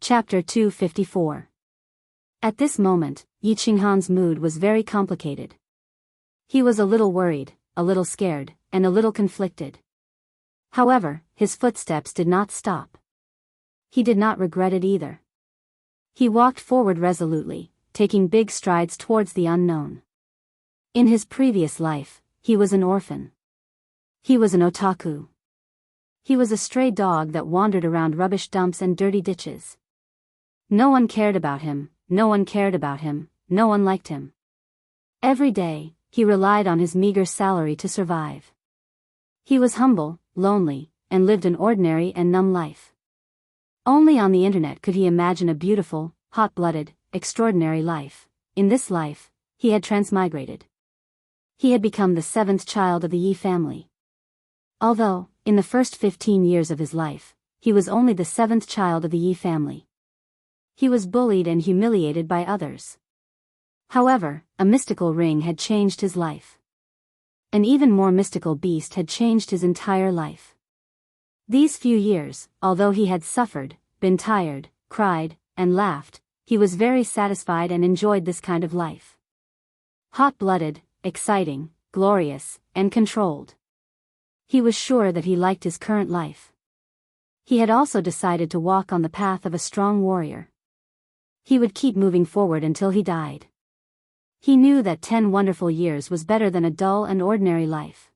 Chapter 254. At this moment, Yi Qinghan's mood was very complicated. He was a little worried, a little scared, and a little conflicted. However, his footsteps did not stop. He did not regret it either. He walked forward resolutely, taking big strides towards the unknown. In his previous life, he was an orphan. He was an otaku. He was a stray dog that wandered around rubbish dumps and dirty ditches. No one cared about him, no one cared about him, no one liked him. Every day, he relied on his meager salary to survive. He was humble, lonely, and lived an ordinary and numb life. Only on the internet could he imagine a beautiful, hot-blooded, extraordinary life. In this life, he had transmigrated. He had become the seventh child of the Yi family. Although, in the first 15 years of his life, he was only the seventh child of the Yi family. He was bullied and humiliated by others. However, a mystical ring had changed his life. An even more mystical beast had changed his entire life. These few years, although he had suffered, been tired, cried, and laughed, he was very satisfied and enjoyed this kind of life. Hot-blooded, exciting, glorious, and controlled. He was sure that he liked his current life. He had also decided to walk on the path of a strong warrior. He would keep moving forward until he died. He knew that 10 wonderful years was better than a dull and ordinary life.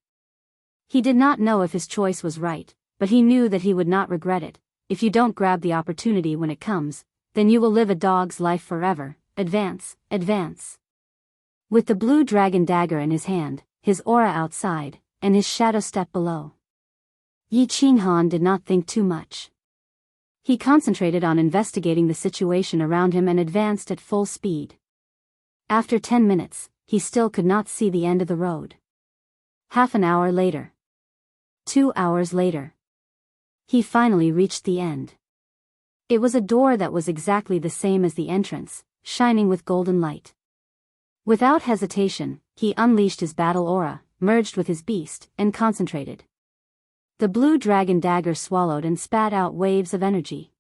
He did not know if his choice was right, but he knew that he would not regret it. If you don't grab the opportunity when it comes, then you will live a dog's life forever. Advance, advance. With the blue dragon dagger in his hand, his aura outside, and his shadow step below, Yi Qinghan did not think too much. He concentrated on investigating the situation around him and advanced at full speed. After 10 minutes, he still could not see the end of the road. Half an hour later. 2 hours later. He finally reached the end. It was a door that was exactly the same as the entrance, shining with golden light. Without hesitation, he unleashed his battle aura, merged with his beast, and concentrated. The blue dragon dagger swallowed and spat out waves of energy.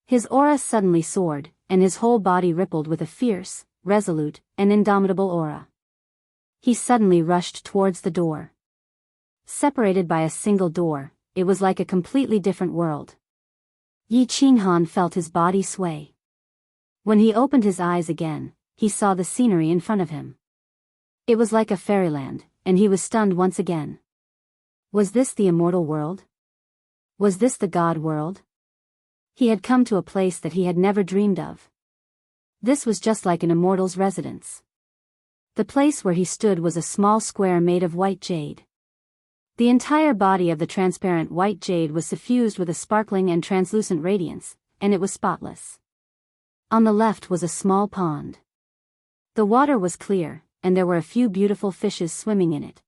His aura suddenly soared, and his whole body rippled with a fierce, resolute, and indomitable aura. He suddenly rushed towards the door. Separated by a single door, it was like a completely different world. Yi Qinghan felt his body sway. When he opened his eyes again, he saw the scenery in front of him. It was like a fairyland, and he was stunned once again. Was this the immortal world? Was this the God world? He had come to a place that he had never dreamed of. This was just like an immortal's residence. The place where he stood was a small square made of white jade. The entire body of the transparent white jade was suffused with a sparkling and translucent radiance, and it was spotless. On the left was a small pond. The water was clear, and there were a few beautiful fishes swimming in it.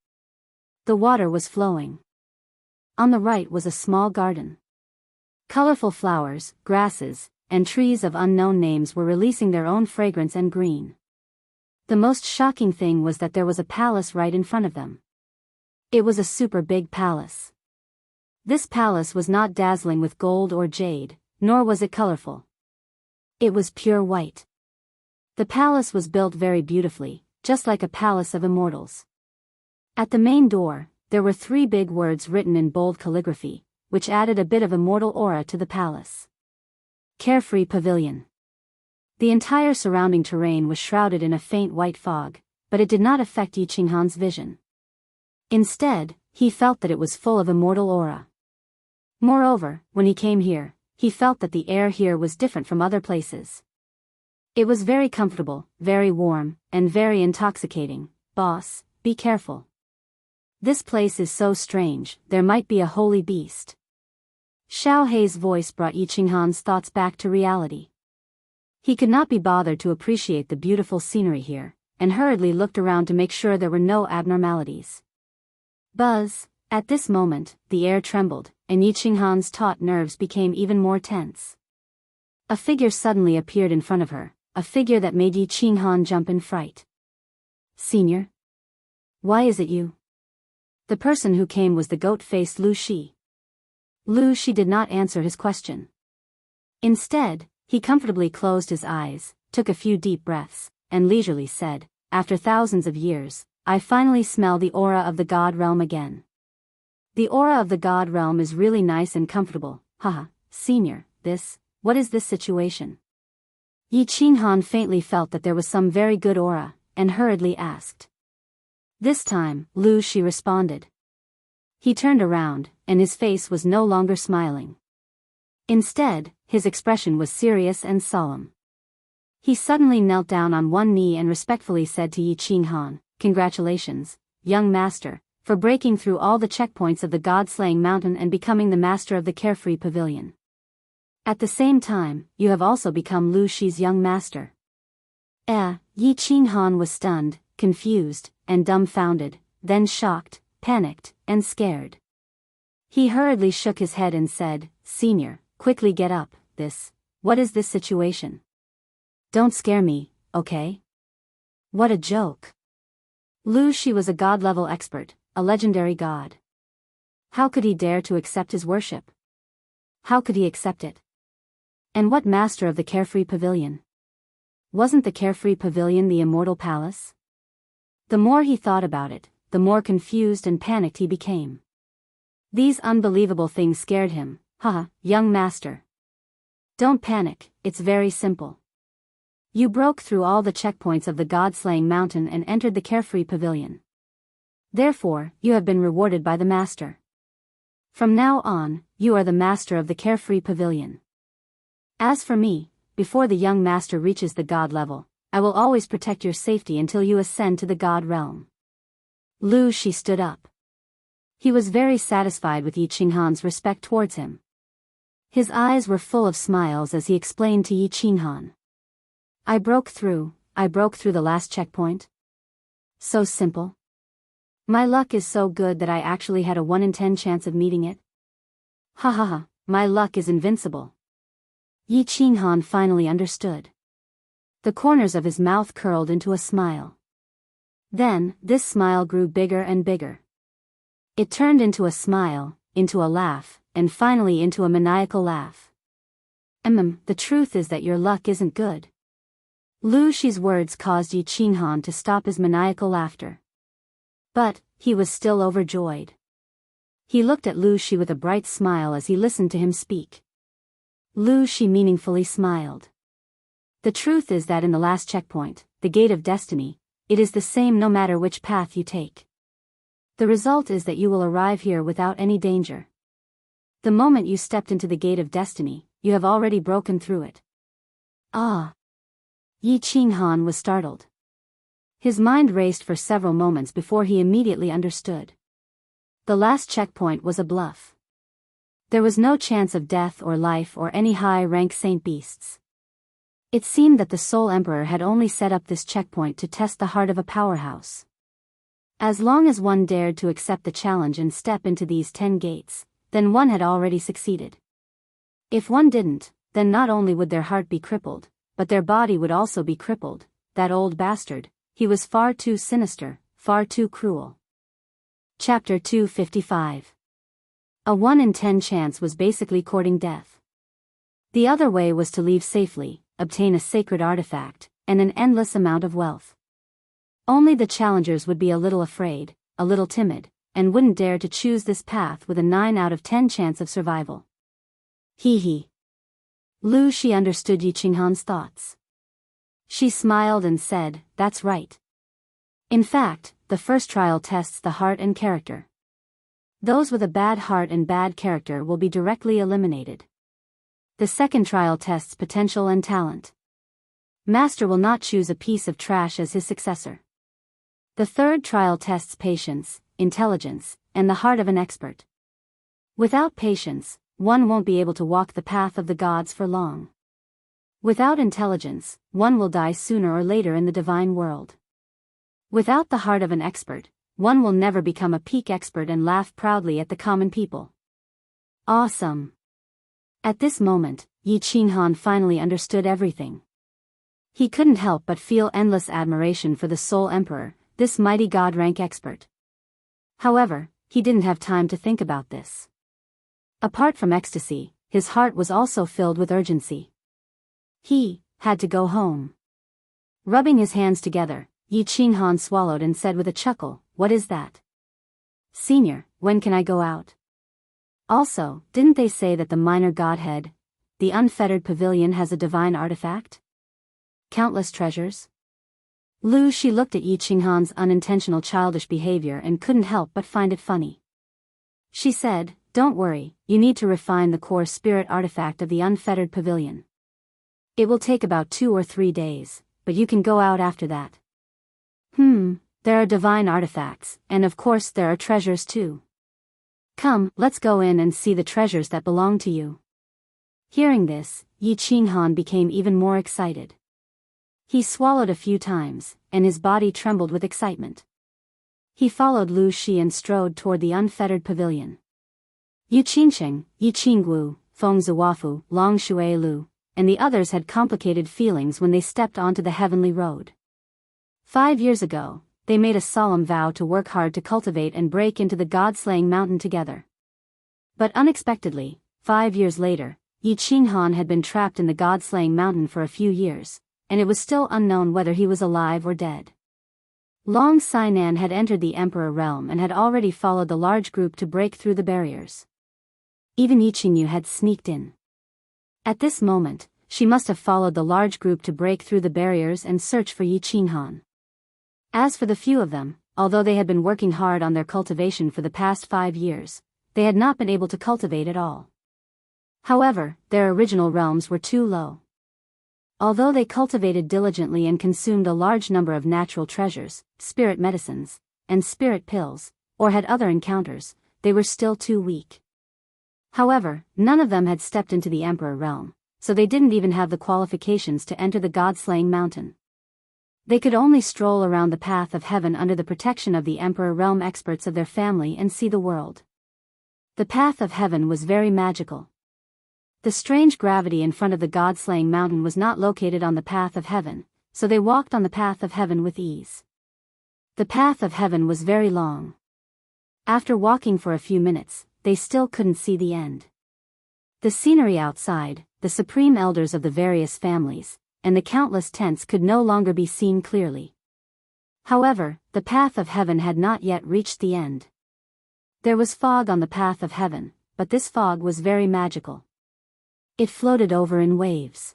The water was flowing. On the right was a small garden. Colorful flowers, grasses, and trees of unknown names were releasing their own fragrance and green. The most shocking thing was that there was a palace right in front of them. It was a super big palace. This palace was not dazzling with gold or jade, nor was it colorful. It was pure white. The palace was built very beautifully, just like a palace of immortals. At the main door, there were 3 big words written in bold calligraphy, which added a bit of immortal aura to the palace. Carefree Pavilion. The entire surrounding terrain was shrouded in a faint white fog, but it did not affect Yi Qinghan's vision. Instead, he felt that it was full of immortal aura. Moreover, when he came here, he felt that the air here was different from other places. It was very comfortable, very warm, and very intoxicating. Boss, be careful. This place is so strange, there might be a holy beast. Xiao Hei's voice brought Yi Qinghan's thoughts back to reality. He could not be bothered to appreciate the beautiful scenery here, and hurriedly looked around to make sure there were no abnormalities. Buzz! At this moment, the air trembled, and Yi Qinghan's taut nerves became even more tense. A figure suddenly appeared in front of her, a figure that made Yi Qinghan jump in fright. Senior? Why is it you? The person who came was the goat-faced Lu Shi. Lu Shi did not answer his question. Instead, He comfortably closed his eyes, took a few deep breaths, and leisurely said, "After thousands of years, I finally smell the aura of the God realm again. The aura of the God realm is really nice and comfortable, haha, senior, what is this situation?" Yi Qinghan faintly felt that there was some very good aura, and hurriedly asked. This time, Lu Shi responded. He turned around, and his face was no longer smiling. Instead, his expression was serious and solemn. He suddenly knelt down on one knee and respectfully said to Yi Qinghan, "Congratulations, young master, for breaking through all the checkpoints of the God-slaying mountain and becoming the master of the Carefree Pavilion. At the same time, you have also become Lu Shi's young master." Yi Qinghan was stunned, confused, and dumbfounded, then shocked, panicked, and scared. He hurriedly shook his head and said, "Senior, quickly get up, what is this situation? Don't scare me, okay? What a joke." Lu Shi was a god-level expert, a legendary god. How could he dare to accept his worship? How could he accept it? And what master of the Carefree Pavilion? Wasn't the Carefree Pavilion the immortal palace? The more he thought about it, the more confused and panicked he became. These unbelievable things scared him. Haha, young master. Don't panic, it's very simple. You broke through all the checkpoints of the God-slaying mountain and entered the Carefree Pavilion. Therefore, you have been rewarded by the master. From now on, you are the master of the Carefree Pavilion. As for me, before the young master reaches the God level, I will always protect your safety until you ascend to the God realm. Lu Shi stood up. He was very satisfied with Yi Qinghan's respect towards him. His eyes were full of smiles as he explained to Yi Qinghan. I broke through the last checkpoint. So simple. My luck is so good that I actually had a 1 in 10 chance of meeting it. Ha ha ha, my luck is invincible. Yi Qinghan finally understood. The corners of his mouth curled into a smile. Then, this smile grew bigger and bigger. It turned into a smile, into a laugh, and finally into a maniacal laugh. The truth is that your luck isn't good. Lu Shi's words caused Yi Qinghan to stop his maniacal laughter. But, he was still overjoyed. He looked at Lu Shi with a bright smile as he listened to him speak. Lu Shi meaningfully smiled. The truth is that in the last checkpoint, the Gate of Destiny, it is the same no matter which path you take. The result is that you will arrive here without any danger. The moment you stepped into the Gate of Destiny, you have already broken through it. Ah! Yi Qinghan was startled. His mind raced for several moments before he immediately understood. The last checkpoint was a bluff. There was no chance of death or life or any high-rank saint beasts. It seemed that the Soul Emperor had only set up this checkpoint to test the heart of a powerhouse. As long as one dared to accept the challenge and step into these 10 gates, then one had already succeeded. If one didn't, then not only would their heart be crippled, but their body would also be crippled. That old bastard, he was far too sinister, far too cruel. Chapter 255. A 1 in 10 chance was basically courting death. The other way was to leave safely, obtain a sacred artifact, and an endless amount of wealth. Only the challengers would be a little afraid, a little timid, and wouldn't dare to choose this path with a 9 out of 10 chance of survival. Hee hee. Lu Shi understood Yi Qinghan's thoughts. She smiled and said, "That's right. In fact, the first trial tests the heart and character. Those with a bad heart and bad character will be directly eliminated. The second trial tests potential and talent. Master will not choose a piece of trash as his successor. The third trial tests patience, intelligence, and the heart of an expert. Without patience, one won't be able to walk the path of the gods for long. Without intelligence, one will die sooner or later in the divine world. Without the heart of an expert, one will never become a peak expert and laugh proudly at the common people." Awesome! At this moment, Yi Qinghan finally understood everything. He couldn't help but feel endless admiration for the Soul Emperor, this mighty god-rank expert. However, he didn't have time to think about this. Apart from ecstasy, his heart was also filled with urgency. He had to go home. Rubbing his hands together, Yi Qinghan swallowed and said with a chuckle, "What is that?" "Senior, when can I go out?" "Also, didn't they say that the minor godhead, the unfettered pavilion, has a divine artifact? Countless treasures?" Lu Shi looked at Yi Qinghan's unintentional childish behavior and couldn't help but find it funny. She said, "Don't worry, you need to refine the core spirit artifact of the unfettered pavilion. It will take about 2 or 3 days, but you can go out after that." There are divine artifacts, and of course there are treasures too. Come, let's go in and see the treasures that belong to you." Hearing this, Yi Qinghan became even more excited. He swallowed a few times, and his body trembled with excitement. He followed Lu Shi and strode toward the unfettered pavilion. Yu Qingsheng, Yi Qinggu, Feng Zuofu, Long Shui Lu, and the others had complicated feelings when they stepped onto the heavenly road. 5 years ago, they made a solemn vow to work hard to cultivate and break into the god-slaying mountain together. But unexpectedly, 5 years later, Yi Qinghan had been trapped in the god-slaying mountain for a few years, and it was still unknown whether he was alive or dead. Long Sainan had entered the Emperor realm and had already followed the large group to break through the barriers. Even Yi Qingyu had sneaked in. At this moment, she must have followed the large group to break through the barriers and search for Yi Qinghan. As for the few of them, although they had been working hard on their cultivation for the past 5 years, they had not been able to cultivate at all. However, their original realms were too low. Although they cultivated diligently and consumed a large number of natural treasures, spirit medicines, and spirit pills, or had other encounters, they were still too weak. However, none of them had stepped into the Emperor realm, so they didn't even have the qualifications to enter the god-slaying mountain. They could only stroll around the path of heaven under the protection of the Emperor realm experts of their family and see the world. The path of heaven was very magical. The strange gravity in front of the god-slaying mountain was not located on the path of heaven, so they walked on the path of heaven with ease. The path of heaven was very long. After walking for a few minutes, they still couldn't see the end. The scenery outside, the supreme elders of the various families, and the countless tents could no longer be seen clearly. However, the path of heaven had not yet reached the end. There was fog on the path of heaven, but this fog was very magical. It floated over in waves.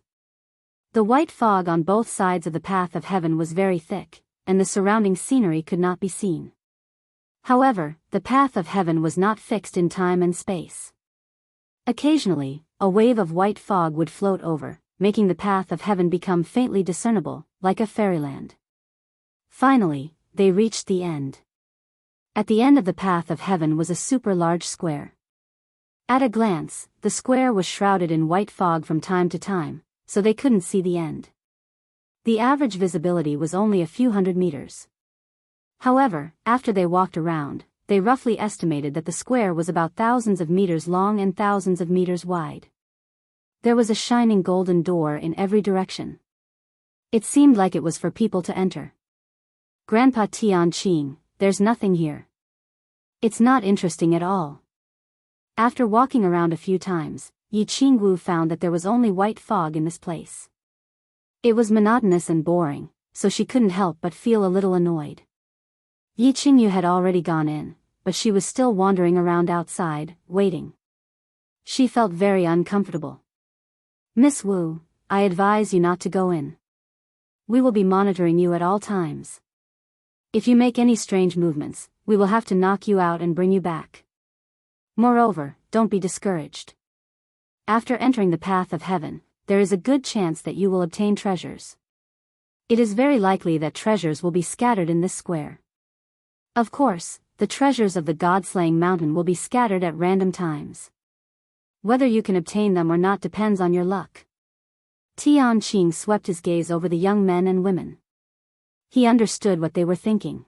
The white fog on both sides of the path of heaven was very thick, and the surrounding scenery could not be seen. However, the path of heaven was not fixed in time and space. Occasionally, a wave of white fog would float over, making the path of heaven become faintly discernible, like a fairyland. Finally, they reached the end. At the end of the path of heaven was a super large square. At a glance, the square was shrouded in white fog from time to time, so they couldn't see the end. The average visibility was only a few hundred meters. However, after they walked around, they roughly estimated that the square was about thousands of meters long and thousands of meters wide. There was a shining golden door in every direction. It seemed like it was for people to enter. "Grandpa Tianqing, there's nothing here. It's not interesting at all." After walking around a few times, Yi Qinggu found that there was only white fog in this place. It was monotonous and boring, so she couldn't help but feel a little annoyed. Yi Qingyu had already gone in, but she was still wandering around outside, waiting. She felt very uncomfortable. "Miss Wu, I advise you not to go in. We will be monitoring you at all times. If you make any strange movements, we will have to knock you out and bring you back. Moreover, don't be discouraged. After entering the path of heaven, there is a good chance that you will obtain treasures. It is very likely that treasures will be scattered in this square. Of course, the treasures of the god-slaying mountain will be scattered at random times. Whether you can obtain them or not depends on your luck." Tianqing swept his gaze over the young men and women. He understood what they were thinking.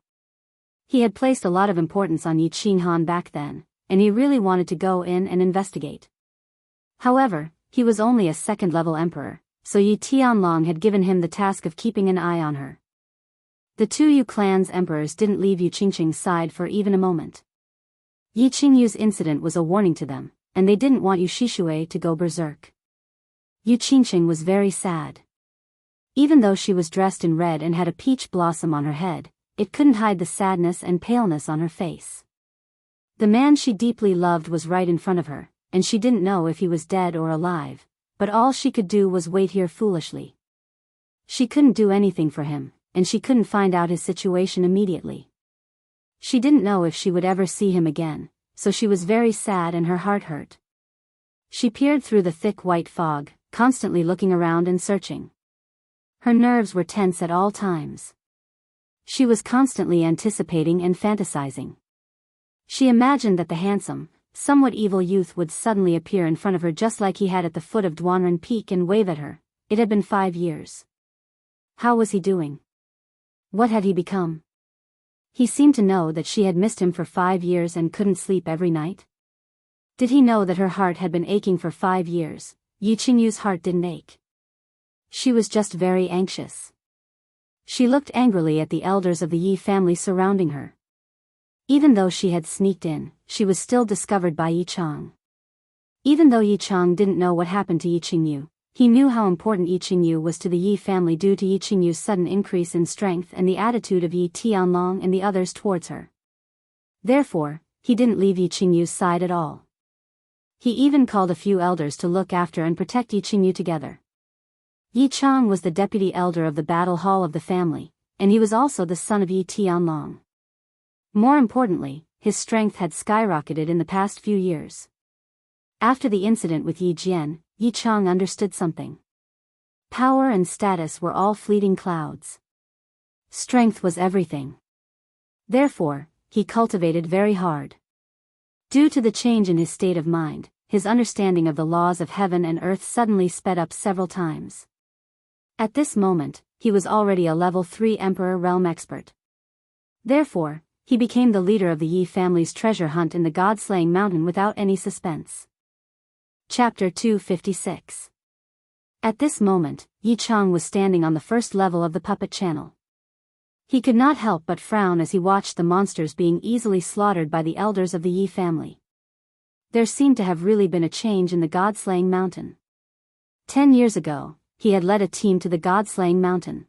He had placed a lot of importance on Yi Qinghan back then, and he really wanted to go in and investigate. However, he was only a second-level emperor, so Yi Tianlong had given him the task of keeping an eye on her. The 2 Yu clan's emperors didn't leave Yu Qingqing's side for even a moment. Yi Qingyu's incident was a warning to them, and they didn't want Yu Shishui to go berserk. Yu Qingqing was very sad. Even though she was dressed in red and had a peach blossom on her head, it couldn't hide the sadness and paleness on her face. The man she deeply loved was right in front of her, and she didn't know if he was dead or alive, but all she could do was wait here foolishly. She couldn't do anything for him, and she couldn't find out his situation immediately. She didn't know if she would ever see him again, so she was very sad and her heart hurt. She peered through the thick white fog, constantly looking around and searching. Her nerves were tense at all times. She was constantly anticipating and fantasizing. She imagined that the handsome, somewhat evil youth would suddenly appear in front of her just like he had at the foot of Duanren Peak and wave at her. It had been 5 years. How was he doing? What had he become? He seemed to know that she had missed him for 5 years and couldn't sleep every night. Did he know that her heart had been aching for 5 years? Yi Qingyu's heart didn't ache. She was just very anxious. She looked angrily at the elders of the Yi family surrounding her. Even though she had sneaked in, she was still discovered by Yi Chang. Even though Yi Chang didn't know what happened to Yi Qingyu, he knew how important Yi Qingyu was to the Yi family due to Yi Qingyu's sudden increase in strength and the attitude of Yi Tianlong and the others towards her. Therefore, he didn't leave Yi Qingyu's side at all. He even called a few elders to look after and protect Yi Qingyu together. Yi Chang was the deputy elder of the battle hall of the family, and he was also the son of Yi Tianlong. More importantly, his strength had skyrocketed in the past few years. After the incident with Yi Jian, Yi Chang understood something. Power and status were all fleeting clouds. Strength was everything. Therefore, he cultivated very hard. Due to the change in his state of mind, his understanding of the laws of heaven and earth suddenly sped up several times. At this moment, he was already a level 3 Emperor Realm expert. Therefore, he became the leader of the Yi family's treasure hunt in the God-slaying mountain without any suspense. Chapter 256. At this moment, Yi Chang was standing on the first level of the puppet channel. He could not help but frown as he watched the monsters being easily slaughtered by the elders of the Yi family. There seemed to have really been a change in the God-slaying mountain. 10 years ago, he had led a team to the God-slaying mountain.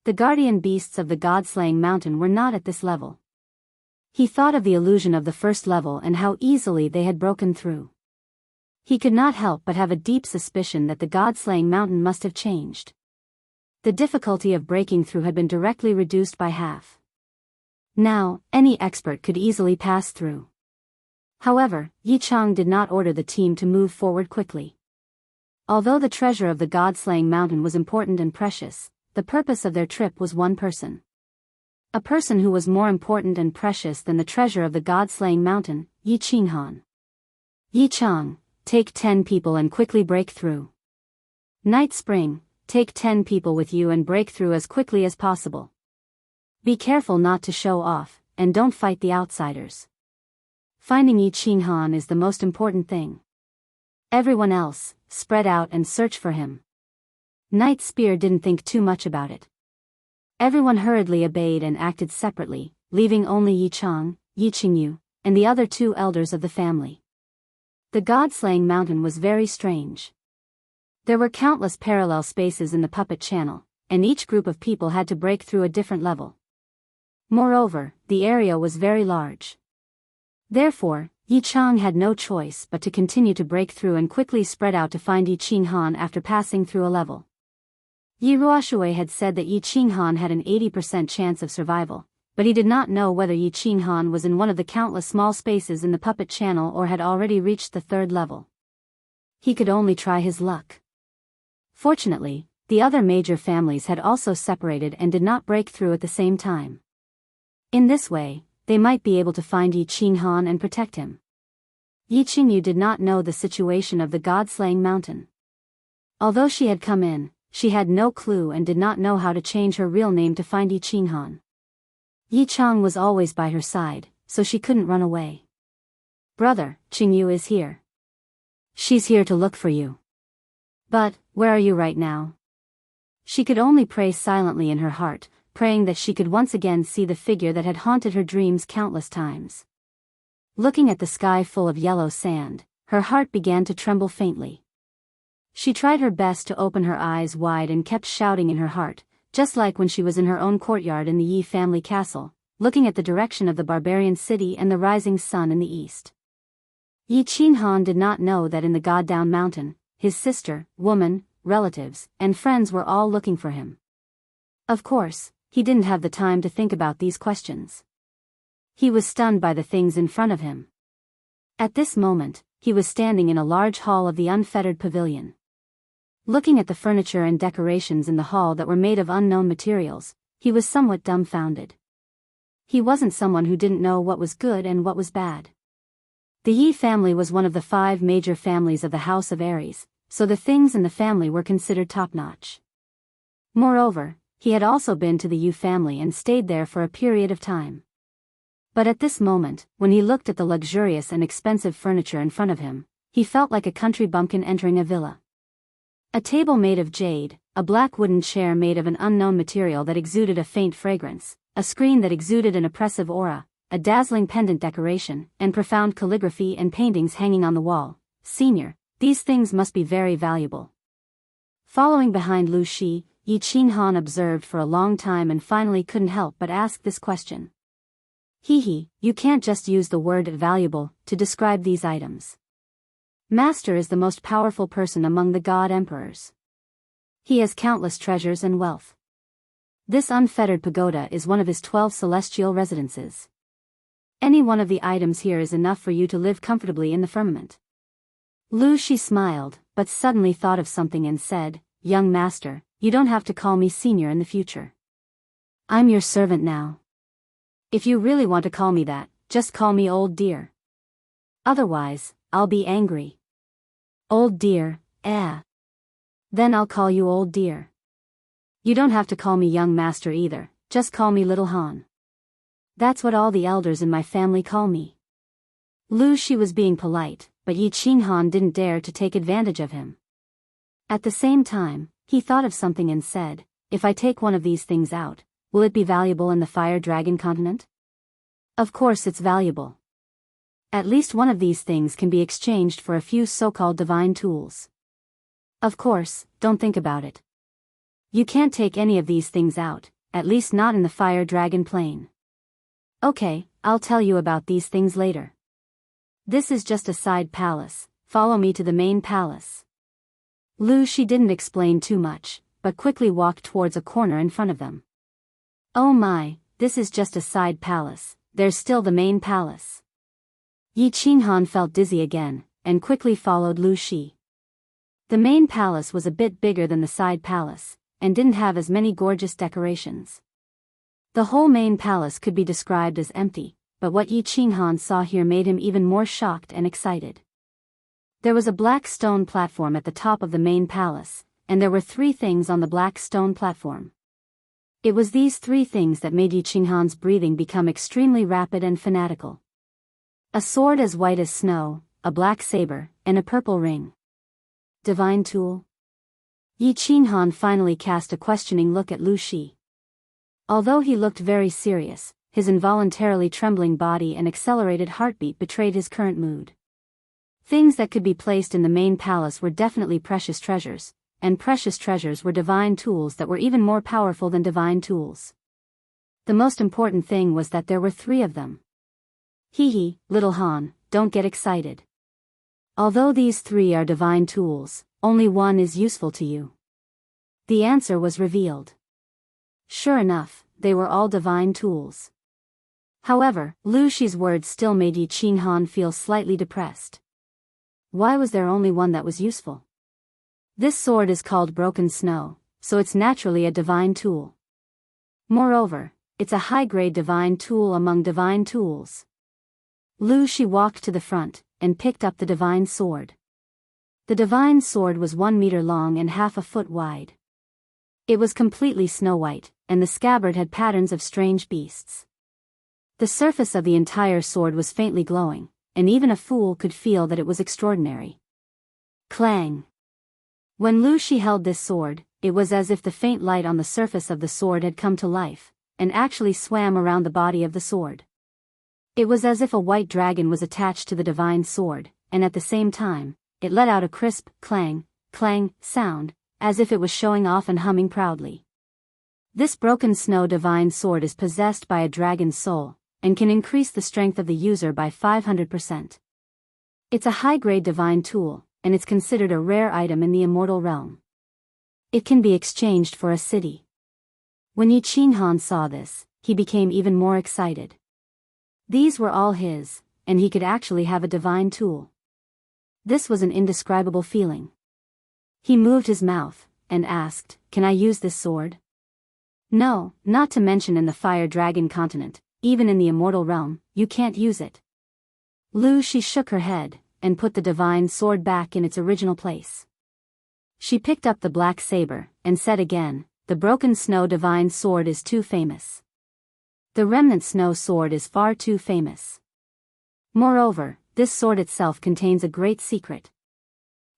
The guardian beasts of the God-slaying mountain were not at this level. He thought of the illusion of the first level and how easily they had broken through. He could not help but have a deep suspicion that the God-slaying mountain must have changed. The difficulty of breaking through had been directly reduced by half. Now, any expert could easily pass through. However, Yi Chang did not order the team to move forward quickly. Although the treasure of the God-slaying mountain was important and precious, the purpose of their trip was one person. A person who was more important and precious than the treasure of the God-slaying mountain, Yi Qinghan. Yi Chang, take 10 people and quickly break through. Night Spring, take 10 people with you and break through as quickly as possible. Be careful not to show off, and don't fight the outsiders. Finding Yi Qinghan is the most important thing. Everyone else, spread out and search for him. Night Spear didn't think too much about it. Everyone hurriedly obeyed and acted separately, leaving only Yi Chang, Yi Qingyu, and the other 2 elders of the family. The God-slaying mountain was very strange. There were countless parallel spaces in the puppet channel, and each group of people had to break through a different level. Moreover, the area was very large. Therefore, Yi Chang had no choice but to continue to break through and quickly spread out to find Yi Qinghan after passing through a level. Yi Ruoshui had said that Yi Qinghan had an 80% chance of survival, but he did not know whether Yi Qinghan was in one of the countless small spaces in the puppet channel or had already reached the 3rd level. He could only try his luck. Fortunately, the other major families had also separated and did not break through at the same time. In this way, they might be able to find Yi Qinghan and protect him. Yi Qingyu did not know the situation of the God-slaying mountain. Although she had come in, she had no clue and did not know how to change her real name to find Yi Qinghan. Yi Chang was always by her side, so she couldn't run away. Brother, Qingyu is here. She's here to look for you. But, where are you right now? She could only pray silently in her heart, praying that she could once again see the figure that had haunted her dreams countless times. Looking at the sky full of yellow sand, her heart began to tremble faintly. She tried her best to open her eyes wide and kept shouting in her heart, just like when she was in her own courtyard in the Yi family castle, looking at the direction of the barbarian city and the rising sun in the east. Yi Qinghan did not know that in the God-Down Mountain, his sister, woman, relatives, and friends were all looking for him. Of course, he didn't have the time to think about these questions. He was stunned by the things in front of him. At this moment, he was standing in a large hall of the unfettered pavilion. Looking at the furniture and decorations in the hall that were made of unknown materials, he was somewhat dumbfounded. He wasn't someone who didn't know what was good and what was bad. The Yi family was one of the 5 major families of the House of Aries, so the things in the family were considered top-notch. Moreover, he had also been to the Yu family and stayed there for a period of time. But at this moment, when he looked at the luxurious and expensive furniture in front of him, he felt like a country bumpkin entering a villa. A table made of jade, a black wooden chair made of an unknown material that exuded a faint fragrance, a screen that exuded an oppressive aura, a dazzling pendant decoration, and profound calligraphy and paintings hanging on the wall. Senior, these things must be very valuable. Following behind Lu Shi, Yi Qinghan observed for a long time and finally couldn't help but ask this question. He, you can't just use the word valuable to describe these items. Master is the most powerful person among the god emperors. He has countless treasures and wealth. This unfettered pagoda is one of his 12 celestial residences. Any one of the items here is enough for you to live comfortably in the firmament. Lu Shi smiled, but suddenly thought of something and said, Young master, you don't have to call me senior in the future. I'm your servant now. If you really want to call me that, just call me old dear. Otherwise, I'll be angry. Old dear, Then I'll call you old dear. You don't have to call me young master either, just call me little Han. That's what all the elders in my family call me. Lu Shi was being polite, but Yi Qinghan didn't dare to take advantage of him. At the same time, he thought of something and said, if I take one of these things out, will it be valuable in the Fire Dragon continent? Of course it's valuable. At least one of these things can be exchanged for a few so-called divine tools. Of course, don't think about it. You can't take any of these things out, at least not in the Fire Dragon plane. Okay, I'll tell you about these things later. This is just a side palace, follow me to the main palace. Lu Shi didn't explain too much, but quickly walked towards a corner in front of them. Oh my, this is just a side palace, there's still the main palace. Yi Qinghan felt dizzy again, and quickly followed Lu Shi. The main palace was a bit bigger than the side palace, and didn't have as many gorgeous decorations. The whole main palace could be described as empty, but what Yi Qinghan saw here made him even more shocked and excited. There was a black stone platform at the top of the main palace, and there were 3 things on the black stone platform. It was these 3 things that made Yi Qinghan's breathing become extremely rapid and fanatical. A sword as white as snow, a black saber, and a purple ring. Divine tool? Yi Qinghan finally cast a questioning look at Lu Shi. Although he looked very serious, his involuntarily trembling body and accelerated heartbeat betrayed his current mood. Things that could be placed in the main palace were definitely precious treasures, and precious treasures were divine tools that were even more powerful than divine tools. The most important thing was that there were 3 of them. Little Han, don't get excited. Although these 3 are divine tools, only one is useful to you. The answer was revealed. Sure enough, they were all divine tools. However, Lu Shi's words still made Yi Qinghan feel slightly depressed. Why was there only one that was useful? This sword is called Broken Snow, so it's naturally a divine tool. Moreover, it's a high-grade divine tool among divine tools. Lu Shi walked to the front, and picked up the divine sword. The divine sword was 1 meter long and half a foot wide. It was completely snow-white, and the scabbard had patterns of strange beasts. The surface of the entire sword was faintly glowing, and even a fool could feel that it was extraordinary. Clang! When Lu Shi held this sword, it was as if the faint light on the surface of the sword had come to life, and actually swam around the body of the sword. It was as if a white dragon was attached to the divine sword, and at the same time, it let out a crisp, clang, clang sound, as if it was showing off and humming proudly. This broken snow divine sword is possessed by a dragon's soul, and can increase the strength of the user by 500%. It's a high-grade divine tool, and it's considered a rare item in the immortal realm. It can be exchanged for a city. When Yi Qinghan saw this, he became even more excited. These were all his, and he could actually have a divine tool. This was an indescribable feeling. He moved his mouth, and asked, "Can I use this sword?" "No, not to mention in the Fire Dragon continent, even in the immortal realm, you can't use it." Lu Shi shook her head, and put the divine sword back in its original place. She picked up the black saber, and said again, "The broken snow divine sword is too famous. The remnant snow sword is far too famous. Moreover, this sword itself contains a great secret.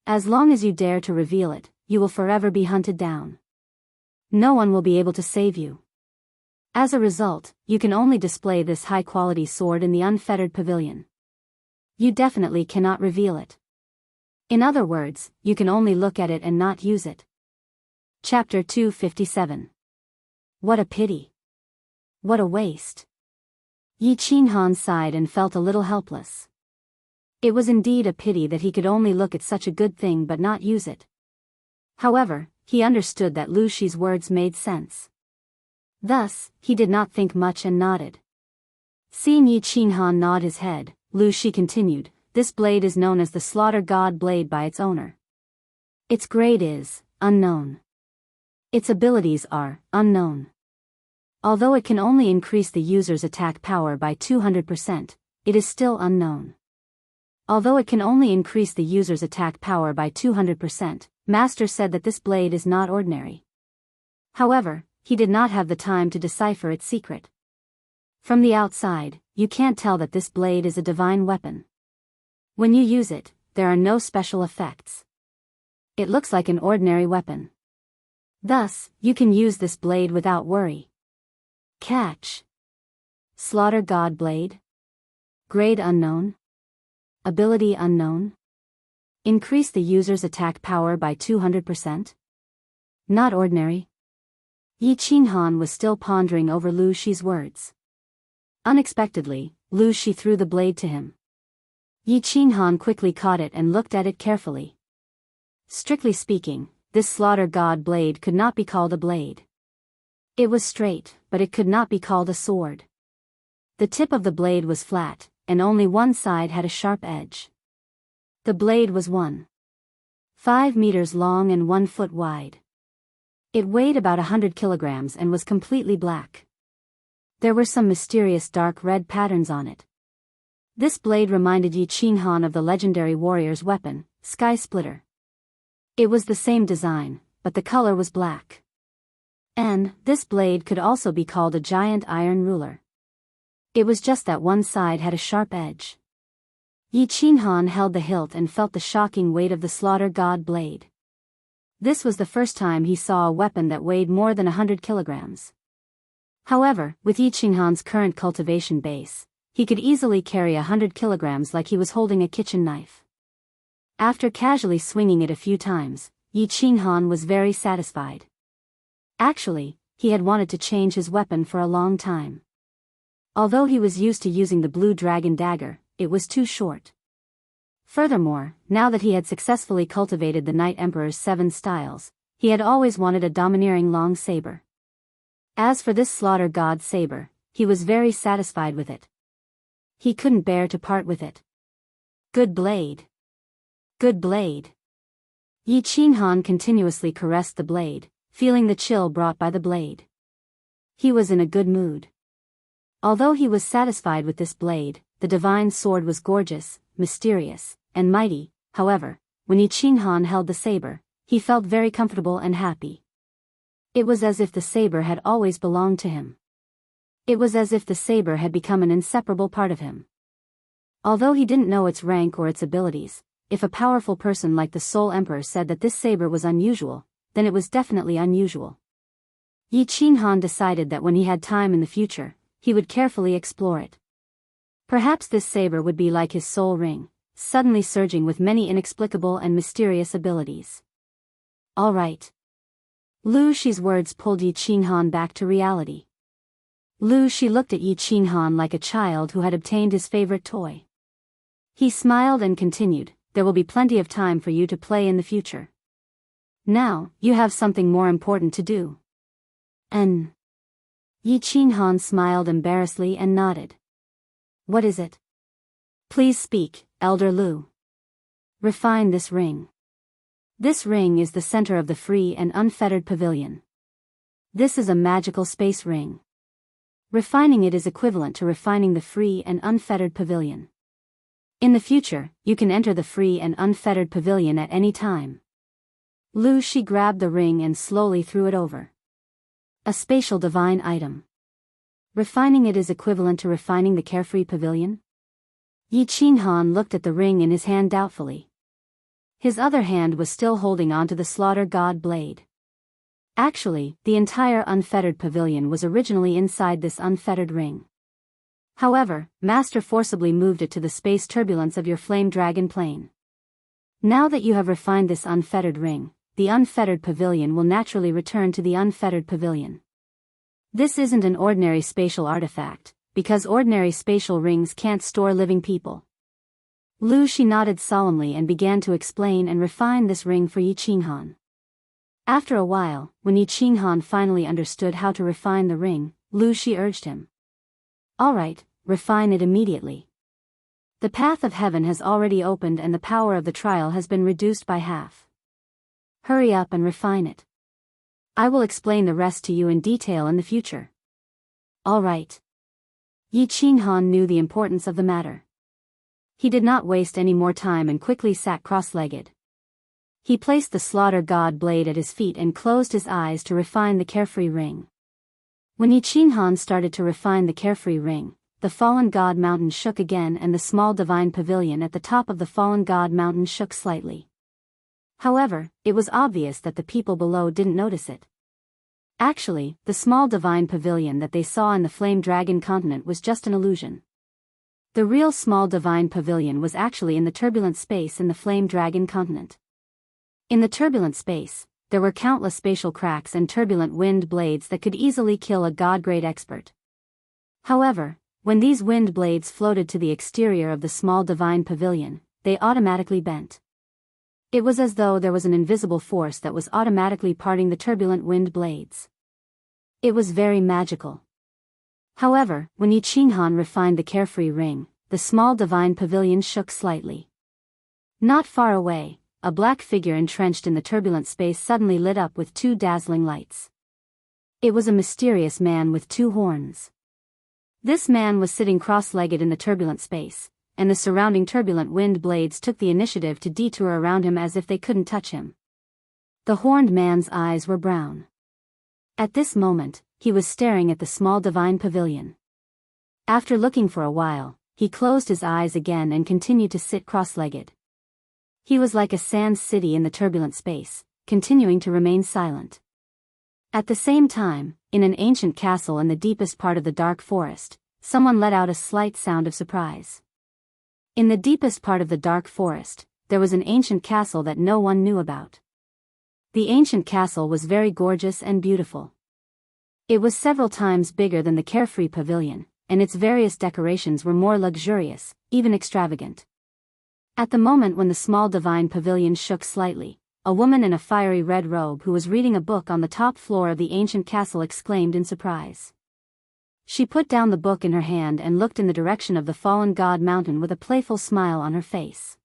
As long as you dare to reveal it, you will forever be hunted down. No one will be able to save you. As a result, you can only display this high-quality sword in the unfettered pavilion. You definitely cannot reveal it. In other words, you can only look at it and not use it." Chapter 257. What a pity. What a waste. Yi Qinghan sighed and felt a little helpless. It was indeed a pity that he could only look at such a good thing but not use it. However, he understood that Lu Shi's words made sense. Thus, he did not think much and nodded. Seeing Yi Qinghan nod his head, Lu Shi continued, "This blade is known as the Slaughter God Blade by its owner. Its grade is unknown. Its abilities are unknown. Although it can only increase the user's attack power by 200%, it is still unknown. Although it can only increase the user's attack power by 200%, Master said that this blade is not ordinary." However, he did not have the time to decipher its secret. From the outside, you can't tell that this blade is a divine weapon. When you use it, there are no special effects. It looks like an ordinary weapon. Thus, you can use this blade without worry. Catch. Slaughter God Blade. Grade unknown. Ability unknown. Increase the user's attack power by 200%. Not ordinary. Yi Qinghan was still pondering over Lu Shi's words. Unexpectedly, Lu Shi threw the blade to him. Yi Qinghan quickly caught it and looked at it carefully. Strictly speaking, this Slaughter God Blade could not be called a blade. It was straight, but it could not be called a sword. The tip of the blade was flat, and only one side had a sharp edge. The blade was 1.5 meters long and 1 foot wide. It weighed about 100 kilograms and was completely black. There were some mysterious dark red patterns on it. This blade reminded Yi Qinghan of the legendary warrior's weapon, Sky Splitter. It was the same design, but the color was black. And this blade could also be called a giant iron ruler. It was just that one side had a sharp edge. Yi Qinghan held the hilt and felt the shocking weight of the Slaughter God Blade. This was the first time he saw a weapon that weighed more than 100 kilograms. However, with Yi Qinghan's current cultivation base, he could easily carry 100 kilograms like he was holding a kitchen knife. After casually swinging it a few times, Yi Qinghan was very satisfied. Actually, he had wanted to change his weapon for a long time. Although he was used to using the blue dragon dagger, it was too short. Furthermore, now that he had successfully cultivated the Night Emperor's 7 styles, he had always wanted a domineering long saber. As for this Slaughter God saber, he was very satisfied with it. He couldn't bear to part with it. Good blade. Good blade. Yi Qinghan continuously caressed the blade, feeling the chill brought by the blade. He was in a good mood. Although he was satisfied with this blade, the divine sword was gorgeous, mysterious, and mighty. However, when Yi Qinghan held the saber, he felt very comfortable and happy. It was as if the saber had always belonged to him. It was as if the saber had become an inseparable part of him. Although he didn't know its rank or its abilities, if a powerful person like the Soul Emperor said that this saber was unusual, then it was definitely unusual. Yi Qinghan decided that when he had time in the future, he would carefully explore it. Perhaps this saber would be like his soul ring, suddenly surging with many inexplicable and mysterious abilities. All right. Lu Shi's words pulled Yi Qinghan back to reality. Lu Shi looked at Yi Qinghan like a child who had obtained his favorite toy. He smiled and continued, there will be plenty of time for you to play in the future. Now, you have something more important to do. Yi Qinghan smiled embarrassedly and nodded. What is it? Please speak, Elder Lu. Refine this ring. This ring is the center of the free and unfettered pavilion. This is a magical space ring. Refining it is equivalent to refining the free and unfettered pavilion. In the future, you can enter the free and unfettered pavilion at any time. Lu Shi grabbed the ring and slowly threw it over. A spatial divine item. Refining it is equivalent to refining the carefree pavilion? Yi Qinghan looked at the ring in his hand doubtfully. His other hand was still holding onto the slaughter god blade. Actually, the entire unfettered pavilion was originally inside this unfettered ring. However, Master forcibly moved it to the space turbulence of your flame dragon plane. Now that you have refined this unfettered ring, the unfettered pavilion will naturally return to the unfettered pavilion. This isn't an ordinary spatial artifact, because ordinary spatial rings can't store living people. Lu Shi nodded solemnly and began to explain and refine this ring for Yi Qinghan. After a while, when Yi Qinghan finally understood how to refine the ring, Lu Shi urged him. All right, refine it immediately. The path of heaven has already opened and the power of the trial has been reduced by half. Hurry up and refine it. I will explain the rest to you in detail in the future. All right. Yi Qinghan knew the importance of the matter. He did not waste any more time and quickly sat cross-legged. He placed the slaughter god blade at his feet and closed his eyes to refine the carefree ring. When Yi Qinghan started to refine the carefree ring, the fallen god mountain shook again and the small divine pavilion at the top of the fallen god mountain shook slightly. However, it was obvious that the people below didn't notice it. Actually, the small divine pavilion that they saw in the flame dragon continent was just an illusion. The real small divine pavilion was actually in the turbulent space in the flame dragon continent. In the turbulent space, there were countless spatial cracks and turbulent wind blades that could easily kill a god-grade expert. However, when these wind blades floated to the exterior of the small divine pavilion, they automatically bent. It was as though there was an invisible force that was automatically parting the turbulent wind blades. It was very magical. However, when Yi Qinghan refined the carefree ring, the small divine pavilion shook slightly. Not far away, a black figure entrenched in the turbulent space suddenly lit up with two dazzling lights. It was a mysterious man with two horns. This man was sitting cross-legged in the turbulent space, and the surrounding turbulent wind blades took the initiative to detour around him as if they couldn't touch him. The horned man's eyes were brown. At this moment, he was staring at the small divine pavilion. After looking for a while, he closed his eyes again and continued to sit cross-legged. He was like a sand city in the turbulent space, continuing to remain silent. At the same time, in an ancient castle in the deepest part of the dark forest, someone let out a slight sound of surprise. In the deepest part of the dark forest, there was an ancient castle that no one knew about. The ancient castle was very gorgeous and beautiful. It was several times bigger than the carefree pavilion, and its various decorations were more luxurious, even extravagant. At the moment when the small divine pavilion shook slightly, a woman in a fiery red robe who was reading a book on the top floor of the ancient castle exclaimed in surprise. She put down the book in her hand and looked in the direction of the fallen god mountain with a playful smile on her face.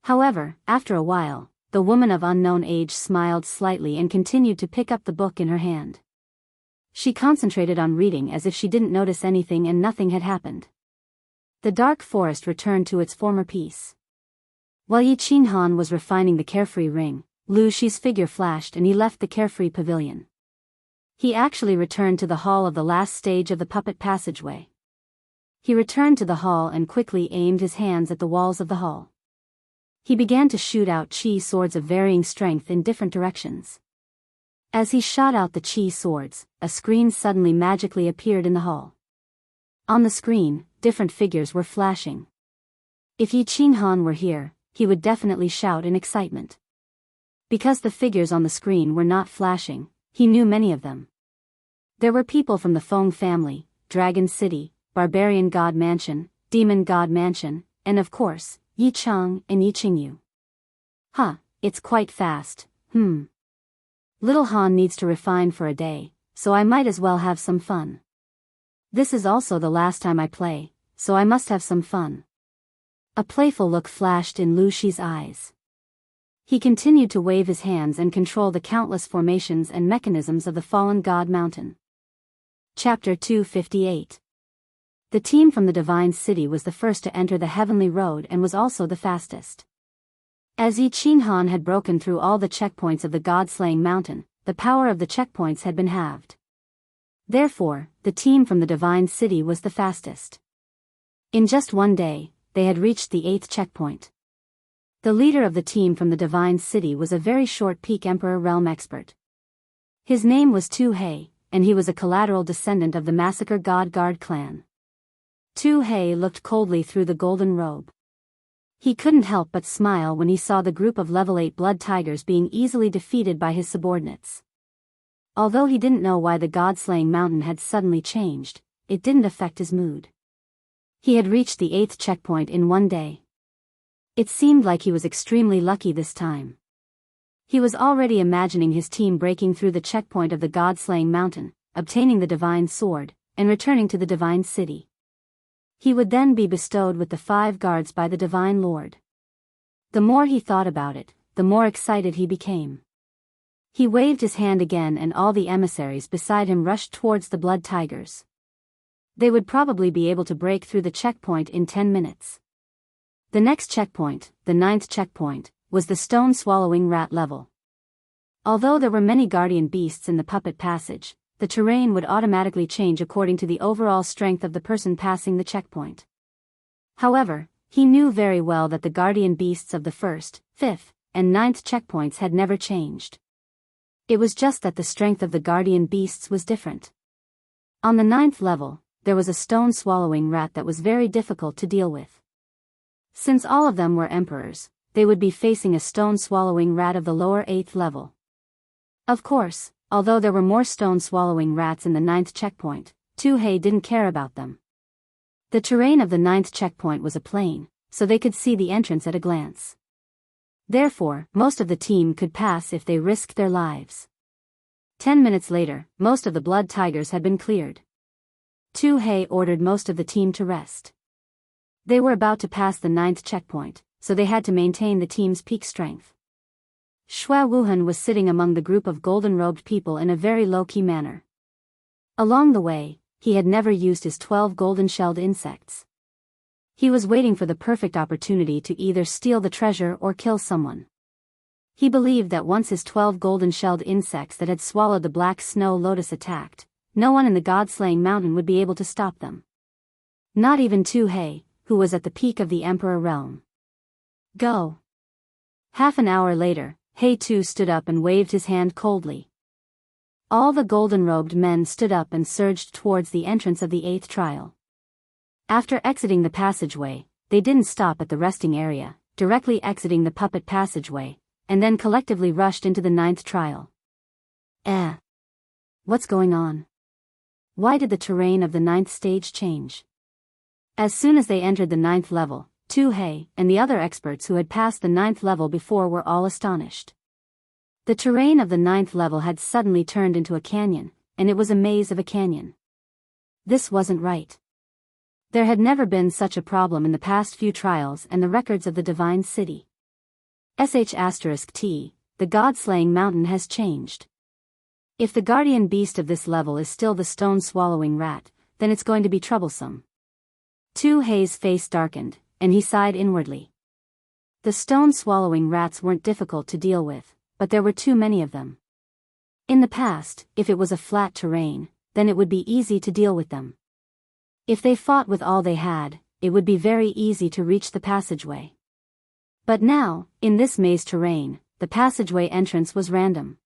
However, after a while, the woman of unknown age smiled slightly and continued to pick up the book in her hand. She concentrated on reading as if she didn't notice anything and nothing had happened. The dark forest returned to its former peace. While Yi Qinghan was refining the carefree ring, Lu Shi's figure flashed and he left the carefree pavilion. He actually returned to the hall of the last stage of the puppet passageway. He returned to the hall and quickly aimed his hands at the walls of the hall. He began to shoot out chi swords of varying strength in different directions. As he shot out the chi swords, a screen suddenly magically appeared in the hall. On the screen, different figures were flashing. If Yi Qinghan were here, he would definitely shout in excitement. Because the figures on the screen were not flashing, he knew many of them. There were people from the Feng family, Dragon City, Barbarian God Mansion, Demon God Mansion, and of course, Yi Chang and Yi Qingyu. Huh, it's quite fast, Little Han needs to refine for a day, so I might as well have some fun. This is also the last time I play, so I must have some fun. A playful look flashed in Lu Shi's eyes. He continued to wave his hands and control the countless formations and mechanisms of the fallen god mountain. Chapter 258. The team from the Divine City was the first to enter the Heavenly Road and was also the fastest. As Yi Qinghan had broken through all the checkpoints of the god-slaying mountain, the power of the checkpoints had been halved. Therefore, the team from the Divine City was the fastest. In just one day, they had reached the 8th checkpoint. The leader of the team from the Divine City was a very short peak Emperor Realm expert. His name was Tu He, and he was a collateral descendant of the Massacre God Guard clan. Tu He looked coldly through the golden robe. He couldn't help but smile when he saw the group of level 8 blood tigers being easily defeated by his subordinates. Although he didn't know why the god-slaying mountain had suddenly changed, it didn't affect his mood. He had reached the 8th checkpoint in one day. It seemed like he was extremely lucky this time. He was already imagining his team breaking through the checkpoint of the god-slaying mountain, obtaining the divine sword, and returning to the divine city. He would then be bestowed with the 5 guards by the divine lord. The more he thought about it, the more excited he became. He waved his hand again and all the emissaries beside him rushed towards the blood tigers. They would probably be able to break through the checkpoint in 10 minutes. The next checkpoint, the 9th checkpoint, was the stone-swallowing rat level. Although there were many guardian beasts in the puppet passage, the terrain would automatically change according to the overall strength of the person passing the checkpoint. However, he knew very well that the guardian beasts of the 1st, 5th, and 9th checkpoints had never changed. It was just that the strength of the guardian beasts was different. On the 9th level, there was a stone-swallowing rat that was very difficult to deal with. Since all of them were emperors, they would be facing a stone-swallowing rat of the lower 8th level. Of course, although there were more stone-swallowing rats in the 9th checkpoint, Tu He didn't care about them. The terrain of the 9th checkpoint was a plain, so they could see the entrance at a glance. Therefore, most of the team could pass if they risked their lives. 10 minutes later, most of the blood tigers had been cleared. Tu He ordered most of the team to rest. They were about to pass the 9th checkpoint, so they had to maintain the team's peak strength. Xue Wuhan was sitting among the group of golden-robed people in a very low-key manner. Along the way, he had never used his 12 golden-shelled insects. He was waiting for the perfect opportunity to either steal the treasure or kill someone. He believed that once his 12 golden-shelled insects that had swallowed the black snow lotus attacked, no one in the god-slaying mountain would be able to stop them. Not even Tu He, who was at the peak of the Emperor realm. Go. Half an hour later, He Tu stood up and waved his hand coldly. All the golden-robed men stood up and surged towards the entrance of the 8th trial. After exiting the passageway, they didn't stop at the resting area, directly exiting the puppet passageway, and then collectively rushed into the 9th trial. What's going on? Why did the terrain of the 9th stage change? As soon as they entered the 9th level, Tu He and the other experts who had passed the 9th level before were all astonished. The terrain of the 9th level had suddenly turned into a canyon, and it was a maze of a canyon. This wasn't right. There had never been such a problem in the past few trials and the records of the Divine City. *T, the god-slaying mountain has changed. If the guardian beast of this level is still the stone-swallowing rat, then it's going to be troublesome. Tu He's face darkened, and he sighed inwardly. The stone-swallowing rats weren't difficult to deal with, but there were too many of them. In the past, if it was a flat terrain, then it would be easy to deal with them. If they fought with all they had, it would be very easy to reach the passageway. But now, in this maze terrain, the passageway entrance was random.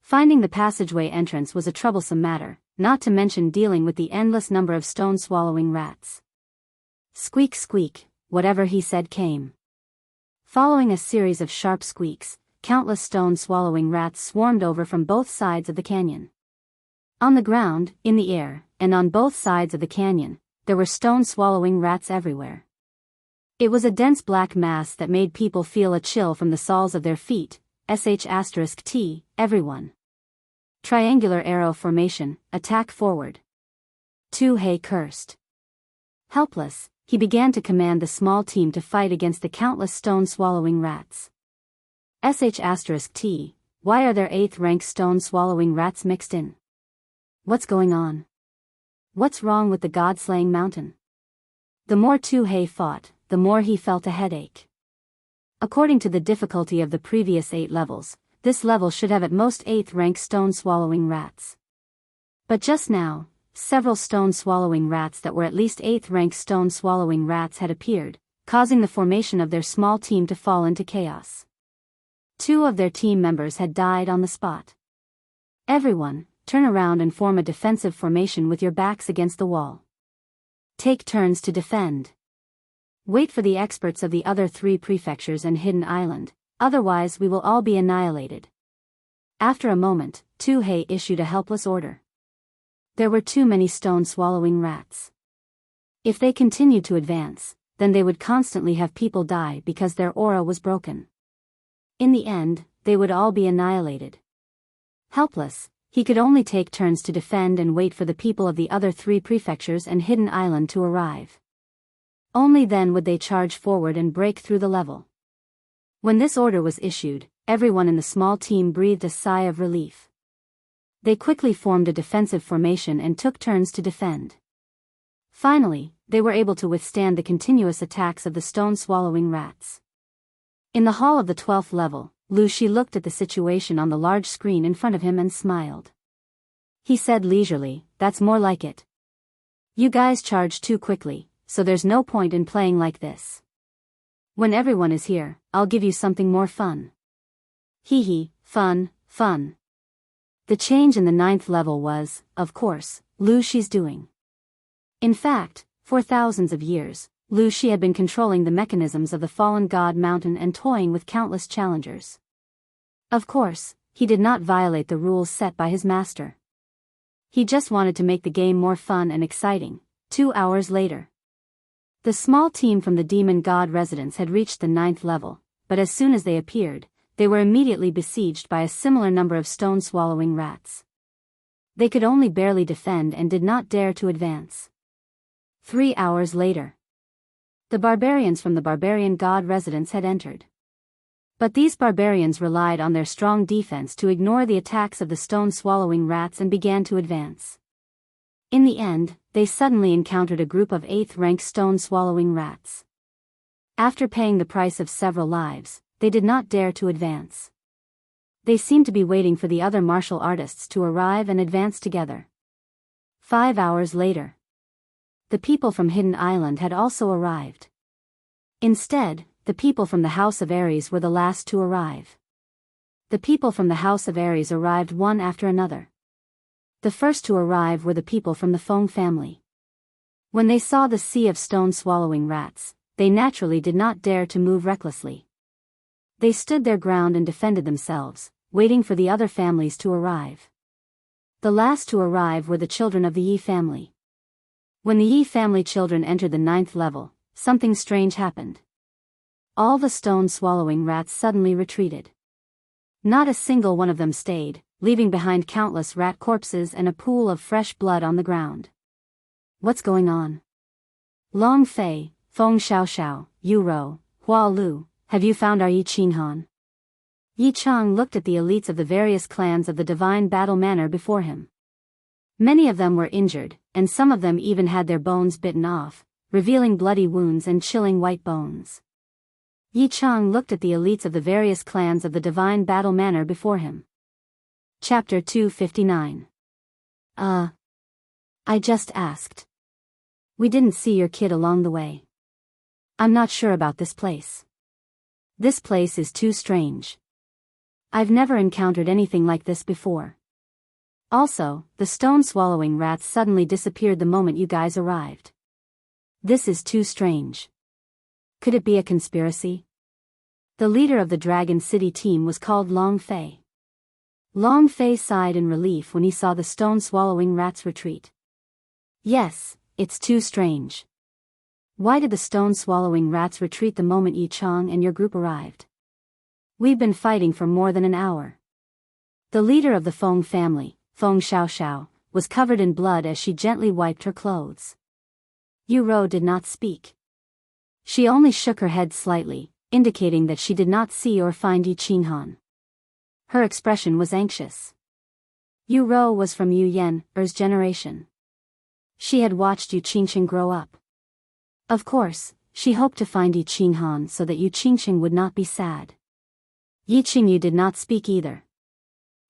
Finding the passageway entrance was a troublesome matter, not to mention dealing with the endless number of stone-swallowing rats. Squeak squeak, whatever he said came. Following a series of sharp squeaks, countless stone-swallowing rats swarmed over from both sides of the canyon. On the ground, in the air, and on both sides of the canyon, there were stone-swallowing rats everywhere. It was a dense black mass that made people feel a chill from the soles of their feet. *T, everyone. Triangular arrow formation, attack forward. Too-Hei cursed. Helpless, he began to command the small team to fight against the countless stone-swallowing rats. *T, why are there 8th-rank stone-swallowing rats mixed in? What's going on? What's wrong with the god-slaying mountain? The more Too-Hei fought, the more he felt a headache. According to the difficulty of the previous 8 levels, this level should have at most 8th-rank stone-swallowing rats. But just now, several stone-swallowing rats that were at least 8th-rank stone-swallowing rats had appeared, causing the formation of their small team to fall into chaos. 2 of their team members had died on the spot. Everyone, turn around and form a defensive formation with your backs against the wall. Take turns to defend. Wait for the experts of the other 3 prefectures and Hidden Island, otherwise we will all be annihilated. After a moment, Too-Hei issued a helpless order. There were too many stone-swallowing rats. If they continued to advance, then they would constantly have people die because their aura was broken. In the end, they would all be annihilated. Helpless, he could only take turns to defend and wait for the people of the other 3 prefectures and Hidden Island to arrive. Only then would they charge forward and break through the level. When this order was issued, everyone in the small team breathed a sigh of relief. They quickly formed a defensive formation and took turns to defend. Finally, they were able to withstand the continuous attacks of the stone-swallowing rats. In the hall of the 12th level, Lu Shi looked at the situation on the large screen in front of him and smiled. He said leisurely, "That's more like it. You guys charge too quickly, so there's no point in playing like this. When everyone is here, I'll give you something more fun." Hee, fun. The change in the 9th level was, of course, Lu Shi's doing. In fact, for thousands of years, Lu Shi had been controlling the mechanisms of the fallen god mountain and toying with countless challengers. Of course, he did not violate the rules set by his master. He just wanted to make the game more fun and exciting. 2 hours later, the small team from the demon god residence had reached the 9th level, but as soon as they appeared, they were immediately besieged by a similar number of stone-swallowing rats. They could only barely defend and did not dare to advance. 3 hours later, the barbarians from the barbarian god residence had entered. But these barbarians relied on their strong defense to ignore the attacks of the stone-swallowing rats and began to advance. In the end, they suddenly encountered a group of 8th-rank stone-swallowing rats. After paying the price of several lives, they did not dare to advance. They seemed to be waiting for the other martial artists to arrive and advance together. 5 hours later, the people from Hidden Island had also arrived. Instead, the people from the House of Ares were the last to arrive. The people from the House of Ares arrived one after another. The first to arrive were the people from the Feng family. When they saw the sea of stone-swallowing rats, they naturally did not dare to move recklessly. They stood their ground and defended themselves, waiting for the other families to arrive. The last to arrive were the children of the Yi family. When the Yi family children entered the 9th level, something strange happened. All the stone-swallowing rats suddenly retreated. Not a single one of them stayed, leaving behind countless rat corpses and a pool of fresh blood on the ground. What's going on? Long Fei, Feng Xiaoxiao, Yu Rou, Hua Lu, have you found our Yi Qinghan? Yi Chang looked at the elites of the various clans of the Divine Battle Manor before him. Many of them were injured, and some of them even had their bones bitten off, revealing bloody wounds and chilling white bones. Yi Chang looked at the elites of the various clans of the Divine Battle Manor before him. Chapter 259. I just asked. We didn't see your kid along the way. I'm not sure about this place. This place is too strange. I've never encountered anything like this before. Also, the stone-swallowing rats suddenly disappeared the moment you guys arrived. This is too strange. Could it be a conspiracy? The leader of the Dragon City team was called Long Fei. Long Fei sighed in relief when he saw the stone-swallowing rats retreat. Yes, it's too strange. Why did the stone-swallowing rats retreat the moment Yi Chang and your group arrived? We've been fighting for more than an hour. The leader of the Feng family, Feng Xiaoxiao, was covered in blood as she gently wiped her clothes. Yu Rou did not speak. She only shook her head slightly, indicating that she did not see or find Yi Qinghan. Her expression was anxious. Yu Rou was from Yu Yan's generation. She had watched Yu Qingqing grow up. Of course, she hoped to find Yi Qinghan so that Yu Qingqing would not be sad. Yi Qingyu did not speak either.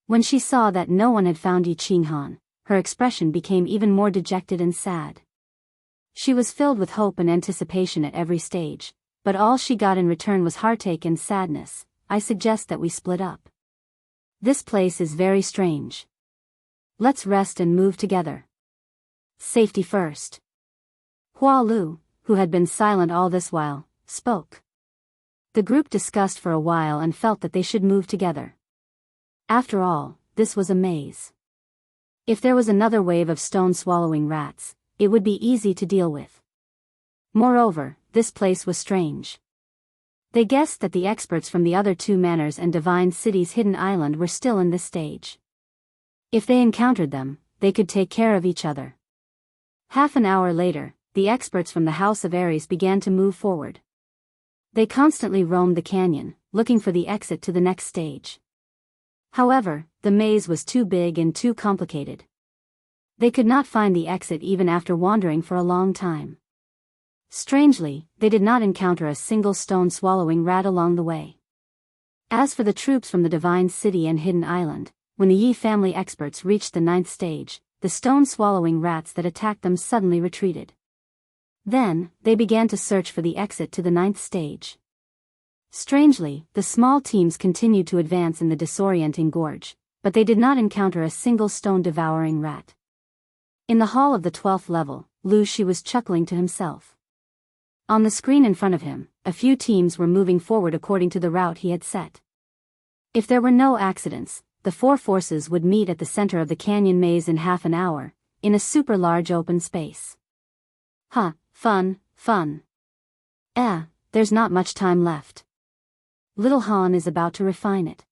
When she saw that no one had found Yi Qinghan, her expression became even more dejected and sad. She was filled with hope and anticipation at every stage, but all she got in return was heartache and sadness. I suggest that we split up. This place is very strange. Let's rest and move together. Safety first. Hua Lu, who had been silent all this while, spoke. The group discussed for a while and felt that they should move together. After all, this was a maze. If there was another wave of stone-swallowing rats, it would be easy to deal with. Moreover, this place was strange. They guessed that the experts from the other two manors and Divine City's hidden island were still in this stage. If they encountered them, they could take care of each other. Half an hour later, the experts from the House of Ares began to move forward. They constantly roamed the canyon, looking for the exit to the next stage. However, the maze was too big and too complicated. They could not find the exit even after wandering for a long time. Strangely, they did not encounter a single stone-swallowing rat along the way. As for the troops from the Divine City and Hidden Island, when the Yi family experts reached the 9th stage, the stone-swallowing rats that attacked them suddenly retreated. Then, they began to search for the exit to the 9th stage. Strangely, the small teams continued to advance in the disorienting gorge, but they did not encounter a single stone-devouring rat. In the hall of the 12th level, Lu Shi was chuckling to himself. On the screen in front of him, a few teams were moving forward according to the route he had set. If there were no accidents, the four forces would meet at the center of the canyon maze in half an hour, in a super large open space. Huh, fun. There's not much time left. Little Han is about to refine it.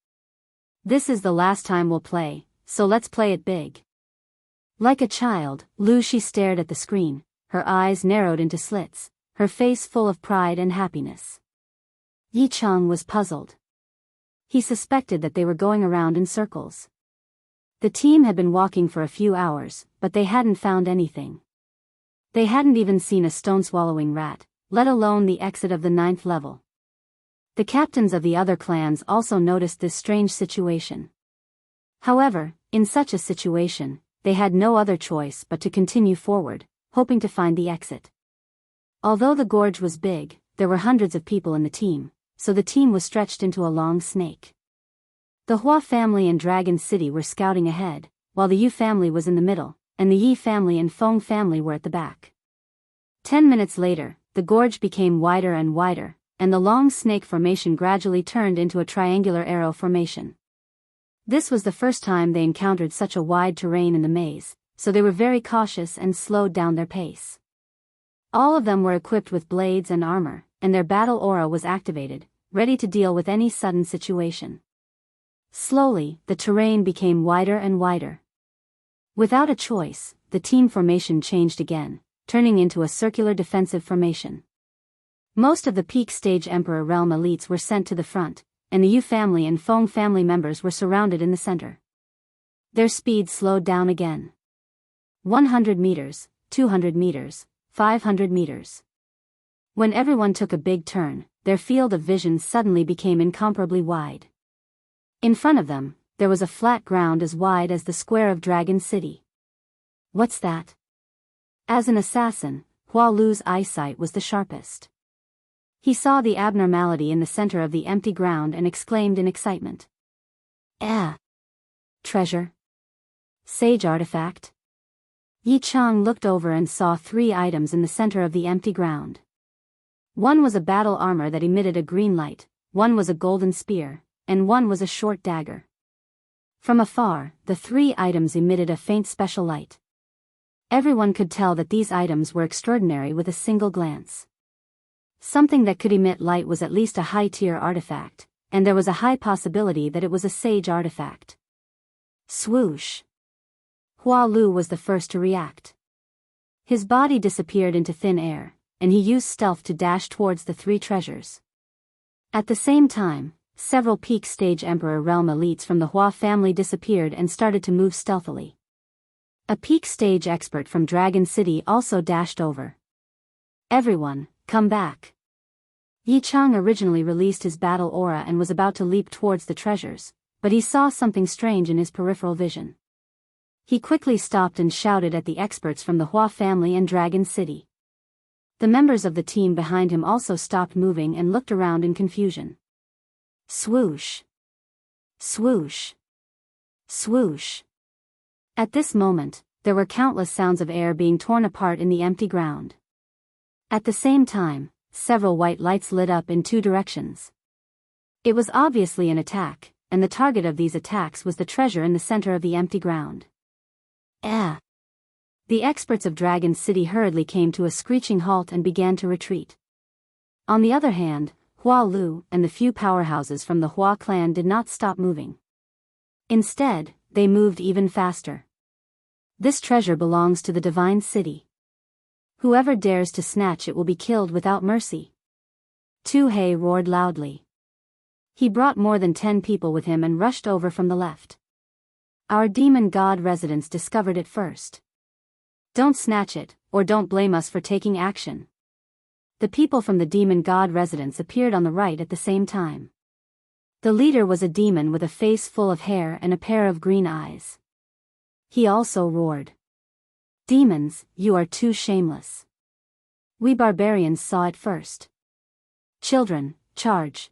This is the last time we'll play, so let's play it big. Like a child, Lu Shi stared at the screen, her eyes narrowed into slits, her face full of pride and happiness. Yi Chang was puzzled. He suspected that they were going around in circles. The team had been walking for a few hours, but they hadn't found anything. They hadn't even seen a stone-swallowing rat, let alone the exit of the 9th level. The captains of the other clans also noticed this strange situation. However, in such a situation, they had no other choice but to continue forward, hoping to find the exit. Although the gorge was big, there were hundreds of people in the team, so the team was stretched into a long snake. The Hua family and Dragon City were scouting ahead, while the Yu family was in the middle, and the Yi family and Feng family were at the back. 10 minutes later, the gorge became wider and wider, and the long snake formation gradually turned into a triangular arrow formation. This was the first time they encountered such a wide terrain in the maze, so they were very cautious and slowed down their pace. All of them were equipped with blades and armor, and their battle aura was activated, ready to deal with any sudden situation. Slowly, the terrain became wider and wider. Without a choice, the team formation changed again, turning into a circular defensive formation. Most of the peak stage Emperor Realm elites were sent to the front, and the Yu family and Feng family members were surrounded in the center. Their speed slowed down again. 100 meters, 200 meters, 500 meters. When everyone took a big turn, their field of vision suddenly became incomparably wide. In front of them, there was a flat ground as wide as the square of Dragon City. What's that? As an assassin, Hua Lu's eyesight was the sharpest. He saw the abnormality in the center of the empty ground and exclaimed in excitement. Treasure? Sage artifact? Yi Chang looked over and saw 3 items in the center of the empty ground. One was a battle armor that emitted a green light, one was a golden spear, and one was a short dagger. From afar, the 3 items emitted a faint special light. Everyone could tell that these items were extraordinary with a single glance. Something that could emit light was at least a high-tier artifact, and there was a high possibility that it was a sage artifact. Swoosh! Hua Lu was the first to react. His body disappeared into thin air, and he used stealth to dash towards the 3 treasures. At the same time, several peak stage Emperor Realm elites from the Hua family disappeared and started to move stealthily. A peak stage expert from Dragon City also dashed over. Everyone, come back. Yi Chang originally released his battle aura and was about to leap towards the treasures, but he saw something strange in his peripheral vision. He quickly stopped and shouted at the experts from the Hua family and Dragon City. The members of the team behind him also stopped moving and looked around in confusion. Swoosh! Swoosh! Swoosh! At this moment, there were countless sounds of air being torn apart in the empty ground. At the same time, several white lights lit up in 2 directions. It was obviously an attack, and the target of these attacks was the treasure in the center of the empty ground. The experts of Dragon City hurriedly came to a screeching halt and began to retreat. On the other hand, Hua Lu and the few powerhouses from the Hua clan did not stop moving. Instead, they moved even faster. This treasure belongs to the Divine City. Whoever dares to snatch it will be killed without mercy. Tu He roared loudly. He brought more than 10 people with him and rushed over from the left. Our demon god residents discovered it first. Don't snatch it, or don't blame us for taking action. The people from the demon god residence appeared on the right at the same time. The leader was a demon with a face full of hair and a pair of green eyes. He also roared. Demons, you are too shameless. We barbarians saw it first. Children, charge.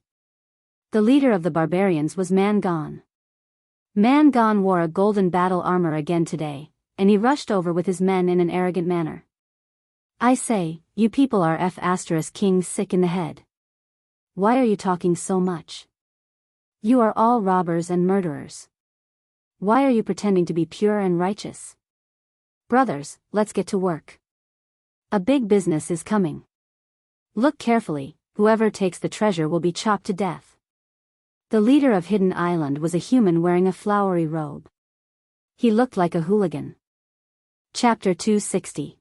The leader of the barbarians was Mangon. Mangon wore a golden battle armor again today, and he rushed over with his men in an arrogant manner. I say, you people are F***kings sick in the head. Why are you talking so much? You are all robbers and murderers. Why are you pretending to be pure and righteous? Brothers, let's get to work. A big business is coming. Look carefully, whoever takes the treasure will be chopped to death. The leader of Hidden Island was a human wearing a flowery robe. He looked like a hooligan. Chapter 260.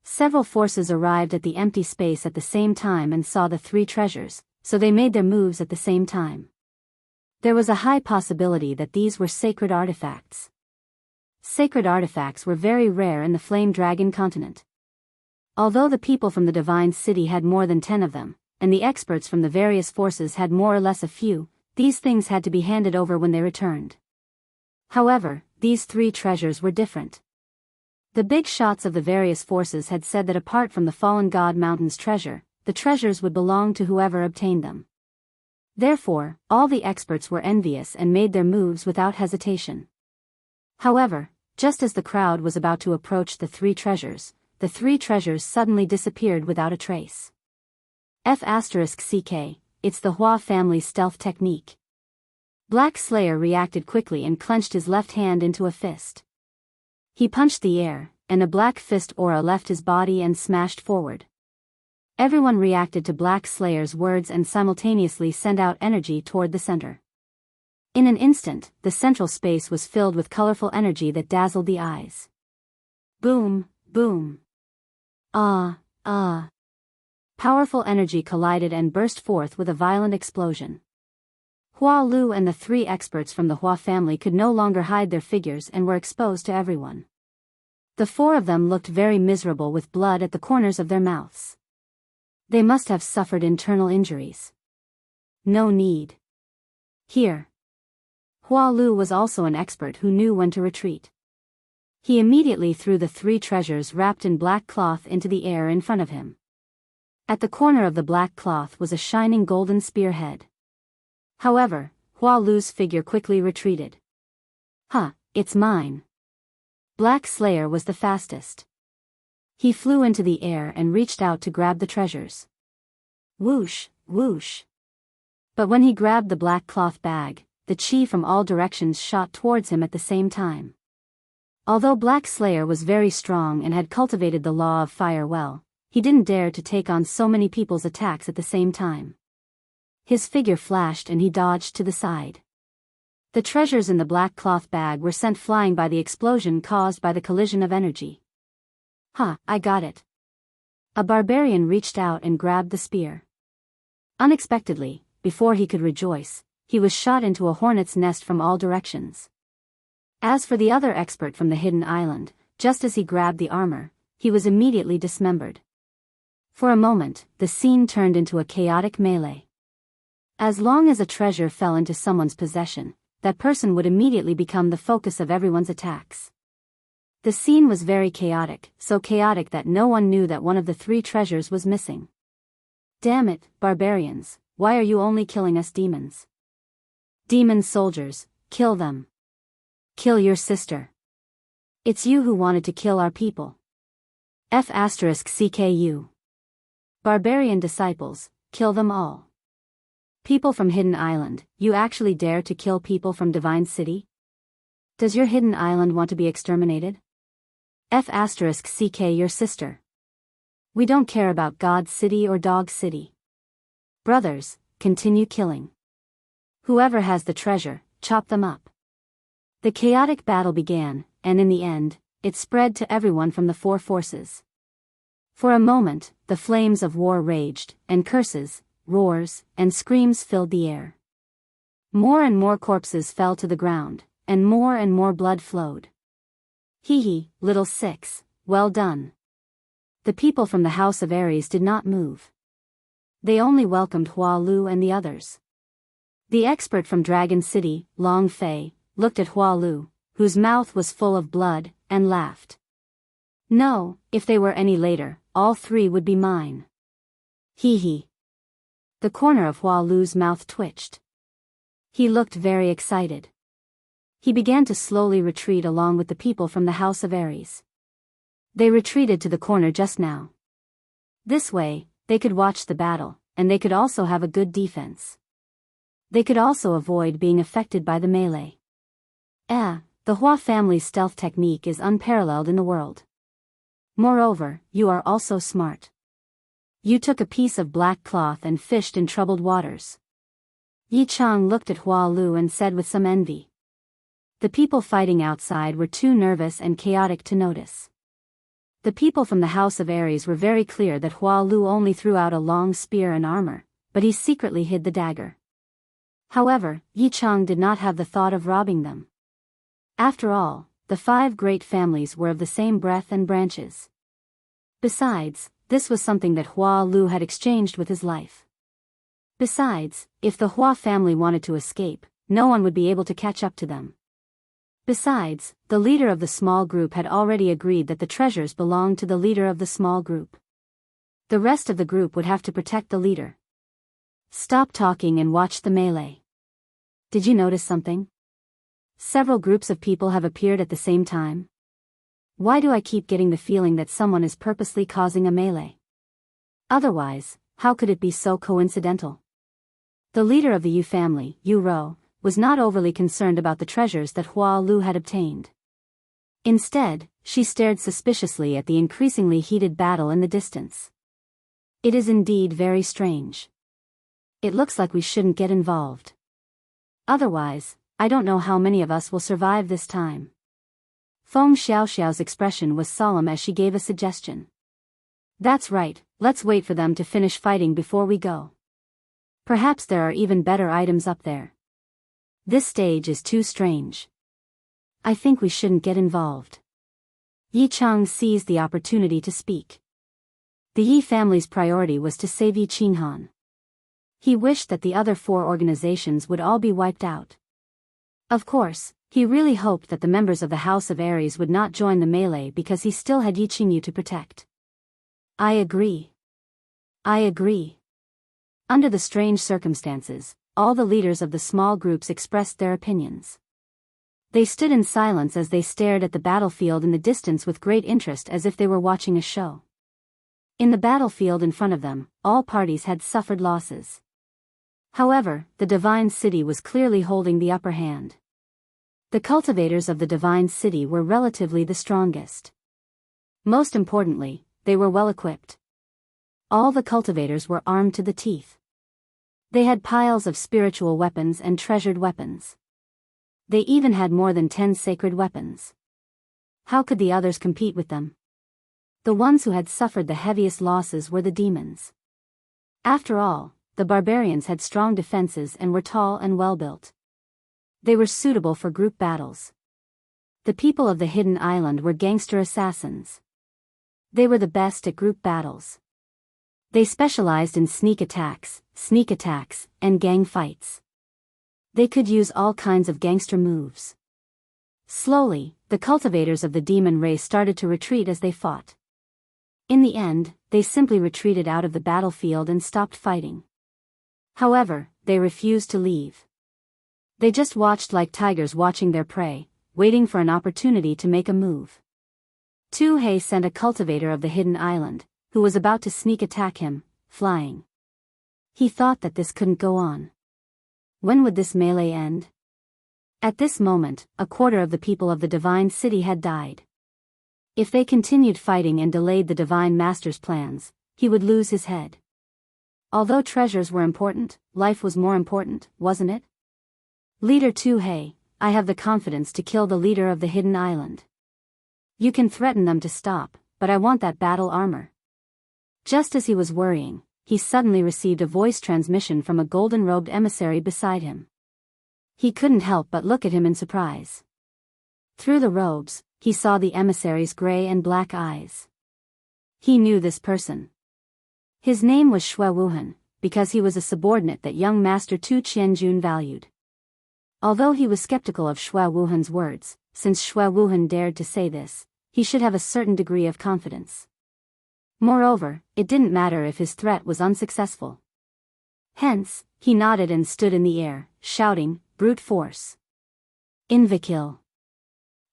Several forces arrived at the empty space at the same time and saw the 3 treasures, so they made their moves at the same time. There was a high possibility that these were sacred artifacts. Sacred artifacts were very rare in the Flame Dragon continent. Although the people from the Divine City had more than 10 of them, and the experts from the various forces had more or less a few, these things had to be handed over when they returned. However, these 3 treasures were different. The big shots of the various forces had said that apart from the Fallen God Mountain's treasure, the treasures would belong to whoever obtained them. Therefore, all the experts were envious and made their moves without hesitation. However, just as the crowd was about to approach the 3 treasures, the 3 treasures suddenly disappeared without a trace. F***ck, it's the Hua family's stealth technique. Black Slayer reacted quickly and clenched his left hand into a fist. He punched the air, and a black fist aura left his body and smashed forward. Everyone reacted to Black Slayer's words and simultaneously sent out energy toward the center. In an instant, the central space was filled with colorful energy that dazzled the eyes. Boom, boom. Powerful energy collided and burst forth with a violent explosion. Hua Lu and the 3 experts from the Hua family could no longer hide their figures and were exposed to everyone. The 4 of them looked very miserable with blood at the corners of their mouths. They must have suffered internal injuries. No need. Here. Hua Lu was also an expert who knew when to retreat. He immediately threw the 3 treasures wrapped in black cloth into the air in front of him. At the corner of the black cloth was a shining golden spearhead. However, Hua Lu's figure quickly retreated. It's mine. Black Slayer was the fastest. He flew into the air and reached out to grab the treasures. Whoosh, whoosh. But when he grabbed the black cloth bag, the chi from all directions shot towards him at the same time. Although Black Slayer was very strong and had cultivated the law of fire well, he didn't dare to take on so many people's attacks at the same time. His figure flashed and he dodged to the side. The treasures in the black cloth bag were sent flying by the explosion caused by the collision of energy. "Ha, I got it." A barbarian reached out and grabbed the spear. Unexpectedly, before he could rejoice, he was shot into a hornet's nest from all directions. As for the other expert from the hidden island, just as he grabbed the armor, he was immediately dismembered. For a moment, the scene turned into a chaotic melee. As long as a treasure fell into someone's possession, that person would immediately become the focus of everyone's attacks. The scene was very chaotic, so chaotic that no one knew that one of the 3 treasures was missing. "Damn it, barbarians, why are you only killing us demons? Demon soldiers, kill them. Kill your sister. It's you who wanted to kill our people. F***CKU. Barbarian disciples, kill them all. People from Hidden Island, you actually dare to kill people from Divine City? Does your Hidden Island want to be exterminated? F***CK your sister. We don't care about God City or Dog City. Brothers, continue killing. Whoever has the treasure, chop them up." The chaotic battle began, and in the end, it spread to everyone from the 4 forces. For a moment, the flames of war raged, and curses, roars, and screams filled the air. More and more corpses fell to the ground, and more blood flowed. "Hee hee, little six, well done." The people from the House of Ares did not move. They only welcomed Hua Lu and the others. The expert from Dragon City, Long Fei, looked at Hua Lu, whose mouth was full of blood, and laughed. "No, if they were any later, all 3 would be mine." "Hee hee." The corner of Hua Lu's mouth twitched. He looked very excited. He began to slowly retreat along with the people from the House of Ares. They retreated to the corner just now. This way, they could watch the battle, and they could also have a good defense. They could also avoid being affected by the melee. The Hua family's stealth technique is unparalleled in the world. Moreover, you are also smart. You took a piece of black cloth and fished in troubled waters. Yi Chang looked at Hua Lu and said with some envy. The people fighting outside were too nervous and chaotic to notice. The people from the House of Ares were very clear that Hua Lu only threw out a long spear and armor, but he secretly hid the dagger. However, Yi Chang did not have the thought of robbing them. After all, the 5 great families were of the same breath and branches. Besides, this was something that Hua Lu had exchanged with his life. Besides, if the Hua family wanted to escape, no one would be able to catch up to them. Besides, the leader of the small group had already agreed that the treasures belonged to the leader of the small group. The rest of the group would have to protect the leader. Stop talking and watch the melee. Did you notice something? Several groups of people have appeared at the same time. Why do I keep getting the feeling that someone is purposely causing a melee? Otherwise, how could it be so coincidental? The leader of the Yu family, Yu Rou, was not overly concerned about the treasures that Hua Lu had obtained. Instead, she stared suspiciously at the increasingly heated battle in the distance. It is indeed very strange. It looks like we shouldn't get involved. Otherwise, I don't know how many of us will survive this time. Feng Xiaoxiao's expression was solemn as she gave a suggestion. That's right, let's wait for them to finish fighting before we go. Perhaps there are even better items up there. This stage is too strange. I think we shouldn't get involved. Yi Chang seized the opportunity to speak. The Yi family's priority was to save Yi Qinghan. He wished that the other 4 organizations would all be wiped out. Of course, he really hoped that the members of the House of Ares would not join the melee because he still had Yi Qingyu to protect. I agree. Under the strange circumstances, all the leaders of the small groups expressed their opinions. They stood in silence as they stared at the battlefield in the distance with great interest as if they were watching a show. In the battlefield in front of them, all parties had suffered losses. However, the divine city was clearly holding the upper hand. The cultivators of the divine city were relatively the strongest. Most importantly, they were well equipped. All the cultivators were armed to the teeth. They had piles of spiritual weapons and treasured weapons. They even had more than 10 sacred weapons. How could the others compete with them? The ones who had suffered the heaviest losses were the demons. After all, the barbarians had strong defenses and were tall and well-built. They were suitable for group battles. The people of the Hidden Island were gangster assassins. They were the best at group battles. They specialized in sneak attacks, and gang fights. They could use all kinds of gangster moves. Slowly, the cultivators of the demon race started to retreat as they fought. In the end, they simply retreated out of the battlefield and stopped fighting. However, they refused to leave. They just watched like tigers watching their prey, waiting for an opportunity to make a move. Tuhei sent a cultivator of the Hidden Island, who was about to sneak attack him, flying. He thought that this couldn't go on. When would this melee end? At this moment, a quarter of the people of the divine city had died. If they continued fighting and delayed the divine master's plans, he would lose his head. Although treasures were important, life was more important, wasn't it? Leader Tuhei, I have the confidence to kill the leader of the Hidden Island. You can threaten them to stop, but I want that battle armor. Just as he was worrying, he suddenly received a voice transmission from a golden-robed emissary beside him. He couldn't help but look at him in surprise. Through the robes, he saw the emissary's gray and black eyes. He knew this person. His name was Shui Wuhan, because he was a subordinate that young Master Tu Qianjun valued. Although he was skeptical of Shui Wuhan's words, since Shui Wuhan dared to say this, he should have a certain degree of confidence. Moreover, it didn't matter if his threat was unsuccessful. Hence, he nodded and stood in the air, shouting, "Brute force! Invikill!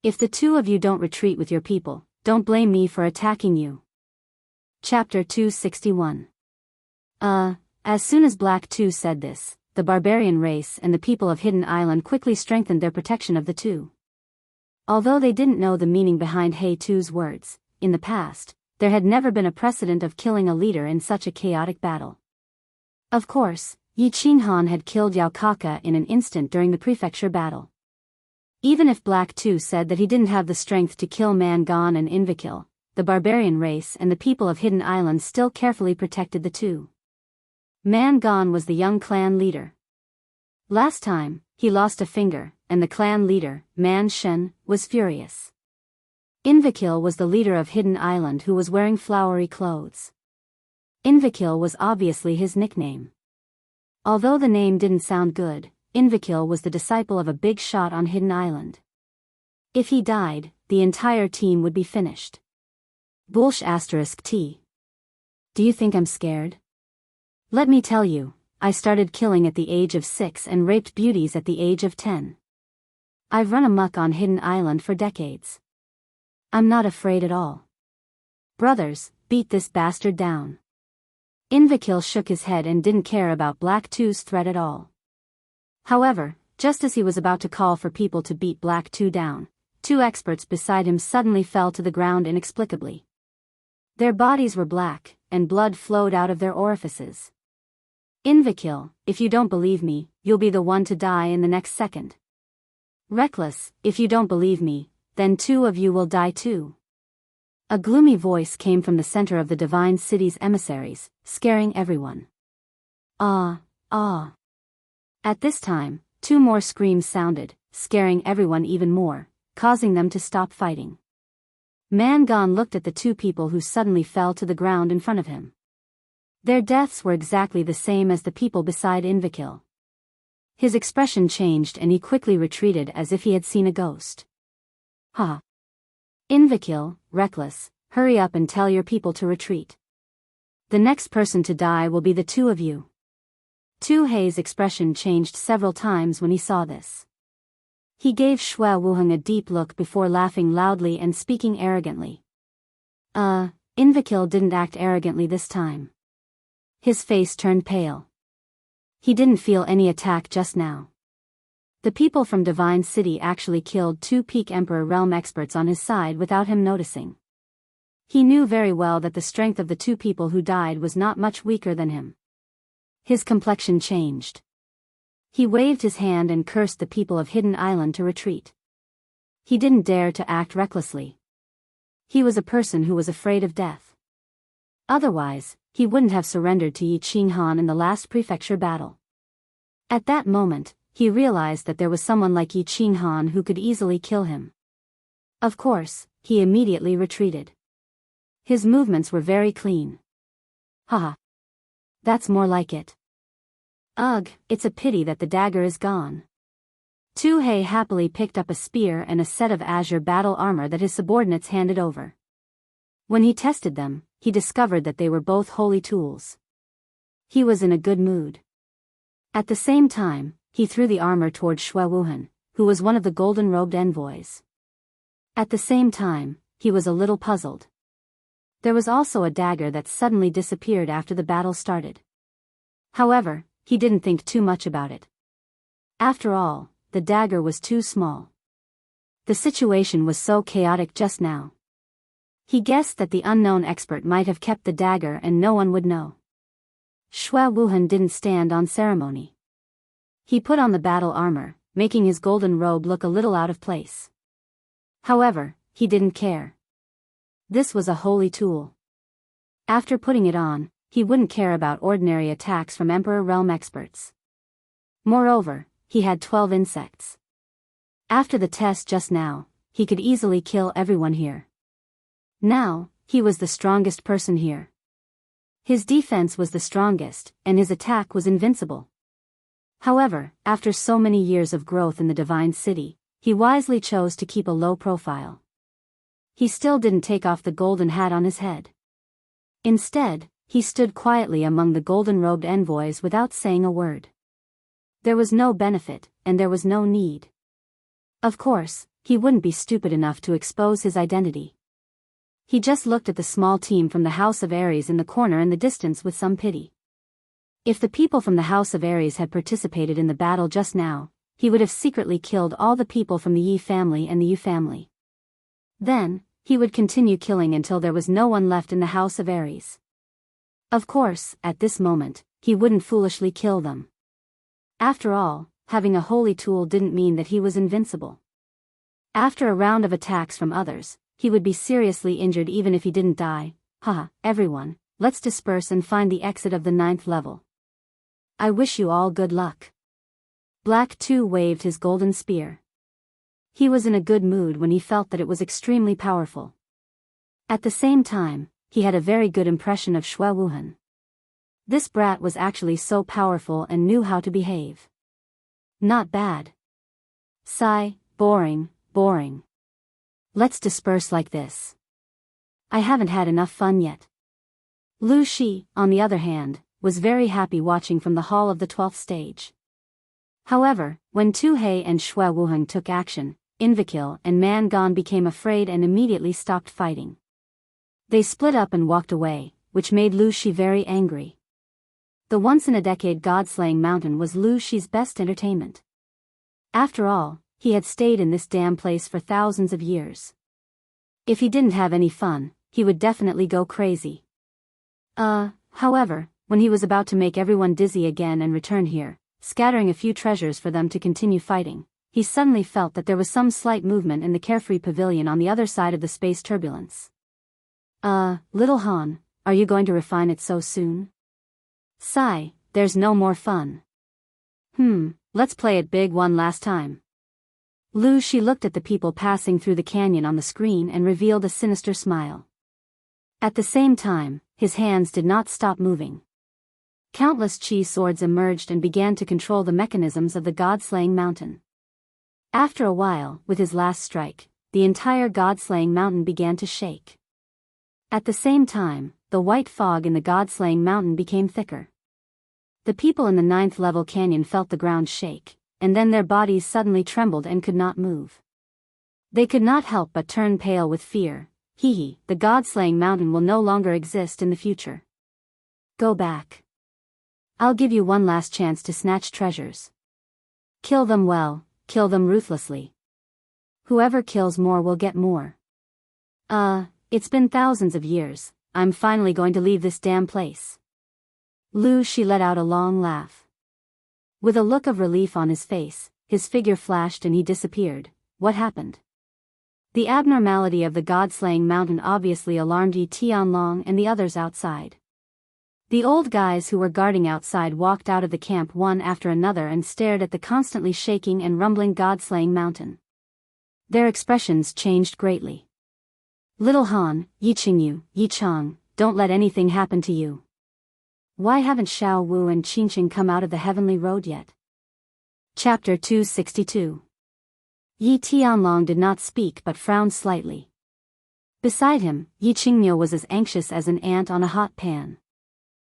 If the two of you don't retreat with your people, don't blame me for attacking you." Chapter 261. As soon as Black 2 said this, the barbarian race and the people of Hidden Island quickly strengthened their protection of the two. Although they didn't know the meaning behind Hei 2's words, in the past, there had never been a precedent of killing a leader in such a chaotic battle. Of course, Yi Qinghan had killed Yao Kaka in an instant during the prefecture battle. Even if Black 2 said that he didn't have the strength to kill Man Gon and Invikill, the barbarian race and the people of Hidden Island still carefully protected the two. Man Gon was the young clan leader. Last time, he lost a finger, and the clan leader, Man Shen, was furious. Invikill was the leader of Hidden Island who was wearing flowery clothes. Invikill was obviously his nickname. Although the name didn't sound good, Invikill was the disciple of a big shot on Hidden Island. If he died, the entire team would be finished. Bullsh *T. Do you think I'm scared? Let me tell you, I started killing at the age of 6 and raped beauties at the age of 10. I've run amok on Hidden Island for decades. I'm not afraid at all. Brothers, beat this bastard down. Invikill shook his head and didn't care about Black 2's threat at all. However, just as he was about to call for people to beat Black 2 down, two experts beside him suddenly fell to the ground inexplicably. Their bodies were black, and blood flowed out of their orifices. Invikill, if you don't believe me, you'll be the one to die in the next second. Reckless, if you don't believe me, then two of you will die too. A gloomy voice came from the center of the divine city's emissaries, scaring everyone. Ah. At this time, two more screams sounded, scaring everyone even more, causing them to stop fighting. Man Gon looked at the two people who suddenly fell to the ground in front of him. Their deaths were exactly the same as the people beside Invikill. His expression changed and he quickly retreated as if he had seen a ghost. Ha! Invikill, Reckless, hurry up and tell your people to retreat. The next person to die will be the two of you. Tuhei's expression changed several times when he saw this. He gave Shui Wuheng a deep look before laughing loudly and speaking arrogantly. Invikill didn't act arrogantly this time. His face turned pale. He didn't feel any attack just now. The people from Divine City actually killed 2 peak Emperor Realm experts on his side without him noticing. He knew very well that the strength of the 2 people who died was not much weaker than him. His complexion changed. He waved his hand and cursed the people of Hidden Island to retreat. He didn't dare to act recklessly. He was a person who was afraid of death. Otherwise, he wouldn't have surrendered to Yi Qinghan in the last prefecture battle. At that moment, he realized that there was someone like Yi Qinghan who could easily kill him. Of course, he immediately retreated. His movements were very clean. Haha. That's more like it. Ugh, it's a pity that the dagger is gone. Tu Hei happily picked up a spear and a set of azure battle armor that his subordinates handed over. When he tested them, he discovered that they were both holy tools. He was in a good mood. At the same time, he threw the armor toward Xue Wuhan, who was one of the golden-robed envoys. At the same time, he was a little puzzled. There was also a dagger that suddenly disappeared after the battle started. However, he didn't think too much about it. After all, the dagger was too small. The situation was so chaotic just now. He guessed that the unknown expert might have kept the dagger and no one would know. Xue Wuhan didn't stand on ceremony. He put on the battle armor, making his golden robe look a little out of place. However, he didn't care. This was a holy tool. After putting it on, he wouldn't care about ordinary attacks from Emperor Realm experts. Moreover, he had 12 insects. After the test just now, he could easily kill everyone here. Now, he was the strongest person here. His defense was the strongest, and his attack was invincible. However, after so many years of growth in the Divine City, he wisely chose to keep a low profile. He still didn't take off the golden hat on his head. Instead, he stood quietly among the golden-robed envoys without saying a word. There was no benefit, and there was no need. Of course, he wouldn't be stupid enough to expose his identity. He just looked at the small team from the House of Aries in the corner in the distance with some pity. If the people from the House of Aries had participated in the battle just now, he would have secretly killed all the people from the Yi family and the Yu family. Then, he would continue killing until there was no one left in the House of Aries. Of course, at this moment, he wouldn't foolishly kill them. After all, having a holy tool didn't mean that he was invincible. After a round of attacks from others, he would be seriously injured even if he didn't die. Haha, everyone, let's disperse and find the exit of the 9th level. I wish you all good luck. Black Tu waved his golden spear. He was in a good mood when he felt that it was extremely powerful. At the same time, he had a very good impression of Xue Wuhan. This brat was actually so powerful and knew how to behave. Not bad. Sigh, boring, boring. Let's disperse like this. I haven't had enough fun yet. Lu Shi, on the other hand, was very happy watching from the hall of the 12th stage. However, when Tu Hei and Xue Wuhan took action, Invakil and Man Gon became afraid and immediately stopped fighting. They split up and walked away, which made Lu Shi very angry. The once-in-a-decade god-slaying mountain was Lu Shi's best entertainment. After all, he had stayed in this damn place for thousands of years. If he didn't have any fun, he would definitely go crazy. However, when he was about to make everyone dizzy again and return here, scattering a few treasures for them to continue fighting, he suddenly felt that there was some slight movement in the carefree pavilion on the other side of the space turbulence. Little Han, are you going to refine it so soon? Sigh, there's no more fun. Let's play it big one last time. Lu Shi looked at the people passing through the canyon on the screen and revealed a sinister smile. At the same time, his hands did not stop moving. Countless chi swords emerged and began to control the mechanisms of the god-slaying mountain. After a while, with his last strike, the entire god-slaying mountain began to shake. At the same time, the white fog in the god-slaying mountain became thicker. The people in the 9th level canyon felt the ground shake, and then their bodies suddenly trembled and could not move. They could not help but turn pale with fear. The god-slaying mountain will no longer exist in the future. Go back. I'll give you one last chance to snatch treasures. Kill them well, kill them ruthlessly. Whoever kills more will get more. It's been thousands of years, I'm finally going to leave this damn place. She let out a long laugh. With a look of relief on his face, his figure flashed and he disappeared. What happened? The abnormality of the god-slaying mountain obviously alarmed Yi Tianlong and the others outside. The old guys who were guarding outside walked out of the camp one after another and stared at the constantly shaking and rumbling god-slaying mountain. Their expressions changed greatly. Little Han, Yi Qingyu, Yi Chang, don't let anything happen to you. Why haven't Xiao Wu and Qingqing come out of the heavenly road yet? Chapter 262. Yi Tianlong did not speak but frowned slightly. Beside him, Yi Qingmyo was as anxious as an ant on a hot pan.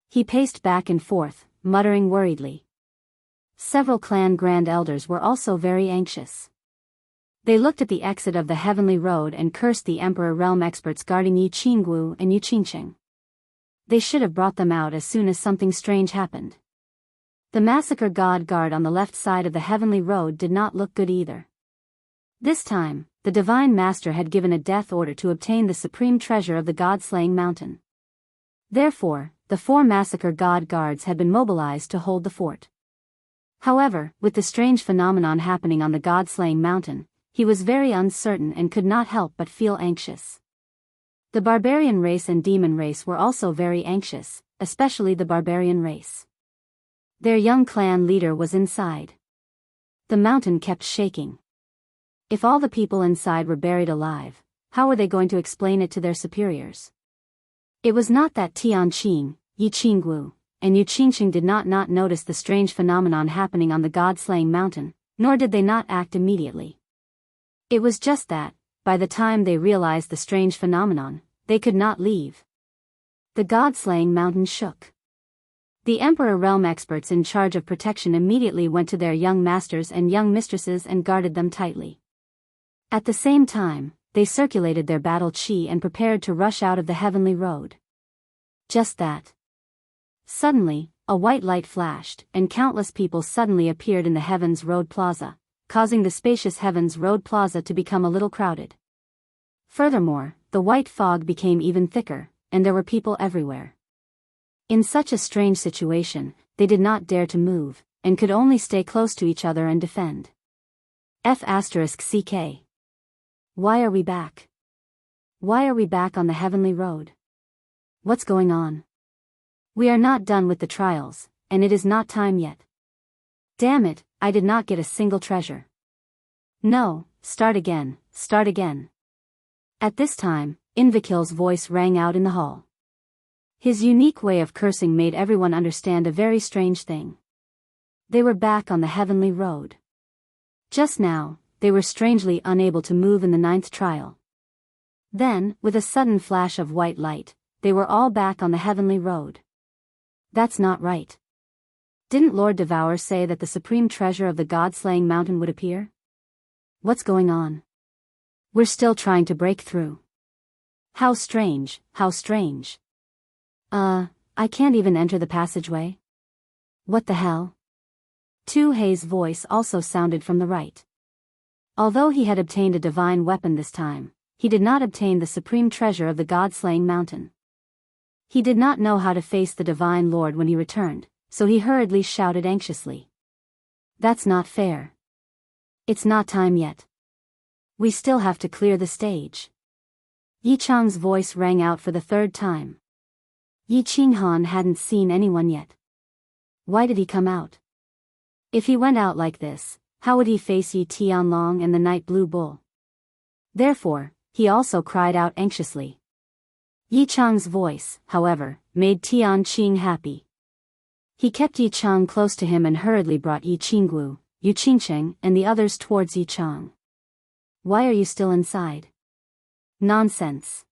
He paced back and forth, muttering worriedly. Several clan grand elders were also very anxious. They looked at the exit of the heavenly road and cursed the Emperor realm experts guarding Yi Qinggu and Yi Qingqing. They should have brought them out as soon as something strange happened. The massacre god guard on the left side of the heavenly road did not look good either. This time, the divine master had given a death order to obtain the supreme treasure of the god-slaying mountain. Therefore, the 4 massacre god guards had been mobilized to hold the fort. However, with the strange phenomenon happening on the god-slaying mountain, he was very uncertain and could not help but feel anxious. The barbarian race and demon race were also very anxious, especially the barbarian race. Their young clan leader was inside. The mountain kept shaking. If all the people inside were buried alive, how were they going to explain it to their superiors? It was not that Tianqing, Yi Qinggu, and Yu Qingqing did not notice the strange phenomenon happening on the god-slaying mountain, nor did they not act immediately. It was just that, by the time they realized the strange phenomenon, they could not leave. The god-slaying mountain shook. The Emperor realm experts in charge of protection immediately went to their young masters and young mistresses and guarded them tightly. At the same time, they circulated their battle chi and prepared to rush out of the heavenly road. Just that. Suddenly, a white light flashed, and countless people suddenly appeared in the Heavens Road Plaza, causing the spacious Heavens Road Plaza to become a little crowded. Furthermore, the white fog became even thicker, and there were people everywhere. In such a strange situation, they did not dare to move, and could only stay close to each other and defend. F***CK. Why are we back? Why are we back on the heavenly road? What's going on? We are not done with the trials, and it is not time yet. Damn it, I did not get a single treasure. No, start again, start again. At this time, Invakil's voice rang out in the hall. His unique way of cursing made everyone understand a very strange thing. They were back on the heavenly road. Just now, they were strangely unable to move in the 9th trial. Then, with a sudden flash of white light, they were all back on the heavenly road. That's not right. Didn't Lord Devour say that the supreme treasure of the god-slaying mountain would appear? What's going on? We're still trying to break through. How strange, how strange. I can't even enter the passageway. What the hell? Tu Hei's voice also sounded from the right. Although he had obtained a divine weapon this time, he did not obtain the supreme treasure of the god-slaying mountain. He did not know how to face the divine lord when he returned, so he hurriedly shouted anxiously. That's not fair. It's not time yet. We still have to clear the stage. Yi Chang's voice rang out for the 3rd time. Yi Qinghan hadn't seen anyone yet. Why did he come out? If he went out like this, how would he face Yi Tianlong and the Night Blue Bull? Therefore, he also cried out anxiously. Yi Chang's voice, however, made Tianqing happy. He kept Yi Chang close to him and hurriedly brought Yi Qinggu, Yu Qingqing, and the others towards Yi Chang. Why are you still inside? Nonsense.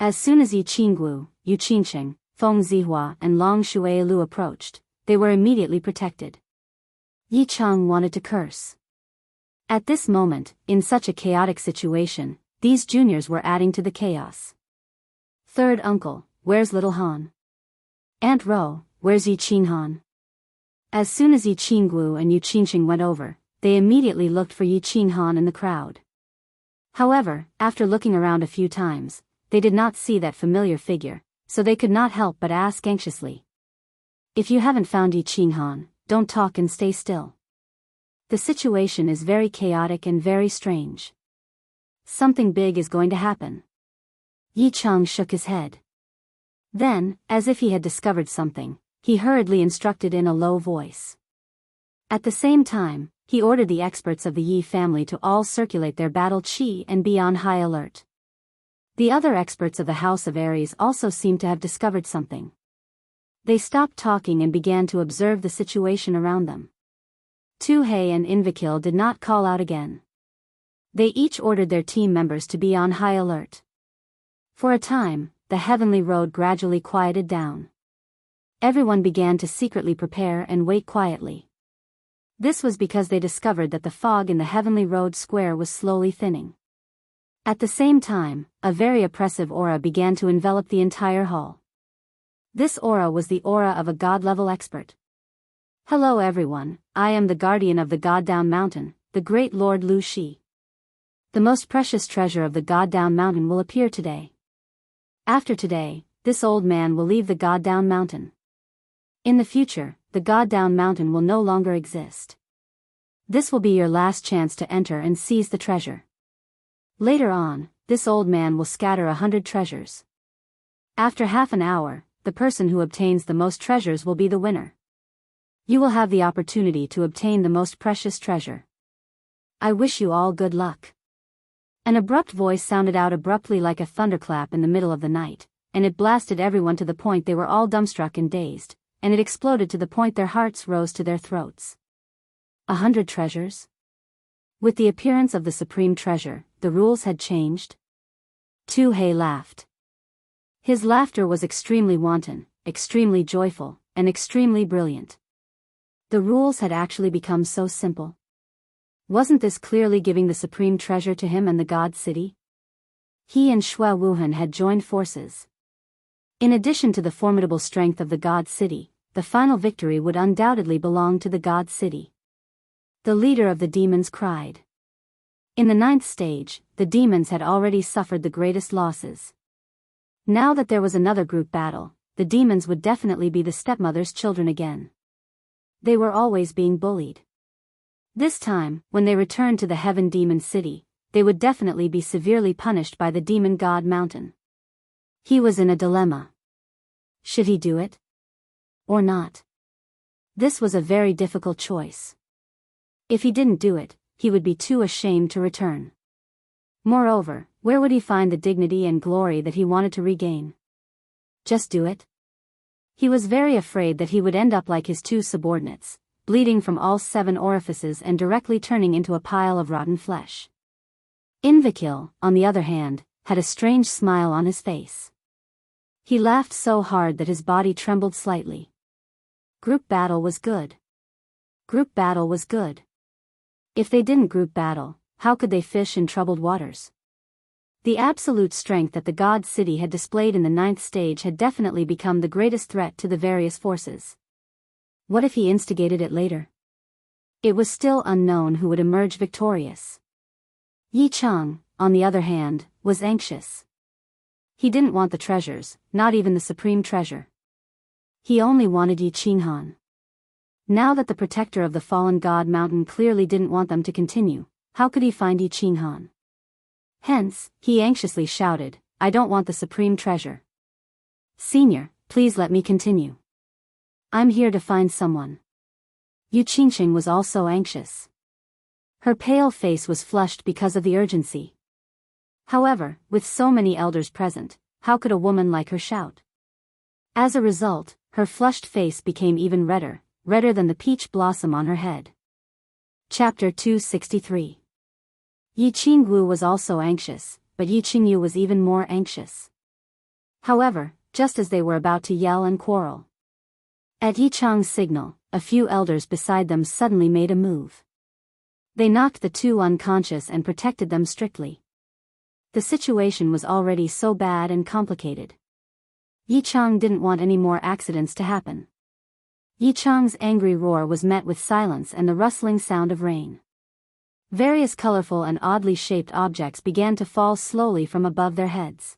As soon as Yi Qinggu, Yu Qingqing, Feng Zihua and Long Shuailu approached, they were immediately protected. Yi Chang wanted to curse. At this moment, in such a chaotic situation, these juniors were adding to the chaos. 3rd uncle, where's little Han? Aunt Ro, where's Yi Qinghan? As soon as Yi Qingguo and Yu Qingxing went over, they immediately looked for Yi Qinghan in the crowd. However, after looking around a few times, they did not see that familiar figure, so they could not help but ask anxiously. If you haven't found Yi Qinghan, don't talk and stay still. The situation is very chaotic and very strange. Something big is going to happen. Yi Chang shook his head. Then, as if he had discovered something, he hurriedly instructed in a low voice. At the same time, he ordered the experts of the Yi family to all circulate their battle qi and be on high alert. The other experts of the House of Aries also seemed to have discovered something. They stopped talking and began to observe the situation around them. Tu Hei and Invikil did not call out again. They each ordered their team members to be on high alert. For a time, the heavenly road gradually quieted down. Everyone began to secretly prepare and wait quietly. This was because they discovered that the fog in the heavenly road square was slowly thinning. At the same time, a very oppressive aura began to envelop the entire hall. This aura was the aura of a god-level expert. Hello everyone, I am the guardian of the God Down Mountain, the great Lord Lu Shi. The most precious treasure of the God Down Mountain will appear today. After today, this old man will leave the God Down Mountain. In the future, the God Down Mountain will no longer exist. This will be your last chance to enter and seize the treasure. Later on, this old man will scatter 100 treasures. After half an hour, the person who obtains the most treasures will be the winner. You will have the opportunity to obtain the most precious treasure. I wish you all good luck. An abrupt voice sounded out abruptly like a thunderclap in the middle of the night, and it blasted everyone to the point they were all dumbstruck and dazed, and it exploded to the point their hearts rose to their throats. 100 treasures? With the appearance of the supreme treasure, the rules had changed? Tu Hei laughed. His laughter was extremely wanton, extremely joyful, and extremely brilliant. The rules had actually become so simple. Wasn't this clearly giving the supreme treasure to him and the God City? He and Xue Wuhan had joined forces. In addition to the formidable strength of the God City, the final victory would undoubtedly belong to the God City. The leader of the demons cried. In the 9th stage, the demons had already suffered the greatest losses. Now that there was another group battle, the demons would definitely be the stepmother's children again. They were always being bullied. This time, when they returned to the Heaven Demon City, they would definitely be severely punished by the Demon God Mountain. He was in a dilemma. Should he do it? Or not? This was a very difficult choice. If he didn't do it, he would be too ashamed to return. Moreover, where would he find the dignity and glory that he wanted to regain? Just do it? He was very afraid that he would end up like his two subordinates, bleeding from all 7 orifices and directly turning into a pile of rotten flesh. Invikil, on the other hand, had a strange smile on his face. He laughed so hard that his body trembled slightly. Group battle was good. Group battle was good. If they didn't group battle, how could they fish in troubled waters? The absolute strength that the God City had displayed in the 9th stage had definitely become the greatest threat to the various forces. What if he instigated it later? It was still unknown who would emerge victorious. Yi Chang, on the other hand, was anxious. He didn't want the treasures, not even the supreme treasure. He only wanted Yi Qinghan. Now that the protector of the fallen God Mountain clearly didn't want them to continue, how could he find Yi Qinghan? Hence, he anxiously shouted, I don't want the supreme treasure. Senior, please let me continue. I'm here to find someone. Yu Qingxing was also anxious. Her pale face was flushed because of the urgency. However, with so many elders present, how could a woman like her shout? As a result, her flushed face became even redder than the peach blossom on her head. Chapter 263. Yi Qingwu was also anxious, but Yi Qingyu was even more anxious. However, just as they were about to yell and quarrel, at Yi Chang's signal, a few elders beside them suddenly made a move. They knocked the two unconscious and protected them strictly. The situation was already so bad and complicated. Yi Chang didn't want any more accidents to happen. Yi Chang's angry roar was met with silence and the rustling sound of rain. Various colorful and oddly shaped objects began to fall slowly from above their heads.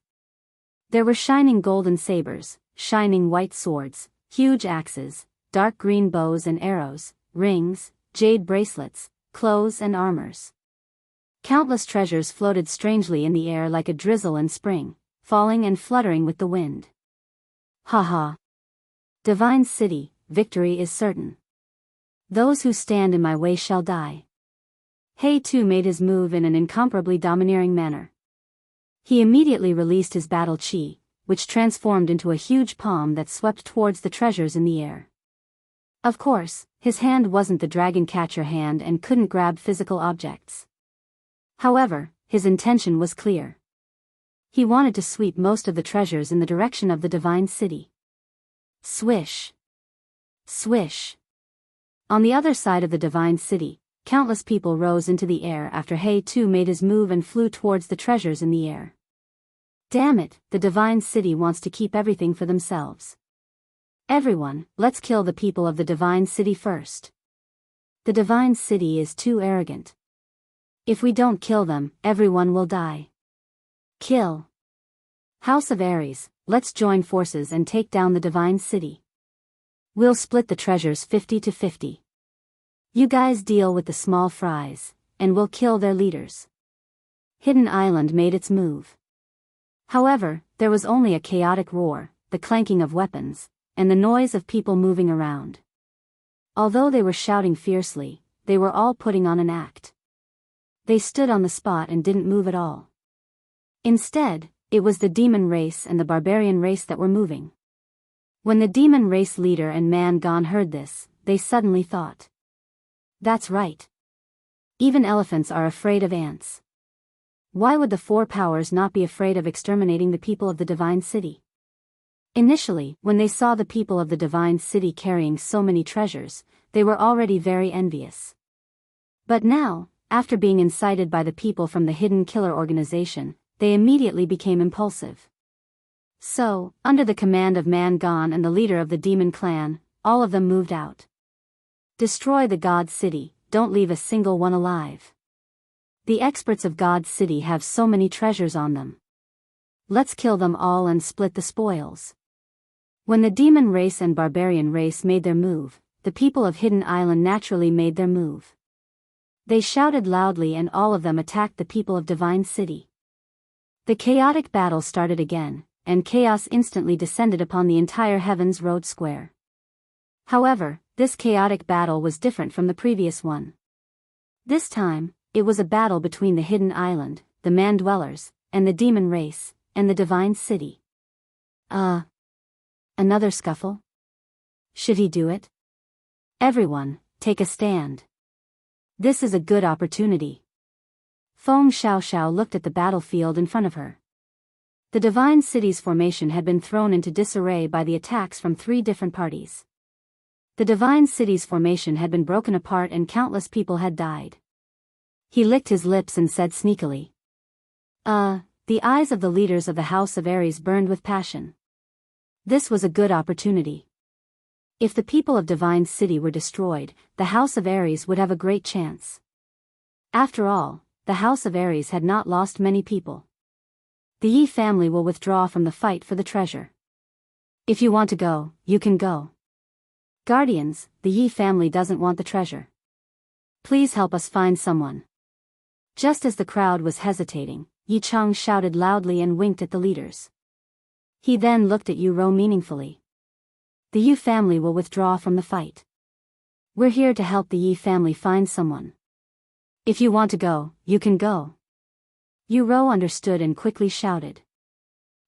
There were shining golden sabers, shining white swords, huge axes, dark green bows and arrows, rings, jade bracelets, clothes and armors. Countless treasures floated strangely in the air like a drizzle in spring, falling and fluttering with the wind. Ha ha! Divine City, victory is certain. Those who stand in my way shall die. He too made his move in an incomparably domineering manner. He immediately released his battle chi, which transformed into a huge palm that swept towards the treasures in the air. Of course, his hand wasn't the dragon catcher hand and couldn't grab physical objects. However, his intention was clear. He wanted to sweep most of the treasures in the direction of the Divine City. Swish! Swish! On the other side of the Divine City, countless people rose into the air after He too made his move and flew towards the treasures in the air. Damn it, the Divine City wants to keep everything for themselves. Everyone, let's kill the people of the Divine City first. The Divine City is too arrogant. If we don't kill them, everyone will die. Kill. House of Aries, let's join forces and take down the Divine City. We'll split the treasures 50-50. You guys deal with the small fries, and we'll kill their leaders. Hidden Island made its move. However, there was only a chaotic roar, the clanking of weapons, and the noise of people moving around. Although they were shouting fiercely, they were all putting on an act. They stood on the spot and didn't move at all. Instead, it was the demon race and the barbarian race that were moving. When the demon race leader and Man Gone heard this, they suddenly thought. That's right. Even elephants are afraid of ants. Why would the four powers not be afraid of exterminating the people of the Divine City? Initially, when they saw the people of the Divine City carrying so many treasures, they were already very envious. But now, after being incited by the people from the Hidden Killer organization, they immediately became impulsive. So, under the command of Man Gone and the leader of the demon clan, all of them moved out. Destroy the God City, don't leave a single one alive. The experts of God City have so many treasures on them. Let's kill them all and split the spoils. When the demon race and barbarian race made their move, the people of Hidden Island naturally made their move. They shouted loudly and all of them attacked the people of Divine City. The chaotic battle started again, and chaos instantly descended upon the entire Heavens Road Square. However, this chaotic battle was different from the previous one. This time, it was a battle between the Hidden Island, the Man Dwellers, and the demon race, and the Divine City. Another scuffle? Should he do it? Everyone, take a stand. This is a good opportunity. Feng Xiaoxiao looked at the battlefield in front of her. The Divine City's formation had been thrown into disarray by the attacks from 3 different parties. The Divine City's formation had been broken apart and countless people had died. He licked his lips and said sneakily. The eyes of the leaders of the House of Aries burned with passion. This was a good opportunity. If the people of Divine City were destroyed, the House of Aries would have a great chance. After all, the House of Aries had not lost many people. The Yi family will withdraw from the fight for the treasure. If you want to go, you can go. Guardians, the Yi family doesn't want the treasure. Please help us find someone. Just as the crowd was hesitating, Yi Chang shouted loudly and winked at the leaders. He then looked at Yu Rou meaningfully. The Yi family will withdraw from the fight. We're here to help the Yi family find someone. If you want to go, you can go. Yu Rou understood and quickly shouted.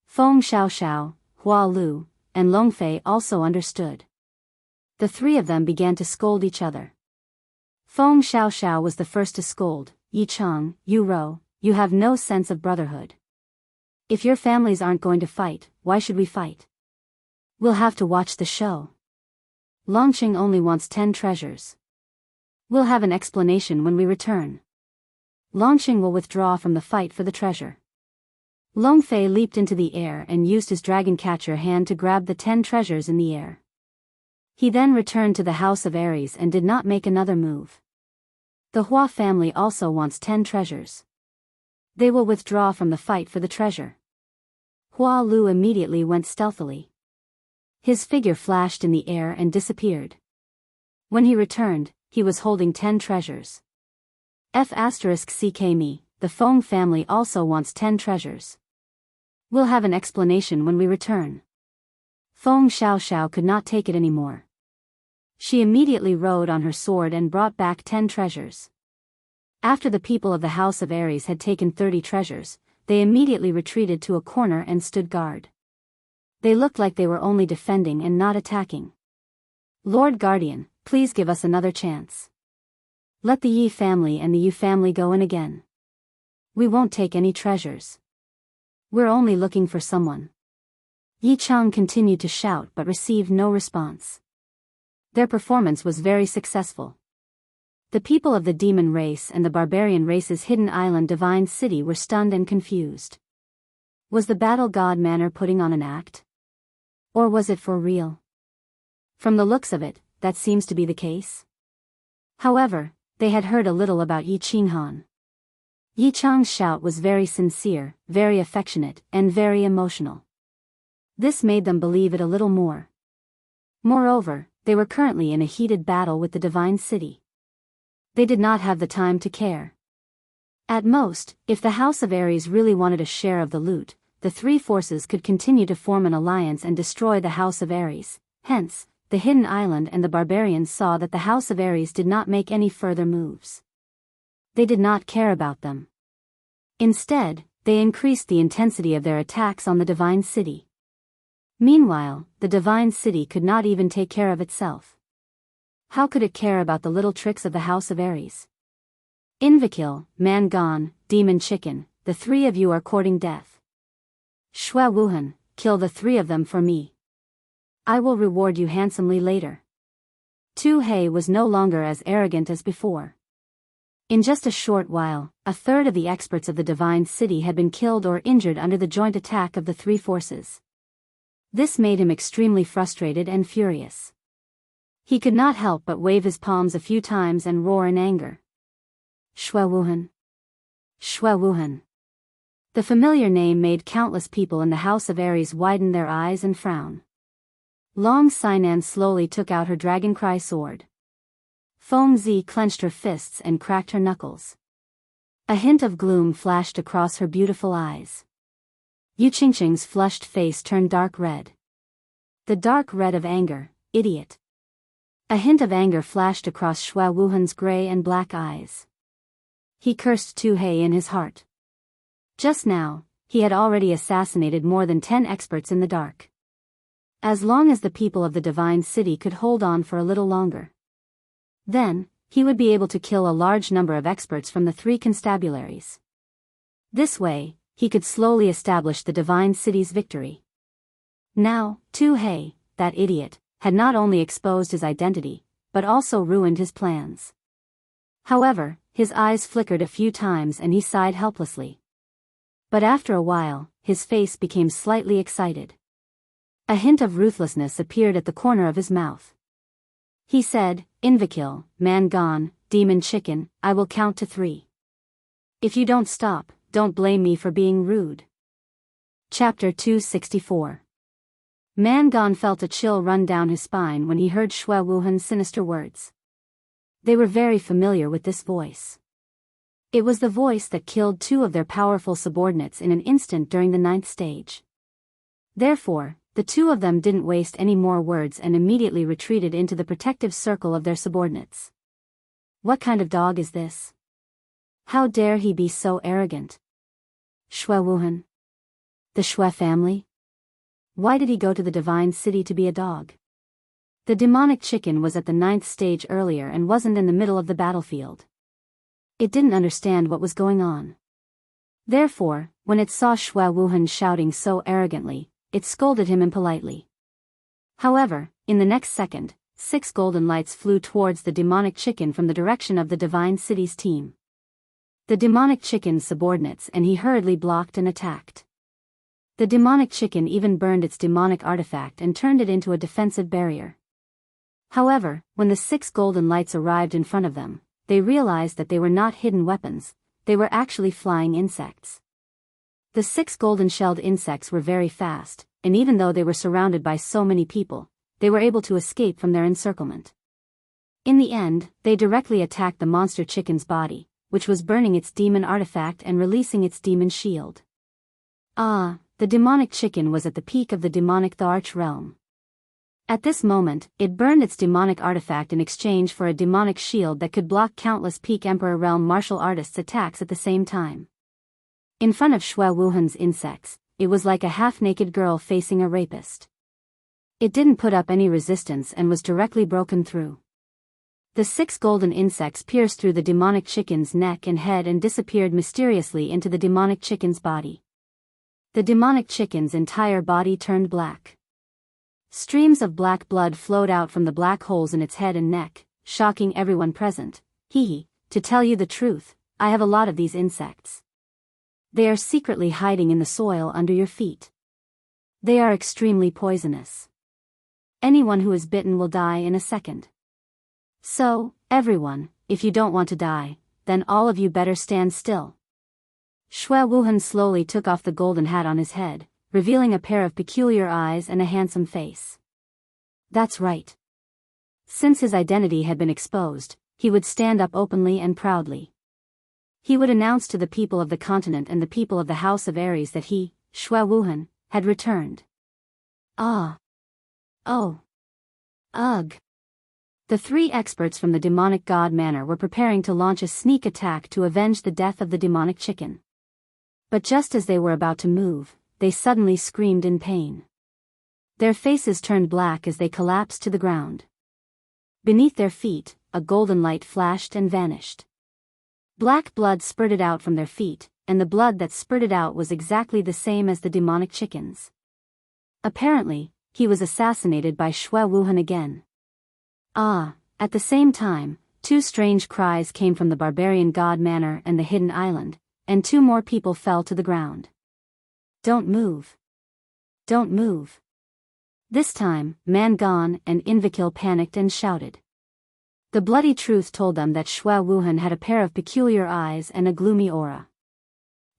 Feng Xiaoxiao, Hua Lu, and Long Fei also understood. The 3 of them began to scold each other. Feng Xiaoxiao was the first to scold. Yi Chang, Yu Rou, you have no sense of brotherhood. If your families aren't going to fight, why should we fight? We'll have to watch the show. Longqing only wants 10 treasures. We'll have an explanation when we return. Longqing will withdraw from the fight for the treasure. Long Fei leaped into the air and used his dragon catcher hand to grab the 10 treasures in the air. He then returned to the House of Aries and did not make another move. The Hua family also wants 10 treasures. They will withdraw from the fight for the treasure. Hua Lu immediately went stealthily. His figure flashed in the air and disappeared. When he returned, he was holding 10 treasures. F*ck me, the Feng family also wants 10 treasures. We'll have an explanation when we return. Feng Xiaoxiao could not take it anymore. She immediately rode on her sword and brought back 10 treasures. After the people of the House of Aries had taken 30 treasures, they immediately retreated to a corner and stood guard. They looked like they were only defending and not attacking. Lord Guardian, please give us another chance. Let the Yi family and the Yu family go in again. We won't take any treasures. We're only looking for someone. Yi Chang continued to shout but received no response. Their performance was very successful. The people of the demon race and the barbarian race's hidden island divine city were stunned and confused. Was the battle god Manor putting on an act? Or was it for real? From the looks of it, that seems to be the case. However, they had heard a little about Yi Qinghan. Yi Chang's shout was very sincere, very affectionate, and very emotional. This made them believe it a little more. Moreover, they were currently in a heated battle with the divine city. They did not have the time to care. At most, if the House of Aries really wanted a share of the loot, the three forces could continue to form an alliance and destroy the House of Aries. Hence, the hidden island and the barbarians saw that the House of Aries did not make any further moves. They did not care about them. Instead, they increased the intensity of their attacks on the divine city. Meanwhile, the divine city could not even take care of itself. How could it care about the little tricks of the House of Aries? Invakil, Man Gone, Demon Chicken, the three of you are courting death. Shui Wuhan, kill the three of them for me. I will reward you handsomely later. Tu Hei was no longer as arrogant as before. In just a short while, a third of the experts of the divine city had been killed or injured under the joint attack of the three forces. This made him extremely frustrated and furious. He could not help but wave his palms a few times and roar in anger. Shui Wuhan. Shui Wuhan. The familiar name made countless people in the House of Aries widen their eyes and frown. Long Sinan slowly took out her dragon cry sword. Feng Zi clenched her fists and cracked her knuckles. A hint of gloom flashed across her beautiful eyes. Yu Qingqing's flushed face turned dark red. The dark red of anger, idiot. A hint of anger flashed across Shui Wuhan's gray and black eyes. He cursed Tu Hei in his heart. Just now, he had already assassinated more than 10 experts in the dark. As long as the people of the divine city could hold on for a little longer, then, he would be able to kill a large number of experts from the 3 constabularies. This way, he could slowly establish the divine city's victory. Now, Tu Hei, that idiot, had not only exposed his identity, but also ruined his plans. However, his eyes flickered a few times and he sighed helplessly. But after a while, his face became slightly excited. A hint of ruthlessness appeared at the corner of his mouth. He said, Invakil, Man Gone, Demon Chicken, I will count to 3. If you don't stop, don't blame me for being rude. Chapter 264. Man Gone felt a chill run down his spine when he heard Shui Wuhan's sinister words. They were very familiar with this voice. It was the voice that killed 2 of their powerful subordinates in an instant during the 9th stage. Therefore, the 2 of them didn't waste any more words and immediately retreated into the protective circle of their subordinates. What kind of dog is this? How dare he be so arrogant? Shui Wuhan? The Shui family? Why did he go to the divine city to be a dog? The demonic chicken was at the 9th stage earlier and wasn't in the middle of the battlefield. It didn't understand what was going on. Therefore, when it saw Shui Wuhan shouting so arrogantly, it scolded him impolitely. However, in the next second, 6 golden lights flew towards the demonic chicken from the direction of the divine city's team. The demonic chicken's subordinates and he hurriedly blocked and attacked. The demonic chicken even burned its demonic artifact and turned it into a defensive barrier. However, when the 6 golden lights arrived in front of them, they realized that they were not hidden weapons, they were actually flying insects. The 6 golden-shelled insects were very fast, and even though they were surrounded by so many people, they were able to escape from their encirclement. In the end, they directly attacked the monster chicken's body, which was burning its demon artifact and releasing its demon shield. Ah, the demonic chicken was at the peak of the demonic Tharch realm. At this moment, it burned its demonic artifact in exchange for a demonic shield that could block countless peak Emperor realm martial artists' attacks at the same time. In front of Xue Wuhan's insects, it was like a half-naked girl facing a rapist. It didn't put up any resistance and was directly broken through. The 6 golden insects pierced through the demonic chicken's neck and head and disappeared mysteriously into the demonic chicken's body. The demonic chicken's entire body turned black. Streams of black blood flowed out from the black holes in its head and neck, shocking everyone present. To tell you the truth, I have a lot of these insects. They are secretly hiding in the soil under your feet. They are extremely poisonous. Anyone who is bitten will die in a second. So, everyone, if you don't want to die, then all of you better stand still. Xue Wuhan slowly took off the golden hat on his head, revealing a pair of peculiar eyes and a handsome face. That's right. Since his identity had been exposed, he would stand up openly and proudly. He would announce to the people of the continent and the people of the House of Aries that he, Xue Wuhan, had returned. Ah. Oh. Ugh. The 3 experts from the demonic god manor were preparing to launch a sneak attack to avenge the death of the demonic chicken. But just as they were about to move, they suddenly screamed in pain. Their faces turned black as they collapsed to the ground. Beneath their feet, a golden light flashed and vanished. Black blood spurted out from their feet, and the blood that spurted out was exactly the same as the demonic chicken's. Apparently, he was assassinated by Xue Wuhan again. Ah, at the same time, 2 strange cries came from the barbarian god manor and the hidden island, and 2 more people fell to the ground. Don't move. Don't move. This time, Mangon and Invakil panicked and shouted. The bloody truth told them that Xue Wuhan had a pair of peculiar eyes and a gloomy aura.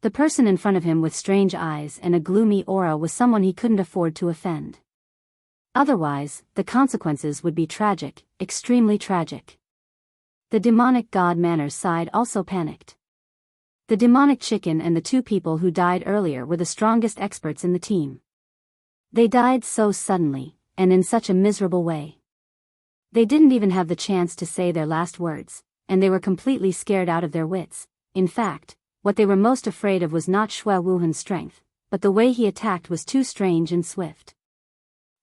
The person in front of him with strange eyes and a gloomy aura was someone he couldn't afford to offend. Otherwise, the consequences would be tragic, extremely tragic. The demonic god manor's side also panicked. The demonic chicken and the 2 people who died earlier were the strongest experts in the team. They died so suddenly, and in such a miserable way. They didn't even have the chance to say their last words, and they were completely scared out of their wits. In fact, what they were most afraid of was not Xue Wuhan's strength, but the way he attacked was too strange and swift.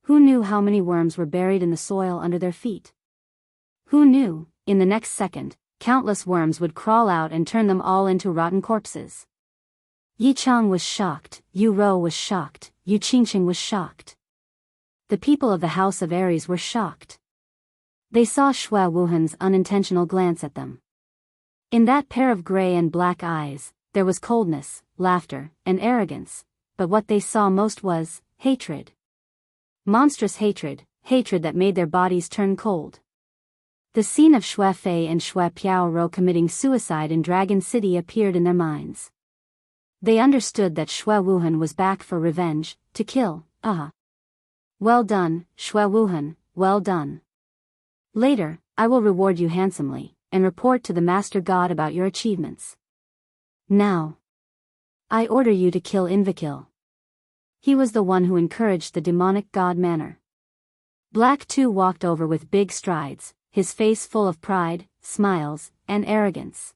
Who knew how many worms were buried in the soil under their feet? Who knew, in the next second, countless worms would crawl out and turn them all into rotten corpses? Yi Chang was shocked, Yu Rou was shocked, Yu Qingqing was shocked. The people of the House of Aries were shocked. They saw Xue Wuhan's unintentional glance at them. In that pair of gray and black eyes, there was coldness, laughter, and arrogance, but what they saw most was hatred. Monstrous hatred, hatred that made their bodies turn cold. The scene of Xue Fei and Xue Piao committing suicide in Dragon City appeared in their minds. They understood that Xue Wuhan was back for revenge, to kill. Well done, Xue Wuhan, well done. Later, I will reward you handsomely, and report to the Master God about your achievements. Now, I order you to kill Invakil. He was the one who encouraged the demonic god manor. Black too walked over with big strides, his face full of pride, smiles, and arrogance.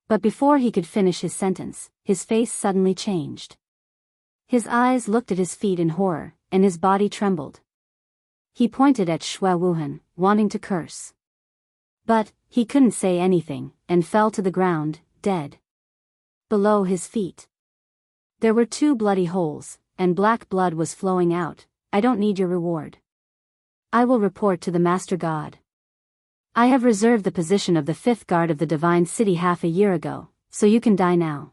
But before he could finish his sentence, his face suddenly changed. His eyes looked at his feet in horror, and his body trembled. He pointed at Xue Wuhan, wanting to curse. But, he couldn't say anything, and fell to the ground, dead. Below his feet, there were 2 bloody holes, and black blood was flowing out. I don't need your reward. I will report to the Master God. I have reserved the position of the 5th guard of the Divine City half a year ago, so you can die now.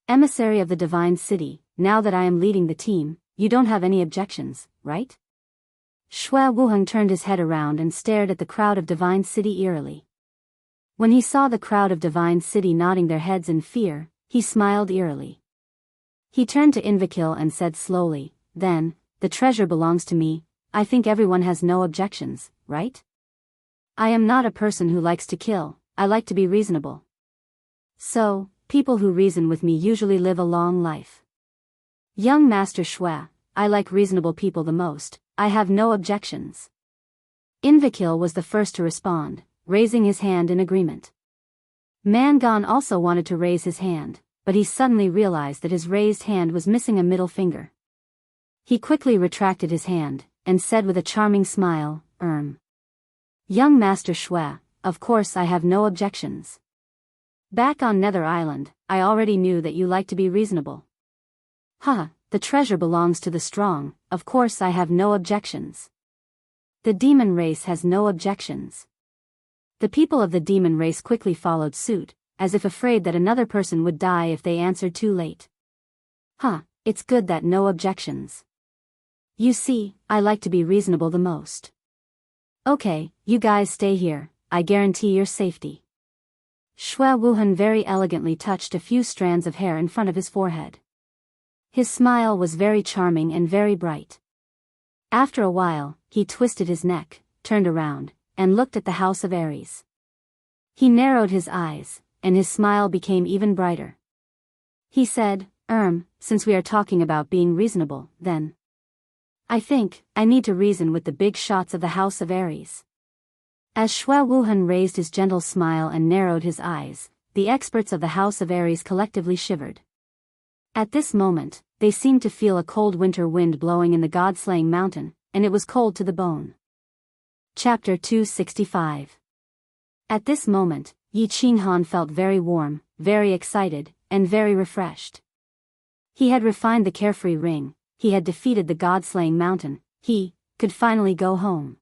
Emissary of the Divine City, now that I am leading the team, you don't have any objections, right? Shui Wuheng turned his head around and stared at the crowd of Divine City eerily. When he saw the crowd of Divine City nodding their heads in fear, he smiled eerily. He turned to Invakil and said slowly, "Then, the treasure belongs to me. I think everyone has no objections, right? I am not a person who likes to kill, I like to be reasonable. So, people who reason with me usually live a long life. Young Master Shui, I like reasonable people the most, I have no objections." Invakil was the first to respond, raising his hand in agreement. Mangon also wanted to raise his hand, but he suddenly realized that his raised hand was missing a middle finger. He quickly retracted his hand, and said with a charming smile, Young Master Shui, of course I have no objections. Back on Nether Island, I already knew that you like to be reasonable. The treasure belongs to the strong, of course I have no objections. The demon race has no objections. The people of the demon race quickly followed suit, as if afraid that another person would die if they answered too late. It's good that no objections. You see, I like to be reasonable the most. Okay, you guys stay here, I guarantee your safety. Shui Wuhan very elegantly touched a few strands of hair in front of his forehead. His smile was very charming and very bright. After a while, he twisted his neck, turned around, and looked at the House of Aries. He narrowed his eyes, and his smile became even brighter. He said, since we are talking about being reasonable, then I think I need to reason with the big shots of the House of Aries. As Shui Wuhan raised his gentle smile and narrowed his eyes, the experts of the House of Aries collectively shivered. At this moment, they seemed to feel a cold winter wind blowing in the God-slaying mountain, and it was cold to the bone. Chapter 265. At this moment, Yi Qinghan felt very warm, very excited, and very refreshed. He had refined the carefree ring, he had defeated the God-slaying mountain, he could finally go home.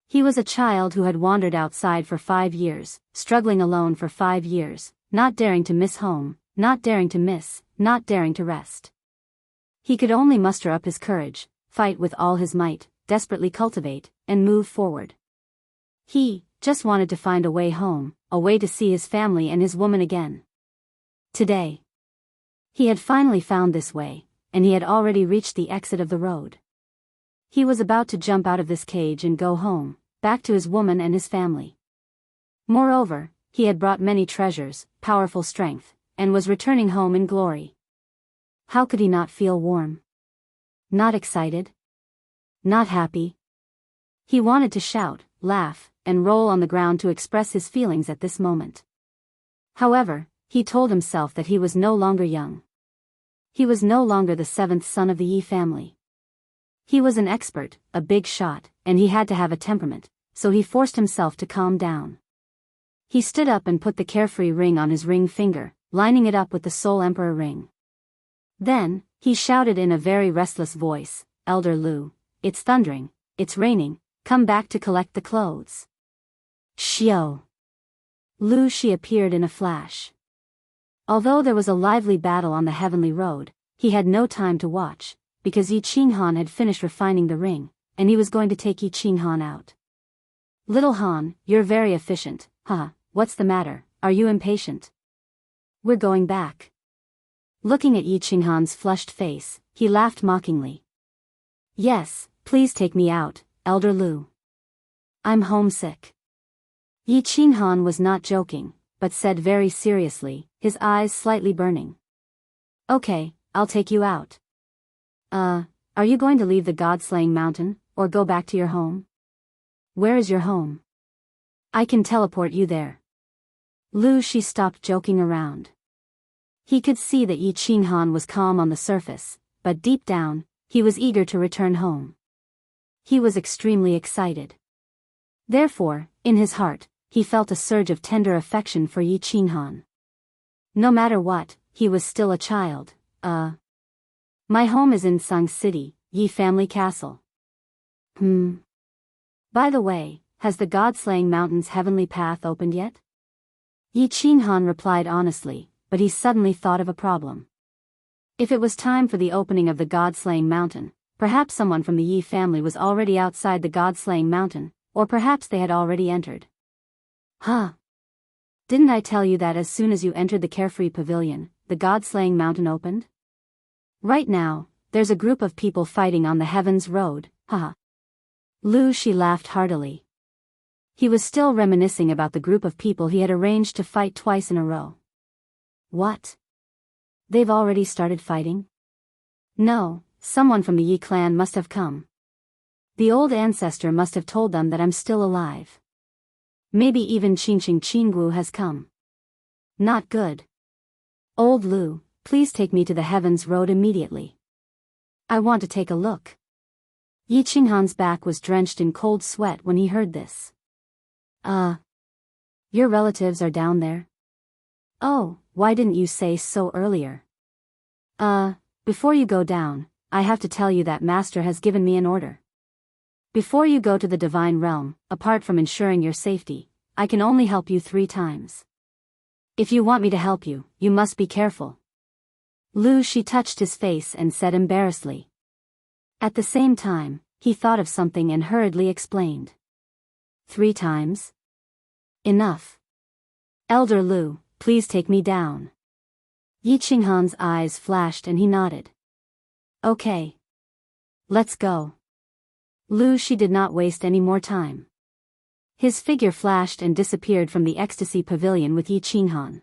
He was a child who had wandered outside for 5 years, struggling alone for 5 years, not daring to miss home, not daring to miss, not daring to rest. He could only muster up his courage, fight with all his might, desperately cultivate, and move forward. He just wanted to find a way home, a way to see his family and his woman again. Today, he had finally found this way, and he had already reached the exit of the road. He was about to jump out of this cage and go home, back to his woman and his family. Moreover, he had brought many treasures, powerful strength, and was returning home in glory. How could he not feel warm? Not excited? Not happy? He wanted to shout, laugh, and roll on the ground to express his feelings at this moment. However, he told himself that he was no longer young. He was no longer the 7th son of the Yi family. He was an expert, a big shot, and he had to have a temperament, so he forced himself to calm down. He stood up and put the carefree ring on his ring finger, lining it up with the Soul Emperor ring. Then, he shouted in a very restless voice, "Elder Lu, it's thundering, it's raining, come back to collect the clothes." Xiao. Lu Shi appeared in a flash. Although there was a lively battle on the heavenly road, he had no time to watch, because Yi Qinghan had finished refining the ring, and he was going to take Yi Qinghan out. "Little Han, you're very efficient, what's the matter, are you impatient?" "We're going back." Looking at Yi Qinghan's flushed face, he laughed mockingly. "Yes, please take me out, Elder Lu. I'm homesick." Yi Qinghan was not joking, but said very seriously, his eyes slightly burning. "Okay, I'll take you out. Are you going to leave the God-slaying mountain, or go back to your home? Where is your home? I can teleport you there." Lu Shi stopped joking around. He could see that Yi Qinghan was calm on the surface, but deep down, he was eager to return home. He was extremely excited. Therefore, in his heart, he felt a surge of tender affection for Yi Qinghan. No matter what, he was still a child. My home is in Sung City, Yi family castle. By the way, has the God-slaying mountain's heavenly path opened yet? Yi Qinghan replied honestly, but he suddenly thought of a problem. If it was time for the opening of the God-slaying mountain, Perhaps someone from the Yi family was already outside the god-slaying mountain, or perhaps they had already entered. Huh? Didn't I tell you that as soon as you entered the carefree pavilion, the god-slaying mountain opened? Right now, there's a group of people fighting on the Heavens Road, haha. She laughed heartily. He was still reminiscing about the group of people he had arranged to fight twice in a row. What? They've already started fighting? No, someone from the Yi clan must have come. The old ancestor must have told them that I'm still alive. Maybe even Qinggu has come. Not good. Old Lu, please take me to the Heavens Road immediately. I want to take a look. Yi Qinghan's back was drenched in cold sweat when he heard this. Your relatives are down there? Oh, why didn't you say so earlier? Before you go down, I have to tell you that Master has given me an order. Before you go to the Divine Realm, apart from ensuring your safety, I can only help you 3 times. If you want me to help you, you must be careful. She touched his face and said embarrassedly. At the same time, he thought of something and hurriedly explained. 3 times? Enough. Elder Lu, please take me down. Yi Qinghan's eyes flashed and he nodded. Okay. Let's go. She did not waste any more time. His figure flashed and disappeared from the ecstasy pavilion with Yi Qinghan.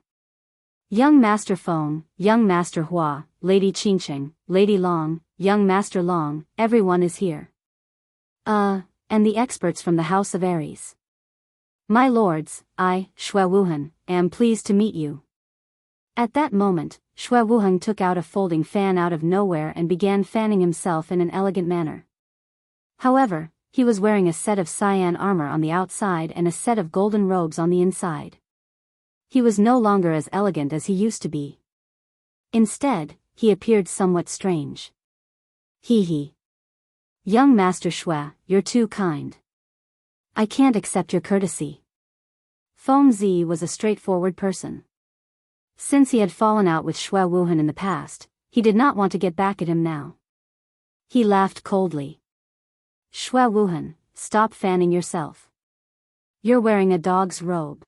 Young Master Feng, Young Master Hua, Lady Qingqing, Lady Long, Young Master Long, everyone is here. And the experts from the House of Aries. My lords, I, Shui Wuhan, am pleased to meet you. At that moment, Shui Wuhan took out a folding fan out of nowhere and began fanning himself in an elegant manner. However, he was wearing a set of cyan armor on the outside and a set of golden robes on the inside. He was no longer as elegant as he used to be. Instead, he appeared somewhat strange. Hee. Young Master Shui, you're too kind. I can't accept your courtesy. Feng Zi was a straightforward person. Since he had fallen out with Shui Wuhan in the past, he did not want to get back at him now. He laughed coldly. Shui Wuhan, stop fanning yourself. You're wearing a dog's robe.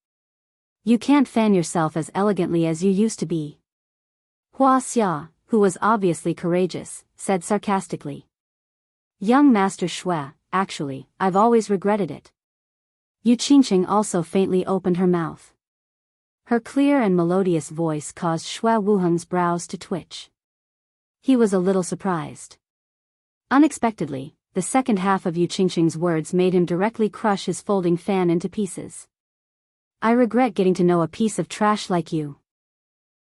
You can't fan yourself as elegantly as you used to be. Hua Xia, who was obviously courageous, said sarcastically. Young Master Shui, actually, I've always regretted it. Yu Qingqing also faintly opened her mouth. Her clear and melodious voice caused Shui Wuhan's brows to twitch. He was a little surprised. Unexpectedly, the second half of Yu Qingqing's words made him directly crush his folding fan into pieces. I regret getting to know a piece of trash like you.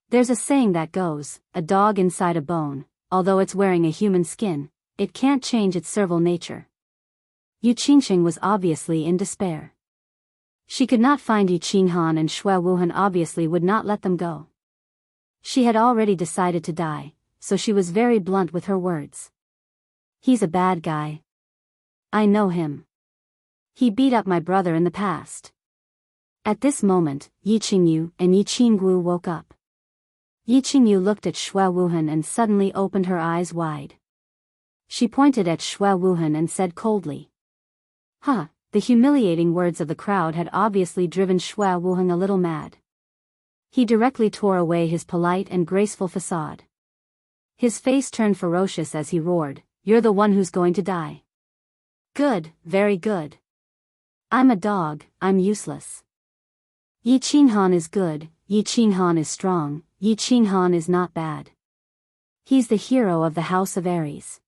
There's a saying that goes, a dog inside a bone, although it's wearing a human skin, it can't change its servile nature. Yu Qingqing was obviously in despair. She could not find Yi Qinghan and Shui Wuhan obviously would not let them go. She had already decided to die, so she was very blunt with her words. He's a bad guy. I know him. He beat up my brother in the past. At this moment, Yi Qingyu and Yi Qinggu woke up. Yi Qingyu looked at Shui Wuhan and suddenly opened her eyes wide. She pointed at Shui Wuhan and said coldly. The humiliating words of the crowd had obviously driven Shui Wuhan a little mad. He directly tore away his polite and graceful facade. His face turned ferocious as he roared, "You're the one who's going to die." Good, very good. I'm a dog, I'm useless. Yi Qinghan is good, Yi Qinghan is strong, Yi Qinghan is not bad. He's the hero of the House of Aries.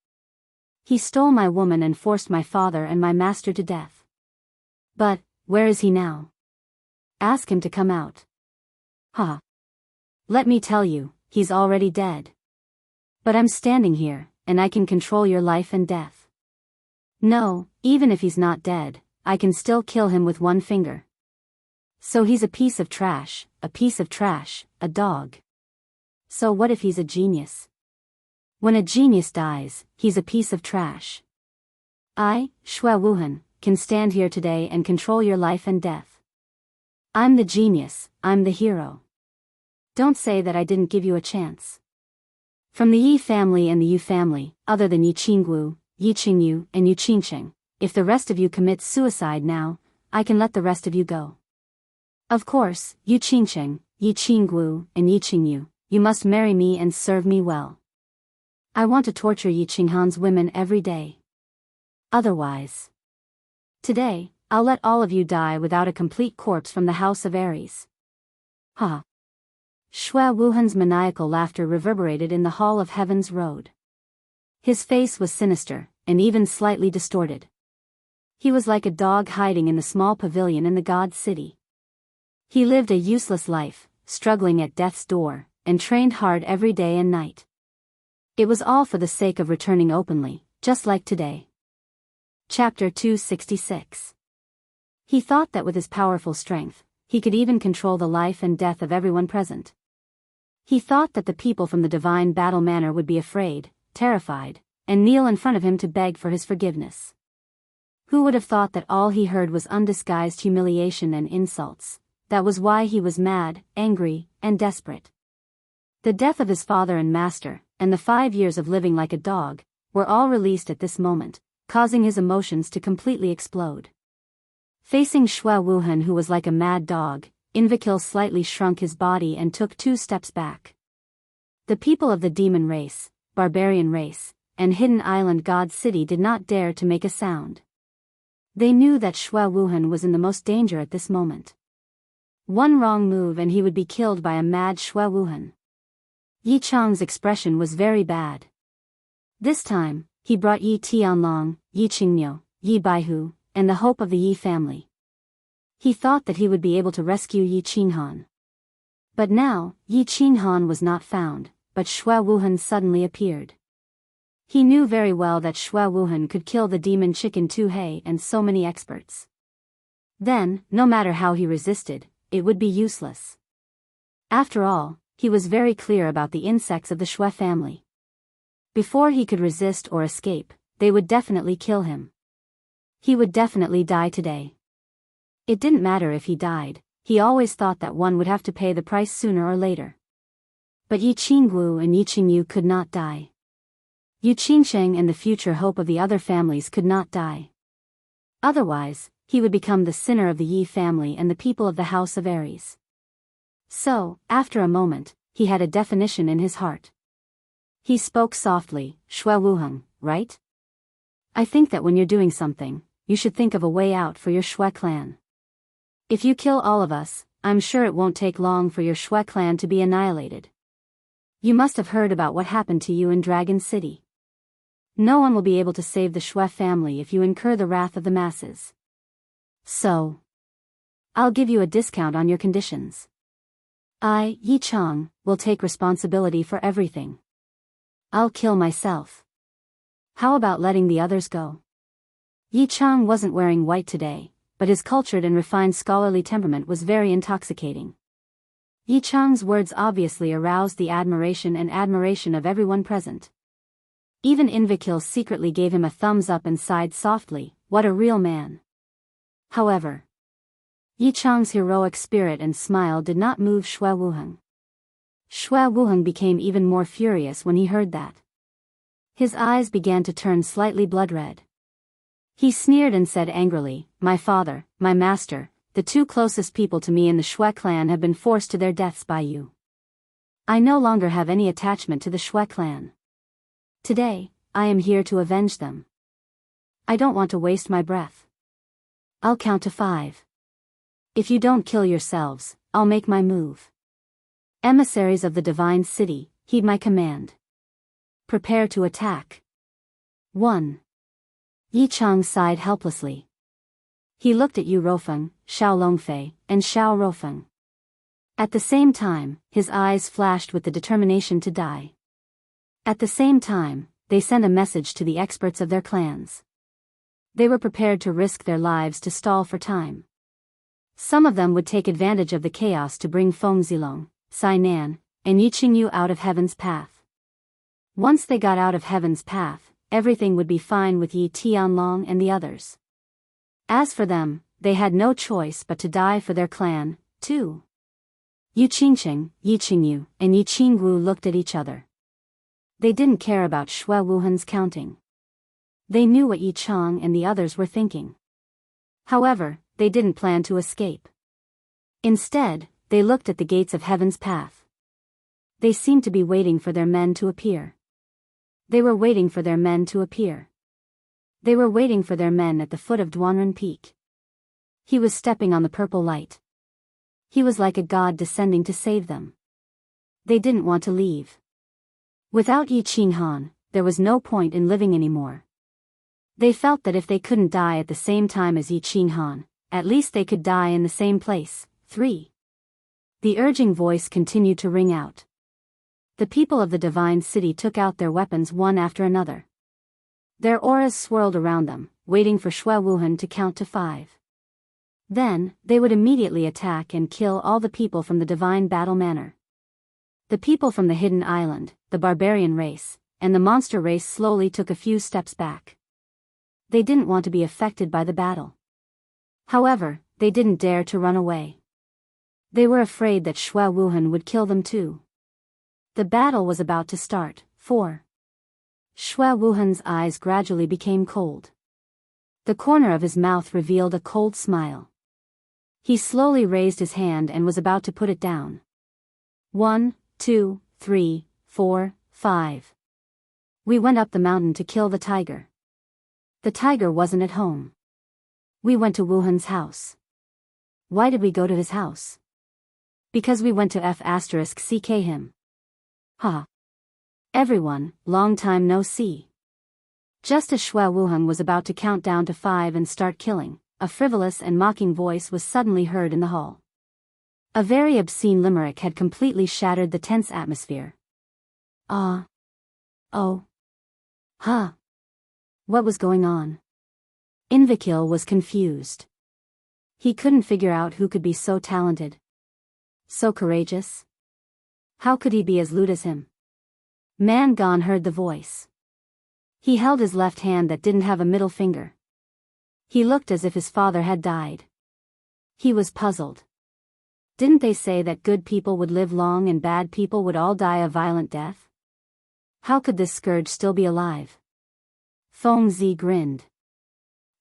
He stole my woman and forced my father and my master to death. But, where is he now? Ask him to come out. Let me tell you, he's already dead. But I'm standing here, and I can control your life and death. No, even if he's not dead, I can still kill him with one finger. So he's a piece of trash, a dog. So what if he's a genius? When a genius dies, he's a piece of trash. I, Shui Wuhan, can stand here today and control your life and death. I'm the genius, I'm the hero. Don't say that I didn't give you a chance. From the Yi family and the Yu family, other than Yi Qinggu, Yi Qingyu, and Yu Qingcheng. If the rest of you commits suicide now, I can let the rest of you go. Of course, Yu Qingcheng, Yi Qingguo, and Yi Qingyu, you must marry me and serve me well. I want to torture Yi Qinghan's women every day. Otherwise, today, I'll let all of you die without a complete corpse from the house of Ares. Ha! Xue Wuhan's maniacal laughter reverberated in the hall of Heaven's Road. His face was sinister, and even slightly distorted. He was like a dog hiding in the small pavilion in the God City. He lived a useless life, struggling at death's door, and trained hard every day and night. It was all for the sake of returning openly, just like today. Chapter 266. He thought that with his powerful strength, he could even control the life and death of everyone present. He thought that the people from the divine battle manor would be afraid, terrified, and kneel in front of him to beg for his forgiveness. Who would have thought that all he heard was undisguised humiliation and insults? That was why he was mad, angry, and desperate. The death of his father and master, and the 5 years of living like a dog, were all released at this moment, causing his emotions to completely explode. Facing Xue Wuhan, who was like a mad dog, Invakil slightly shrunk his body and took 2 steps back. The people of the demon race, barbarian race, and hidden island God City did not dare to make a sound. They knew that Xue Wuhan was in the most danger at this moment. One wrong move and he would be killed by a mad Xue Wuhan. Yi Chang's expression was very bad. This time, he brought Yi Tianlong, Yi Qingniu, Yi Baihu, and the hope of the Yi family. He thought that he would be able to rescue Yi Qinghan. But now, Yi Qinghan was not found, but Xue Wuhan suddenly appeared. He knew very well that Xue Wuhan could kill the demon chicken Tu He and so many experts. Then, no matter how he resisted, it would be useless. After all, he was very clear about the insects of the Xue family. Before he could resist or escape, they would definitely kill him. He would definitely die today. It didn't matter if he died, he always thought that one would have to pay the price sooner or later. But Yi Qingguo and Yi Qingyu could not die. Yu Qingcheng and the future hope of the other families could not die. Otherwise, he would become the sinner of the Yi family and the people of the house of Ares. So, after a moment, he had a definition in his heart. He spoke softly, Xue Wuhan, right? I think that when you're doing something, you should think of a way out for your Xue clan. If you kill all of us, I'm sure it won't take long for your Xue clan to be annihilated. You must have heard about what happened to you in Dragon City. No one will be able to save the Xue family if you incur the wrath of the masses. So, I'll give you a discount on your conditions. I, Yi Chang, will take responsibility for everything. I'll kill myself. How about letting the others go? Yi Chang wasn't wearing white today, but his cultured and refined scholarly temperament was very intoxicating. Yi Chang's words obviously aroused the admiration of everyone present. Even Invakil secretly gave him a thumbs up and sighed softly, what a real man. However, Yi Chang's heroic spirit and smile did not move Xue Wuhan. Xue Wuhan became even more furious when he heard that. His eyes began to turn slightly blood-red. He sneered and said angrily, my father, my master, the 2 closest people to me in the Xue clan have been forced to their deaths by you. I no longer have any attachment to the Xue clan. Today, I am here to avenge them. I don't want to waste my breath. I'll count to 5. If you don't kill yourselves, I'll make my move. Emissaries of the divine city, heed my command. Prepare to attack. 1. Yi Chang sighed helplessly. He looked at Yu Rofeng, Xiao Longfei, and Xiao Rofeng. At the same time, his eyes flashed with the determination to die. At the same time, they sent a message to the experts of their clans. They were prepared to risk their lives to stall for time. Some of them would take advantage of the chaos to bring Feng Zilong, Sai Nan, and Yi Qingyu out of heaven's path. Once they got out of heaven's path, everything would be fine with Yi Tianlong and the others. As for them, they had no choice but to die for their clan, too. Yu Qingcheng, Yi Qingyu, and Yi Qingguo looked at each other. They didn't care about Xue Wuhan's counting. They knew what Yi Chang and the others were thinking. However, they didn't plan to escape. Instead, they looked at the gates of heaven's path. They seemed to be waiting for their men to appear. They were waiting for their men to appear. They were waiting for their men at the foot of Duanren Peak. He was stepping on the purple light. He was like a god descending to save them. They didn't want to leave. Without Yi Qinghan, there was no point in living anymore. They felt that if they couldn't die at the same time as Yi Qinghan, at least they could die in the same place. 3. The urging voice continued to ring out. The people of the divine city took out their weapons one after another. Their auras swirled around them, waiting for Xue Wuhan to count to 5. Then, they would immediately attack and kill all the people from the divine battle manor. The people from the hidden island, the barbarian race, and the monster race slowly took a few steps back. They didn't want to be affected by the battle. However, they didn't dare to run away. They were afraid that Xue Wuhan would kill them too. The battle was about to start. 4. Xue Wuhan's eyes gradually became cold. The corner of his mouth revealed a cold smile. He slowly raised his hand and was about to put it down. 1, 2, 3, 4, 5. We went up the mountain to kill the tiger. The tiger wasn't at home. We went to Wuhan's house. Why did we go to his house? Because we went to F***ck him. Ha. Everyone, long time no see. Just as Xue Wuhan was about to count down to 5 and start killing, a frivolous and mocking voice was suddenly heard in the hall. A very obscene limerick had completely shattered the tense atmosphere. Ah. Oh. Huh. What was going on? Invakil was confused. He couldn't figure out who could be so talented. So courageous. How could he be as lewd as him? Man Gon heard the voice. He held his left hand that didn't have a middle finger. He looked as if his father had died. He was puzzled. Didn't they say that good people would live long and bad people would all die a violent death? How could this scourge still be alive? Feng Zi grinned.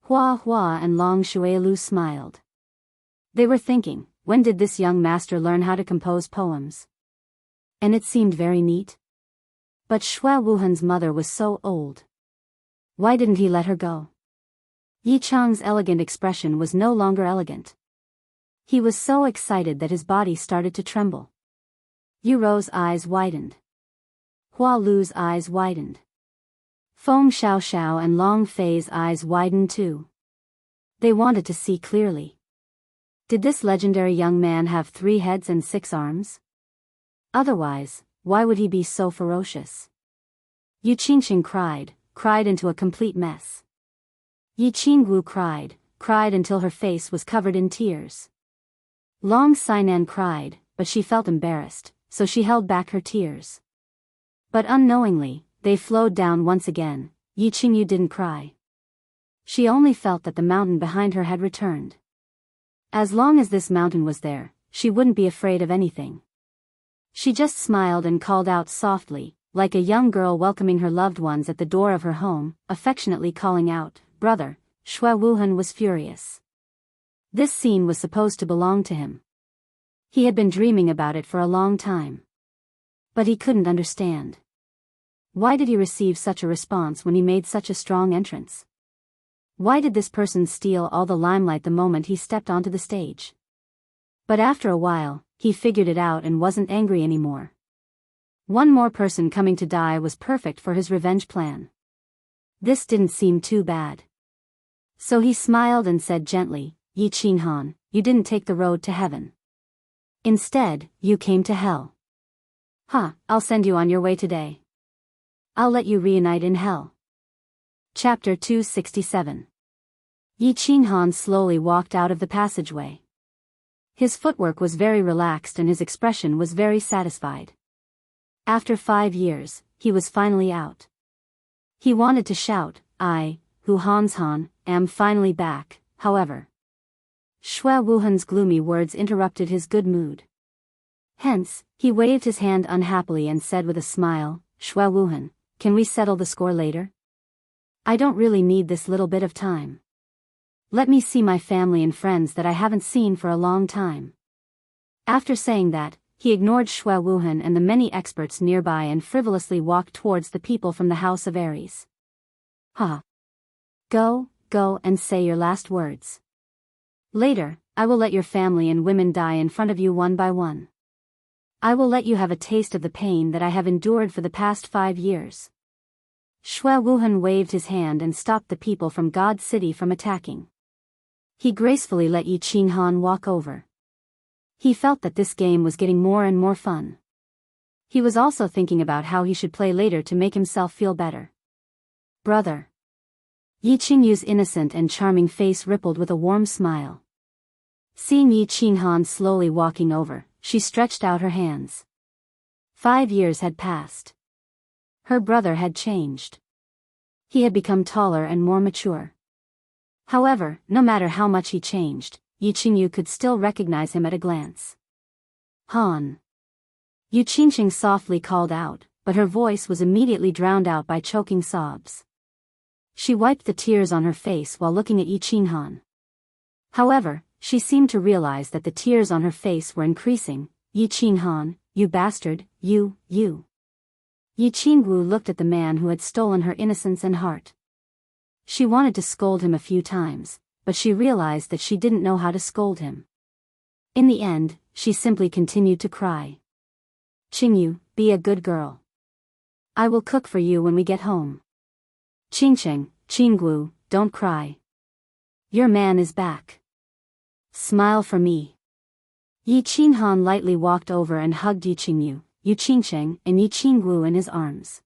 Hua Hua and Long Shuelu smiled. They were thinking, when did this young master learn how to compose poems? And it seemed very neat. But Xue Wuhan's mother was so old. Why didn't he let her go? Yi Chang's elegant expression was no longer elegant. He was so excited that his body started to tremble. Yu Ro's eyes widened. Hua Lu's eyes widened. Feng Xiaoxiao and Long Fei's eyes widened too. They wanted to see clearly. Did this legendary young man have 3 heads and 6 arms? Otherwise, why would he be so ferocious? Yu Qingxing cried into a complete mess. Yi Qingwu cried until her face was covered in tears. Long Sainan cried, but she felt embarrassed, so she held back her tears. But unknowingly, they flowed down once again. Yi Qingyu didn't cry. She only felt that the mountain behind her had returned. As long as this mountain was there, she wouldn't be afraid of anything. She just smiled and called out softly, like a young girl welcoming her loved ones at the door of her home, affectionately calling out, "Brother." Xue Wuhan was furious. This scene was supposed to belong to him. He had been dreaming about it for a long time. But he couldn't understand. Why did he receive such a response when he made such a strong entrance? Why did this person steal all the limelight the moment he stepped onto the stage? But after a while, he figured it out and wasn't angry anymore. One more person coming to die was perfect for his revenge plan. This didn't seem too bad. So he smiled and said gently, "Yi Qinghan, you didn't take the road to heaven. Instead, you came to hell. I'll send you on your way today. I'll let you reunite in hell." Chapter 267. Yi Qinghan slowly walked out of the passageway. His footwork was very relaxed and his expression was very satisfied. After 5 years, he was finally out. He wanted to shout, "I, Hu Hanshan, am finally back," however. Xue Wuhan's gloomy words interrupted his good mood. Hence, he waved his hand unhappily and said with a smile, "Xue Wuhan, can we settle the score later? I don't really need this little bit of time. Let me see my family and friends that I haven't seen for a long time. After saying that, he ignored Xue Wuhan and the many experts nearby and frivolously walked towards the people from the House of Aries. Ha! Go and say your last words. Later, I will let your family and women die in front of you one by one. I will let you have a taste of the pain that I have endured for the past 5 years. Xue Wuhan waved his hand and stopped the people from God City from attacking. He gracefully let Yi Qinghan walk over. He felt that this game was getting more and more fun. He was also thinking about how he should play later to make himself feel better. Brother. Yi Qingyu's innocent and charming face rippled with a warm smile. Seeing Yi Qinghan slowly walking over, she stretched out her hands. 5 years had passed. Her brother had changed. He had become taller and more mature. However, no matter how much he changed, Yi Qingyu could still recognize him at a glance. Han. Yu Qingqing softly called out, but her voice was immediately drowned out by choking sobs. She wiped the tears on her face while looking at Yi Qinghan. However, she seemed to realize that the tears on her face were increasing. Yi Qinghan, you bastard, you. Yi Qingwu looked at the man who had stolen her innocence and heart. She wanted to scold him a few times, but she realized that she didn't know how to scold him. In the end, she simply continued to cry. Qingyu, be a good girl. I will cook for you when we get home. Qinggu, don't cry. Your man is back. Smile for me. Yi Qinghan lightly walked over and hugged Yi Qingyu, Yu Qingqing, and Yi Qingwu in his arms.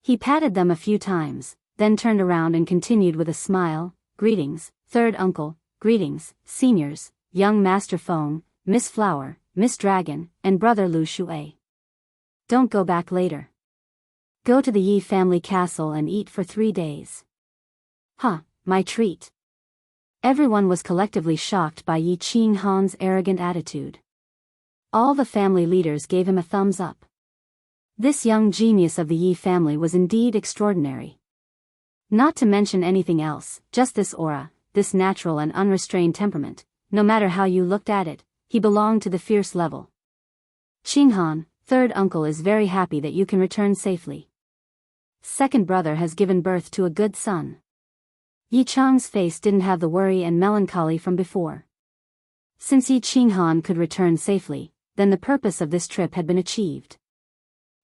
He patted them a few times, then turned around and continued with a smile. Greetings, third uncle, greetings, seniors, young Master Feng, Miss Flower, Miss Dragon, and brother Lu Shuai. Don't go back later. Go to the Yi family castle and eat for 3 days. My treat. Everyone was collectively shocked by Yi Qinghan's arrogant attitude. All the family leaders gave him a thumbs up. This young genius of the Yi family was indeed extraordinary. Not to mention anything else, just this aura, this natural and unrestrained temperament, no matter how you looked at it, he belonged to the fierce level. Qinghan, third uncle is very happy that you can return safely. Second brother has given birth to a good son. Yi Chang's face didn't have the worry and melancholy from before. Since Yi Qinghan could return safely, then the purpose of this trip had been achieved.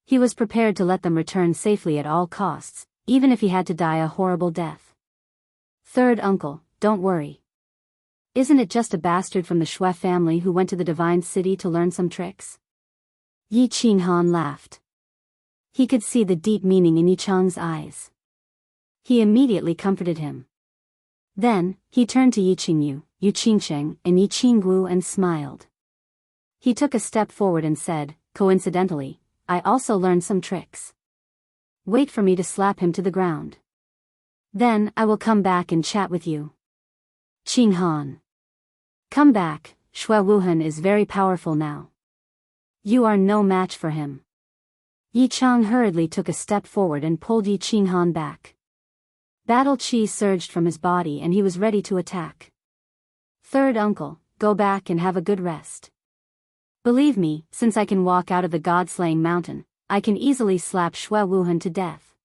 He was prepared to let them return safely at all costs, even if he had to die a horrible death. Third uncle, don't worry. Isn't it just a bastard from the Xue family who went to the Divine City to learn some tricks? Yi Qinghan laughed. He could see the deep meaning in Yi Chang's eyes. He immediately comforted him. Then, he turned to Yi Qingyu, Yu Qingqing, and Yi Qingwu and smiled. He took a step forward and said, coincidentally, I also learned some tricks. Wait for me to slap him to the ground. Then, I will come back and chat with you. Qinghan. Come back, Xue Wuhan is very powerful now. You are no match for him. Yi Chang hurriedly took a step forward and pulled Yi Qinghan back. Battle chi surged from his body and he was ready to attack. Third uncle, go back and have a good rest. Believe me, since I can walk out of the god-slaying mountain, I can easily slap Xue Wuhan to death.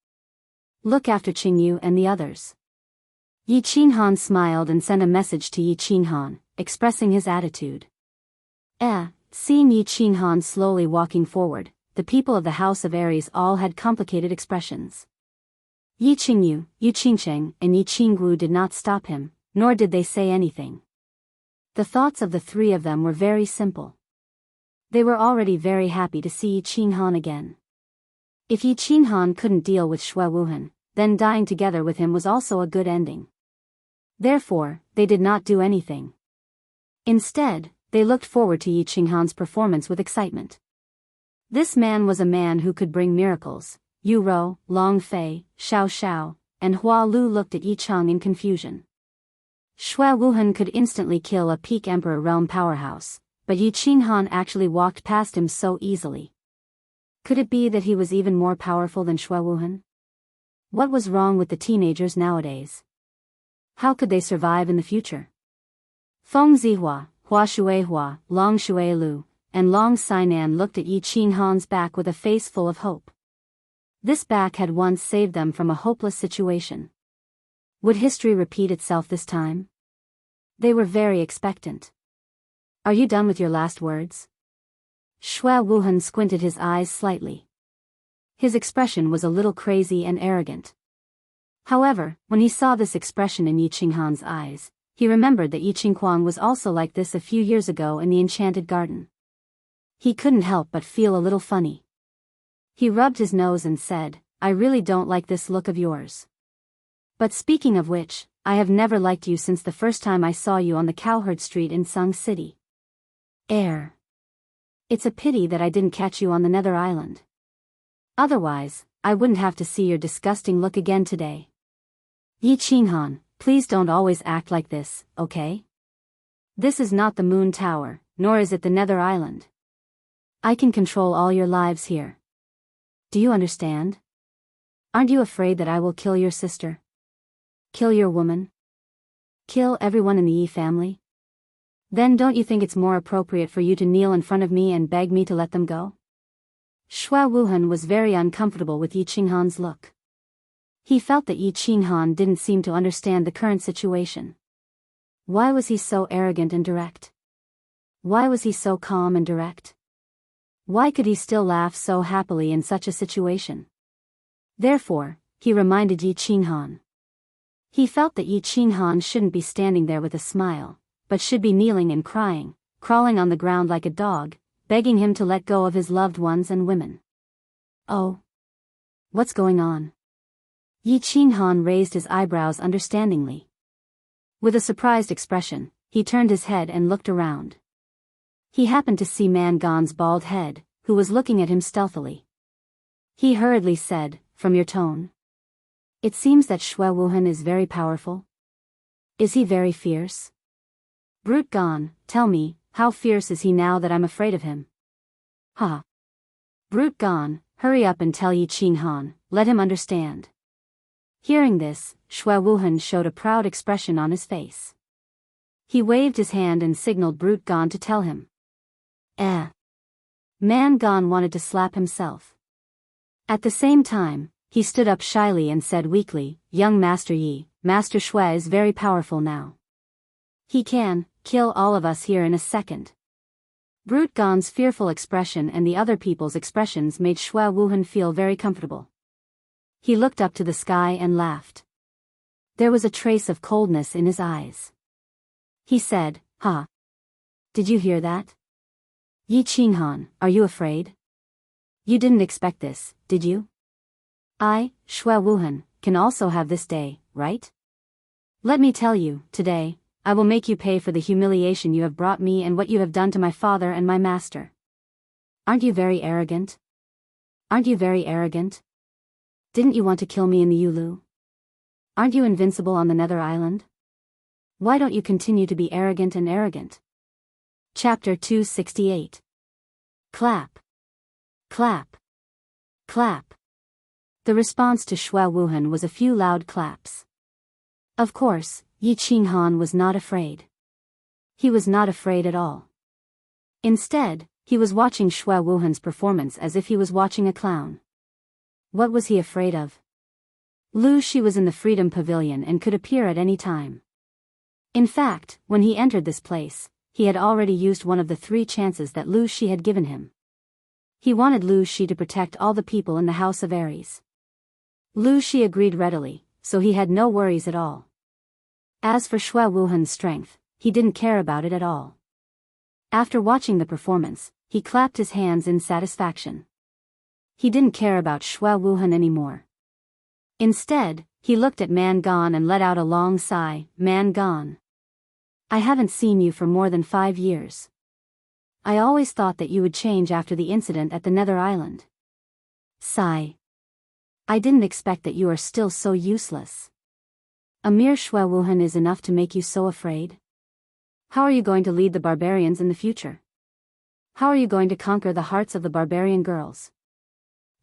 Look after Qingyu and the others. Yi Qinghan smiled and sent a message to Yi Qinghan, expressing his attitude. Seeing Yi Qinghan slowly walking forward, the people of the House of Aries all had complicated expressions. Yi Qingyu, Yu Qingqing, and Yi Qingwu did not stop him, nor did they say anything. The thoughts of the three of them were very simple. They were already very happy to see Yi Qinghan again. If Yi Qinghan couldn't deal with Xue Wuhan, then dying together with him was also a good ending. Therefore, they did not do anything. Instead, they looked forward to Yi Qinghan's performance with excitement. This man was a man who could bring miracles. Yu Rou, Long Fei, Xiao Xiao, and Hua Lu looked at Yi Chang in confusion. Xue Wuhan could instantly kill a peak emperor realm powerhouse, but Yi Qinghan actually walked past him so easily. Could it be that he was even more powerful than Xue Wuhan? What was wrong with the teenagers nowadays? How could they survive in the future? Feng Zihua, Hua Shuihua, Long Shuilu, and Long Sainan looked at Yi Qinghan's back with a face full of hope. This back had once saved them from a hopeless situation. Would history repeat itself this time? They were very expectant. Are you done with your last words? Xue Wuhan squinted his eyes slightly. His expression was a little crazy and arrogant. However, when he saw this expression in Yi Qinghan's eyes, he remembered that Yi Qingquan was also like this a few years ago in the enchanted garden. He couldn't help but feel a little funny. He rubbed his nose and said, I really don't like this look of yours. But speaking of which, I have never liked you since the first time I saw you on the Cowherd Street in Sung City. It's a pity that I didn't catch you on the Nether Island. Otherwise, I wouldn't have to see your disgusting look again today. Yi Qinghan, please don't always act like this, okay? This is not the Moon Tower, nor is it the Nether Island. I can control all your lives here. Do you understand? Aren't you afraid that I will kill your sister? Kill your woman? Kill everyone in the Yi family? Then don't you think it's more appropriate for you to kneel in front of me and beg me to let them go? Xue Wuhan was very uncomfortable with Yi Qinghan's look. He felt that Yi Qinghan didn't seem to understand the current situation. Why was he so arrogant and direct? Why was he so calm and direct? Why could he still laugh so happily in such a situation? Therefore, he reminded Yi Qinghan. He felt that Yi Qinghan shouldn't be standing there with a smile, but should be kneeling and crying, crawling on the ground like a dog, begging him to let go of his loved ones and women. Oh. What's going on? Yi Qinghan raised his eyebrows understandingly. With a surprised expression, he turned his head and looked around. He happened to see Man Gon's bald head, who was looking at him stealthily. He hurriedly said, from your tone. It seems that Xue Wuhan is very powerful. Is he very fierce? Brute Gon, tell me, how fierce is he now that I'm afraid of him? Ha! Brute Gon, hurry up and tell Yi Qinghan, let him understand. Hearing this, Xue Wuhan showed a proud expression on his face. He waved his hand and signaled Brute Gon to tell him. Man Gon wanted to slap himself. At the same time, he stood up shyly and said weakly, Young Master Yi, Master Xue is very powerful now. He can kill all of us here in a second. Brute Gon's fearful expression and the other people's expressions made Xue Wuhan feel very comfortable. He looked up to the sky and laughed. There was a trace of coldness in his eyes. He said, Ha! Did you hear that? Yi Qinghan, are you afraid? You didn't expect this, did you? I, Xue Wuhan, can also have this day, right? Let me tell you, today, I will make you pay for the humiliation you have brought me and what you have done to my father and my master. Aren't you very arrogant? Aren't you very arrogant? Didn't you want to kill me in the Yulu? Aren't you invincible on the Nether Island? Why don't you continue to be arrogant and arrogant? Chapter 268. Clap. Clap. Clap. The response to Xue Wuhan was a few loud claps. Of course, Yi Qinghan was not afraid. He was not afraid at all. Instead, he was watching Xue Wuhan's performance as if he was watching a clown. What was he afraid of? Lu Shi was in the Freedom Pavilion and could appear at any time. In fact, when he entered this place, he had already used one of the 3 chances that Lu Shi had given him. He wanted Lu Shi to protect all the people in the House of Aries. Lu Shi agreed readily, so he had no worries at all. As for Xue Wuhan's strength, he didn't care about it at all. After watching the performance, he clapped his hands in satisfaction. He didn't care about Xue Wuhan anymore. Instead, he looked at Man Gon and let out a long sigh. Man Gon. I haven't seen you for more than 5 years. I always thought that you would change after the incident at the Nether Island. Sigh. I didn't expect that you are still so useless. A mere Xue Wuhan is enough to make you so afraid. How are you going to lead the barbarians in the future? How are you going to conquer the hearts of the barbarian girls?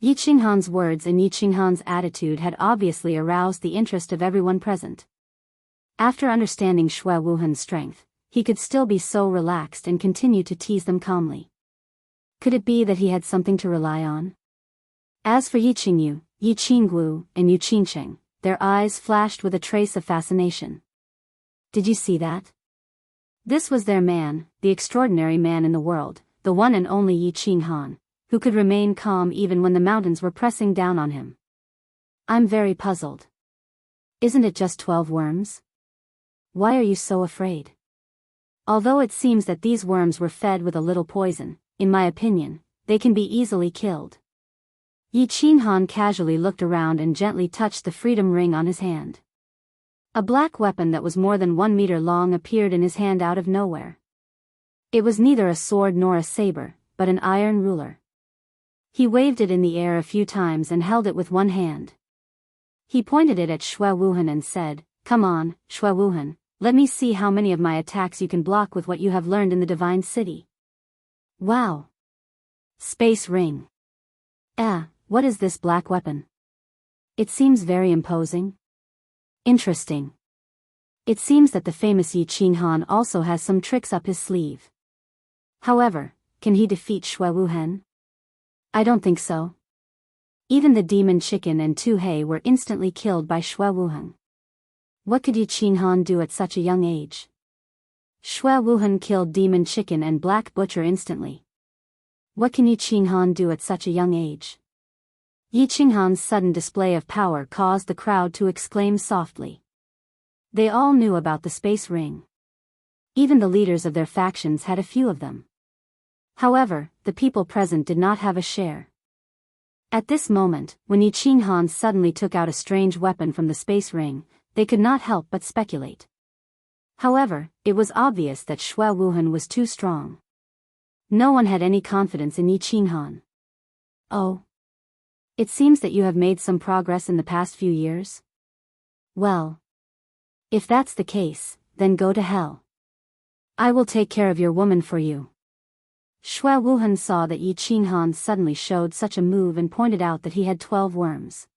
Yi Qinghan's words and Yi Qinghan's attitude had obviously aroused the interest of everyone present. After understanding Xue Wuhan's strength, he could still be so relaxed and continue to tease them calmly. Could it be that he had something to rely on? As for Yi Qingyu, Yi Qinggu, and Yu Qingcheng, their eyes flashed with a trace of fascination. Did you see that? This was their man, the extraordinary man in the world, the one and only Yi Qinghan, who could remain calm even when the mountains were pressing down on him. I'm very puzzled. Isn't it just 12 worms? Why are you so afraid? Although it seems that these worms were fed with a little poison, in my opinion, they can be easily killed. Yi Qinghan casually looked around and gently touched the freedom ring on his hand. A black weapon that was more than 1 meter long appeared in his hand out of nowhere. It was neither a sword nor a saber, but an iron ruler. He waved it in the air a few times and held it with one hand. He pointed it at Xue Wuhan and said, "Come on, Xue Wuhan, let me see how many of my attacks you can block with what you have learned in the Divine City." Wow! Space ring. What is this black weapon? It seems very imposing. Interesting. It seems that the famous Yi Qinghan also has some tricks up his sleeve. However, can he defeat Xue Wuhan? I don't think so. Even the demon chicken and Tu Hei were instantly killed by Xue Wuhan. What could Yi Qinghan do at such a young age? Xue Wuhan killed demon chicken and black butcher instantly. What can Yi Qinghan do at such a young age? Yi Qinghan's sudden display of power caused the crowd to exclaim softly. They all knew about the space ring. Even the leaders of their factions had a few of them. However, the people present did not have a share. At this moment, when Yi Qinghan suddenly took out a strange weapon from the space ring, they could not help but speculate. However, it was obvious that Xue Wuhan was too strong. No one had any confidence in Yi Qinghan. Oh. It seems that you have made some progress in the past few years? Well. If that's the case, then go to hell. I will take care of your woman for you. Xue Wuhan saw that Yi Qinghan suddenly showed such a move and pointed out that he had 12 worms.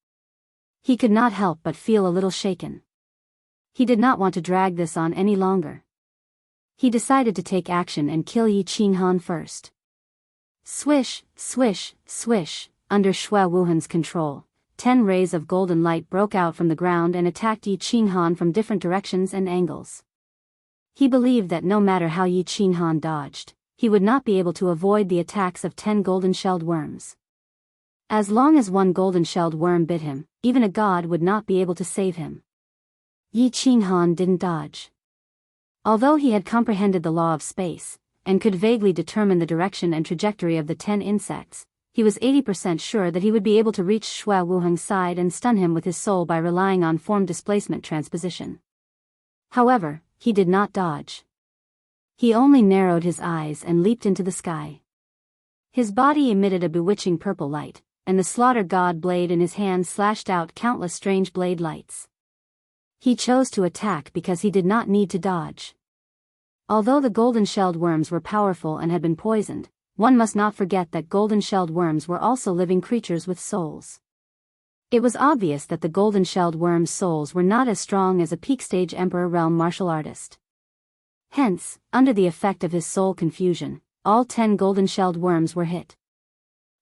He could not help but feel a little shaken. He did not want to drag this on any longer. He decided to take action and kill Yi Qinghan first. Swish, swish, swish, under Xue Wuhan's control, 10 rays of golden light broke out from the ground and attacked Yi Qinghan from different directions and angles. He believed that no matter how Yi Qinghan dodged, he would not be able to avoid the attacks of 10 golden-shelled worms. As long as one golden-shelled worm bit him, even a god would not be able to save him. Yi Qinghan didn't dodge. Although he had comprehended the law of space, and could vaguely determine the direction and trajectory of the 10 insects, he was 80% sure that he would be able to reach Xue Wuhan's side and stun him with his soul by relying on form displacement transposition. However, he did not dodge. He only narrowed his eyes and leaped into the sky. His body emitted a bewitching purple light, and the slaughter god blade in his hand slashed out countless strange blade lights. He chose to attack because he did not need to dodge. Although the golden-shelled worms were powerful and had been poisoned, one must not forget that golden-shelled worms were also living creatures with souls. It was obvious that the golden-shelled worms' souls were not as strong as a peak-stage Emperor realm martial artist. Hence, under the effect of his soul confusion, all 10 golden-shelled worms were hit.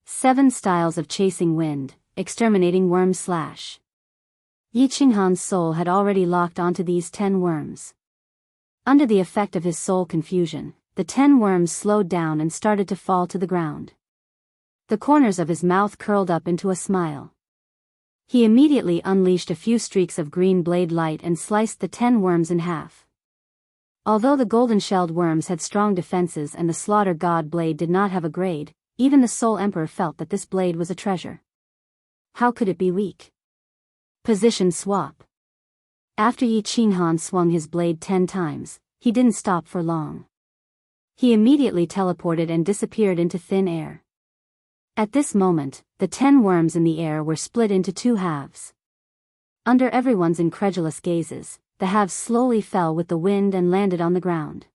7 styles of chasing wind, exterminating worm slash. Yi Qinghan's soul had already locked onto these 10 worms. Under the effect of his soul confusion, the 10 worms slowed down and started to fall to the ground. The corners of his mouth curled up into a smile. He immediately unleashed a few streaks of green blade light and sliced the 10 worms in half. Although the golden-shelled worms had strong defenses and the slaughter god blade did not have a grade, even the Soul Emperor felt that this blade was a treasure. How could it be weak? Position swap. After Yi Qinghan swung his blade 10 times, he didn't stop for long. He immediately teleported and disappeared into thin air. At this moment, the 10 worms in the air were split into 2 halves. Under everyone's incredulous gazes, the halves slowly fell with the wind and landed on the ground.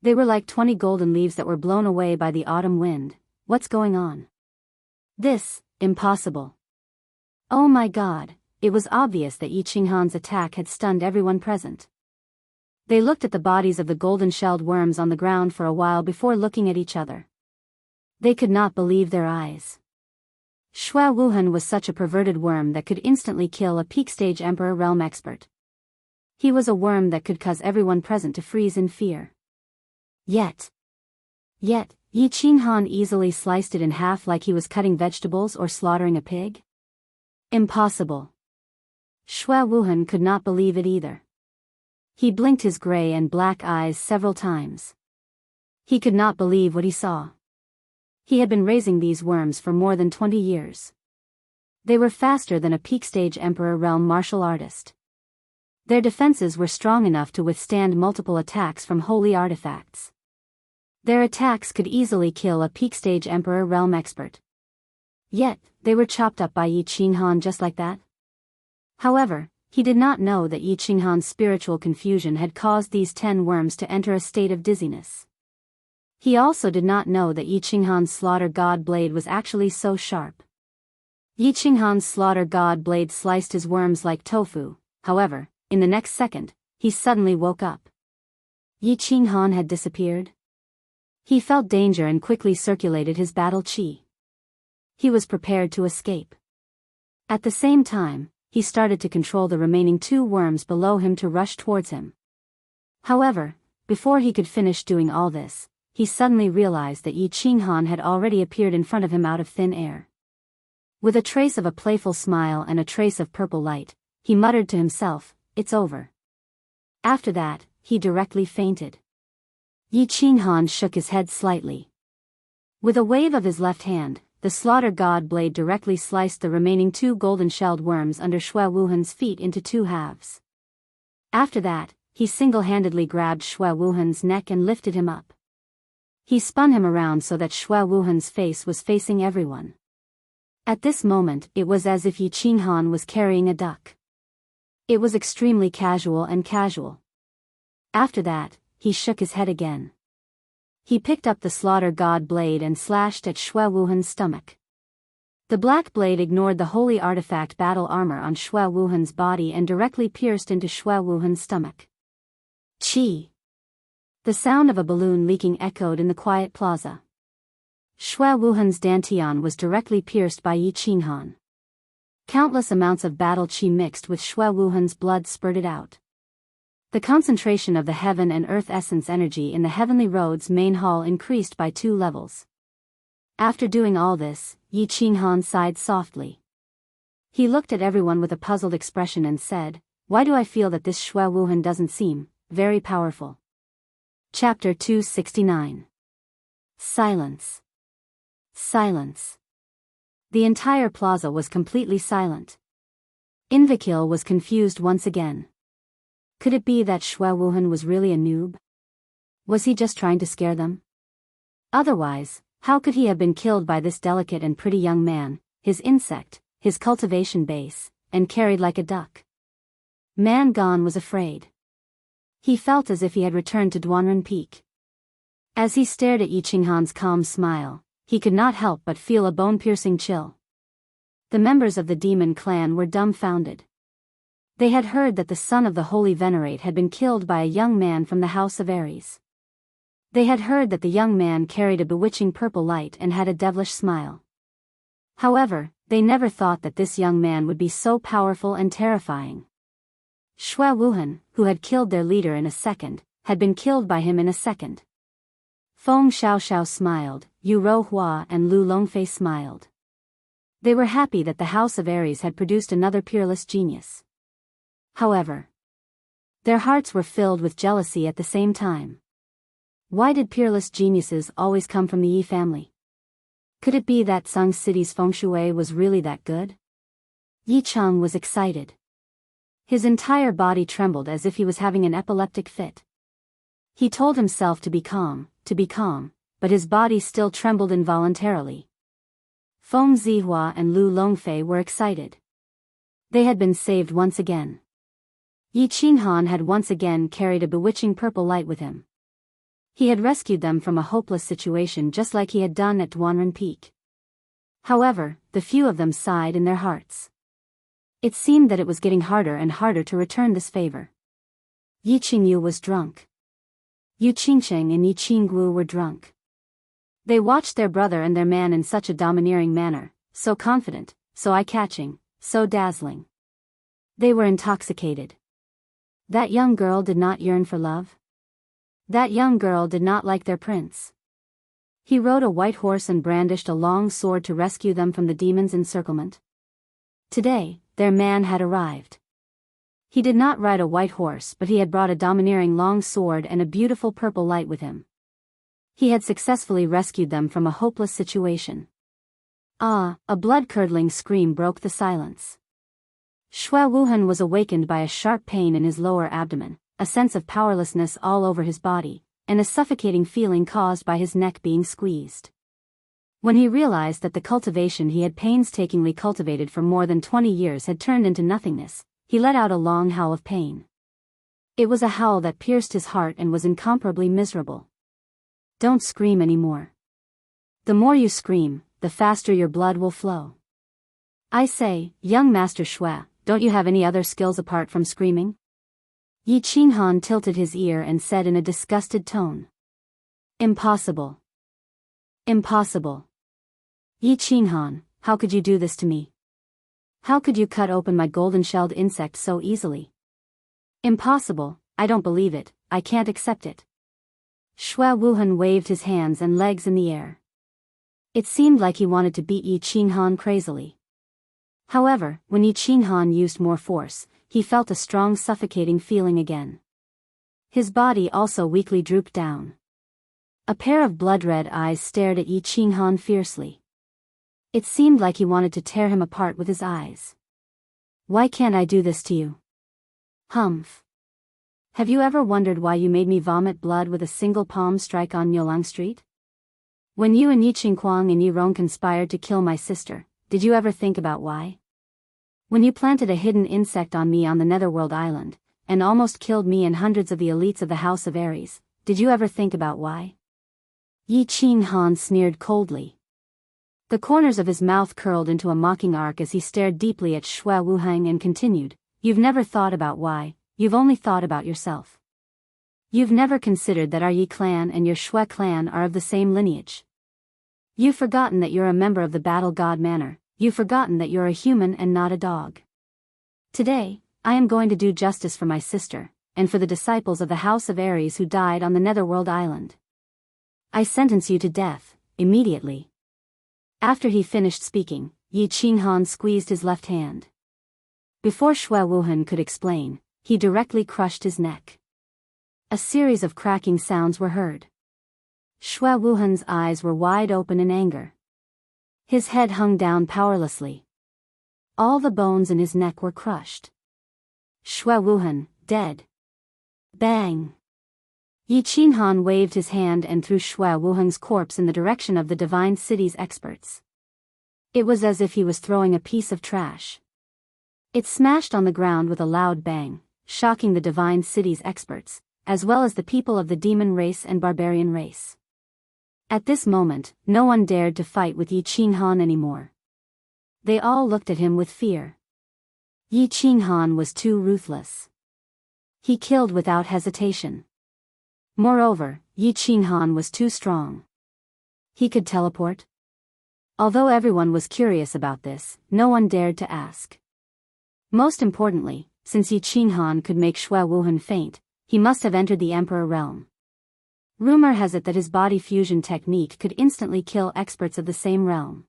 They were like 20 golden leaves that were blown away by the autumn wind. What's going on? This impossible. Oh my god, it was obvious that Yi Qinghan's attack had stunned everyone present. They looked at the bodies of the golden-shelled worms on the ground for a while before looking at each other. They could not believe their eyes. Xue Wuhan was such a perverted worm that could instantly kill a peak-stage Emperor Realm expert. He was a worm that could cause everyone present to freeze in fear. Yet, Yi Qinghan easily sliced it in half like he was cutting vegetables or slaughtering a pig? Impossible. Xue Wuhan could not believe it either. He blinked his gray and black eyes several times. He could not believe what he saw. He had been raising these worms for more than 20 years. They were faster than a peak-stage Emperor Realm martial artist. Their defenses were strong enough to withstand multiple attacks from holy artifacts. Their attacks could easily kill a peak-stage Emperor Realm expert. Yet, they were chopped up by Yi Qinghan just like that. However, he did not know that Yi Qinghan's spiritual confusion had caused these 10 worms to enter a state of dizziness. He also did not know that Yi Qinghan's slaughter god blade was actually so sharp. Yi Qinghan's slaughter god blade sliced his worms like tofu. However, in the next second, he suddenly woke up. Yi Qinghan had disappeared. He felt danger and quickly circulated his battle chi. He was prepared to escape. At the same time, he started to control the remaining 2 worms below him to rush towards him. However, before he could finish doing all this, he suddenly realized that Yi Qinghan had already appeared in front of him out of thin air. With a trace of a playful smile and a trace of purple light, he muttered to himself, "It's over." After that, he directly fainted. Yi Qinghan shook his head slightly. With a wave of his left hand, the slaughter god blade directly sliced the remaining 2 golden-shelled worms under Xue Wuhan's feet into 2 halves. After that, he single-handedly grabbed Xue Wuhan's neck and lifted him up. He spun him around so that Xue Wuhan's face was facing everyone. At this moment, it was as if Yi Qinghan was carrying a duck. It was extremely casual. After that, he shook his head again. He picked up the slaughter god blade and slashed at Xue Wuhan's stomach. The black blade ignored the holy artifact battle armor on Xue Wuhan's body and directly pierced into Xue Wuhan's stomach. Chi! The sound of a balloon leaking echoed in the quiet plaza. Xue Wuhan's dantian was directly pierced by Yi Qinghan. Countless amounts of battle chi mixed with Xue Wuhan's blood spurted out. The concentration of the heaven and earth essence energy in the Heavenly Road's main hall increased by 2 levels. After doing all this, Yi Qinghan sighed softly. He looked at everyone with a puzzled expression and said, "Why do I feel that this Xue Wuhan doesn't seem very powerful?" Chapter 269. Silence. Silence. The entire plaza was completely silent. Invakil was confused once again. Could it be that Xue Wuhan was really a noob? Was he just trying to scare them? Otherwise, how could he have been killed by this delicate and pretty young man, his insect, his cultivation base, and carried like a duck? Man Gon was afraid. He felt as if he had returned to Duanren Peak. As he stared at Yi Qinghan's calm smile, he could not help but feel a bone-piercing chill. The members of the demon clan were dumbfounded. They had heard that the son of the Holy Venerate had been killed by a young man from the House of Ares. They had heard that the young man carried a bewitching purple light and had a devilish smile. However, they never thought that this young man would be so powerful and terrifying. Xue Wuhan, who had killed their leader in a second, had been killed by him in a second. Feng Xiaoxiao smiled, Yu Rohua and Lu Longfei smiled. They were happy that the House of Ares had produced another peerless genius. However, their hearts were filled with jealousy at the same time. Why did peerless geniuses always come from the Yi family? Could it be that Sung City's feng shui was really that good? Yi Cheng was excited. His entire body trembled as if he was having an epileptic fit. He told himself to be calm, but his body still trembled involuntarily. Feng Zihua and Lu Longfei were excited. They had been saved once again. Yi Qinghan had once again carried a bewitching purple light with him. He had rescued them from a hopeless situation just like he had done at Duanren Peak. However, the few of them sighed in their hearts. It seemed that it was getting harder and harder to return this favor. Yi Qingyu was drunk. Yu Qingcheng and Yi Qinggu were drunk. They watched their brother and their man in such a domineering manner, so confident, so eye-catching, so dazzling. They were intoxicated. That young girl did not yearn for love. That young girl did not like their prince. He rode a white horse and brandished a long sword to rescue them from the demon's encirclement. Today, their man had arrived. He did not ride a white horse, but he had brought a domineering long sword and a beautiful purple light with him. He had successfully rescued them from a hopeless situation. Ah, a blood-curdling scream broke the silence. Xue Wuhan was awakened by a sharp pain in his lower abdomen, a sense of powerlessness all over his body, and a suffocating feeling caused by his neck being squeezed. When he realized that the cultivation he had painstakingly cultivated for more than 20 years had turned into nothingness, he let out a long howl of pain. It was a howl that pierced his heart and was incomparably miserable. Don't scream anymore. The more you scream, the faster your blood will flow. I say, young Master Xue, don't you have any other skills apart from screaming? Yi Qinghan tilted his ear and said in a disgusted tone. Impossible. Impossible. Yi Qinghan, how could you do this to me? How could you cut open my golden-shelled insect so easily? Impossible, I don't believe it, I can't accept it. Xue Wuhan waved his hands and legs in the air. It seemed like he wanted to beat Yi Qinghan crazily. However, when Yi Qinghan used more force, he felt a strong suffocating feeling again. His body also weakly drooped down. A pair of blood-red eyes stared at Yi Qinghan fiercely. It seemed like he wanted to tear him apart with his eyes. Why can't I do this to you? Humph. Have you ever wondered why you made me vomit blood with a single palm strike on Nyolang Street? When you and Yi Qingquang and Yi Rong conspired to kill my sister, did you ever think about why? When you planted a hidden insect on me on the Netherworld Island, and almost killed me and hundreds of the elites of the House of Aries, did you ever think about why? Yi Qinghan sneered coldly. The corners of his mouth curled into a mocking arc as he stared deeply at Xue Wuhang and continued, You've never thought about why, you've only thought about yourself. You've never considered that our Yi clan and your Xue clan are of the same lineage. You've forgotten that you're a member of the Battle God Manor. You've forgotten that you're a human and not a dog. Today, I am going to do justice for my sister, and for the disciples of the House of Aries who died on the Netherworld Island. I sentence you to death, immediately. After he finished speaking, Yi Qinghan squeezed his left hand. Before Xue Wuhan could explain, he directly crushed his neck. A series of cracking sounds were heard. Xue Wuhan's eyes were wide open in anger. His head hung down powerlessly. All the bones in his neck were crushed. Xue Wuhan, dead. Bang! Yi Qinghan waved his hand and threw Xue Wuhan's corpse in the direction of the Divine City's experts. It was as if he was throwing a piece of trash. It smashed on the ground with a loud bang, shocking the Divine City's experts, as well as the people of the demon race and barbarian race. At this moment, no one dared to fight with Yi Qinghan anymore. They all looked at him with fear. Yi Qinghan was too ruthless. He killed without hesitation. Moreover, Yi Qinghan was too strong. He could teleport. Although everyone was curious about this, no one dared to ask. Most importantly, since Yi Qinghan could make Xue Wuhan faint, he must have entered the Emperor realm. Rumor has it that his body fusion technique could instantly kill experts of the same realm.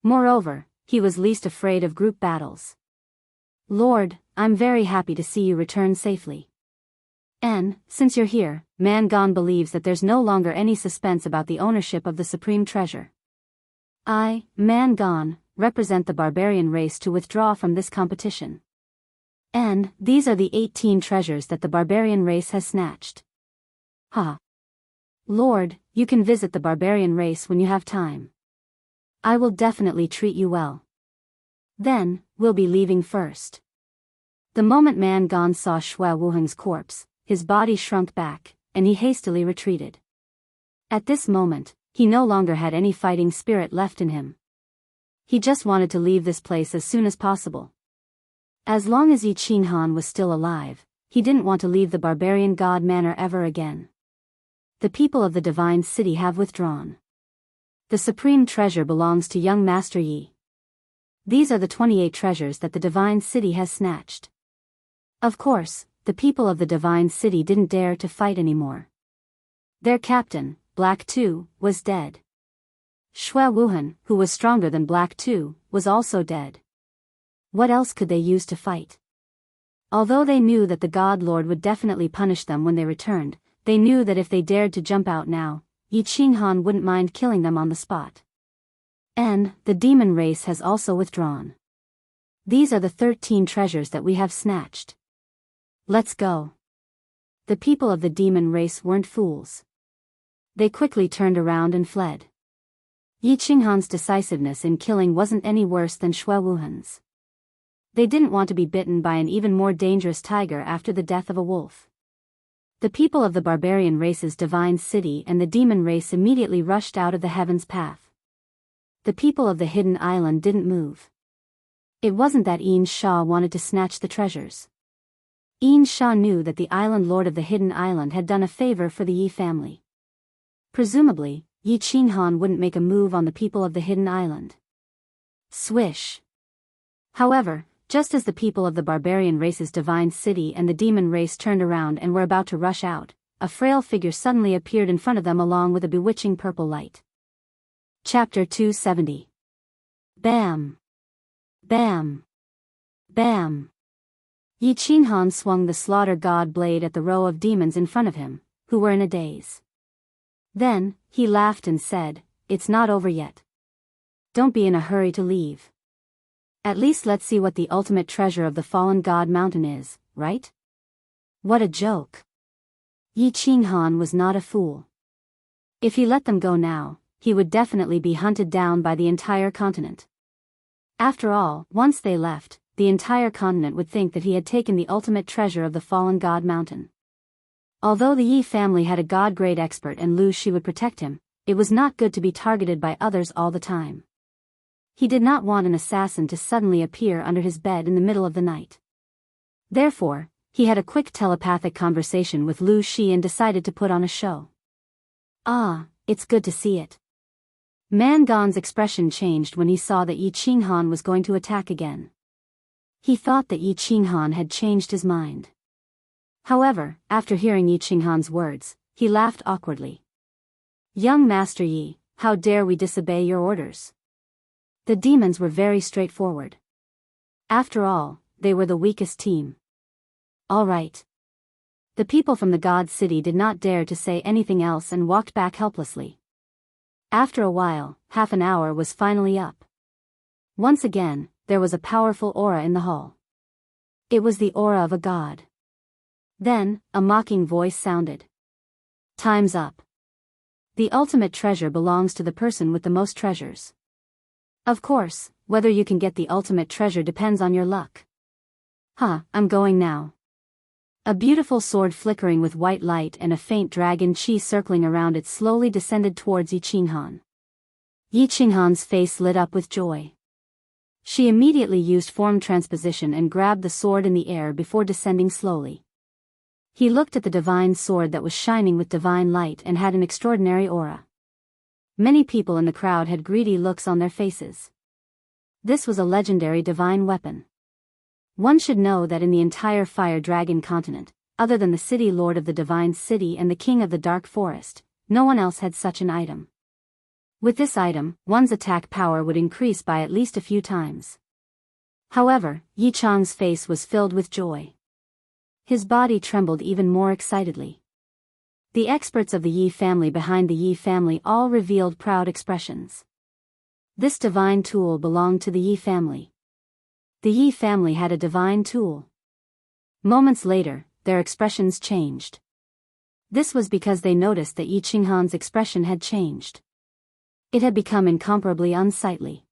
Moreover, he was least afraid of group battles. Lord, I'm very happy to see you return safely. And, since you're here, Mangon believes that there's no longer any suspense about the ownership of the supreme treasure. I, Mangon, represent the barbarian race to withdraw from this competition. And, these are the 18 treasures that the barbarian race has snatched. Ha! Lord, you can visit the barbarian race when you have time. I will definitely treat you well. Then, we'll be leaving first. The moment Mangon saw Xue Wuhang's corpse, his body shrunk back, and he hastily retreated. At this moment, he no longer had any fighting spirit left in him. He just wanted to leave this place as soon as possible. As long as Yi Qinghan was still alive, he didn't want to leave the barbarian god manor ever again. The people of the divine city have withdrawn. The supreme treasure belongs to young Master Yi. These are the 28 treasures that the divine city has snatched. Of course, the people of the divine city didn't dare to fight anymore. Their captain, Black 2, was dead. Xue Wuhan, who was stronger than Black 2, was also dead. What else could they use to fight? Although they knew that the God Lord would definitely punish them when they returned, they knew that if they dared to jump out now, Yi Qinghan wouldn't mind killing them on the spot. And the demon race has also withdrawn. These are the 13 treasures that we have snatched. Let's go. The people of the demon race weren't fools. They quickly turned around and fled. Yi Qinghan's decisiveness in killing wasn't any worse than Xue Wuhan's. They didn't want to be bitten by an even more dangerous tiger after the death of a wolf. The people of the barbarian race's divine city and the demon race immediately rushed out of the heaven's path. The people of the hidden island didn't move. It wasn't that Yin Sha wanted to snatch the treasures. Yin Sha knew that the island lord of the hidden island had done a favor for the Yi family. Presumably, Yi Qinghan wouldn't make a move on the people of the hidden island. Swish. However, just as the people of the barbarian race's divine city and the demon race turned around and were about to rush out, a frail figure suddenly appeared in front of them along with a bewitching purple light. Chapter 270. Bam! Bam! Bam! Yi Qinghan swung the slaughter god blade at the row of demons in front of him, who were in a daze. Then, he laughed and said, "It's not over yet. Don't be in a hurry to leave. At least let's see what the ultimate treasure of the fallen god mountain is, right?" What a joke. Yi Qinghan was not a fool. If he let them go now, he would definitely be hunted down by the entire continent. After all, once they left, the entire continent would think that he had taken the ultimate treasure of the fallen god mountain. Although the Yi family had a god-grade expert and Lu Shi would protect him, it was not good to be targeted by others all the time. He did not want an assassin to suddenly appear under his bed in the middle of the night. Therefore, he had a quick telepathic conversation with Lu Shi and decided to put on a show. "Ah, it's good to see it." Man Gon's expression changed when he saw that Yi Qinghan was going to attack again. He thought that Yi Qinghan had changed his mind. However, after hearing Yi Qinghan's words, he laughed awkwardly. "Young Master Yi, how dare we disobey your orders?" The demons were very straightforward. After all, they were the weakest team. All right. The people from the God City did not dare to say anything else and walked back helplessly. After a while, half an hour was finally up. Once again, there was a powerful aura in the hall. It was the aura of a god. Then, a mocking voice sounded. "Time's up. The ultimate treasure belongs to the person with the most treasures. Of course, whether you can get the ultimate treasure depends on your luck. I'm going now." A beautiful sword flickering with white light and a faint dragon chi circling around it slowly descended towards Yi Qinghan. Yi Qinghan's face lit up with joy. She immediately used form transposition and grabbed the sword in the air before descending slowly. He looked at the divine sword that was shining with divine light and had an extraordinary aura. Many people in the crowd had greedy looks on their faces. This was a legendary divine weapon. One should know that in the entire Fire Dragon continent, other than the city lord of the divine city and the king of the dark forest, no one else had such an item. With this item, one's attack power would increase by at least a few times. However, Yi Chang's face was filled with joy. His body trembled even more excitedly. The experts of the Yi family behind the Yi family all revealed proud expressions. This divine tool belonged to the Yi family. The Yi family had a divine tool. Moments later, their expressions changed. This was because they noticed that Yi Qinghan's expression had changed. It had become incomparably unsightly.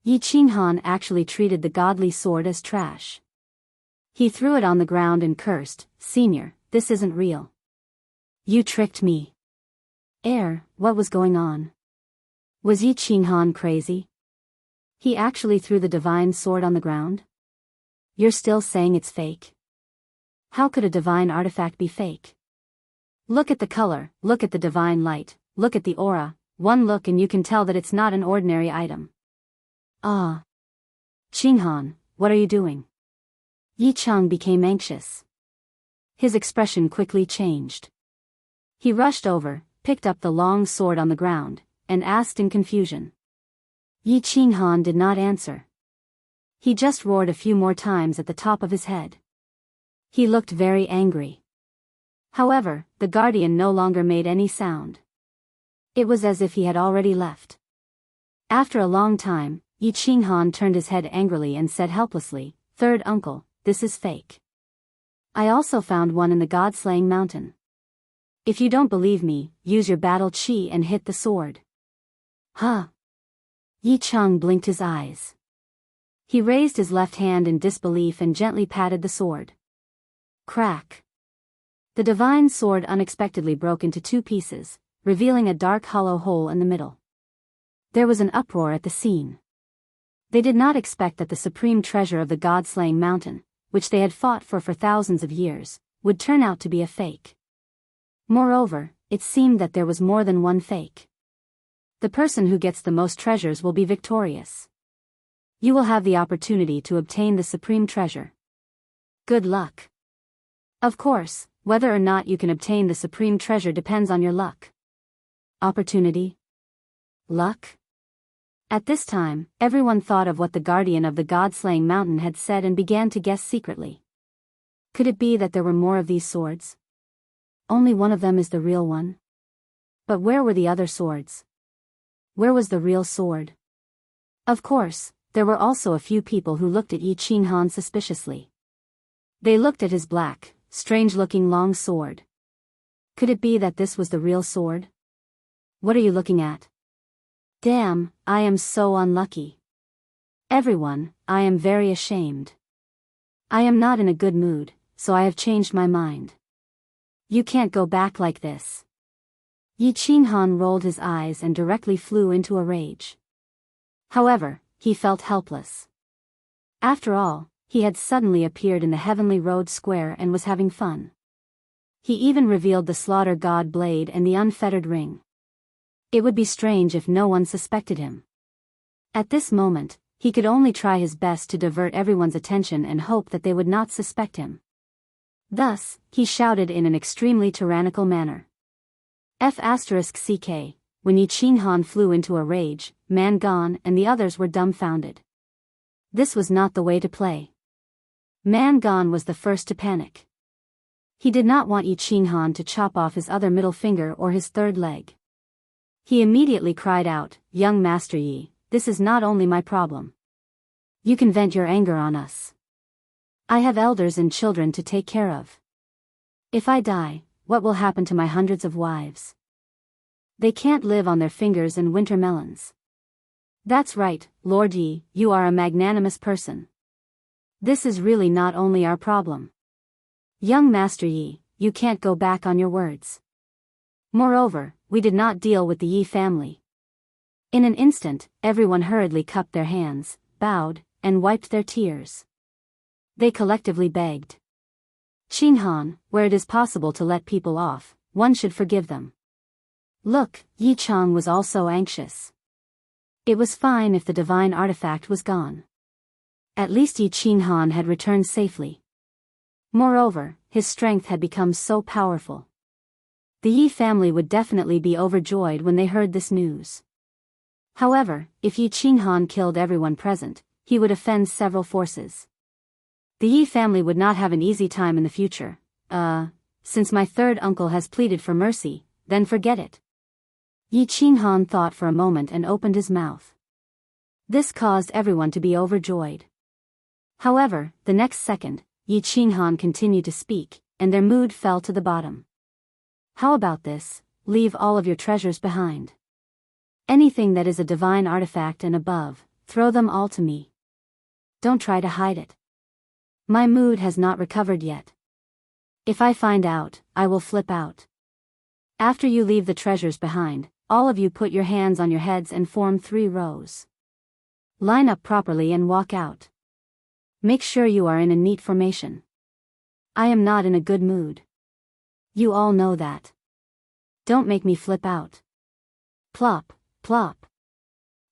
Yi Qinghan actually treated the godly sword as trash. He threw it on the ground and cursed, "Senior, this isn't real. You tricked me." What was going on? Was Yi Qinghan crazy? He actually threw the divine sword on the ground? You're still saying it's fake? How could a divine artifact be fake? Look at the color, look at the divine light, look at the aura, one look and you can tell that it's not an ordinary item. Ah. Qinghan, what are you doing? Yi Cheng became anxious. His expression quickly changed. He rushed over, picked up the long sword on the ground, and asked in confusion. Yi Qinghan did not answer. He just roared a few more times at the top of his head. He looked very angry. However, the guardian no longer made any sound. It was as if he had already left. After a long time, Yi Qinghan turned his head angrily and said helplessly, "Third uncle, this is fake. I also found one in the God-slaying mountain. If you don't believe me, use your battle chi and hit the sword." Huh? Yi Cheng blinked his eyes. He raised his left hand in disbelief and gently patted the sword. Crack. The divine sword unexpectedly broke into two pieces, revealing a dark hollow hole in the middle. There was an uproar at the scene. They did not expect that the supreme treasure of the God-slaying mountain, which they had fought for thousands of years, would turn out to be a fake. Moreover, it seemed that there was more than one fake. The person who gets the most treasures will be victorious. You will have the opportunity to obtain the supreme treasure. Good luck. Of course, whether or not you can obtain the supreme treasure depends on your luck. Opportunity? Luck? At this time, everyone thought of what the guardian of the God-slaying mountain had said and began to guess secretly. Could it be that there were more of these swords? Only one of them is the real one. But where were the other swords? Where was the real sword? Of course, there were also a few people who looked at Yi Qinghan suspiciously. They looked at his black, strange-looking long sword. Could it be that this was the real sword? What are you looking at? Damn, I am so unlucky. Everyone, I am very ashamed. I am not in a good mood, so I have changed my mind. You can't go back like this. Yi Qinghan rolled his eyes and directly flew into a rage. However, he felt helpless. After all, he had suddenly appeared in the heavenly road square and was having fun. He even revealed the slaughter god blade and the unfettered ring. It would be strange if no one suspected him. At this moment, he could only try his best to divert everyone's attention and hope that they would not suspect him. Thus, he shouted in an extremely tyrannical manner. F***ck, when Yi Qinghan flew into a rage, man gone and the others were dumbfounded. This was not the way to play. Man gone was the first to panic. He did not want Yi Qinghan to chop off his other middle finger or his third leg. He immediately cried out, "Young Master Yi, this is not only my problem. You can vent your anger on us. I have elders and children to take care of. If I die, what will happen to my hundreds of wives? They can't live on their fingers and winter melons." That's right, Lord Yi, you are a magnanimous person. This is really not only our problem. Young Master Yi, you can't go back on your words. Moreover, we did not deal with the Yi family. In an instant, everyone hurriedly cupped their hands, bowed, and wiped their tears. They collectively begged. Qinghan, where it is possible to let people off, one should forgive them. Look, Yi Cheng was also anxious. It was fine if the divine artifact was gone. At least Yi Qinghan had returned safely. Moreover, his strength had become so powerful. The Yi family would definitely be overjoyed when they heard this news. However, if Yi Qinghan killed everyone present, he would offend several forces. The Yi family would not have an easy time in the future. Since my third uncle has pleaded for mercy, then forget it. Yi Qinghan thought for a moment and opened his mouth. This caused everyone to be overjoyed. However, the next second, Yi Qinghan continued to speak, and their mood fell to the bottom. How about this? Leave all of your treasures behind. Anything that is a divine artifact and above, throw them all to me. Don't try to hide it. My mood has not recovered yet. If I find out, I will flip out. After you leave the treasures behind, all of you put your hands on your heads and form 3 rows. Line up properly and walk out. Make sure you are in a neat formation. I am not in a good mood. You all know that. Don't make me flip out. Plop, plop.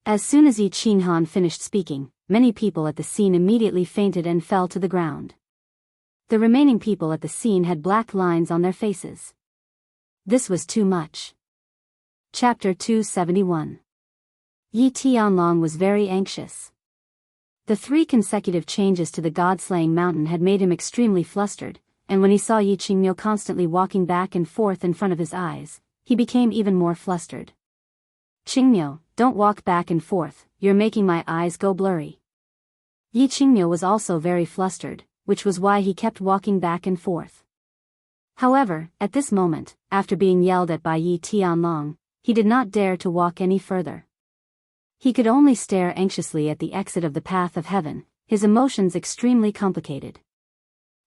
As soon as Yi Qinghan finished speaking, many people at the scene immediately fainted and fell to the ground. The remaining people at the scene had black lines on their faces. This was too much. Chapter 271. Yi Tianlong was very anxious. The 3 consecutive changes to the God-slaying mountain had made him extremely flustered, and when he saw Yi Qingmyo constantly walking back and forth in front of his eyes, he became even more flustered. Qingmyo, don't walk back and forth, you're making my eyes go blurry. Yi Qingmyo was also very flustered, which was why he kept walking back and forth. However, at this moment, after being yelled at by Yi Tianlong, he did not dare to walk any further. He could only stare anxiously at the exit of the path of heaven, his emotions extremely complicated.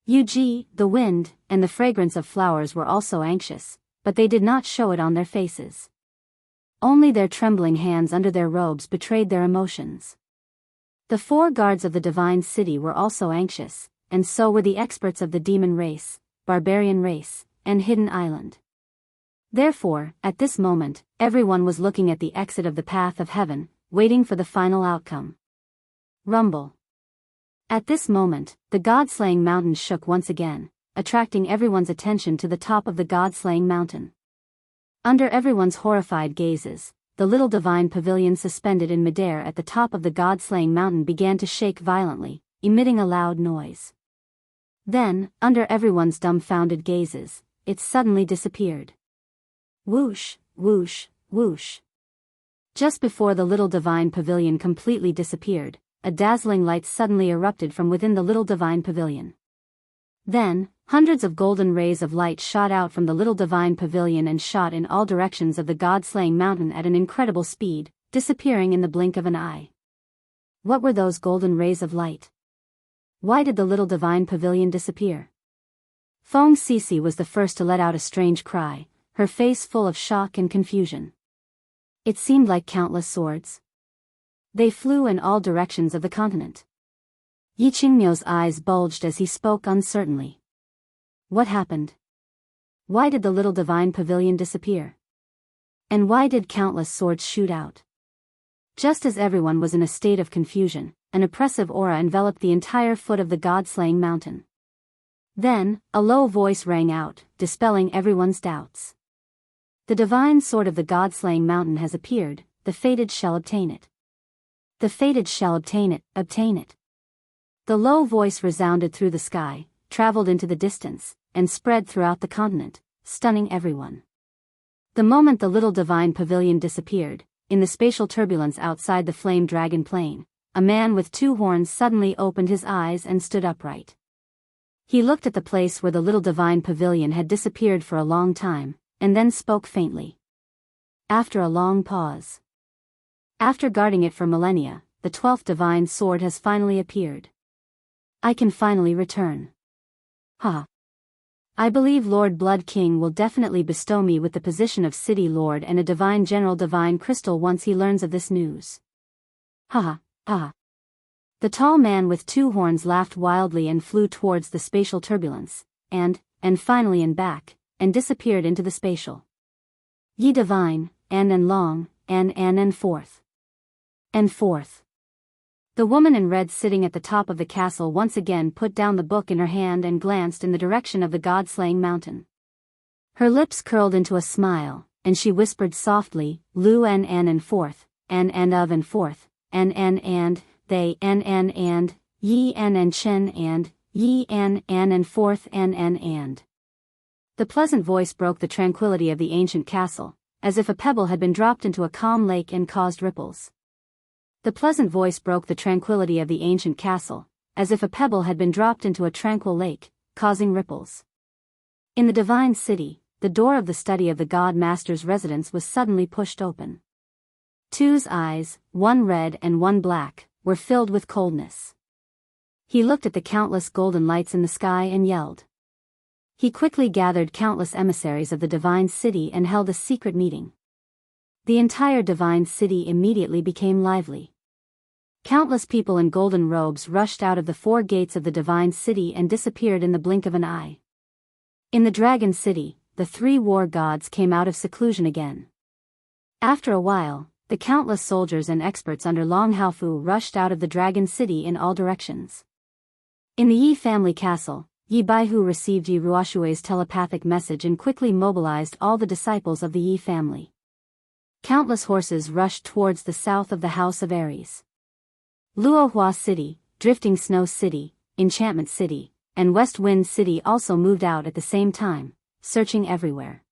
Yuji, the wind, and the fragrance of flowers were also anxious, but they did not show it on their faces. Only their trembling hands under their robes betrayed their emotions. The 4 guards of the divine city were also anxious, and so were the experts of the demon race, barbarian race, and hidden island. Therefore, at this moment, everyone was looking at the exit of the path of heaven, waiting for the final outcome. Rumble. At this moment, the God-slaying mountain shook once again, attracting everyone's attention to the top of the God-slaying mountain. Under everyone's horrified gazes, the little divine pavilion suspended in midair at the top of the God-slaying mountain began to shake violently, emitting a loud noise. Then, under everyone's dumbfounded gazes, it suddenly disappeared. Whoosh, whoosh, whoosh. Just before the little divine pavilion completely disappeared, a dazzling light suddenly erupted from within the little divine pavilion. Then, hundreds of golden rays of light shot out from the little divine pavilion and shot in all directions of the God-slaying mountain at an incredible speed, disappearing in the blink of an eye. What were those golden rays of light? Why did the little divine pavilion disappear? Feng Sisi was the first to let out a strange cry, her face full of shock and confusion. It seemed like countless swords. They flew in all directions of the continent. Yi Qingmyo's eyes bulged as he spoke uncertainly. What happened? Why did the little divine pavilion disappear? And why did countless swords shoot out? Just as everyone was in a state of confusion, an oppressive aura enveloped the entire foot of the God-slaying mountain. Then, a low voice rang out, dispelling everyone's doubts. The divine sword of the God-slaying mountain has appeared, the fated shall obtain it. The fated shall obtain it, obtain it. The low voice resounded through the sky, traveled into the distance, and spread throughout the continent, stunning everyone. The moment the little divine pavilion disappeared, in the spatial turbulence outside the flame dragon plane, a man with 2 horns suddenly opened his eyes and stood upright. He looked at the place where the little divine pavilion had disappeared for a long time, and then spoke faintly. After a long pause. After guarding it for millennia, the 12th divine sword has finally appeared. I can finally return. Ha! I believe Lord Blood King will definitely bestow me with the position of City Lord and a Divine General Divine Crystal once he learns of this news. Ha! Ha! The tall man with 2 horns laughed wildly and flew towards the spatial turbulence, and finally and back, and disappeared into the spatial. Ye divine, and long, and forth. And forth. The woman in red sitting at the top of the castle once again put down the book in her hand and glanced in the direction of the God-slaying mountain. Her lips curled into a smile, and she whispered softly, Lu and forth, and of and forth, and they and ye and chen and ye and forth and. The pleasant voice broke the tranquility of the ancient castle, as if a pebble had been dropped into a calm lake and caused ripples. The pleasant voice broke the tranquility of the ancient castle, as if a pebble had been dropped into a tranquil lake, causing ripples. In the divine city, the door of the study of the God Master's residence was suddenly pushed open. Tu's eyes, one red and one black, were filled with coldness. He looked at the countless golden lights in the sky and yelled. He quickly gathered countless emissaries of the divine city and held a secret meeting. The entire divine city immediately became lively. Countless people in golden robes rushed out of the 4 gates of the divine city and disappeared in the blink of an eye. In the dragon city, the 3 war gods came out of seclusion again. After a while, the countless soldiers and experts under Long Haofu rushed out of the dragon city in all directions. In the Yi family castle, Yi Baihu received Yi Ruoshui's telepathic message and quickly mobilized all the disciples of the Yi family. Countless horses rushed towards the south of the House of Aries. Luohua City, Drifting Snow City, Enchantment City, and West Wind City also moved out at the same time, searching everywhere.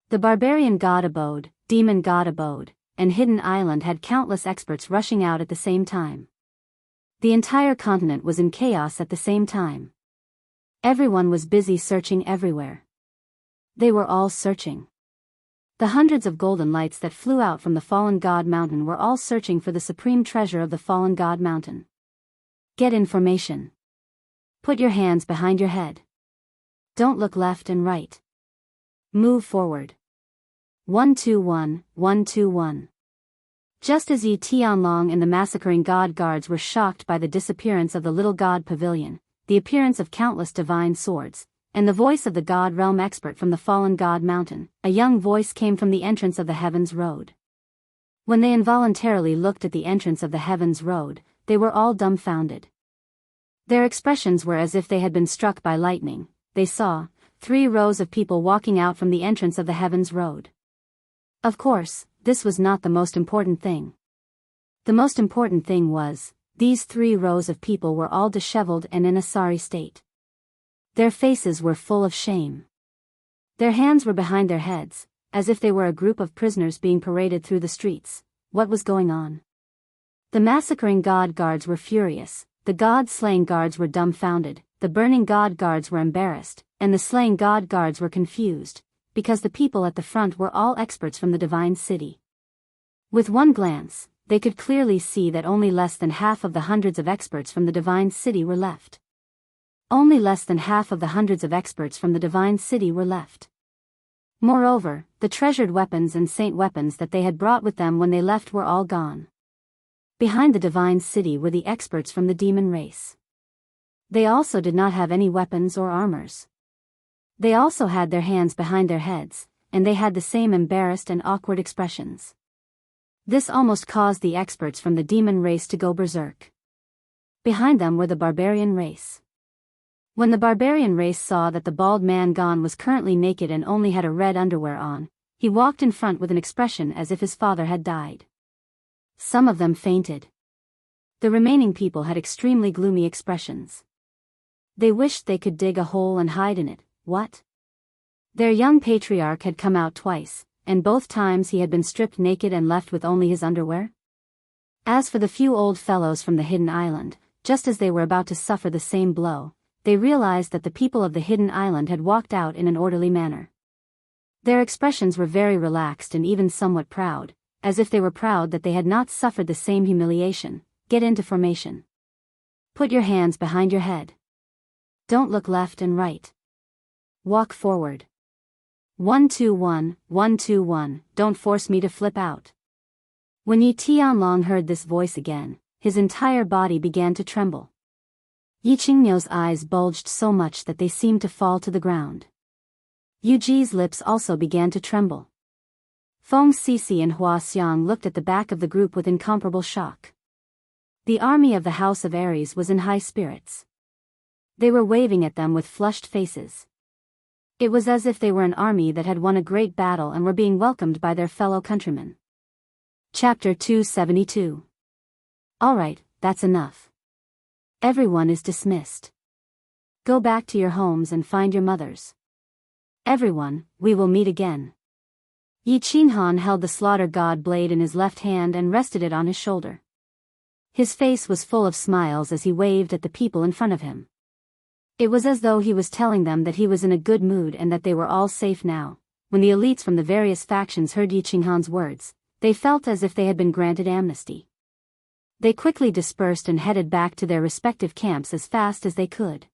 The Barbarian God Abode, Demon God Abode, and Hidden Island had countless experts rushing out at the same time. The entire continent was in chaos at the same time. Everyone was busy searching everywhere. They were all searching. The hundreds of golden lights that flew out from the Fallen God Mountain were all searching for the supreme treasure of the Fallen God Mountain. Get information. Put your hands behind your head. Don't look left and right. Move forward. 121, 121. Just as Yi Tianlong and the massacring god guards were shocked by the disappearance of the little god pavilion, the appearance of countless divine swords, and the voice of the god realm expert from the Fallen God Mountain, a young voice came from the entrance of the Heavens Road. When they involuntarily looked at the entrance of the Heavens Road, they were all dumbfounded. Their expressions were as if they had been struck by lightning. They saw 3 rows of people walking out from the entrance of the Heavens Road. Of course, this was not the most important thing. The most important thing was, these 3 rows of people were all disheveled and in a sorry state. Their faces were full of shame. Their hands were behind their heads, as if they were a group of prisoners being paraded through the streets. What was going on? The massacring god guards were furious, the god-slaying guards were dumbfounded, the burning god guards were embarrassed, and the slaying god guards were confused, because the people at the front were all experts from the divine city. With one glance, they could clearly see that only less than half of the hundreds of experts from the divine city were left. Only less than half of the hundreds of experts from the divine city were left. Moreover, the treasured weapons and saint weapons that they had brought with them when they left were all gone. Behind the divine city were the experts from the demon race. They also did not have any weapons or armors. They also had their hands behind their heads, and they had the same embarrassed and awkward expressions. This almost caused the experts from the demon race to go berserk. Behind them were the barbarian race. When the barbarian race saw that the bald man gone was currently naked and only had a red underwear on, he walked in front with an expression as if his father had died. Some of them fainted. The remaining people had extremely gloomy expressions. They wished they could dig a hole and hide in it. What? Their young patriarch had come out twice, and both times he had been stripped naked and left with only his underwear? As for the few old fellows from the Hidden Island, just as they were about to suffer the same blow, they realized that the people of the Hidden Island had walked out in an orderly manner. Their expressions were very relaxed and even somewhat proud, as if they were proud that they had not suffered the same humiliation. Get into formation. Put your hands behind your head. Don't look left and right. Walk forward. 121, 121, don't force me to flip out. When Yi Tianlong heard this voice again, his entire body began to tremble. Yi Qingniu's eyes bulged so much that they seemed to fall to the ground. Yu Ji's lips also began to tremble. Feng Sisi and Hua Xiang looked at the back of the group with incomparable shock. The army of the House of Aries was in high spirits. They were waving at them with flushed faces. It was as if they were an army that had won a great battle and were being welcomed by their fellow countrymen. Chapter 272. Alright, that's enough. Everyone is dismissed. Go back to your homes and find your mothers. Everyone, we will meet again. Yi Qinghan held the slaughter god blade in his left hand and rested it on his shoulder. His face was full of smiles as he waved at the people in front of him. It was as though he was telling them that he was in a good mood and that they were all safe now. When the elites from the various factions heard Yi Qinghan's words, they felt as if they had been granted amnesty. They quickly dispersed and headed back to their respective camps as fast as they could.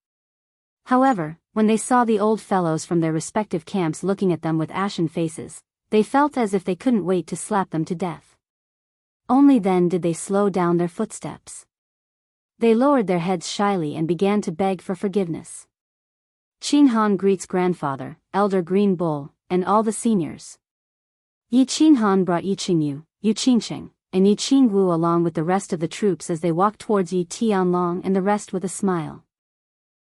However, when they saw the old fellows from their respective camps looking at them with ashen faces, they felt as if they couldn't wait to slap them to death. Only then did they slow down their footsteps. They lowered their heads shyly and began to beg for forgiveness. Qinghan greets grandfather, elder Green Bull, and all the seniors. Yi Qinghan brought Yi Qingyu, Yu Qingcheng, and Yi Qingwu along with the rest of the troops as they walked towards Yi Tianlong and the rest with a smile.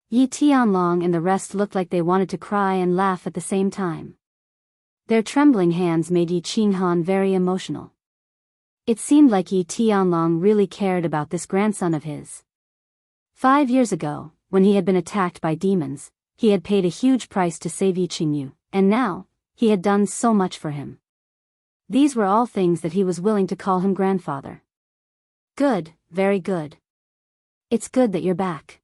Yi Tianlong and the rest looked like they wanted to cry and laugh at the same time. Their trembling hands made Yi Qinghan very emotional. It seemed like Yi Tianlong really cared about this grandson of his. 5 years ago, when he had been attacked by demons, he had paid a huge price to save Yi Qingyu, and now, he had done so much for him. These were all things that he was willing to call him grandfather. Good, very good. It's good that you're back.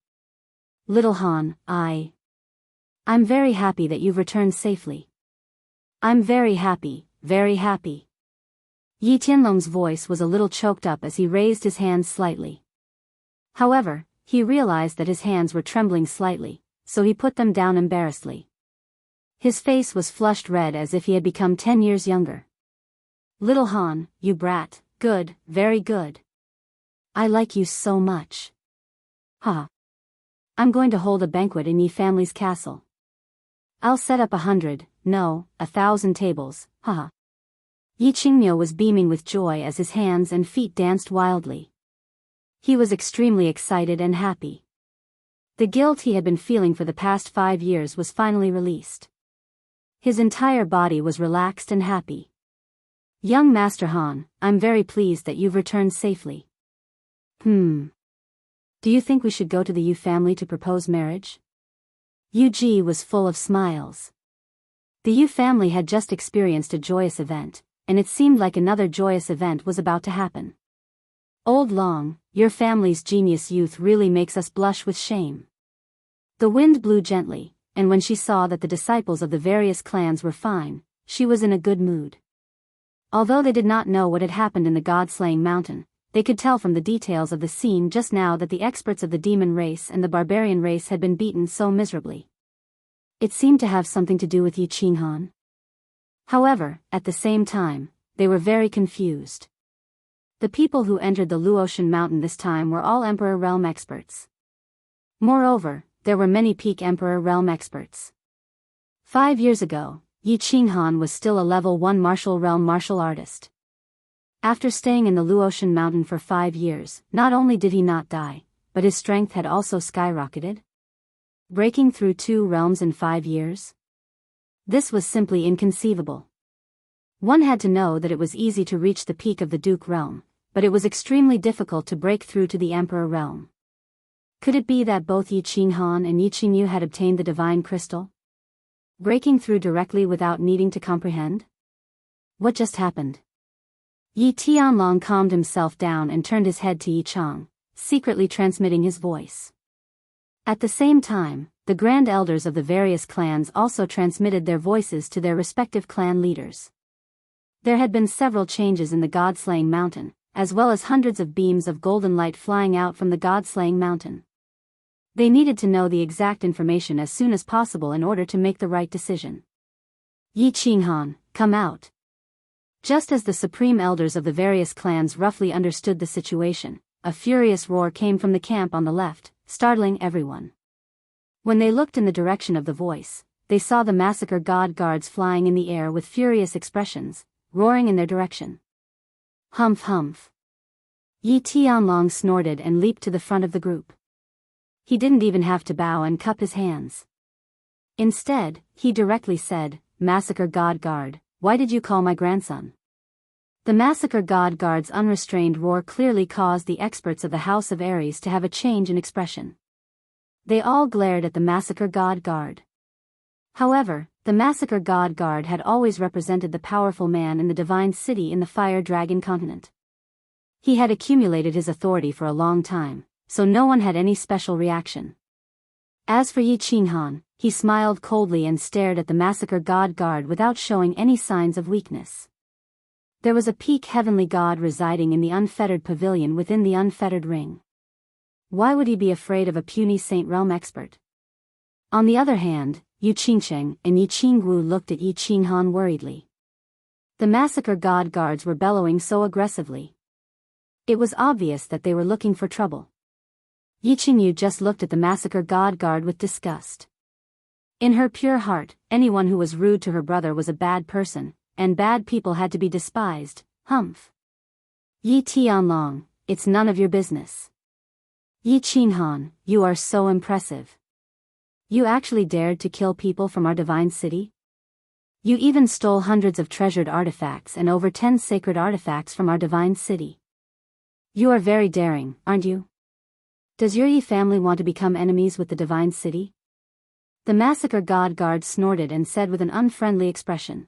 Little Han, I'm very happy that you've returned safely. I'm very happy, very happy. Yi Tianlong's voice was a little choked up as he raised his hands slightly. However, he realized that his hands were trembling slightly, so he put them down embarrassedly. His face was flushed red as if he had become 10 years younger. Little Han, you brat, good, very good. I like you so much. Ha. I'm going to hold a banquet in Yi family's castle. I'll set up 100, no, 1,000 tables, haha. Yi Qingmyo was beaming with joy as his hands and feet danced wildly. He was extremely excited and happy. The guilt he had been feeling for the past 5 years was finally released. His entire body was relaxed and happy. Young Master Han, I'm very pleased that you've returned safely. Do you think we should go to the Yu family to propose marriage? Yu Ji was full of smiles. The Yu family had just experienced a joyous event, and it seemed like another joyous event was about to happen. Old Long, your family's genius youth really makes us blush with shame. The wind blew gently, and when she saw that the disciples of the various clans were fine, she was in a good mood. Although they did not know what had happened in the God-slaying mountain, they could tell from the details of the scene just now that the experts of the demon race and the barbarian race had been beaten so miserably. It seemed to have something to do with Yi Qinghan. However, at the same time, they were very confused. The people who entered the Luotian mountain this time were all Emperor Realm experts. Moreover, there were many peak Emperor Realm experts. 5 years ago, Yi Qinghan was still a level 1 martial realm martial artist. After staying in the Luotian mountain for 5 years, not only did he not die, but his strength had also skyrocketed. Breaking through 2 realms in 5 years? This was simply inconceivable. One had to know that it was easy to reach the peak of the Duke realm, but it was extremely difficult to break through to the Emperor realm. Could it be that both Yi Qinghan and Yi Qingyu had obtained the divine crystal? Breaking through directly without needing to comprehend? What just happened? Yi Tianlong calmed himself down and turned his head to Yi Chang, secretly transmitting his voice. At the same time, the grand elders of the various clans also transmitted their voices to their respective clan leaders. There had been several changes in the God-slaying mountain, as well as hundreds of beams of golden light flying out from the God-slaying mountain. They needed to know the exact information as soon as possible in order to make the right decision. Yi Qinghan, come out. Just as the supreme elders of the various clans roughly understood the situation, a furious roar came from the camp on the left, startling everyone. When they looked in the direction of the voice, they saw the massacre god guards flying in the air with furious expressions, roaring in their direction. Humph humph. Yi Tianlong snorted and leaped to the front of the group. He didn't even have to bow and cup his hands. Instead, he directly said, Massacre God Guard, why did you call my grandson? The Massacre God Guard's unrestrained roar clearly caused the experts of the House of Ares to have a change in expression. They all glared at the Massacre God Guard. However, the Massacre God Guard had always represented the powerful man in the divine city in the Fire Dragon continent. He had accumulated his authority for a long time, so no one had any special reaction. As for Yi Qinghan, he smiled coldly and stared at the Massacre God Guard without showing any signs of weakness. There was a peak heavenly god residing in the unfettered pavilion within the unfettered ring. Why would he be afraid of a puny Saint Realm expert? On the other hand, Yu Qingcheng and Yi Qingwu looked at Yi Qinghan worriedly. The Massacre God Guards were bellowing so aggressively. It was obvious that they were looking for trouble. Yi Qingyu just looked at the massacre god guard with disgust. In her pure heart, anyone who was rude to her brother was a bad person, and bad people had to be despised. Humph. Yi Tianlong, it's none of your business. Yi Qinghan, you are so impressive. You actually dared to kill people from our divine city? You even stole hundreds of treasured artifacts and over 10 sacred artifacts from our divine city. You are very daring, aren't you? Does your Yi family want to become enemies with the divine city? The massacre god guard snorted and said with an unfriendly expression.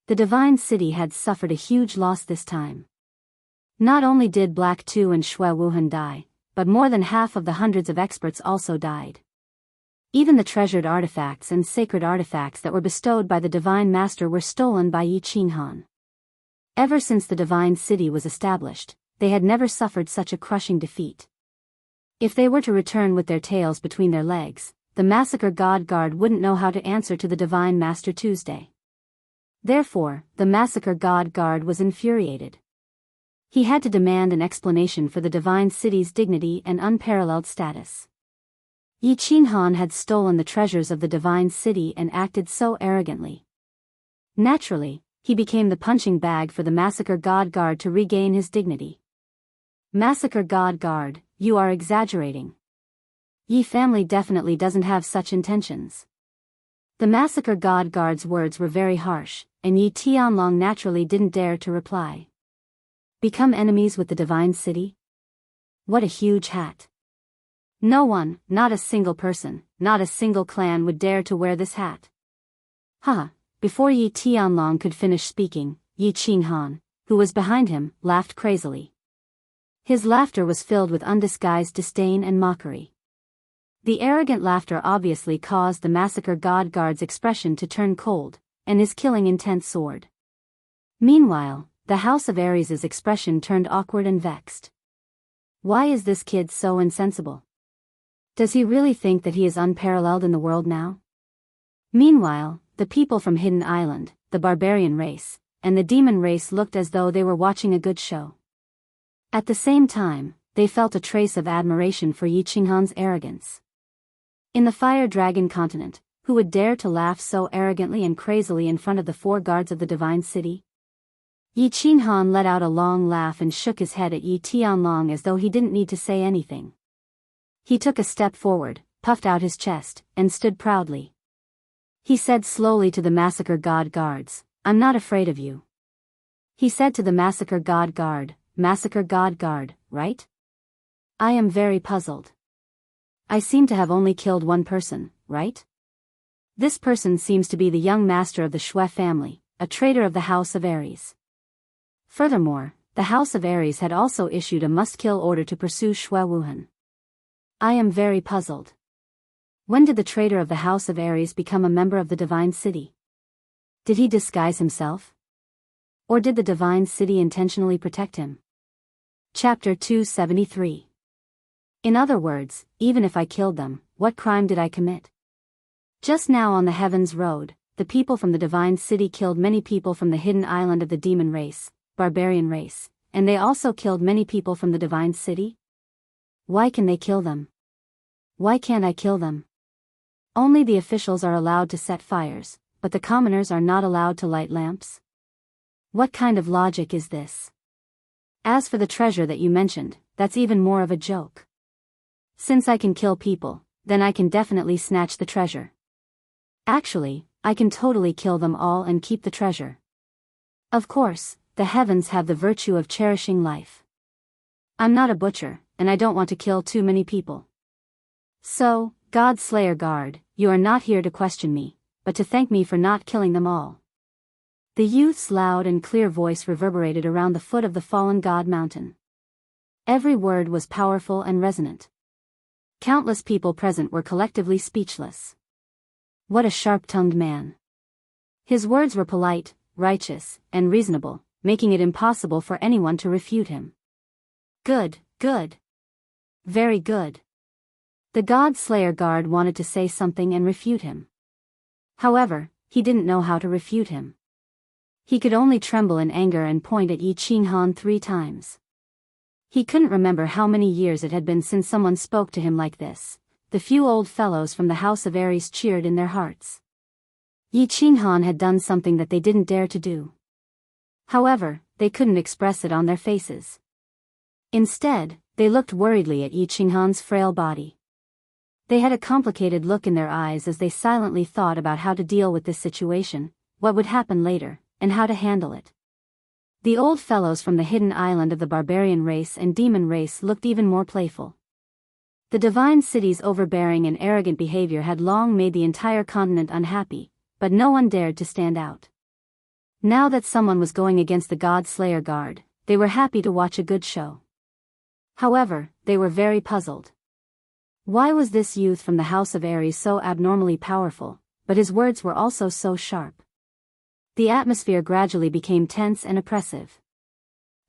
The divine city had suffered a huge loss this time. Not only did Black Tu and Shui Wuhan die, but more than half of the hundreds of experts also died. Even the treasured artifacts and sacred artifacts that were bestowed by the divine master were stolen by Yi Qinghan. Ever since the divine city was established, they had never suffered such a crushing defeat. If they were to return with their tails between their legs, the massacre god guard wouldn't know how to answer to the divine master Tuesday. Therefore, the massacre god guard was infuriated. He had to demand an explanation for the divine city's dignity and unparalleled status. Yi Qinghan had stolen the treasures of the divine city and acted so arrogantly. Naturally, he became the punching bag for the massacre god guard to regain his dignity. Massacre god guard, you are exaggerating. Yi family definitely doesn't have such intentions. The massacre god guard's words were very harsh, and Yi Tianlong naturally didn't dare to reply. Become enemies with the divine city? What a huge hat. No one, not a single person, not a single clan would dare to wear this hat. Haha, before Yi Tianlong could finish speaking, Yi Qinghan, who was behind him, laughed crazily. His laughter was filled with undisguised disdain and mockery. The arrogant laughter obviously caused the massacre god guard's expression to turn cold, and his killing intent soared. Meanwhile, the House of Aries' expression turned awkward and vexed. Why is this kid so insensible? Does he really think that he is unparalleled in the world now? Meanwhile, the people from Hidden Island, the barbarian race, and the demon race looked as though they were watching a good show. At the same time, they felt a trace of admiration for Yi Qinghan's arrogance. In the Fire Dragon continent, who would dare to laugh so arrogantly and crazily in front of the 4 guards of the divine city? Yi Qinghan let out a long laugh and shook his head at Yi Tianlong as though he didn't need to say anything. He took a step forward, puffed out his chest, and stood proudly. He said slowly to the massacre god guards, I'm not afraid of you. He said to the massacre god guard, right? I am very puzzled. I seem to have only killed one person, right? This person seems to be the young master of the Shui family, a traitor of the House of Aries. Furthermore, the House of Aries had also issued a must-kill order to pursue Shui Wuhan. I am very puzzled. When did the traitor of the House of Aries become a member of the divine city? Did he disguise himself? Or did the divine city intentionally protect him? Chapter 273. In other words, even if I killed them, what crime did I commit? Just now on the Heavens Road, the people from the divine city killed many people from the hidden island of the demon race, barbarian race, and they also killed many people from the divine city? Why can they kill them? Why can't I kill them? Only the officials are allowed to set fires, but the commoners are not allowed to light lamps? What kind of logic is this? As for the treasure that you mentioned, that's even more of a joke. Since I can kill people, then I can definitely snatch the treasure. Actually, I can totally kill them all and keep the treasure. Of course, the heavens have the virtue of cherishing life. I'm not a butcher, and I don't want to kill too many people. So, God Slayer Guard, you are not here to question me, but to thank me for not killing them all. The youth's loud and clear voice reverberated around the foot of the fallen god mountain. Every word was powerful and resonant. Countless people present were collectively speechless. What a sharp-tongued man. His words were polite, righteous, and reasonable, making it impossible for anyone to refute him. Good, good. Very good. The God Slayer Guard wanted to say something and refute him. However, he didn't know how to refute him. He could only tremble in anger and point at Yi Qinghan 3 times. He couldn't remember how many years it had been since someone spoke to him like this. The few old fellows from the House of Aries cheered in their hearts. Yi Qinghan had done something that they didn't dare to do. However, they couldn't express it on their faces. Instead, they looked worriedly at Yi Qinghan's frail body. They had a complicated look in their eyes as they silently thought about how to deal with this situation, what would happen later, and how to handle it. The old fellows from the hidden island of the barbarian race and demon race looked even more playful. The divine city's overbearing and arrogant behavior had long made the entire continent unhappy, but no one dared to stand out. Now that someone was going against the God Slayer Guard, they were happy to watch a good show. However, they were very puzzled. Why was this youth from the House of Aries so abnormally powerful, but his words were also so sharp? The atmosphere gradually became tense and oppressive.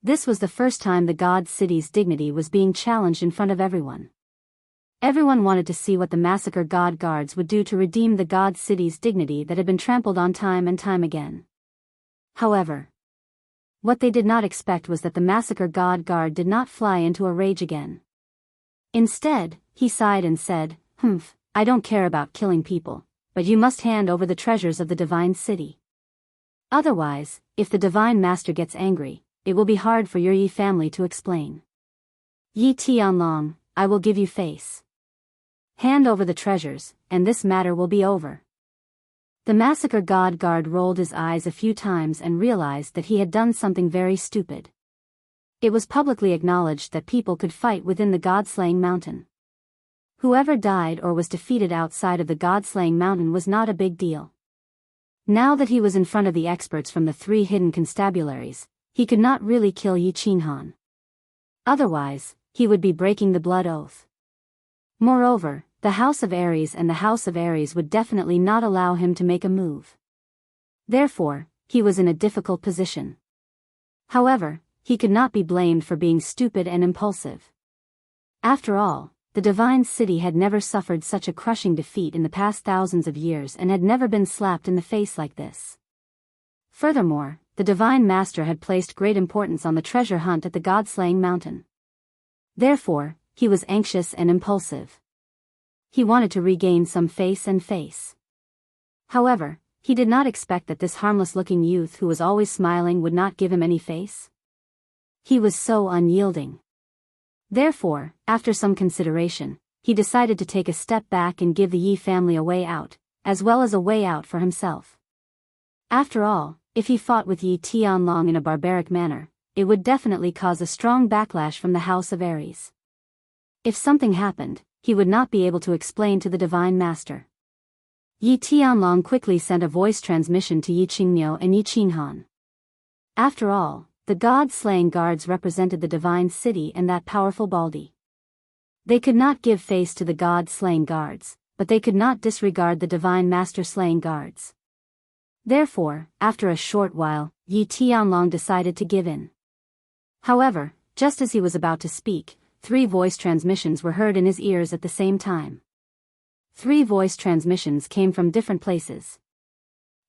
This was the first time the God City's dignity was being challenged in front of everyone. Everyone wanted to see what the Massacre God Guards would do to redeem the God City's dignity that had been trampled on time and time again. However, what they did not expect was that the Massacre God Guard did not fly into a rage again. Instead, he sighed and said, I don't care about killing people, but you must hand over the treasures of the Divine City. Otherwise, if the Divine Master gets angry, it will be hard for your Yi family to explain. Yi Tianlong, I will give you face. Hand over the treasures, and this matter will be over. The Massacre God Guard rolled his eyes a few times and realized that he had done something very stupid. It was publicly acknowledged that people could fight within the God-slaying mountain. Whoever died or was defeated outside of the God-slaying mountain was not a big deal. Now that he was in front of the experts from the 3 hidden constabularies, he could not really kill Yi Qinghan. Otherwise, he would be breaking the blood oath. Moreover, the House of Aries and the House of Aries would definitely not allow him to make a move. Therefore, he was in a difficult position. However, he could not be blamed for being stupid and impulsive. After all, the Divine City had never suffered such a crushing defeat in the past thousands of years and had never been slapped in the face like this. Furthermore, the Divine Master had placed great importance on the treasure hunt at the God-slaying mountain. Therefore, he was anxious and impulsive. He wanted to regain some face. However, he did not expect that this harmless-looking youth who was always smiling would not give him any face. He was so unyielding. Therefore, after some consideration, he decided to take a step back and give the Yi family a way out, as well as a way out for himself. After all, if he fought with Yi Tianlong in a barbaric manner, it would definitely cause a strong backlash from the House of Aries. If something happened, he would not be able to explain to the Divine Master. Yi Tianlong quickly sent a voice transmission to Yi Qingmiu and Yi Qinghan. After all, the God-slaying guards represented the Divine City and that powerful Baldi. They could not give face to the God-slaying guards, but they could not disregard the Divine Master-slaying guards. Therefore, after a short while, Yi Tianlong decided to give in. However, just as he was about to speak, 3 voice transmissions were heard in his ears at the same time. 3 voice transmissions came from different places.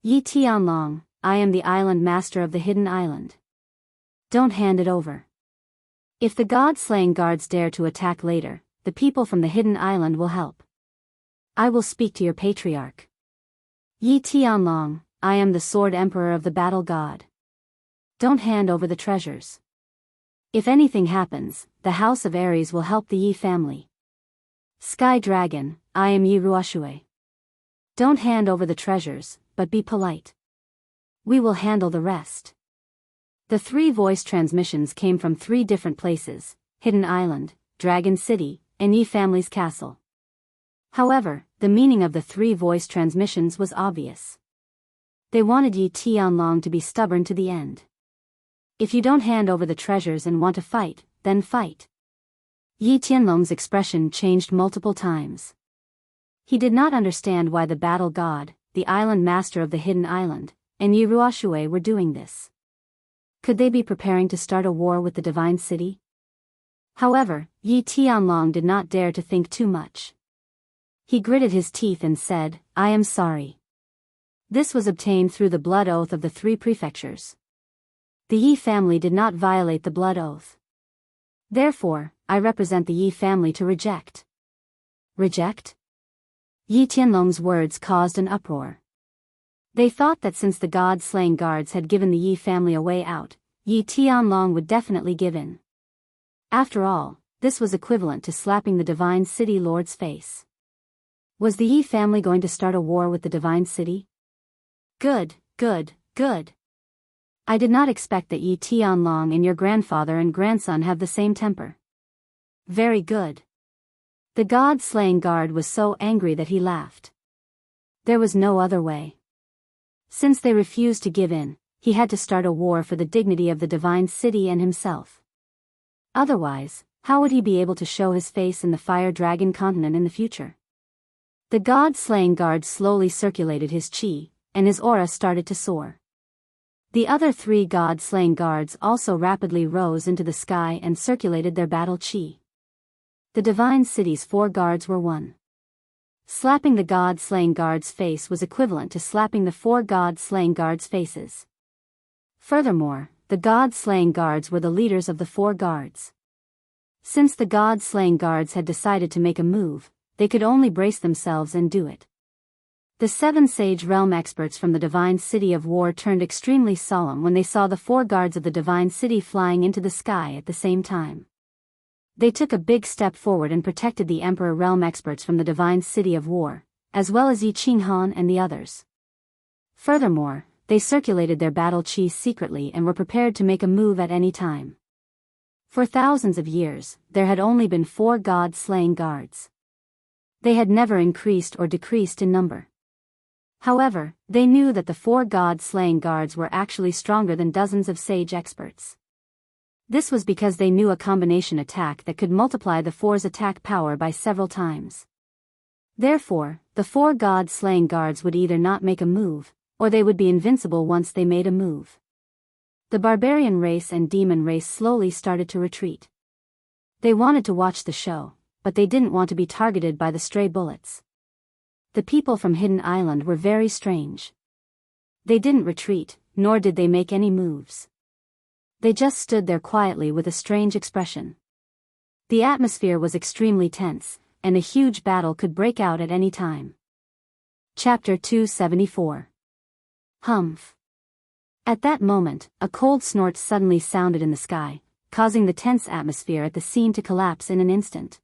Yi Tianlong, I am the island master of the hidden island. Don't hand it over. If the God-slaying guards dare to attack later, the people from the hidden island will help. I will speak to your patriarch. Yi Tianlong, I am the sword emperor of the battle god. Don't hand over the treasures. If anything happens, the House of Aries will help the Yi family. Sky Dragon, I am Yi Ruoxue. Don't hand over the treasures, but be polite. We will handle the rest. The 3 voice transmissions came from 3 different places: Hidden Island, Dragon City, and Yi family's castle. However, the meaning of the 3 voice transmissions was obvious. They wanted Yi Tianlong to be stubborn to the end. If you don't hand over the treasures and want to fight, then fight. Yi Tianlong's expression changed multiple times. He did not understand why the battle god, the island master of the hidden island, and Yi Ruoxue were doing this. Could they be preparing to start a war with the Divine City? However, Yi Tianlong did not dare to think too much. He gritted his teeth and said, I am sorry. This was obtained through the blood oath of the 3 prefectures. The Yi family did not violate the blood oath. Therefore, I represent the Yi family to reject. Reject? Yi Tianlong's words caused an uproar. They thought that since the god-slaying guards had given the Yi family a way out, Yi Tianlong would definitely give in. After all, this was equivalent to slapping the Divine City Lord's face. Was the Yi family going to start a war with the Divine City? Good, good, good. I did not expect that Yi Tianlong and your grandfather and grandson have the same temper. Very good. The god-slaying guard was so angry that he laughed. There was no other way. Since they refused to give in, he had to start a war for the dignity of the Divine City and himself. Otherwise, how would he be able to show his face in the Fire Dragon continent in the future? The god-slaying guard slowly circulated his chi, and his aura started to soar. The other 3 god-slaying guards also rapidly rose into the sky and circulated their battle chi. The Divine City's 4 guards were one. Slapping the god-slaying guard's face was equivalent to slapping the 4 god-slaying guards' faces. Furthermore, the god-slaying guards were the leaders of the 4 guards. Since the god-slaying guards had decided to make a move, they could only brace themselves and do it. The 7 Sage Realm experts from the Divine City of War turned extremely solemn when they saw the 4 guards of the Divine City flying into the sky at the same time. They took a big step forward and protected the Emperor Realm experts from the Divine City of War, as well as Yi Qinghan and the others. Furthermore, they circulated their battle chi secretly and were prepared to make a move at any time. For thousands of years, there had only been 4 god-slaying guards. They had never increased or decreased in number. However, they knew that the 4 god-slaying guards were actually stronger than dozens of sage experts. This was because they knew a combination attack that could multiply the 4's attack power by several times. Therefore, the 4 god-slaying guards would either not make a move, or they would be invincible once they made a move. The barbarian race and demon race slowly started to retreat. They wanted to watch the show, but they didn't want to be targeted by the stray bullets. The people from Hidden Island were very strange. They didn't retreat, nor did they make any moves. They just stood there quietly with a strange expression. The atmosphere was extremely tense, and a huge battle could break out at any time. Chapter 274. Humph. At that moment, a cold snort suddenly sounded in the sky, causing the tense atmosphere at the scene to collapse in an instant.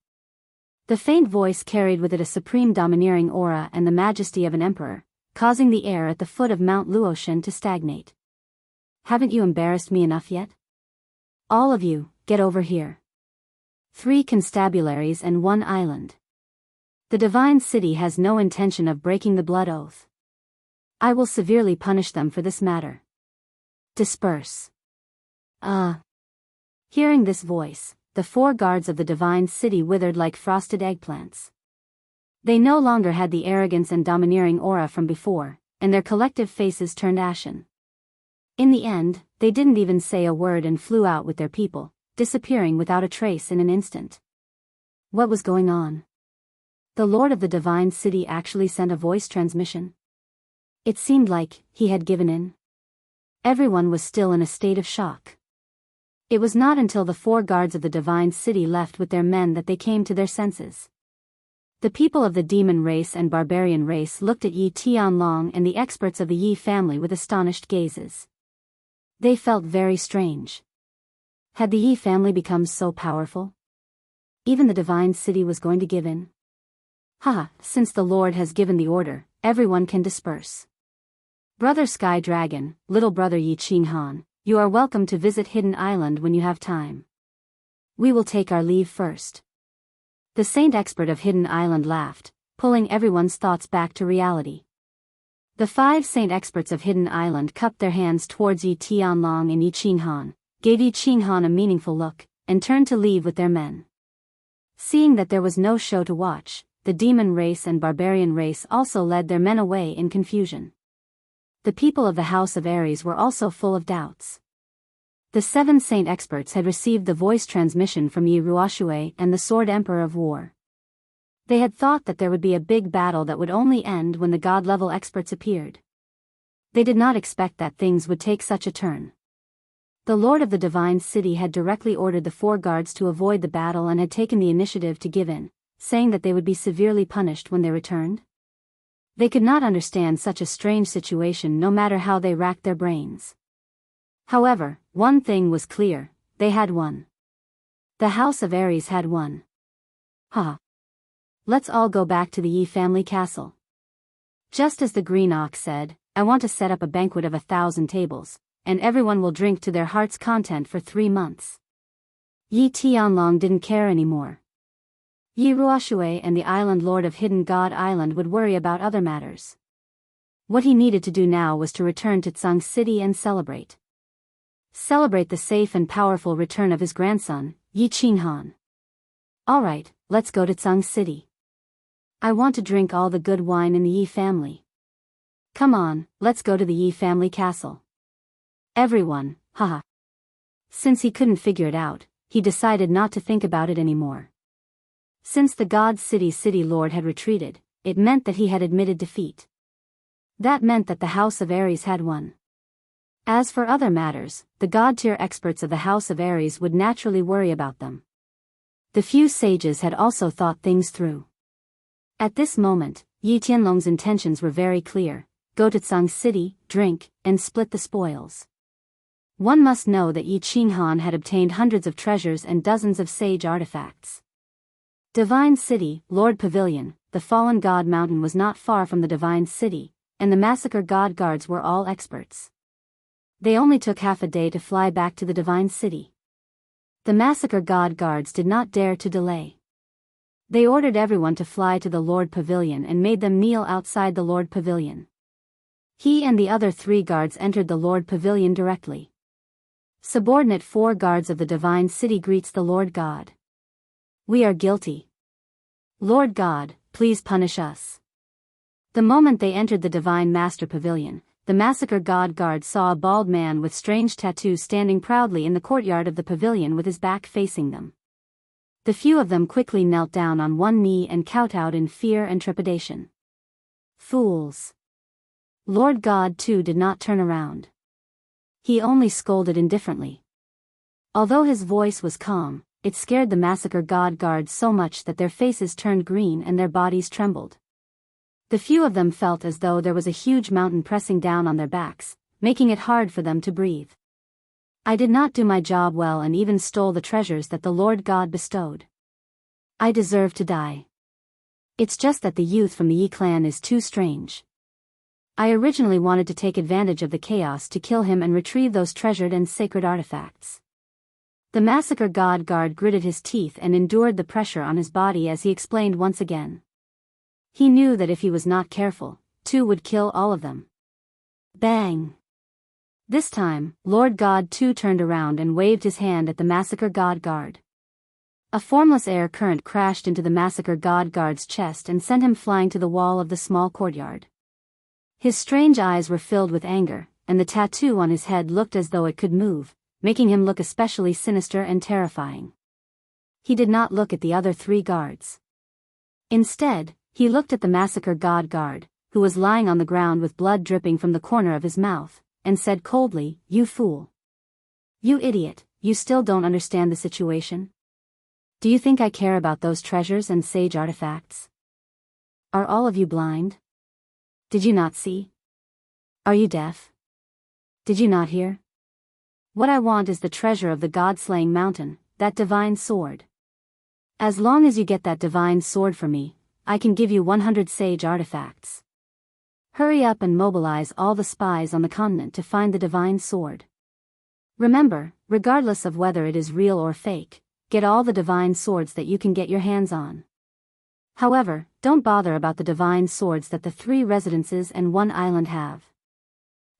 The faint voice carried with it a supreme domineering aura and the majesty of an emperor, causing the air at the foot of Mount Luotian to stagnate. Haven't you embarrassed me enough yet? All of you, get over here. 3 constabularies and 1 island. The Divine City has no intention of breaking the blood oath. I will severely punish them for this matter. Disperse. Hearing this voice, the 4 guards of the Divine City withered like frosted eggplants. They no longer had the arrogance and domineering aura from before, and their collective faces turned ashen. In the end, they didn't even say a word and flew out with their people, disappearing without a trace in an instant. What was going on? The Lord of the Divine City actually sent a voice transmission? It seemed like he had given in. Everyone was still in a state of shock. It was not until the 4 guards of the Divine City left with their men that they came to their senses. The people of the demon race and barbarian race looked at Yi Tianlong and the experts of the Yi family with astonished gazes. They felt very strange. Had the Yi family become so powerful? Even the Divine City was going to give in? Since the Lord has given the order, everyone can disperse. Brother Sky Dragon, little brother Yi Qinghan, you are welcome to visit Hidden Island when you have time. We will take our leave first. The Saint Expert of Hidden Island laughed, pulling everyone's thoughts back to reality. The 5 Saint Experts of Hidden Island cupped their hands towards Yi Tianlong and Yi Qinghan, gave Yi Qinghan a meaningful look, and turned to leave with their men. Seeing that there was no show to watch, the demon race and barbarian race also led their men away in confusion. The people of the House of Ares were also full of doubts. The 7 Saint Experts had received the voice transmission from Yi Ruoxue and the Sword Emperor of War. They had thought that there would be a big battle that would only end when the god-level experts appeared. They did not expect that things would take such a turn. The lord of the divine city had directly ordered the 4 guards to avoid the battle and had taken the initiative to give in, saying that they would be severely punished when they returned. They could not understand such a strange situation no matter how they racked their brains. However, one thing was clear, they had won. The House of Aries had won. Ha! Let's all go back to the Yi family castle. Just as the green ox said, I want to set up a banquet of 1,000 tables, and everyone will drink to their heart's content for 3 months. Yi Tianlong didn't care anymore. Yi Ruoshui and the island lord of Hidden God Island would worry about other matters. What he needed to do now was to return to Tsang City and celebrate. Celebrate the safe and powerful return of his grandson, Yi Qinghan. Alright, let's go to Tsang City. I want to drink all the good wine in the Yi family. Come on, let's go to the Yi family castle. Everyone, haha. Since he couldn't figure it out, he decided not to think about it anymore. Since the God City Lord had retreated, it meant that he had admitted defeat. That meant that the House of Aries had won. As for other matters, the God-tier experts of the House of Aries would naturally worry about them. The few sages had also thought things through. At this moment, Yi Tianlong's intentions were very clear: go to Tsang City, drink, and split the spoils. One must know that Yi Qinghan had obtained hundreds of treasures and dozens of sage artifacts. Divine City, Lord Pavilion, the fallen god mountain was not far from the Divine City, and the massacre god guards were all experts. They only took half a day to fly back to the Divine City. The massacre god guards did not dare to delay. They ordered everyone to fly to the Lord Pavilion and made them kneel outside the Lord Pavilion. He and the other 3 guards entered the Lord Pavilion directly. Subordinate 4 guards of the Divine City greets the Lord God. We are guilty. Lord God, please punish us. The moment they entered the Divine Master Pavilion, the massacre god guard saw a bald man with strange tattoos standing proudly in the courtyard of the pavilion with his back facing them. The few of them quickly knelt down on one knee and kowtowed in fear and trepidation. Fools! Lord God too did not turn around. He only scolded indifferently. Although his voice was calm, it scared the massacre god guards so much that their faces turned green and their bodies trembled. The few of them felt as though there was a huge mountain pressing down on their backs, making it hard for them to breathe. I did not do my job well and even stole the treasures that the Lord God bestowed. I deserve to die. It's just that the youth from the Yi clan is too strange. I originally wanted to take advantage of the chaos to kill him and retrieve those treasured and sacred artifacts. The massacre god guard gritted his teeth and endured the pressure on his body as he explained once again. He knew that if he was not careful, 2 would kill all of them. Bang! This time, Lord God too turned around and waved his hand at the massacre god guard. A formless air current crashed into the massacre god guard's chest and sent him flying to the wall of the small courtyard. His strange eyes were filled with anger, and the tattoo on his head looked as though it could move, making him look especially sinister and terrifying. He did not look at the other 3 guards. Instead, he looked at the massacre god guard, who was lying on the ground with blood dripping from the corner of his mouth, and said coldly, "You fool. You idiot, you still don't understand the situation? Do you think I care about those treasures and sage artifacts? Are all of you blind? Did you not see? Are you deaf? Did you not hear? What I want is the treasure of the god-slaying mountain, that divine sword. As long as you get that divine sword for me, I can give you 100 sage artifacts. Hurry up and mobilize all the spies on the continent to find the divine sword. Remember, regardless of whether it is real or fake, get all the divine swords that you can get your hands on. However, don't bother about the divine swords that the 3 residences and 1 island have.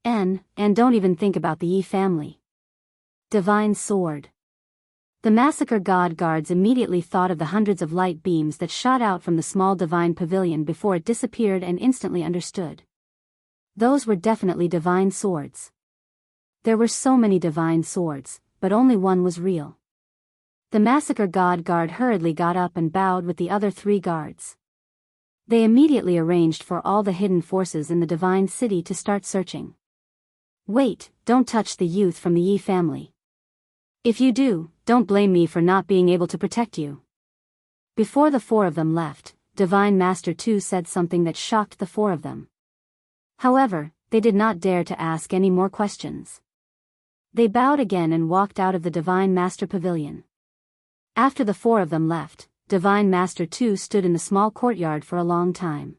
And don't even think about the Yi family. Divine sword. The massacre god guards immediately thought of the hundreds of light beams that shot out from the small divine pavilion before it disappeared and instantly understood. Those were definitely divine swords. There were so many divine swords, but only one was real. The massacre god guard hurriedly got up and bowed with the other 3 guards. They immediately arranged for all the hidden forces in the divine city to start searching. Wait, don't touch the youth from the Yi family. If you do, don't blame me for not being able to protect you." Before the four of them left, Divine Master 2 said something that shocked the four of them. However, they did not dare to ask any more questions. They bowed again and walked out of the Divine Master Pavilion. After the four of them left, Divine Master 2 stood in the small courtyard for a long time.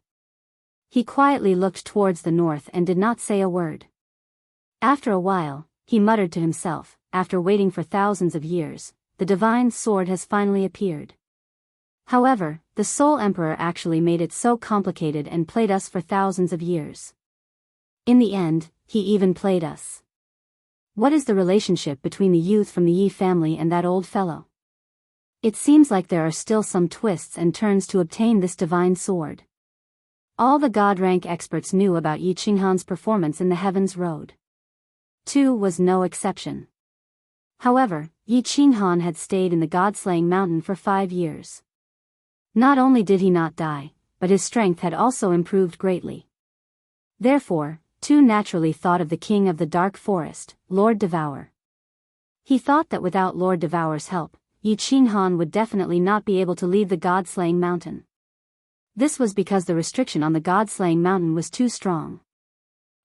He quietly looked towards the north and did not say a word. After a while, he muttered to himself, "After waiting for thousands of years, the divine sword has finally appeared. However, the Soul Emperor actually made it so complicated and played us for thousands of years. In the end, he even played us. What is the relationship between the youth from the Yi family and that old fellow? It seems like there are still some twists and turns to obtain this divine sword." All the God-rank experts knew about Yi Qinghan's performance in the Heaven's Road. 2 was no exception. However, Yi Qinghan had stayed in the God-slaying mountain for 5 years. Not only did he not die, but his strength had also improved greatly. Therefore, 2 naturally thought of the king of the dark forest, Lord Devour. He thought that without Lord Devour's help, Yi Qinghan would definitely not be able to leave the God-slaying mountain. This was because the restriction on the God-slaying mountain was too strong.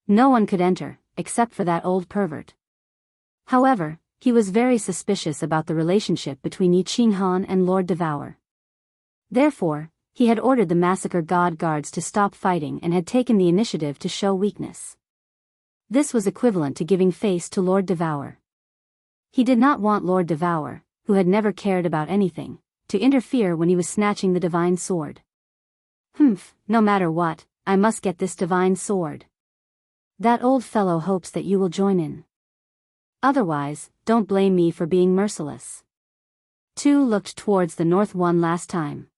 No one could enter, except for that old pervert. However, he was very suspicious about the relationship between Yi Qinghan and Lord Devour. Therefore, he had ordered the massacre god guards to stop fighting and had taken the initiative to show weakness. This was equivalent to giving face to Lord Devour. He did not want Lord Devour, who had never cared about anything, to interfere when he was snatching the divine sword. No matter what, I must get this divine sword. That old fellow hopes that you will join in. Otherwise, don't blame me for being merciless. 2 looked towards the north one last time.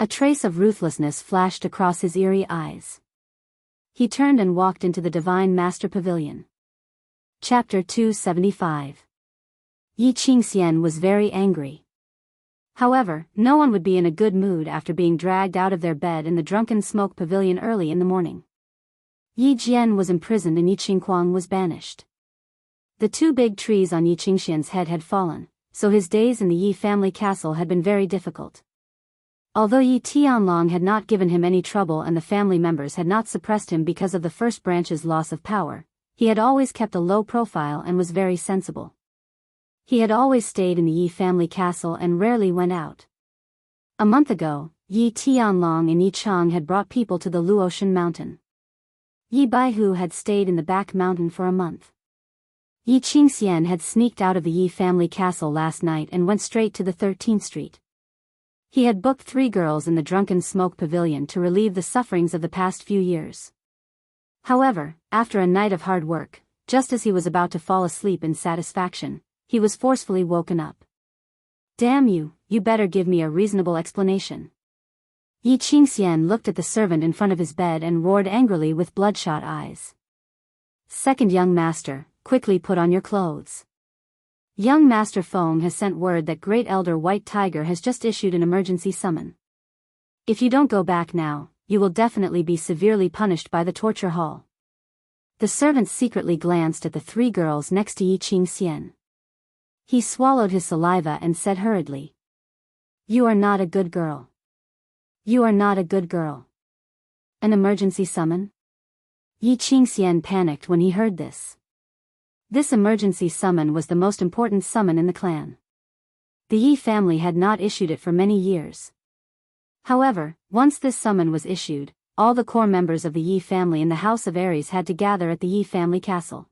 A trace of ruthlessness flashed across his eerie eyes. He turned and walked into the Divine Master Pavilion. Chapter 275. Yi Qingxian was very angry. However, no one would be in a good mood after being dragged out of their bed in the drunken smoke pavilion early in the morning. Yi Jian was imprisoned and Yi Qinghuang was banished. The 2 big trees on Yi Qingxian's head had fallen, so his days in the Yi family castle had been very difficult. Although Yi Tianlong had not given him any trouble and the family members had not suppressed him because of the first branch's loss of power, he had always kept a low profile and was very sensible. He had always stayed in the Yi family castle and rarely went out. A month ago, Yi Tianlong and Yi Chang had brought people to the Luotian mountain. Yi Baihu had stayed in the back mountain for a month. Yi Qingxian had sneaked out of the Yi family castle last night and went straight to the 13th Street. He had booked 3 girls in the drunken smoke pavilion to relieve the sufferings of the past few years. However, after a night of hard work, just as he was about to fall asleep in satisfaction, he was forcefully woken up. "Damn you, you better give me a reasonable explanation." Yi Qingxian looked at the servant in front of his bed and roared angrily with bloodshot eyes. "Second young master, quickly put on your clothes. Young Master Feng has sent word that Great Elder White Tiger has just issued an emergency summon. If you don't go back now, you will definitely be severely punished by the torture hall." The servant secretly glanced at the 3 girls next to Yi Qingxian. He swallowed his saliva and said hurriedly, "You are not a good girl. You are not a good girl." An emergency summon? Yi Qingxian panicked when he heard this. This emergency summon was the most important summon in the clan. The Yi family had not issued it for many years. However, once this summon was issued, all the core members of the Yi family in the House of Aries had to gather at the Yi family castle.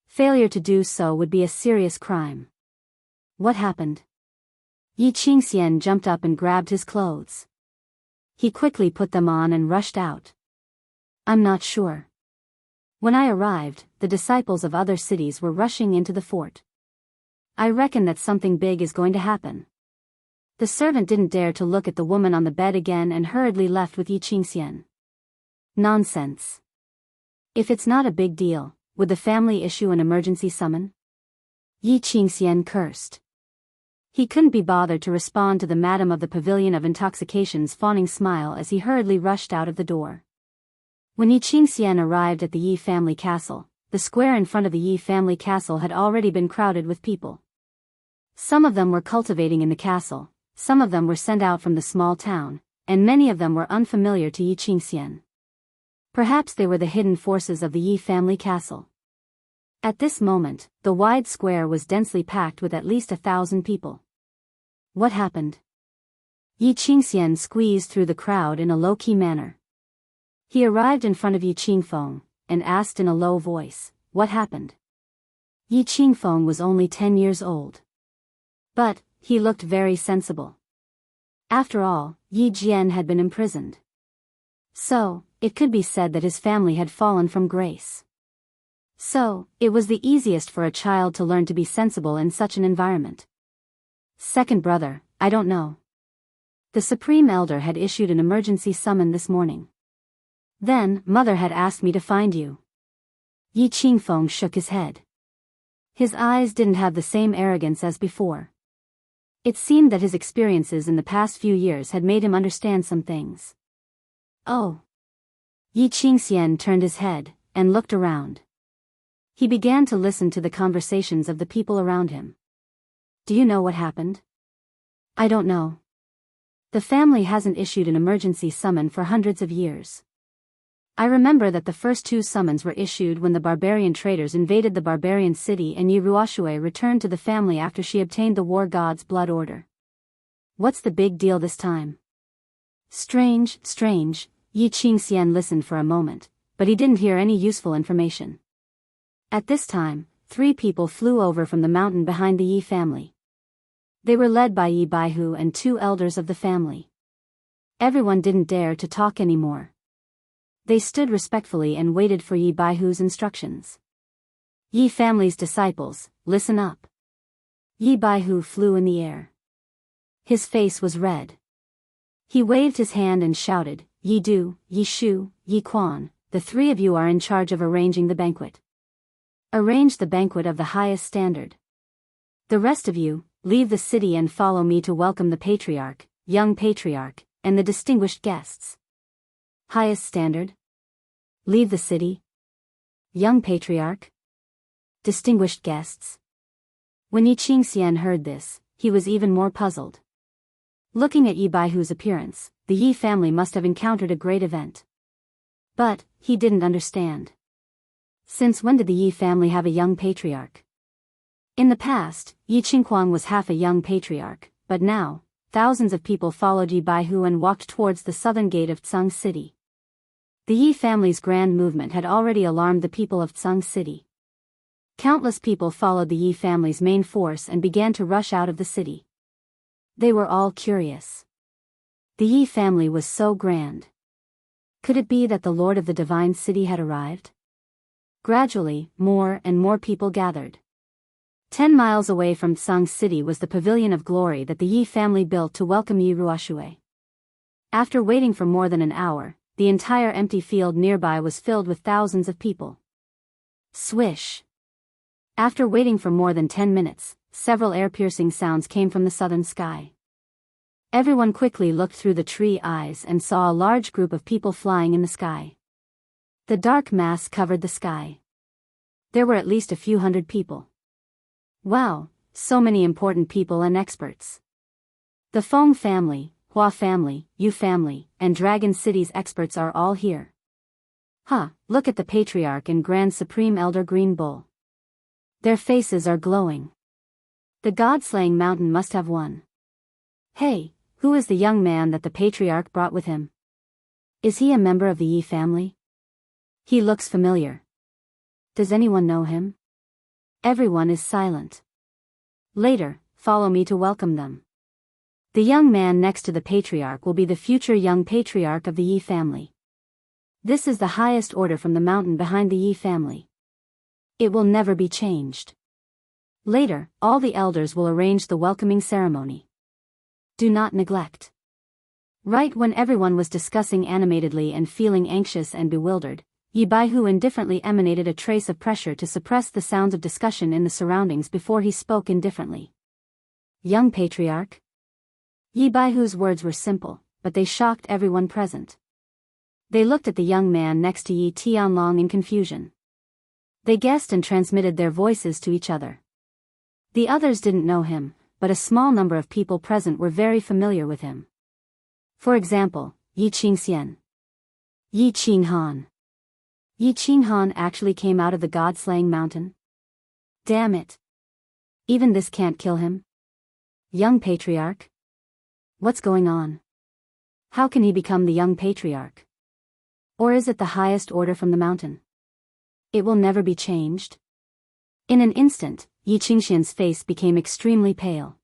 Failure to do so would be a serious crime. What happened? Yi Qingxian jumped up and grabbed his clothes. He quickly put them on and rushed out. "I'm not sure. When I arrived, the disciples of other cities were rushing into the fort. I reckon that something big is going to happen." The servant didn't dare to look at the woman on the bed again and hurriedly left with Yi Qingxian. Nonsense. If it's not a big deal, would the family issue an emergency summon? Yi Qingxian cursed. He couldn't be bothered to respond to the Madam of the Pavilion of Intoxication's fawning smile as he hurriedly rushed out of the door. When Yi Qingxian arrived at the Yi family castle, the square in front of the Yi family castle had already been crowded with people. Some of them were cultivating in the castle, some of them were sent out from the small town, and many of them were unfamiliar to Yi Qingxian. Perhaps they were the hidden forces of the Yi family castle. At this moment, the wide square was densely packed with at least 1,000 people. What happened? Yi Qingxian squeezed through the crowd in a low-key manner. He arrived in front of Yi Qingfeng, and asked in a low voice, "What happened?" Yi Qingfeng was only 10 years old. But, he looked very sensible. After all, Yi Jian had been imprisoned. So, it could be said that his family had fallen from grace. So, it was the easiest for a child to learn to be sensible in such an environment. Second brother, I don't know. The Supreme Elder had issued an emergency summon this morning. Then, Mother had asked me to find you. Yi Qingfeng shook his head. His eyes didn't have the same arrogance as before. It seemed that his experiences in the past few years had made him understand some things. Oh. Yi Qingxian turned his head, and looked around. He began to listen to the conversations of the people around him. Do you know what happened? I don't know. The family hasn't issued an emergency summon for hundreds of years. I remember that the first 2 summons were issued when the barbarian traders invaded the barbarian city and Yi Ruoxue returned to the family after she obtained the war god's blood order. What's the big deal this time? Strange. Yi Qingxian listened for a moment, but he didn't hear any useful information. At this time, 3 people flew over from the mountain behind the Yi family. They were led by Yi Baihu and 2 elders of the family. Everyone didn't dare to talk anymore. They stood respectfully and waited for Yi Baihu's instructions. Yi family's disciples, listen up. Yi Baihu flew in the air. His face was red. He waved his hand and shouted, Yi Du, Yi Shu, Yi Quan, the 3 of you are in charge of arranging the banquet. Arrange the banquet of the highest standard. The rest of you, leave the city and follow me to welcome the patriarch, young patriarch, and the distinguished guests. Highest standard? Leave the city? Young patriarch? Distinguished guests? When Yi Qingxian heard this, he was even more puzzled. Looking at Yi Baihu's appearance, the Yi family must have encountered a great event. But, he didn't understand. Since when did the Yi family have a young patriarch? In the past, Yi Qinghuang was half a young patriarch, but now, thousands of people followed Yi Baihu and walked towards the southern gate of Tsang City. The Yi family's grand movement had already alarmed the people of Tsang City. Countless people followed the Yi family's main force and began to rush out of the city. They were all curious. The Yi family was so grand. Could it be that the Lord of the Divine City had arrived? Gradually, more and more people gathered. 10 miles away from Tsang City was the Pavilion of Glory that the Yi family built to welcome Yi Ruoxue. After waiting for more than an hour, the entire empty field nearby was filled with thousands of people. Swish! After waiting for more than 10 minutes, several air-piercing sounds came from the southern sky. Everyone quickly looked through the tree eyes and saw a large group of people flying in the sky. The dark mass covered the sky. There were at least a few hundred people. Wow, so many important people and experts. The Feng family, Hua family, Yu family, and Dragon City's experts are all here. Look at the Patriarch and Grand Supreme Elder Green Bull. Their faces are glowing. The God-slaying mountain must have won. Hey, who is the young man that the Patriarch brought with him? Is he a member of the Yi family? He looks familiar. Does anyone know him? Everyone is silent. Later, follow me to welcome them. The young man next to the Patriarch will be the future young Patriarch of the Yi family. This is the highest order from the mountain behind the Yi family. It will never be changed. Later, all the elders will arrange the welcoming ceremony. Do not neglect. Right when everyone was discussing animatedly and feeling anxious and bewildered, Yi Baihu indifferently emanated a trace of pressure to suppress the sounds of discussion in the surroundings before he spoke indifferently. Young Patriarch? Yi Baihu's words were simple, but they shocked everyone present. They looked at the young man next to Yi Tianlong in confusion. They guessed and transmitted their voices to each other. The others didn't know him, but a small number of people present were very familiar with him. For example, Yi Qingxian. Yi Qinghan. Yi Qinghan actually came out of the god-slaying mountain? Damn it. Even this can't kill him? Young patriarch? What's going on? How can he become the young patriarch? Or is it the highest order from the mountain? It will never be changed? In an instant, Yi Qingxian's face became extremely pale.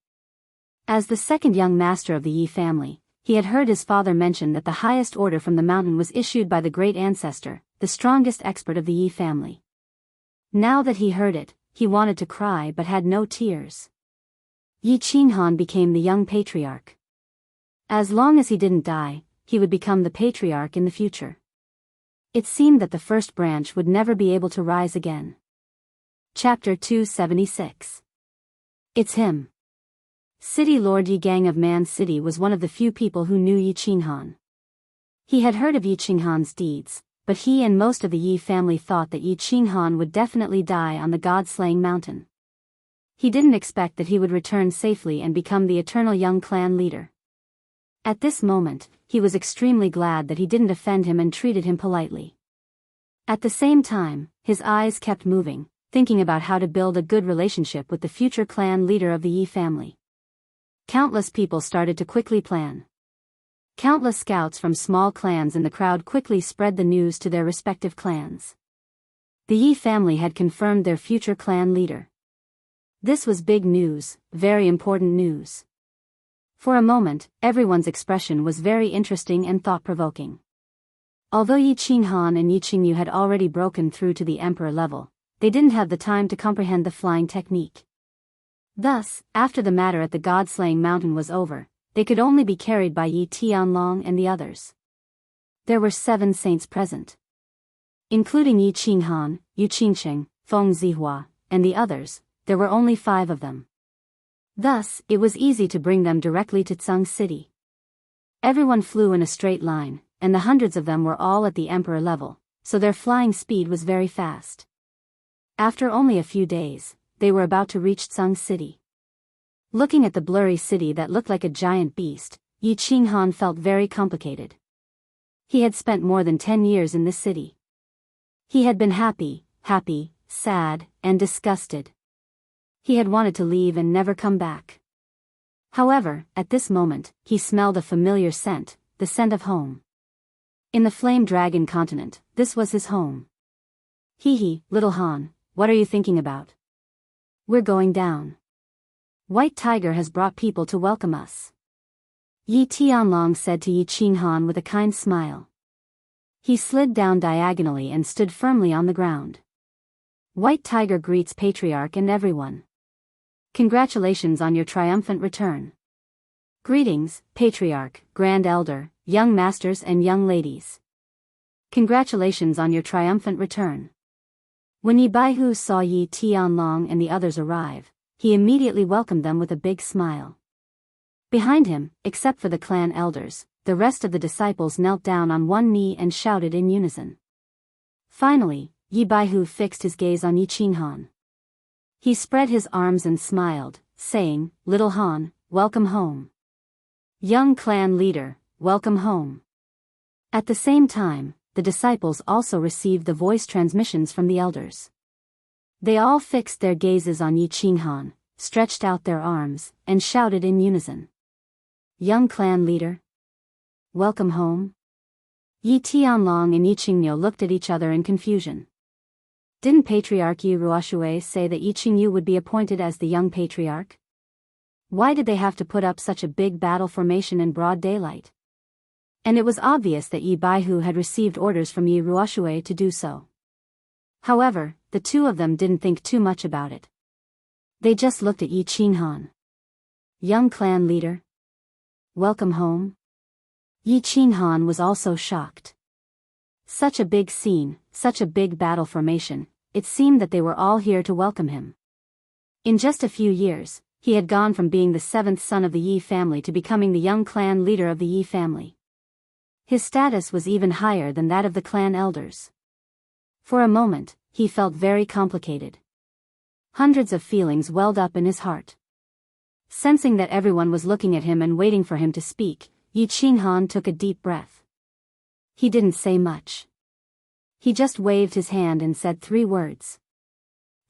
As the second young master of the Yi family, he had heard his father mention that the highest order from the mountain was issued by the great ancestor, the strongest expert of the Yi family. Now that he heard it, he wanted to cry but had no tears. Yi Qinghan became the young patriarch. As long as he didn't die, he would become the patriarch in the future. It seemed that the first branch would never be able to rise again. Chapter 276. It's him. City Lord Yi Gang of Man City was one of the few people who knew Yi Qinghan. He had heard of Yi Qinghan's deeds, but he and most of the Yi family thought that Yi Qinghan would definitely die on the god-slaying mountain. He didn't expect that he would return safely and become the eternal young clan leader. At this moment, he was extremely glad that he didn't offend him and treated him politely. At the same time, his eyes kept moving, thinking about how to build a good relationship with the future clan leader of the Yi family. Countless people started to quickly plan. Countless scouts from small clans in the crowd quickly spread the news to their respective clans. The Yi family had confirmed their future clan leader. This was big news, very important news. For a moment, everyone's expression was very interesting and thought-provoking. Although Yi Qinghan and Yi Qingyu had already broken through to the emperor level, they didn't have the time to comprehend the flying technique. Thus, after the matter at the god-slaying mountain was over, they could only be carried by Yi Tianlong and the others. There were 7 saints present. Including Yi Qinghan, Yu Qingsheng, Feng Zihua, and the others, there were only 5 of them. Thus, it was easy to bring them directly to Tsung City. Everyone flew in a straight line, and the hundreds of them were all at the emperor level, so their flying speed was very fast. After only a few days, they were about to reach Tsung City. Looking at the blurry city that looked like a giant beast, Yi Qinghan felt very complicated. He had spent more than 10 years in this city. He had been happy, sad, and disgusted. He had wanted to leave and never come back. However, at this moment, he smelled a familiar scent, the scent of home. In the Flame Dragon continent, this was his home. Hee, little Han, what are you thinking about? We're going down. White Tiger has brought people to welcome us. Yi Tianlong said to Yi Qinghan with a kind smile. He slid down diagonally and stood firmly on the ground. White Tiger greets Patriarch and everyone. Congratulations on your triumphant return. Greetings, Patriarch, Grand Elder, young masters and young ladies. Congratulations on your triumphant return. When Yi Baihu saw Yi Tianlong and the others arrive, he immediately welcomed them with a big smile. Behind him, except for the clan elders, the rest of the disciples knelt down on one knee and shouted in unison. Finally, Yi Baihu fixed his gaze on Yi Qinghan. He spread his arms and smiled, saying, "Little Han, welcome home. Young clan leader, welcome home." At the same time, the disciples also received the voice transmissions from the elders. They all fixed their gazes on Yi Qinghan, stretched out their arms, and shouted in unison. "Young clan leader. Welcome home." Yi Tianlong and Yi Qingyu looked at each other in confusion. Didn't Patriarch Yi Ruoxue say that Yi Qingyu would be appointed as the young patriarch? Why did they have to put up such a big battle formation in broad daylight? And it was obvious that Yi Baihu had received orders from Yi Ruoxue to do so. However, the two of them didn't think too much about it. They just looked at Yi Qinghan. "Young clan leader. Welcome home." Yi Qinghan was also shocked. Such a big scene, such a big battle formation, it seemed that they were all here to welcome him. In just a few years, he had gone from being the 7th son of the Yi family to becoming the young clan leader of the Yi family. His status was even higher than that of the clan elders. For a moment, he felt very complicated. Hundreds of feelings welled up in his heart. Sensing that everyone was looking at him and waiting for him to speak, Yi Qinghan took a deep breath. He didn't say much. He just waved his hand and said 3 words.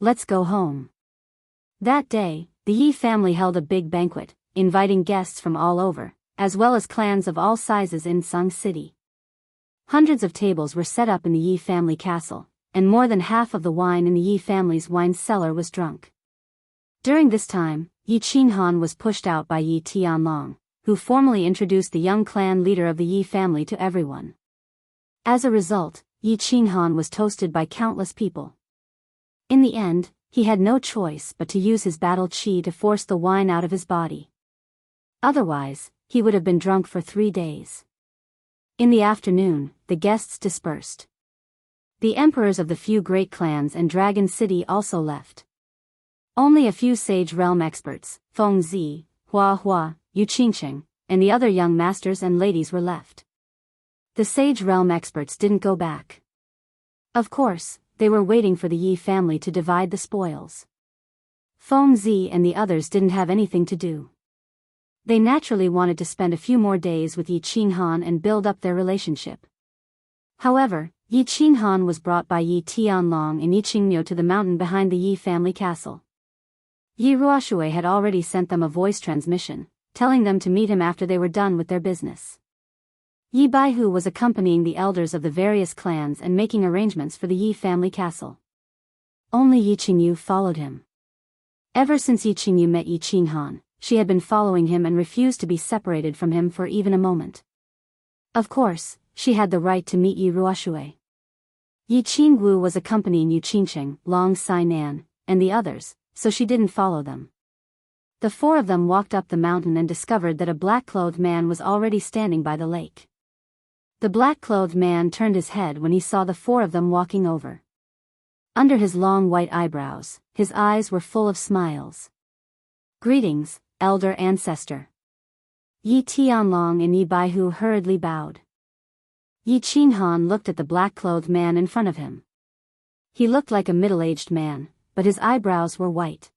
Let's go home. That day, the Yi family held a big banquet, inviting guests from all over, as well as clans of all sizes in Sung City. Hundreds of tables were set up in the Yi family castle, and more than half of the wine in the Yi family's wine cellar was drunk. During this time, Yi Qinghan was pushed out by Yi Tianlong, who formally introduced the young clan leader of the Yi family to everyone. As a result, Yi Qinghan was toasted by countless people. In the end, he had no choice but to use his battle qi to force the wine out of his body. Otherwise, he would have been drunk for 3 days. In the afternoon, the guests dispersed. The emperors of the few great clans and Dragon City also left. Only a few Sage Realm experts, Feng Zi, Hua Hua, Yu Qingqing, and the other young masters and ladies were left. The Sage Realm experts didn't go back. Of course, they were waiting for the Yi family to divide the spoils. Feng Zi and the others didn't have anything to do. They naturally wanted to spend a few more days with Yi Qinghan and build up their relationship. However, Yi Qinghan was brought by Yi Tianlong and Yi Qingmyo to the mountain behind the Yi family castle. Yi Ruoshui had already sent them a voice transmission, telling them to meet him after they were done with their business. Yi Baihu was accompanying the elders of the various clans and making arrangements for the Yi family castle. Only Yi Qingyu followed him. Ever since Yi Qingyu met Yi Qinghan, she had been following him and refused to be separated from him for even a moment. Of course, she had the right to meet Yi Ruoshui. Yi Qingwu was accompanying Yu Qingqing, Long Sainan, and the others, so she didn't follow them. The 4 of them walked up the mountain and discovered that a black-clothed man was already standing by the lake. The black-clothed man turned his head when he saw the 4 of them walking over. Under his long white eyebrows, his eyes were full of smiles. Greetings, elder ancestor. Yi Tianlong and Yi Baihu hurriedly bowed. Yi Qinghan looked at the black-clothed man in front of him. He looked like a middle-aged man, but his eyebrows were white.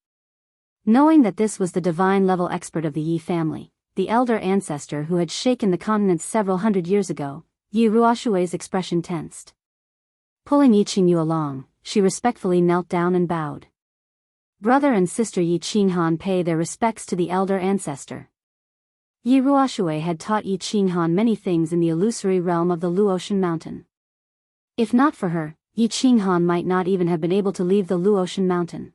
Knowing that this was the divine-level expert of the Yi family, the elder ancestor who had shaken the continent several hundred years ago, Yi Ruoshui's expression tensed. Pulling Yi Qingyu along, she respectfully knelt down and bowed. Brother and sister Yi Qinghan pay their respects to the elder ancestor. Yi Ruoshui had taught Yi Qinghan many things in the illusory realm of the Luotian mountain. If not for her, Yi Qinghan might not even have been able to leave the Luotian mountain.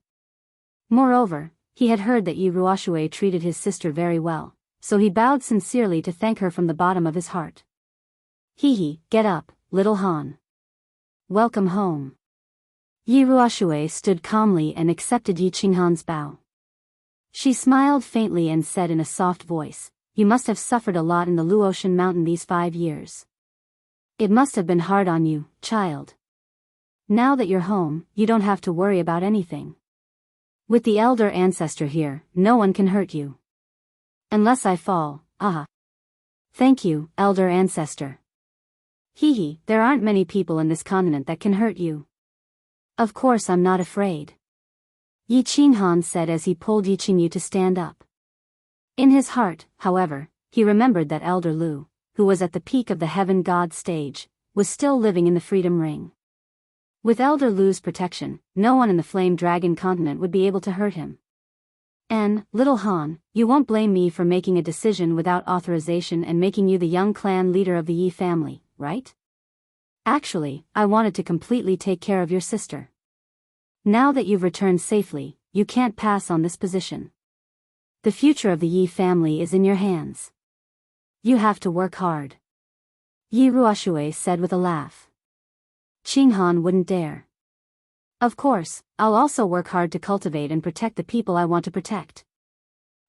Moreover, he had heard that Yi Ruoshui treated his sister very well, so he bowed sincerely to thank her from the bottom of his heart. Hee, get up, little Han. Welcome home. Yi Ruoshui stood calmly and accepted Yi Qinghan's bow. She smiled faintly and said in a soft voice, "You must have suffered a lot in the Luotian mountain these 5 years. It must have been hard on you, child. Now that you're home, you don't have to worry about anything. With the elder ancestor here, no one can hurt you. Unless I fall, ah. Thank you, elder ancestor. Hee, there aren't many people in this continent that can hurt you. Of course I'm not afraid." Yi Qinghan said as he pulled Yi Qingyu to stand up. In his heart, however, he remembered that Elder Lu, who was at the peak of the Heaven God stage, was still living in the Freedom Ring. With Elder Lu's protection, no one in the Flame Dragon continent would be able to hurt him. And, little Han, you won't blame me for making a decision without authorization and making you the young clan leader of the Yi family, right? Actually, I wanted to completely take care of your sister. Now that you've returned safely, you can't pass on this position. The future of the Yi family is in your hands. You have to work hard. Yi Ruoshui said with a laugh. Qinghan wouldn't dare. Of course, I'll also work hard to cultivate and protect the people I want to protect.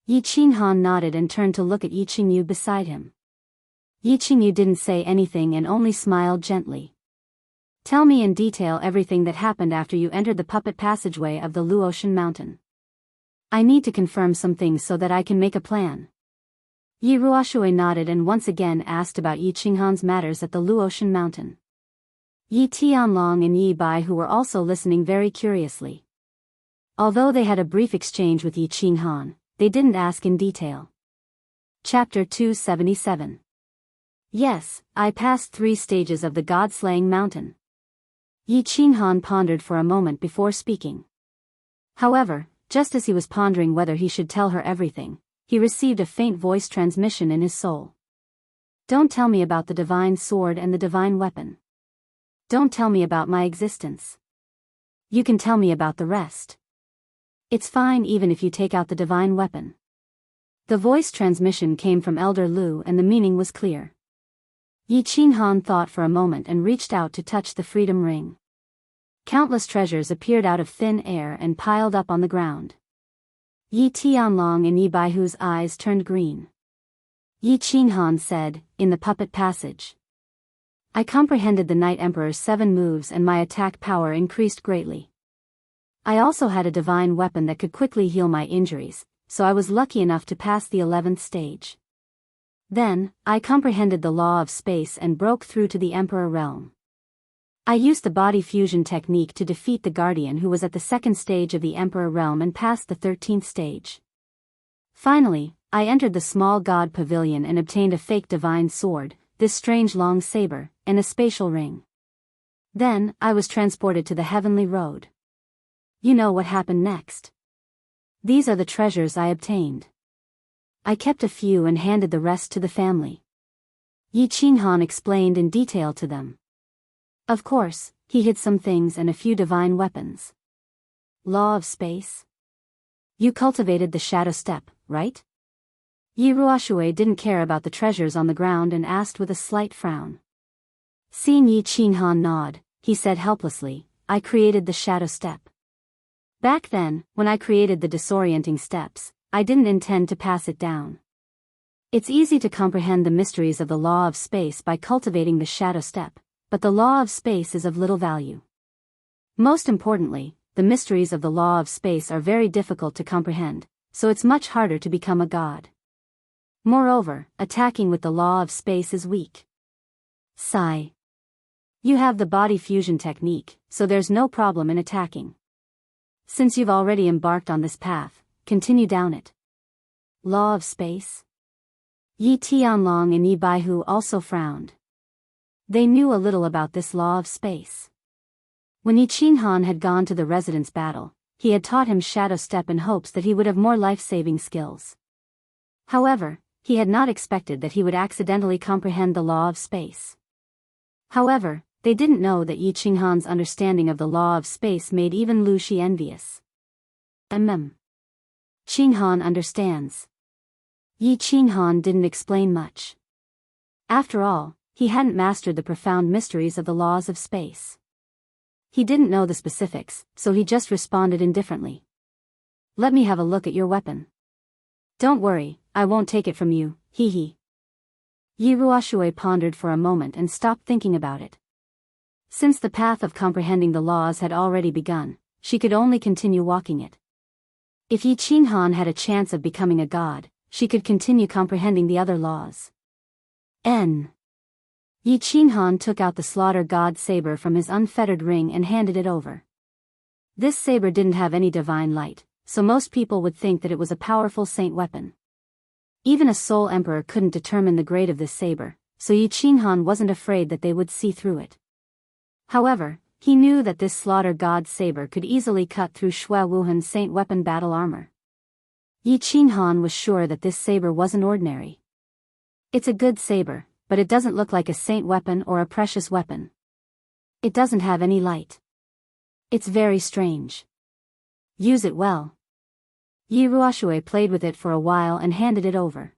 Yi Qinghan nodded and turned to look at Yi Qingyu beside him. Yi Qingyu didn't say anything and only smiled gently. Tell me in detail everything that happened after you entered the puppet passageway of the Luotian mountain. I need to confirm some things so that I can make a plan. Yi Ruoshui nodded and once again asked about Yi Qinghan's matters at the Luotian mountain. Yi Tianlong and Yi Bai who were also listening very curiously. Although they had a brief exchange with Yi Qinghan, they didn't ask in detail. Chapter 277. Yes, I passed 3 stages of the god-slaying mountain. Yi Qinghan pondered for a moment before speaking. However, just as he was pondering whether he should tell her everything, he received a faint voice transmission in his soul. Don't tell me about the divine sword and the divine weapon. Don't tell me about my existence. You can tell me about the rest. It's fine even if you take out the divine weapon. The voice transmission came from Elder Lu and the meaning was clear. Yi Qinghan thought for a moment and reached out to touch the freedom ring. Countless treasures appeared out of thin air and piled up on the ground. Yi Tianlong and Yi Baihu's eyes turned green. Yi Qinghan said, in the puppet passage. I comprehended the Night Emperor's 7 moves and my attack power increased greatly. I also had a divine weapon that could quickly heal my injuries, so I was lucky enough to pass the 11th stage. Then, I comprehended the law of space and broke through to the Emperor realm. I used the body fusion technique to defeat the Guardian who was at the 2nd stage of the Emperor realm and passed the 13th stage. Finally, I entered the small god pavilion and obtained a fake divine sword, this strange long saber, and a spatial ring. Then, I was transported to the heavenly road. You know what happened next. These are the treasures I obtained. I kept a few and handed the rest to the family. Yi Qinghan explained in detail to them. Of course, he hid some things and a few divine weapons. Law of space? You cultivated the shadow step, right? Yi Ruoxue didn't care about the treasures on the ground and asked with a slight frown. Seeing Yi Qinghan nod, he said helplessly, I created the shadow step. Back then, when I created the disorienting steps, I didn't intend to pass it down. It's easy to comprehend the mysteries of the law of space by cultivating the shadow step, but the law of space is of little value. Most importantly, the mysteries of the law of space are very difficult to comprehend, so it's much harder to become a god. Moreover, attacking with the law of space is weak. Sigh. You have the body fusion technique, so there's no problem in attacking. Since you've already embarked on this path, continue down it. Law of space? Yi Tianlong and Yi Baihu also frowned. They knew a little about this law of space. When Yi Qinghan had gone to the residence battle, he had taught him shadow step in hopes that he would have more life-saving skills. However, he had not expected that he would accidentally comprehend the law of space. However, they didn't know that Yi Qinghan's understanding of the law of space made even Lu Shi envious. Qinghan understands. Yi Qinghan didn't explain much. After all, he hadn't mastered the profound mysteries of the laws of space. He didn't know the specifics, so he just responded indifferently. Let me have a look at your weapon. Don't worry, I won't take it from you, hee hee. Yi Ruoxue pondered for a moment and stopped thinking about it. Since the path of comprehending the laws had already begun, she could only continue walking it. If Yi Qinghan had a chance of becoming a god, she could continue comprehending the other laws. Yi Qinghan took out the slaughter god saber from his unfettered ring and handed it over. This saber didn't have any divine light, so most people would think that it was a powerful saint weapon. Even a soul emperor couldn't determine the grade of this saber, so Yi Qinghan wasn't afraid that they would see through it. However, he knew that this slaughter god saber could easily cut through Xue Wuhan's saint weapon battle armor. Yi Qinghan was sure that this saber wasn't ordinary. It's a good saber, but it doesn't look like a saint weapon or a precious weapon. It doesn't have any light. It's very strange. Use it well. Yi Ruoxue played with it for a while and handed it over.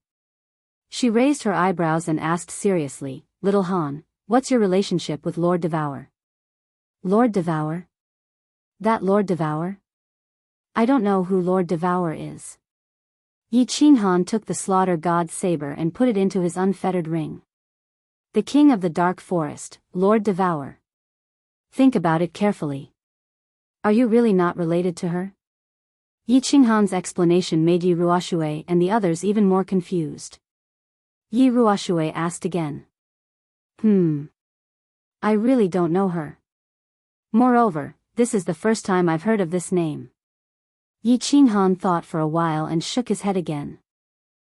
She raised her eyebrows and asked seriously, Little Han, what's your relationship with Lord Devour? Lord Devour? That Lord Devour? I don't know who Lord Devour is. Yi Qinghan took the slaughter god saber and put it into his unfettered ring. The king of the dark forest, Lord Devour. Think about it carefully. Are you really not related to her? Yi Qinghan's explanation made Yi Ruoxue and the others even more confused. Yi Ruoxue asked again. I really don't know her. Moreover, this is the first time I've heard of this name. Yi Qinghan thought for a while and shook his head again.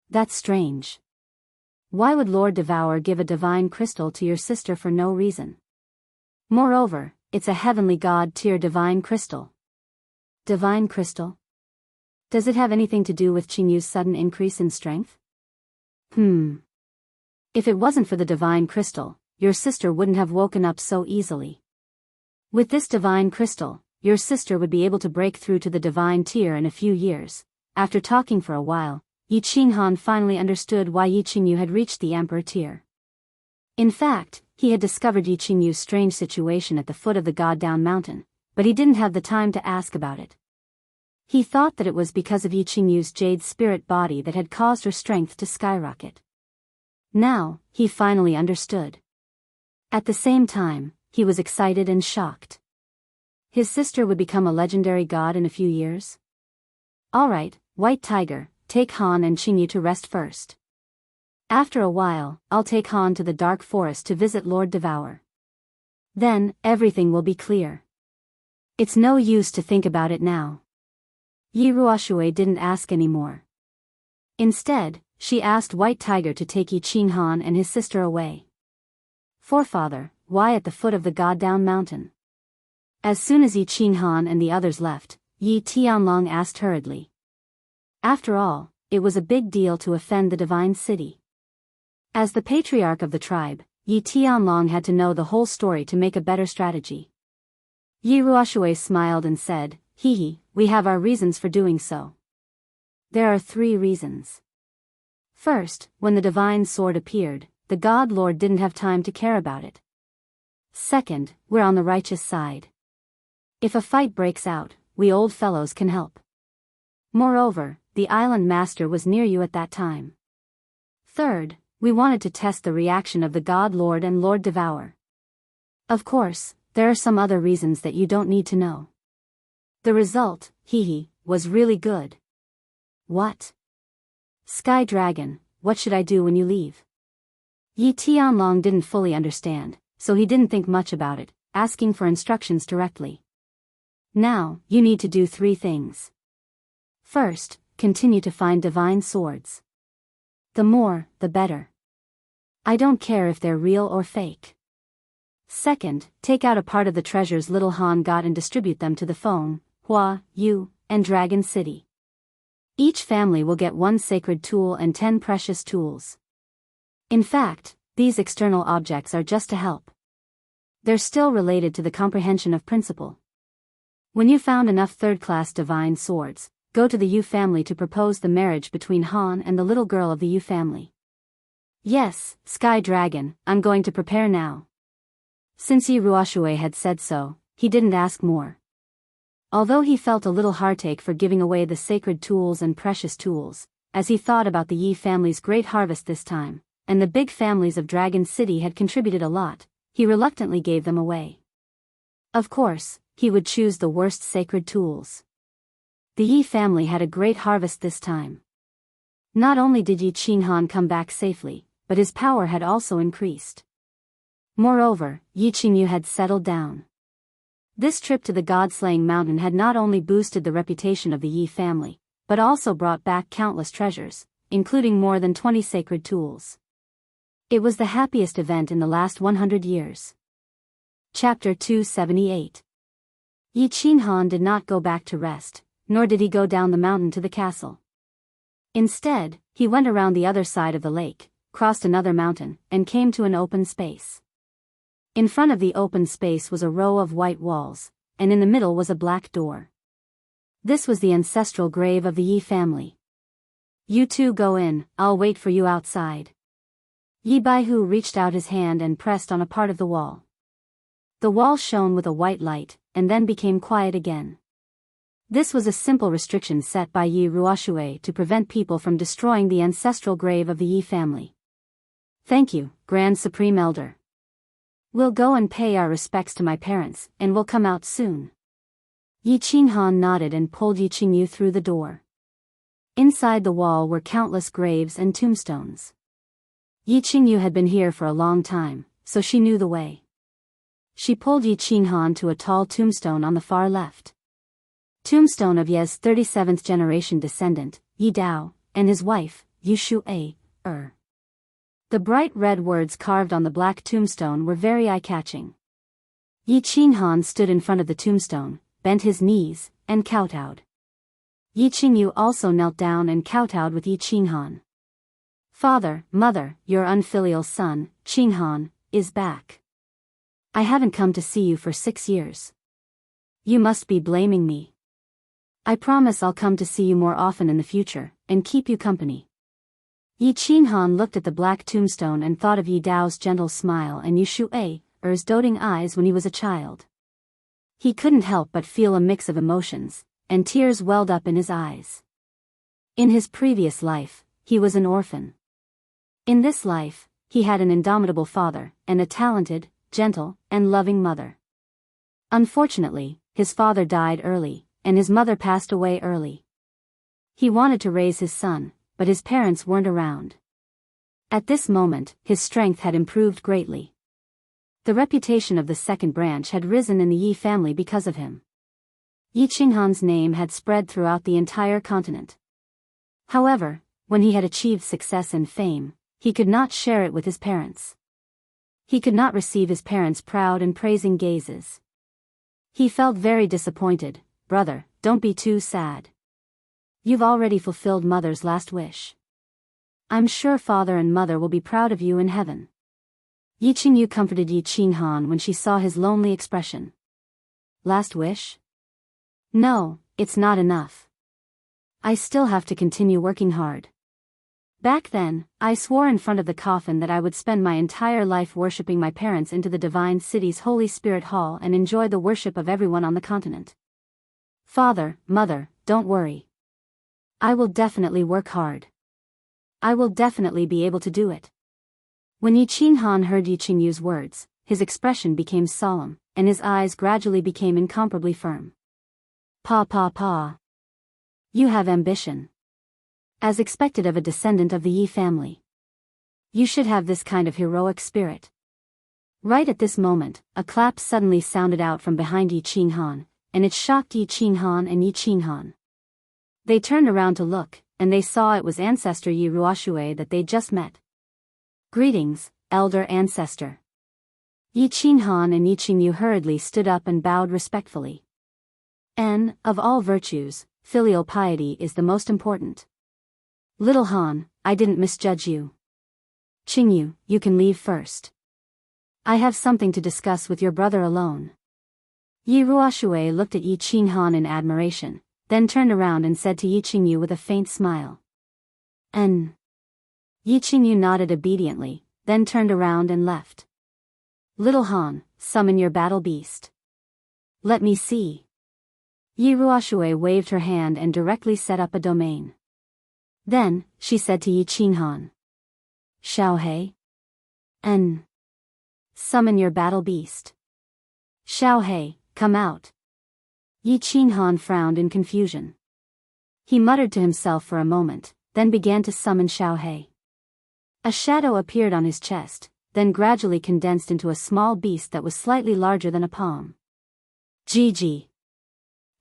That's strange. Why would Lord Devour give a divine crystal to your sister for no reason? Moreover, it's a heavenly god-tier divine crystal. Divine crystal? Does it have anything to do with Qingyu's sudden increase in strength? If it wasn't for the divine crystal, your sister wouldn't have woken up so easily. With this divine crystal, your sister would be able to break through to the divine tier in a few years. After talking for a while, Yi Qinghan finally understood why Yi Qingyu had reached the emperor tier. In fact, he had discovered Yi Qingyu's strange situation at the foot of the God-Down Mountain, but he didn't have the time to ask about it. He thought that it was because of Yi Qingyu's jade spirit body that had caused her strength to skyrocket. Now, he finally understood. At the same time, he was excited and shocked. His sister would become a legendary god in a few years? Alright, White Tiger, take Han and Qingyu to rest first. After a while, I'll take Han to the Dark Forest to visit Lord Devour. Then, everything will be clear. It's no use to think about it now. Yi Ruoshui didn't ask anymore. Instead, she asked White Tiger to take Yi Qinghan and his sister away. Forefather, why at the foot of the God-Down Mountain? As soon as Yi Qinghan and the others left, Yi Tianlong asked hurriedly. After all, it was a big deal to offend the divine city. As the patriarch of the tribe, Yi Tianlong had to know the whole story to make a better strategy. Yi Ruoshui smiled and said, "Hee, we have our reasons for doing so. There are 3 reasons. First, when the divine sword appeared, the God Lord didn't have time to care about it. Second, we're on the righteous side. If a fight breaks out, we old fellows can help. Moreover, the island master was near you at that time. Third, we wanted to test the reaction of the God Lord and Lord Devour. Of course, there are some other reasons that you don't need to know. The result, was really good." "What?" "Sky Dragon, what should I do when you leave?" Yi Tianlong didn't fully understand, so he didn't think much about it, asking for instructions directly. "Now, you need to do 3 things. First, continue to find divine swords. The more, the better. I don't care if they're real or fake. Second, take out a part of the treasures little Han got and distribute them to the Feng, Hua, Yu, and Dragon City. Each family will get 1 sacred tool and 10 precious tools. In fact, these external objects are just to help. They're still related to the comprehension of principle. When you found enough 3rd-class divine swords, go to the Yu family to propose the marriage between Han and the little girl of the Yu family." "Yes, Sky Dragon, I'm going to prepare now." Since Yi Ruoshui had said so, he didn't ask more. Although he felt a little heartache for giving away the sacred tools and precious tools, as he thought about the Yi family's great harvest this time, and the big families of Dragon City had contributed a lot, he reluctantly gave them away. Of course, he would choose the worst sacred tools. The Yi family had a great harvest this time. Not only did Yi Qinghan come back safely, but his power had also increased. Moreover, Yi Qingyu had settled down. This trip to the God-Slaying Mountain had not only boosted the reputation of the Yi family, but also brought back countless treasures, including more than 20 sacred tools. It was the happiest event in the last 100 years. Chapter 278. Yi Qinghan did not go back to rest, nor did he go down the mountain to the castle. Instead, he went around the other side of the lake, crossed another mountain, and came to an open space. In front of the open space was a row of white walls, and in the middle was a black door. This was the ancestral grave of the Yi family. "You two go in, I'll wait for you outside." Yi Baihu reached out his hand and pressed on a part of the wall. The wall shone with a white light, and then became quiet again. This was a simple restriction set by Yi Ruoshui to prevent people from destroying the ancestral grave of the Yi family. "Thank you, Grand Supreme Elder. We'll go and pay our respects to my parents, and we'll come out soon." Yi Qinghan nodded and pulled Yi Qingyu through the door. Inside the wall were countless graves and tombstones. Yi Qingyu had been here for a long time, so she knew the way. She pulled Yi Qinghan to a tall tombstone on the far left. Tombstone of Ye's 37th generation descendant, Yi Dao, and his wife, Yu Shu-A, The bright red words carved on the black tombstone were very eye-catching. Yi Qinghan stood in front of the tombstone, bent his knees, and kowtowed. Yi Qingyu also knelt down and kowtowed with Yi Qinghan. Father, mother, your unfilial son, Qinghan, is back. I haven't come to see you for 6 years. You must be blaming me. I promise I'll come to see you more often in the future, and keep you company. Yi Qinghan looked at the black tombstone and thought of Yi Dao's gentle smile and Yu Shu-A's doting eyes when he was a child. He couldn't help but feel a mix of emotions, and tears welled up in his eyes. In his previous life, he was an orphan. In this life, he had an indomitable father, and a talented, gentle, and loving mother. Unfortunately, his father died early, and his mother passed away early. He wanted to raise his son, but his parents weren't around. At this moment, his strength had improved greatly. The reputation of the second branch had risen in the Yi family because of him. Yi Qinghan's name had spread throughout the entire continent. However, when he had achieved success and fame, he could not share it with his parents. He could not receive his parents' proud and praising gazes. He felt very disappointed. Brother, don't be too sad. You've already fulfilled mother's last wish. I'm sure father and mother will be proud of you in heaven. Yi Qingyu comforted Yi Qinghan when she saw his lonely expression. Last wish? No, it's not enough. I still have to continue working hard. Back then, I swore in front of the coffin that I would spend my entire life worshipping my parents into the Divine City's Holy Spirit Hall and enjoy the worship of everyone on the continent. Father, mother, don't worry. I will definitely work hard. I will definitely be able to do it. When Yi Qinghan heard Yi Qingyu's words, his expression became solemn, and his eyes gradually became incomparably firm. Pa. You have ambition. As expected of a descendant of the Yi family. You should have this kind of heroic spirit. Right at this moment, a clap suddenly sounded out from behind Yi Qinghan, and it shocked Yi Qinghan and Yi Qinghan. They turned around to look, and they saw it was ancestor Yi Ruoxue that they'd just met. Greetings, elder ancestor. Yi Qinghan and Yi Qingyu hurriedly stood up and bowed respectfully. Of all virtues, filial piety is the most important. Little Han, I didn't misjudge you. Qingyu, you can leave first. I have something to discuss with your brother alone. Yi Ruoxue looked at Yi Qinghan in admiration, then turned around and said to Yi Qingyu with a faint smile. Yi Qingyu nodded obediently, then turned around and left. Little Han, summon your battle beast. Let me see. Yi Ruoxue waved her hand and directly set up a domain. Then, she said to Yi Qinghan. Xiaohei. Summon your battle beast. Xiaohei, come out. Yi Qinghan frowned in confusion. He muttered to himself for a moment, then began to summon Xiaohei. A shadow appeared on his chest, then gradually condensed into a small beast that was slightly larger than a palm. Gigi.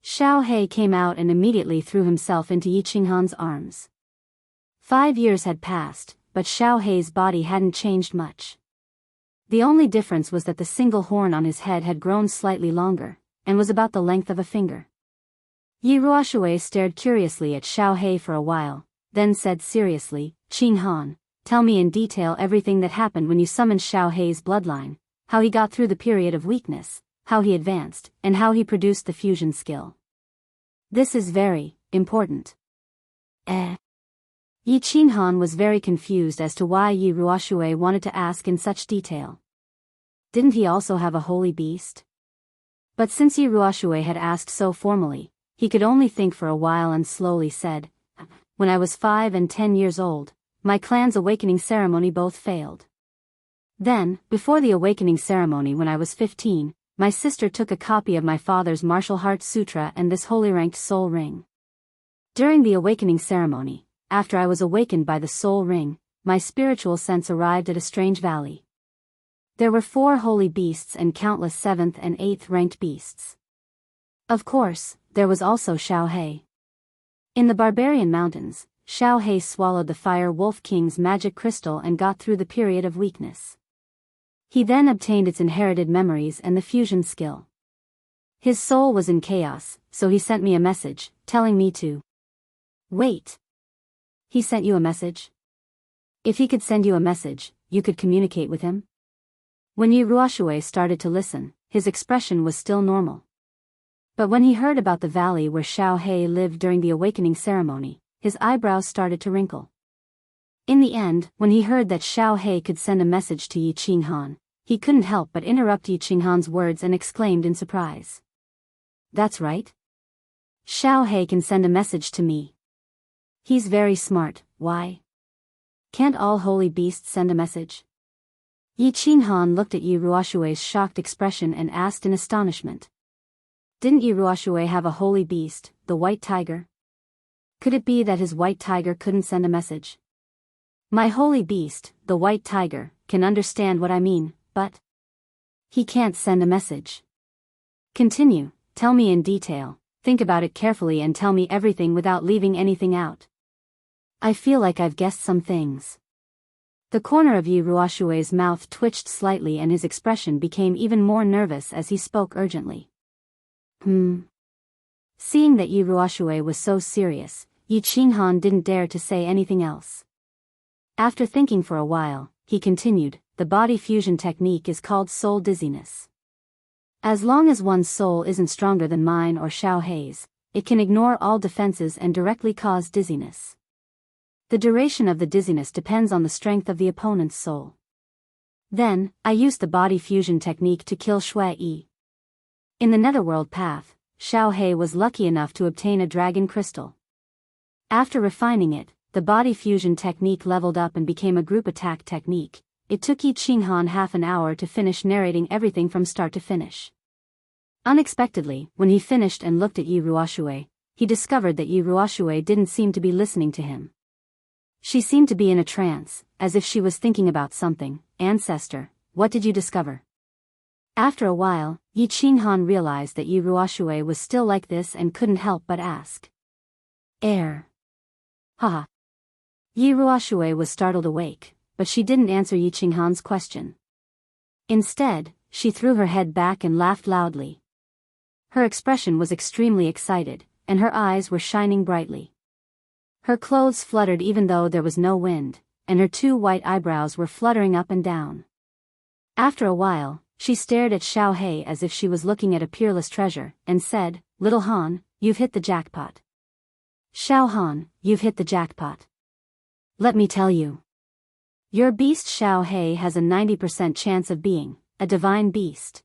Xiaohei came out and immediately threw himself into Yi Qinghan's arms. 5 years had passed, but Xiaohei's body hadn't changed much. The only difference was that the single horn on his head had grown slightly longer, and was about the length of a finger. Yi Ruoxue stared curiously at Xiaohei for a while, then said seriously, Qinghan, tell me in detail everything that happened when you summoned Xiaohei's bloodline, how he got through the period of weakness, how he advanced, and how he produced the fusion skill. This is very important. Yi Qinghan was very confused as to why Yi Ruoxue wanted to ask in such detail. Didn't he also have a holy beast? But since Yi Ruoxue had asked so formally, he could only think for a while and slowly said, When I was 5 and 10 years old, my clan's awakening ceremony both failed. Then, before the awakening ceremony when I was 15, my sister took a copy of my father's martial heart sutra and this holy ranked soul ring. During the awakening ceremony, after I was awakened by the soul ring, my spiritual sense arrived at a strange valley. There were 4 holy beasts and countless 7th and 8th ranked beasts. Of course, there was also Xiao He. In the barbarian mountains, Xiao He swallowed the Fire Wolf King's magic crystal and got through the period of weakness. He then obtained its inherited memories and the fusion skill. His soul was in chaos, so he sent me a message, telling me to wait. He sent you a message? If he could send you a message, you could communicate with him? When Yi Ruoxue started to listen, his expression was still normal. But when he heard about the valley where Xiao He lived during the awakening ceremony, his eyebrows started to wrinkle. In the end, when he heard that Xiao He could send a message to Yi Qinghan, he couldn't help but interrupt Yi Qinghan's words and exclaimed in surprise. That's right. Xiao He can send a message to me. He's very smart. Why? Can't all holy beasts send a message? Yi Qinghan looked at Yi Ruoxue's shocked expression and asked in astonishment. Didn't Yi Ruoxue have a holy beast, the white tiger? Could it be that his white tiger couldn't send a message? My holy beast, the white tiger, can understand what I mean, but he can't send a message. Continue, tell me in detail, think about it carefully and tell me everything without leaving anything out. I feel like I've guessed some things. The corner of Yi Ruoxue's mouth twitched slightly and his expression became even more nervous as he spoke urgently. Seeing that Yi Ruoxue was so serious, Yi Qinghan didn't dare to say anything else. After thinking for a while, he continued, the body fusion technique is called soul dizziness. As long as one's soul isn't stronger than mine or Xiao He's, it can ignore all defenses and directly cause dizziness. The duration of the dizziness depends on the strength of the opponent's soul. Then, I used the body fusion technique to kill Shui Yi. In the netherworld path, Xiao He was lucky enough to obtain a dragon crystal. After refining it, the body fusion technique leveled up and became a group attack technique. It took Yi Qinghan half an hour to finish narrating everything from start to finish. Unexpectedly, when he finished and looked at Yi Ruoxue, he discovered that Yi Ruoxue didn't seem to be listening to him. She seemed to be in a trance, as if she was thinking about something. Ancestor, what did you discover? After a while, Yi Qinghan realized that Yi Ruoxue was still like this and couldn't help but ask. Haha. Yi Ruoxue was startled awake, but she didn't answer Yi Qinghan's question. Instead, she threw her head back and laughed loudly. Her expression was extremely excited, and her eyes were shining brightly. Her clothes fluttered even though there was no wind, and her 2 white eyebrows were fluttering up and down. After a while, she stared at Xiao He as if she was looking at a peerless treasure, and said, Little Han, you've hit the jackpot. Xiao Han, you've hit the jackpot. Let me tell you. Your beast Xiao He has a 90% chance of being a divine beast.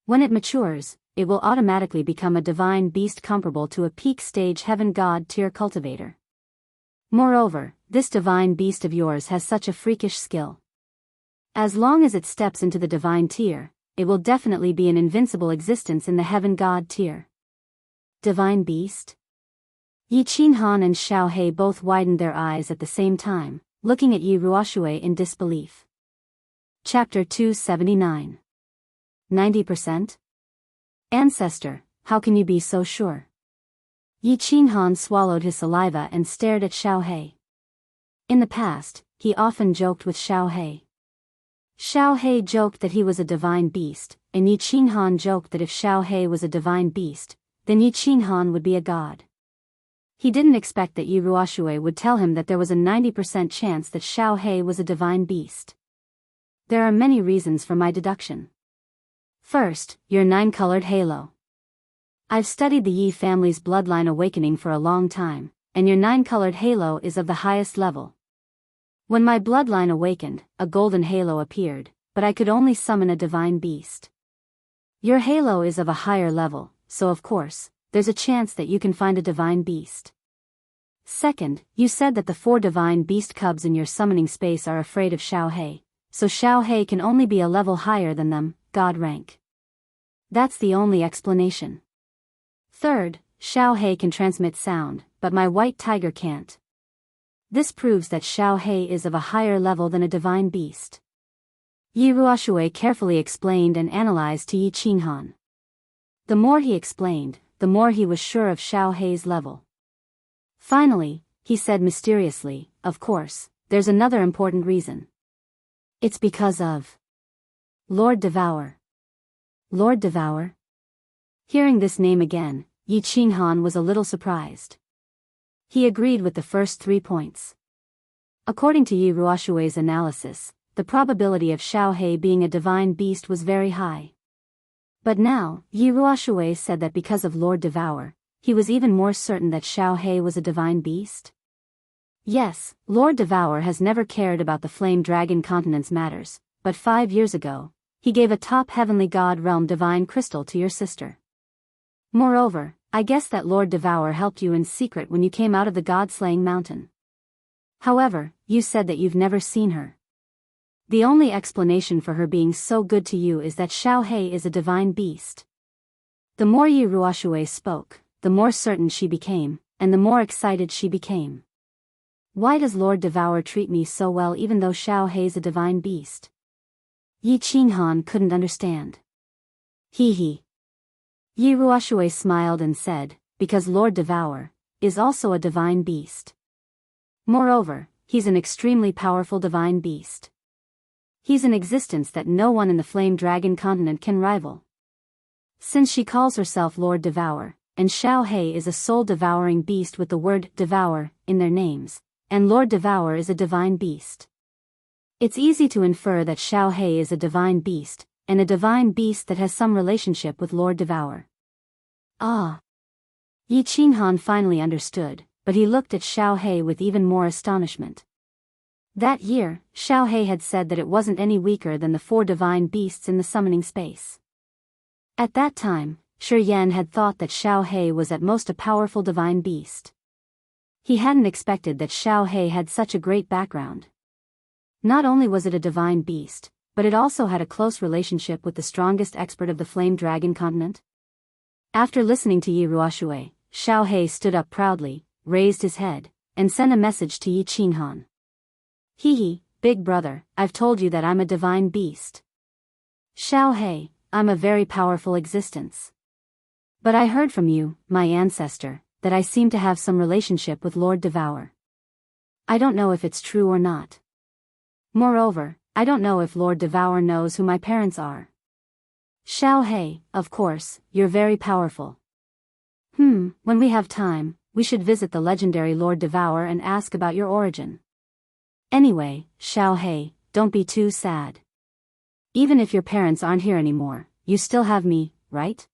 When it matures, it will automatically become a divine beast comparable to a peak stage heaven god tier cultivator. Moreover, this divine beast of yours has such a freakish skill. As long as it steps into the divine tier, it will definitely be an invincible existence in the heaven god tier. Divine beast? Yi Qinghan and Xiao He both widened their eyes at the same time, looking at Yi Ruoxue in disbelief. Chapter 279. 90%? Ancestor, how can you be so sure? Yi Qinghan swallowed his saliva and stared at Xiao He. In the past, he often joked with Xiao He. Xiao He joked that he was a divine beast, and Yi Qinghan joked that if Xiao He was a divine beast, then Yi Qinghan would be a god. He didn't expect that Yi Ruoxue would tell him that there was a 90% chance that Xiao He was a divine beast. There are many reasons for my deduction. First, your 9-colored halo. I've studied the Yi family's bloodline awakening for a long time, and your 9-colored halo is of the highest level. When my bloodline awakened, a golden halo appeared, but I could only summon a divine beast. Your halo is of a higher level, so of course, there's a chance that you can find a divine beast. Second, you said that the 4 divine beast cubs in your summoning space are afraid of Xiao He, so Xiao He can only be a level higher than them, god rank. That's the only explanation. Third, Xiao He can transmit sound, but my white tiger can't. This proves that Xiao He is of a higher level than a divine beast. Yi Ruoxue carefully explained and analyzed to Yi Qinghan. The more he explained, the more he was sure of Xiao Hei's level. Finally, he said mysteriously, "Of course, there's another important reason. It's because of Lord Devour." Lord Devour? Hearing this name again, Yi Qinghan was a little surprised. He agreed with the first 3 points. According to Yi Ruoshui's analysis, the probability of Xiao Hei being a divine beast was very high. But now, Yi Ruoshui said that because of Lord Devour, he was even more certain that Xiao Hei was a divine beast? Yes, Lord Devour has never cared about the Flame Dragon Continent's matters, but 5 years ago, he gave a top heavenly god realm divine crystal to your sister. Moreover, I guess that Lord Devour helped you in secret when you came out of the god-slaying mountain. However, you said that you've never seen her. The only explanation for her being so good to you is that Xiao Hei is a divine beast. The more Yi Ruoshui spoke, the more certain she became, and the more excited she became. Why does Lord Devour treat me so well even though Xiao Hei's a divine beast? Yi Qinghan couldn't understand. He. Yi Ruoshui smiled and said, because Lord Devour is also a divine beast. Moreover, he's an extremely powerful divine beast. He's an existence that no one in the Flame Dragon Continent can rival. Since she calls herself Lord Devour, and Xiao Hei is a soul-devouring beast with the word devour in their names, and Lord Devour is a divine beast, it's easy to infer that Xiao Hei is a divine beast, and a divine beast that has some relationship with Lord Devour. Ah! Yi Qinghan finally understood, but he looked at Xiao Hei with even more astonishment. That year, Xiao Hei had said that it wasn't any weaker than the 4 divine beasts in the summoning space. At that time, Shi Yan had thought that Xiao Hei was at most a powerful divine beast. He hadn't expected that Xiao Hei had such a great background. Not only was it a divine beast, but it also had a close relationship with the strongest expert of the Flame Dragon Continent. After listening to Yi Ruoshui, Xiao Hei stood up proudly, raised his head, and sent a message to Yi Qinghan. He, big brother, I've told you that I'm a divine beast. Xiao Hei, I'm a very powerful existence. But I heard from you, my ancestor, that I seem to have some relationship with Lord Devour. I don't know if it's true or not. Moreover, I don't know if Lord Devour knows who my parents are. Xiao Hei, of course, you're very powerful. When we have time, we should visit the legendary Lord Devour and ask about your origin. Anyway, Xiao Hei, don't be too sad. Even if your parents aren't here anymore, you still have me, right?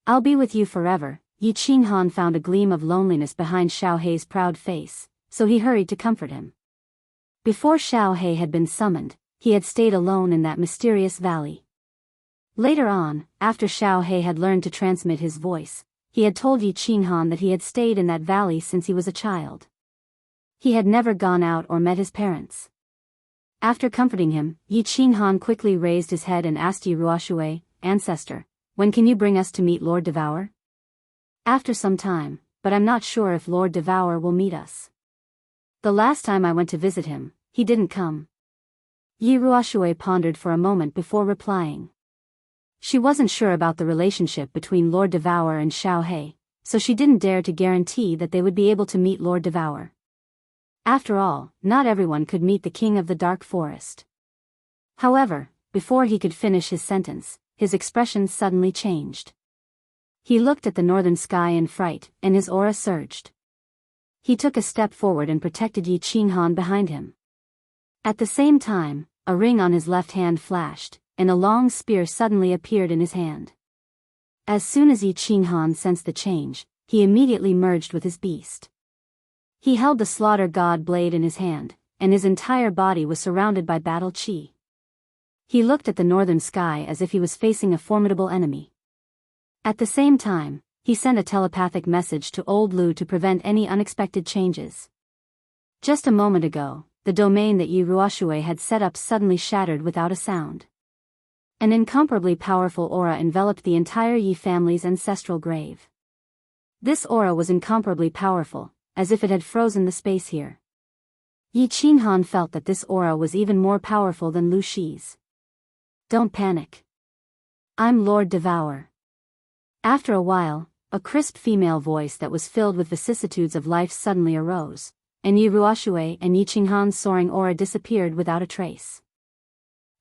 I'll be with you forever. Yi Qinghan found a gleam of loneliness behind Xiao Hei's proud face, so he hurried to comfort him. Before Xiao Hei had been summoned, he had stayed alone in that mysterious valley. Later on, after Xiao Hei had learned to transmit his voice, he had told Yi Qinghan that he had stayed in that valley since he was a child. He had never gone out or met his parents. After comforting him, Yi Qinghan quickly raised his head and asked Yi Ruoshui, Ancestor, when can you bring us to meet Lord Devour? After some time, but I'm not sure if Lord Devour will meet us. The last time I went to visit him, he didn't come. Yi Ruoshui pondered for a moment before replying. She wasn't sure about the relationship between Lord Devour and Xiao Hei, so she didn't dare to guarantee that they would be able to meet Lord Devour. After all, not everyone could meet the King of the Dark Forest. However, before he could finish his sentence, his expression suddenly changed. He looked at the northern sky in fright, and his aura surged. He took a step forward and protected Yi Qinghan behind him. At the same time, a ring on his left hand flashed, and a long spear suddenly appeared in his hand. As soon as Yi Qinghan sensed the change, he immediately merged with his beast. He held the slaughter god blade in his hand, and his entire body was surrounded by battle chi. He looked at the northern sky as if he was facing a formidable enemy. At the same time, he sent a telepathic message to Old Lu to prevent any unexpected changes. Just a moment ago, the domain that Yi Ruoshui had set up suddenly shattered without a sound. An incomparably powerful aura enveloped the entire Yi family's ancestral grave. This aura was incomparably powerful, as if it had frozen the space here. Yi Qinghan felt that this aura was even more powerful than Lu Shi's. Don't panic. I'm Lord Devour. After a while, a crisp female voice that was filled with vicissitudes of life suddenly arose, and Yi Ruoxue and Yi Qinghan's soaring aura disappeared without a trace.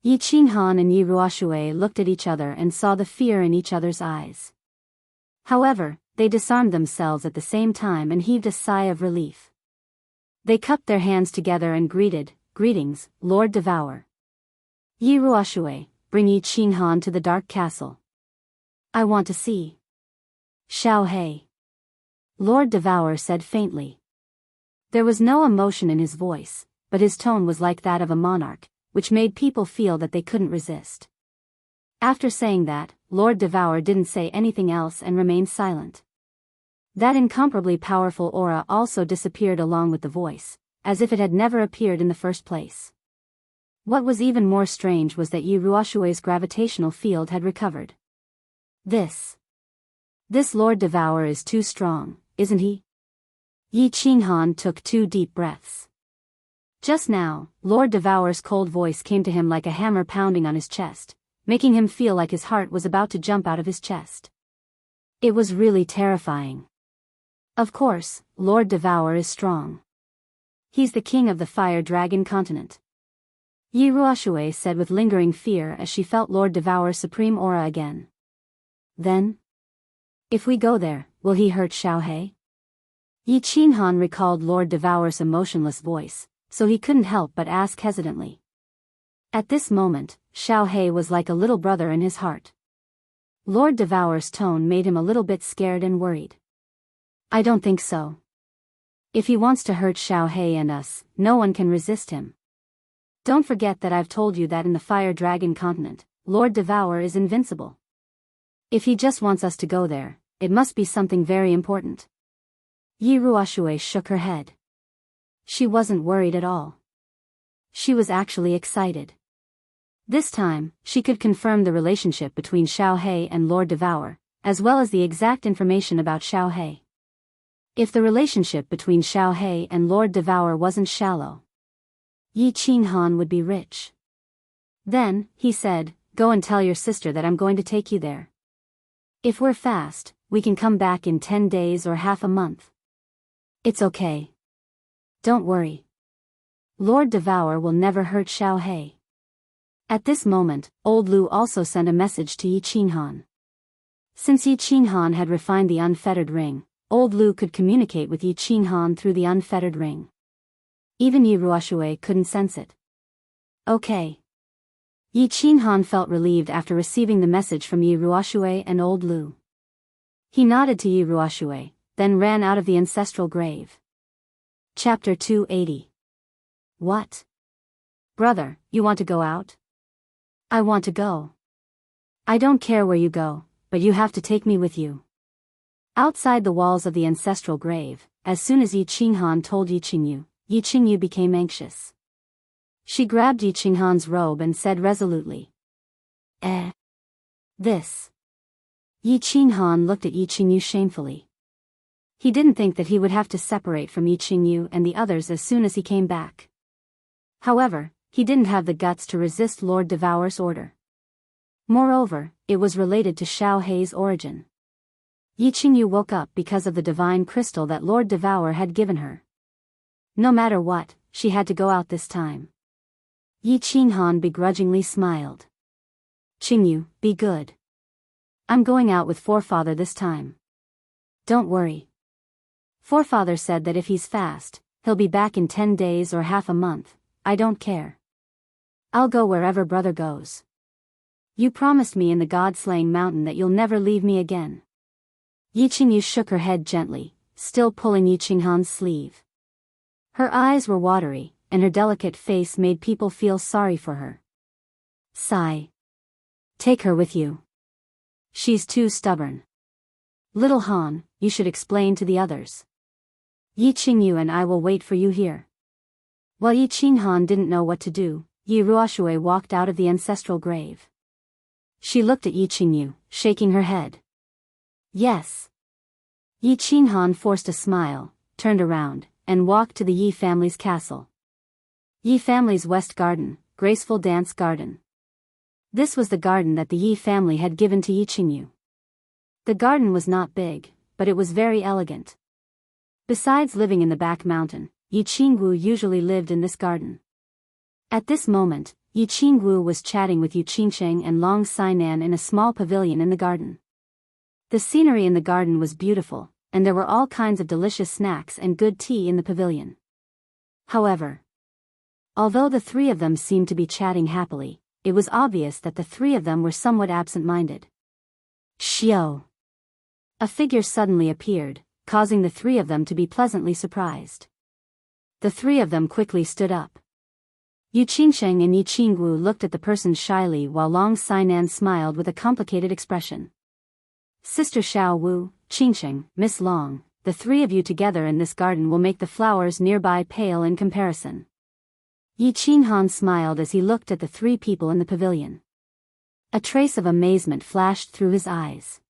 Yi Qinghan and Yi Ruoxue looked at each other and saw the fear in each other's eyes. However, they disarmed themselves at the same time and heaved a sigh of relief. They cupped their hands together and greeted, "Greetings, Lord Devour. Yi Ruoxue, bring Yi Qinghan to the Dark Castle. I want to see Xiao He." Lord Devour said faintly. There was no emotion in his voice, but his tone was like that of a monarch, which made people feel that they couldn't resist. After saying that, Lord Devour didn't say anything else and remained silent. That incomparably powerful aura also disappeared along with the voice, as if it had never appeared in the first place. What was even more strange was that Yi Ruoxue's gravitational field had recovered. This Lord Devour is too strong, isn't he? Yi Qinghan took 2 deep breaths. Just now, Lord Devour's cold voice came to him like a hammer pounding on his chest, making him feel like his heart was about to jump out of his chest. It was really terrifying. Of course, Lord Devour is strong. He's the king of the Fire Dragon continent. Yi Ruoxue said with lingering fear as she felt Lord Devour's supreme aura again. Then? If we go there, will he hurt Xiao He? Yi Qinghan recalled Lord Devour's emotionless voice, so he couldn't help but ask hesitantly. At this moment, Xiao He was like a little brother in his heart. Lord Devour's tone made him a little bit scared and worried. I don't think so. If he wants to hurt Xiao He and us, no one can resist him. Don't forget that I've told you that in the Fire Dragon continent, Lord Devour is invincible. If he just wants us to go there, it must be something very important. Yi Ruoxue shook her head. She wasn't worried at all. She was actually excited. This time, she could confirm the relationship between Xiao He and Lord Devour, as well as the exact information about Xiao He. If the relationship between Xiao He and Lord Devour wasn't shallow, Yi Qinghan would be rich. Then, he said, go and tell your sister that I'm going to take you there. If we're fast, we can come back in 10 days or half a month. It's okay. Don't worry. Lord Devour will never hurt Xiao He. At this moment, Old Lu also sent a message to Yi Qinghan. Since Yi Qinghan had refined the unfettered ring, Old Lu could communicate with Yi Qinghan through the unfettered ring. Even Yi Ruoxue couldn't sense it. Okay. Yi Qinghan felt relieved after receiving the message from Yi Ruoxue and Old Lu. He nodded to Yi Ruoxue, then ran out of the ancestral grave. Chapter 280. What? Brother, you want to go out? I want to go. I don't care where you go, but you have to take me with you. Outside the walls of the ancestral grave, as soon as Yi Qinghan told Yi Qingyu became anxious. She grabbed Yi Qinghan's robe and said resolutely. This. Yi Qinghan looked at Yi Qingyu shamefully. He didn't think that he would have to separate from Yi Qingyu and the others as soon as he came back. However, he didn't have the guts to resist Lord Devour's order. Moreover, it was related to Xiao He's origin. Yi Qingyu woke up because of the divine crystal that Lord Devour had given her. No matter what, she had to go out this time. Yi Qinghan begrudgingly smiled. Qingyu, be good. I'm going out with Forefather this time. Don't worry. Forefather said that if he's fast, he'll be back in 10 days or half a month. I don't care. I'll go wherever brother goes. You promised me in the God-slaying mountain that you'll never leave me again. Yi Qingyu shook her head gently, still pulling Yi Qinghan's sleeve. Her eyes were watery, and her delicate face made people feel sorry for her. Sigh. Take her with you. She's too stubborn. Little Han, you should explain to the others. Yi Qingyu and I will wait for you here. While Yi Qinghan didn't know what to do, Yi Ruoxue walked out of the ancestral grave. She looked at Yi Qingyu, shaking her head. Yes. Yi Qinghan forced a smile, turned around, and walked to the Yi family's castle. Yi family's west garden, graceful dance garden. This was the garden that the Yi family had given to Yi Qingyu. The garden was not big, but it was very elegant. Besides living in the back mountain, Yi Qingwu usually lived in this garden. At this moment, Yi Qingwu was chatting with Yu Qingsheng and Long Sainan in a small pavilion in the garden. The scenery in the garden was beautiful, and there were all kinds of delicious snacks and good tea in the pavilion. However, although the three of them seemed to be chatting happily, it was obvious that the three of them were somewhat absent-minded. Xiao! A figure suddenly appeared, causing the three of them to be pleasantly surprised. The three of them quickly stood up. Yu Qingsheng and Yi Qingwu looked at the person shyly while Long Sainan smiled with a complicated expression. Sister Xiao Wu, Qingsheng, Miss Long, the three of you together in this garden will make the flowers nearby pale in comparison. Yi Qinghan smiled as he looked at the three people in the pavilion. A trace of amazement flashed through his eyes.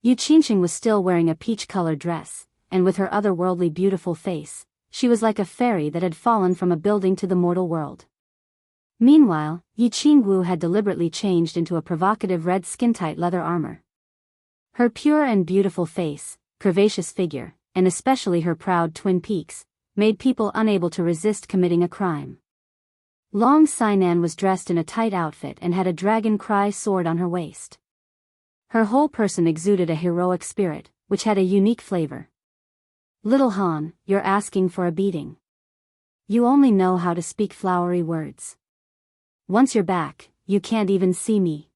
Yu Qingsheng was still wearing a peach-colored dress, and with her otherworldly beautiful face, she was like a fairy that had fallen from a building to the mortal world. Meanwhile, Yi Qingwu had deliberately changed into a provocative red skin-tight leather armor. Her pure and beautiful face, curvaceous figure, and especially her proud twin peaks, made people unable to resist committing a crime. Long Sainan was dressed in a tight outfit and had a dragon cry sword on her waist. Her whole person exuded a heroic spirit, which had a unique flavor. Little Han, you're asking for a beating. You only know how to speak flowery words. Once you're back, you can't even see me.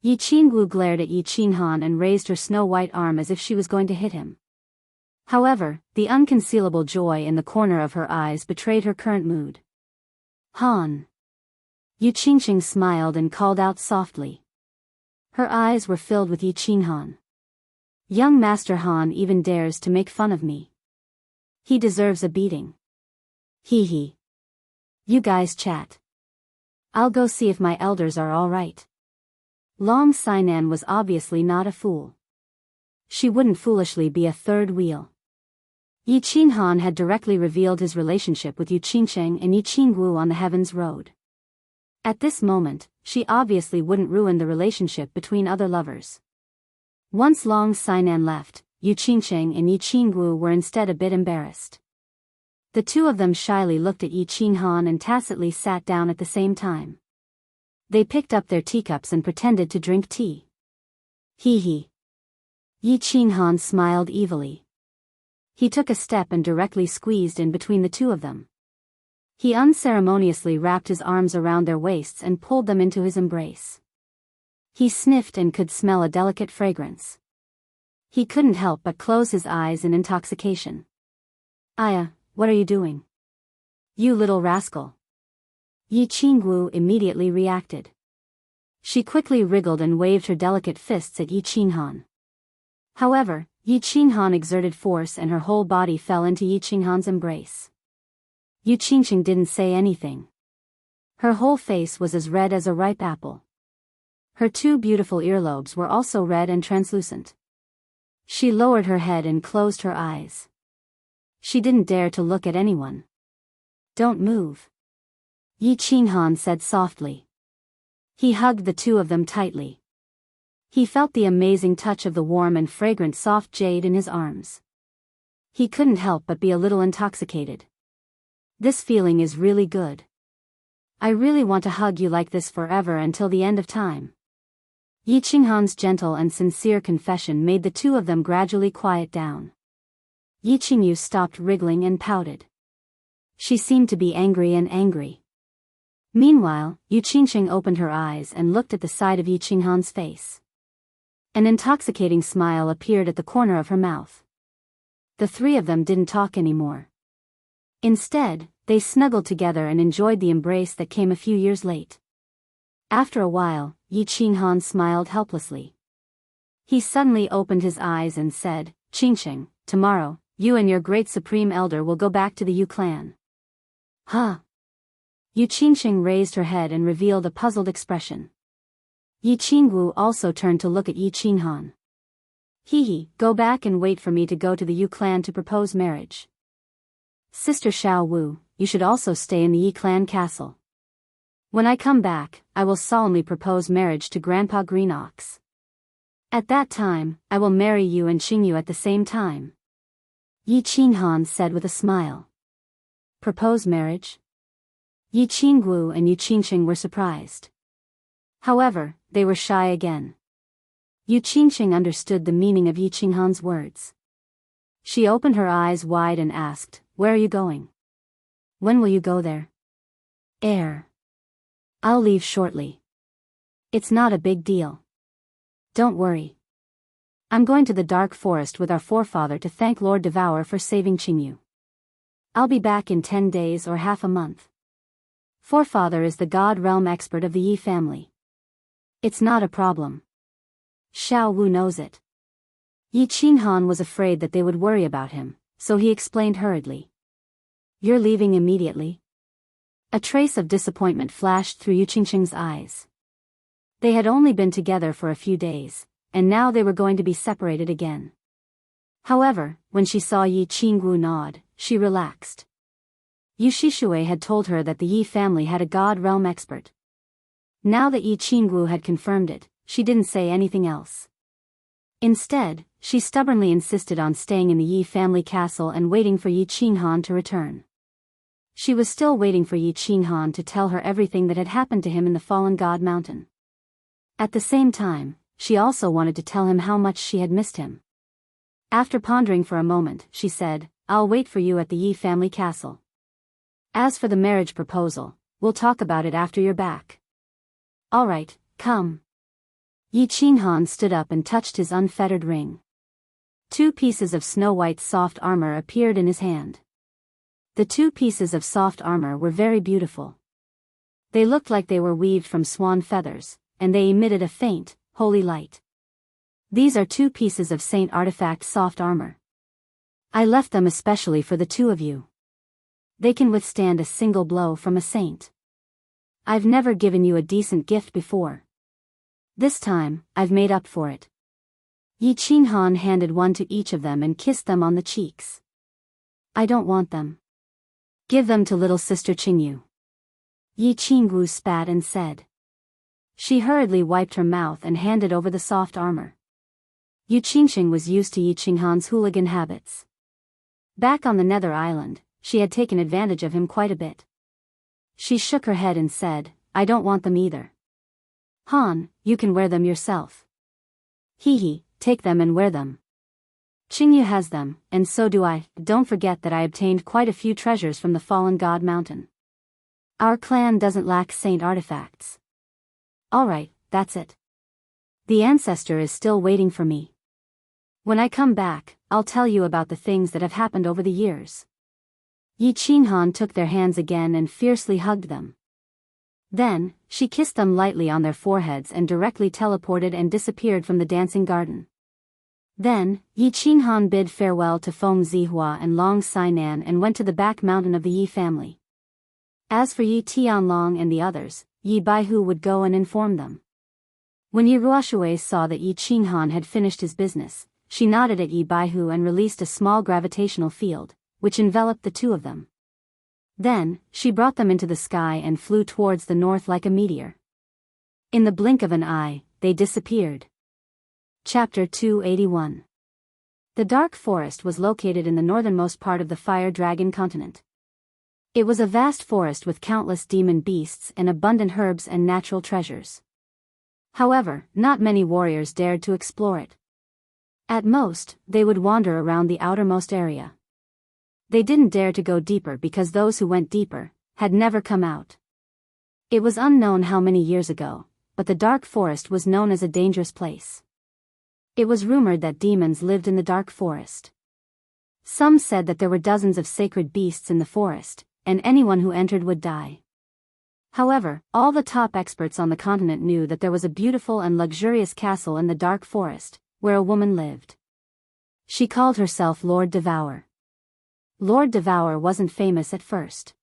Yi Qingwu glared at Yi Qinghan and raised her snow-white arm as if she was going to hit him. However, the unconcealable joy in the corner of her eyes betrayed her current mood. Han. Yu Qingsheng smiled and called out softly. Her eyes were filled with Yi Qinghan. Young Master Han even dares to make fun of me. He deserves a beating. Hee hee. You guys chat. I'll go see if my elders are all right. Long Sainan was obviously not a fool. She wouldn't foolishly be a third wheel. Yi Qinghan had directly revealed his relationship with Yu Qingsheng and Yi Qingwu on the Heavens Road. At this moment, she obviously wouldn't ruin the relationship between other lovers. Once Long Sainan left, Yu Qingsheng and Yi Qingwu were instead a bit embarrassed. The two of them shyly looked at Yi Qinghan and tacitly sat down at the same time. They picked up their teacups and pretended to drink tea. Hee hee. Yi Qinghan smiled evilly. He took a step and directly squeezed in between the two of them. He unceremoniously wrapped his arms around their waists and pulled them into his embrace. He sniffed and could smell a delicate fragrance. He couldn't help but close his eyes in intoxication. Aya, what are you doing? You little rascal. Yi Qingwu immediately reacted. She quickly wriggled and waved her delicate fists at Yi Qinghan. However, Yi Qinghan exerted force and her whole body fell into Yi Qinghan's embrace. Yu Qingsheng didn't say anything. Her whole face was as red as a ripe apple. Her two beautiful earlobes were also red and translucent. She lowered her head and closed her eyes. She didn't dare to look at anyone. Don't move. Yi Qinghan said softly. He hugged the two of them tightly. He felt the amazing touch of the warm and fragrant soft jade in his arms. He couldn't help but be a little intoxicated. This feeling is really good. I really want to hug you like this forever until the end of time. Yi Qinghan's gentle and sincere confession made the two of them gradually quiet down. Yi Qingyu stopped wriggling and pouted. She seemed to be angry. Meanwhile, Yu Qingsheng opened her eyes and looked at the side of Yi Qinghan's face. An intoxicating smile appeared at the corner of her mouth. The three of them didn't talk anymore. Instead, they snuggled together and enjoyed the embrace that came a few years late. After a while, Yi Qinghan smiled helplessly. He suddenly opened his eyes and said, Qingsheng, tomorrow, you and your great supreme elder will go back to the Yu clan. Huh? Yu Qingsheng raised her head and revealed a puzzled expression. Yi Qingwu also turned to look at Yi Qinghan. Hee, go back and wait for me to go to the Yu clan to propose marriage. Sister Xiao Wu, you should also stay in the Yi clan castle. When I come back, I will solemnly propose marriage to Grandpa Green Ox. At that time, I will marry you and Qingyu at the same time. Yi Qinghan said with a smile. Propose marriage? Yi Qinggu and Yu Qingqing were surprised. However, they were shy again. Yu Qingqing understood the meaning of Yi Qinghan's words. She opened her eyes wide and asked, "Where are you going? When will you go there?" I'll leave shortly. It's not a big deal. Don't worry. I'm going to the dark forest with our forefather to thank Lord Devour for saving Qingyu. I'll be back in 10 days or half a month. Forefather is the God realm expert of the Yi family. It's not a problem. Xiao Wu knows it. Yi Qinghan was afraid that they would worry about him, so he explained hurriedly. You're leaving immediately? A trace of disappointment flashed through Yu Qingqing's eyes. They had only been together for a few days, and now they were going to be separated again. However, when she saw Yi Qinggu nod, she relaxed. Yu Shishui had told her that the Yi family had a God realm expert. Now that Yi Qinggu had confirmed it, she didn't say anything else. Instead, she stubbornly insisted on staying in the Yi family castle and waiting for Yi Qinghan to return. She was still waiting for Yi Qinghan to tell her everything that had happened to him in the Fallen God Mountain. At the same time, she also wanted to tell him how much she had missed him. After pondering for a moment, she said, I'll wait for you at the Yi family castle. As for the marriage proposal, we'll talk about it after you're back. All right, come. Yi Qinghan stood up and touched his unfettered ring. 2 pieces of snow-white soft armor appeared in his hand. The 2 pieces of soft armor were very beautiful. They looked like they were weaved from swan feathers, and they emitted a faint, holy light. These are 2 pieces of Saint Artifact soft armor. I left them especially for the 2 of you. They can withstand a single blow from a saint. I've never given you a decent gift before. This time, I've made up for it. Yi Qinghan handed one to each of them and kissed them on the cheeks. I don't want them. Give them to little sister Qingyu. Yi Qinggu spat and said. She hurriedly wiped her mouth and handed over the soft armor. Yu Qingqing was used to Yi Qinghan's hooligan habits. Back on the Nether Island, she had taken advantage of him quite a bit. She shook her head and said, I don't want them either. Han, you can wear them yourself. Hee, take them and wear them. Qingyu has them, and so do I. Don't forget that I obtained quite a few treasures from the Fallen God Mountain. Our clan doesn't lack saint artifacts. Alright, that's it. The ancestor is still waiting for me. When I come back, I'll tell you about the things that have happened over the years. Yi Qinghan took their hands again and fiercely hugged them. Then, she kissed them lightly on their foreheads and directly teleported and disappeared from the dancing garden. Then, Yi Qinghan bid farewell to Feng Zihua and Long Sainan and went to the back mountain of the Yi family. As for Yi Tianlong and the others, Yi Baihu would go and inform them. When Yi Ruoshui saw that Yi Qinghan had finished his business, she nodded at Yi Baihu and released a small gravitational field, which enveloped the 2 of them. Then, she brought them into the sky and flew towards the north like a meteor. In the blink of an eye, they disappeared. Chapter 281. The Dark Forest was located in the northernmost part of the Fire Dragon continent. It was a vast forest with countless demon beasts and abundant herbs and natural treasures. However, not many warriors dared to explore it. At most, they would wander around the outermost area. They didn't dare to go deeper because those who went deeper had never come out. It was unknown how many years ago, but the Dark Forest was known as a dangerous place. It was rumored that demons lived in the Dark Forest. Some said that there were dozens of sacred beasts in the forest, and anyone who entered would die. However, all the top experts on the continent knew that there was a beautiful and luxurious castle in the Dark Forest, where a woman lived. She called herself Lord Devour. Lord Devour wasn't famous at first.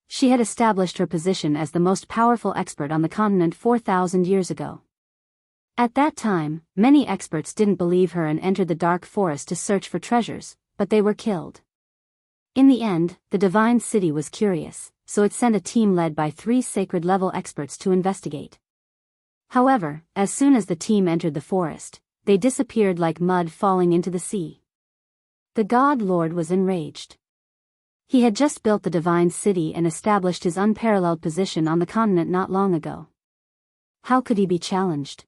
She had established her position as the most powerful expert on the continent 4,000 years ago. At that time, many experts didn't believe her and entered the Dark Forest to search for treasures, but they were killed. In the end, the Divine City was curious, so it sent a team led by 3 sacred-level experts to investigate. However, as soon as the team entered the forest, they disappeared like mud falling into the sea. The God Lord was enraged. He had just built the divine city and established his unparalleled position on the continent not long ago. How could he be challenged?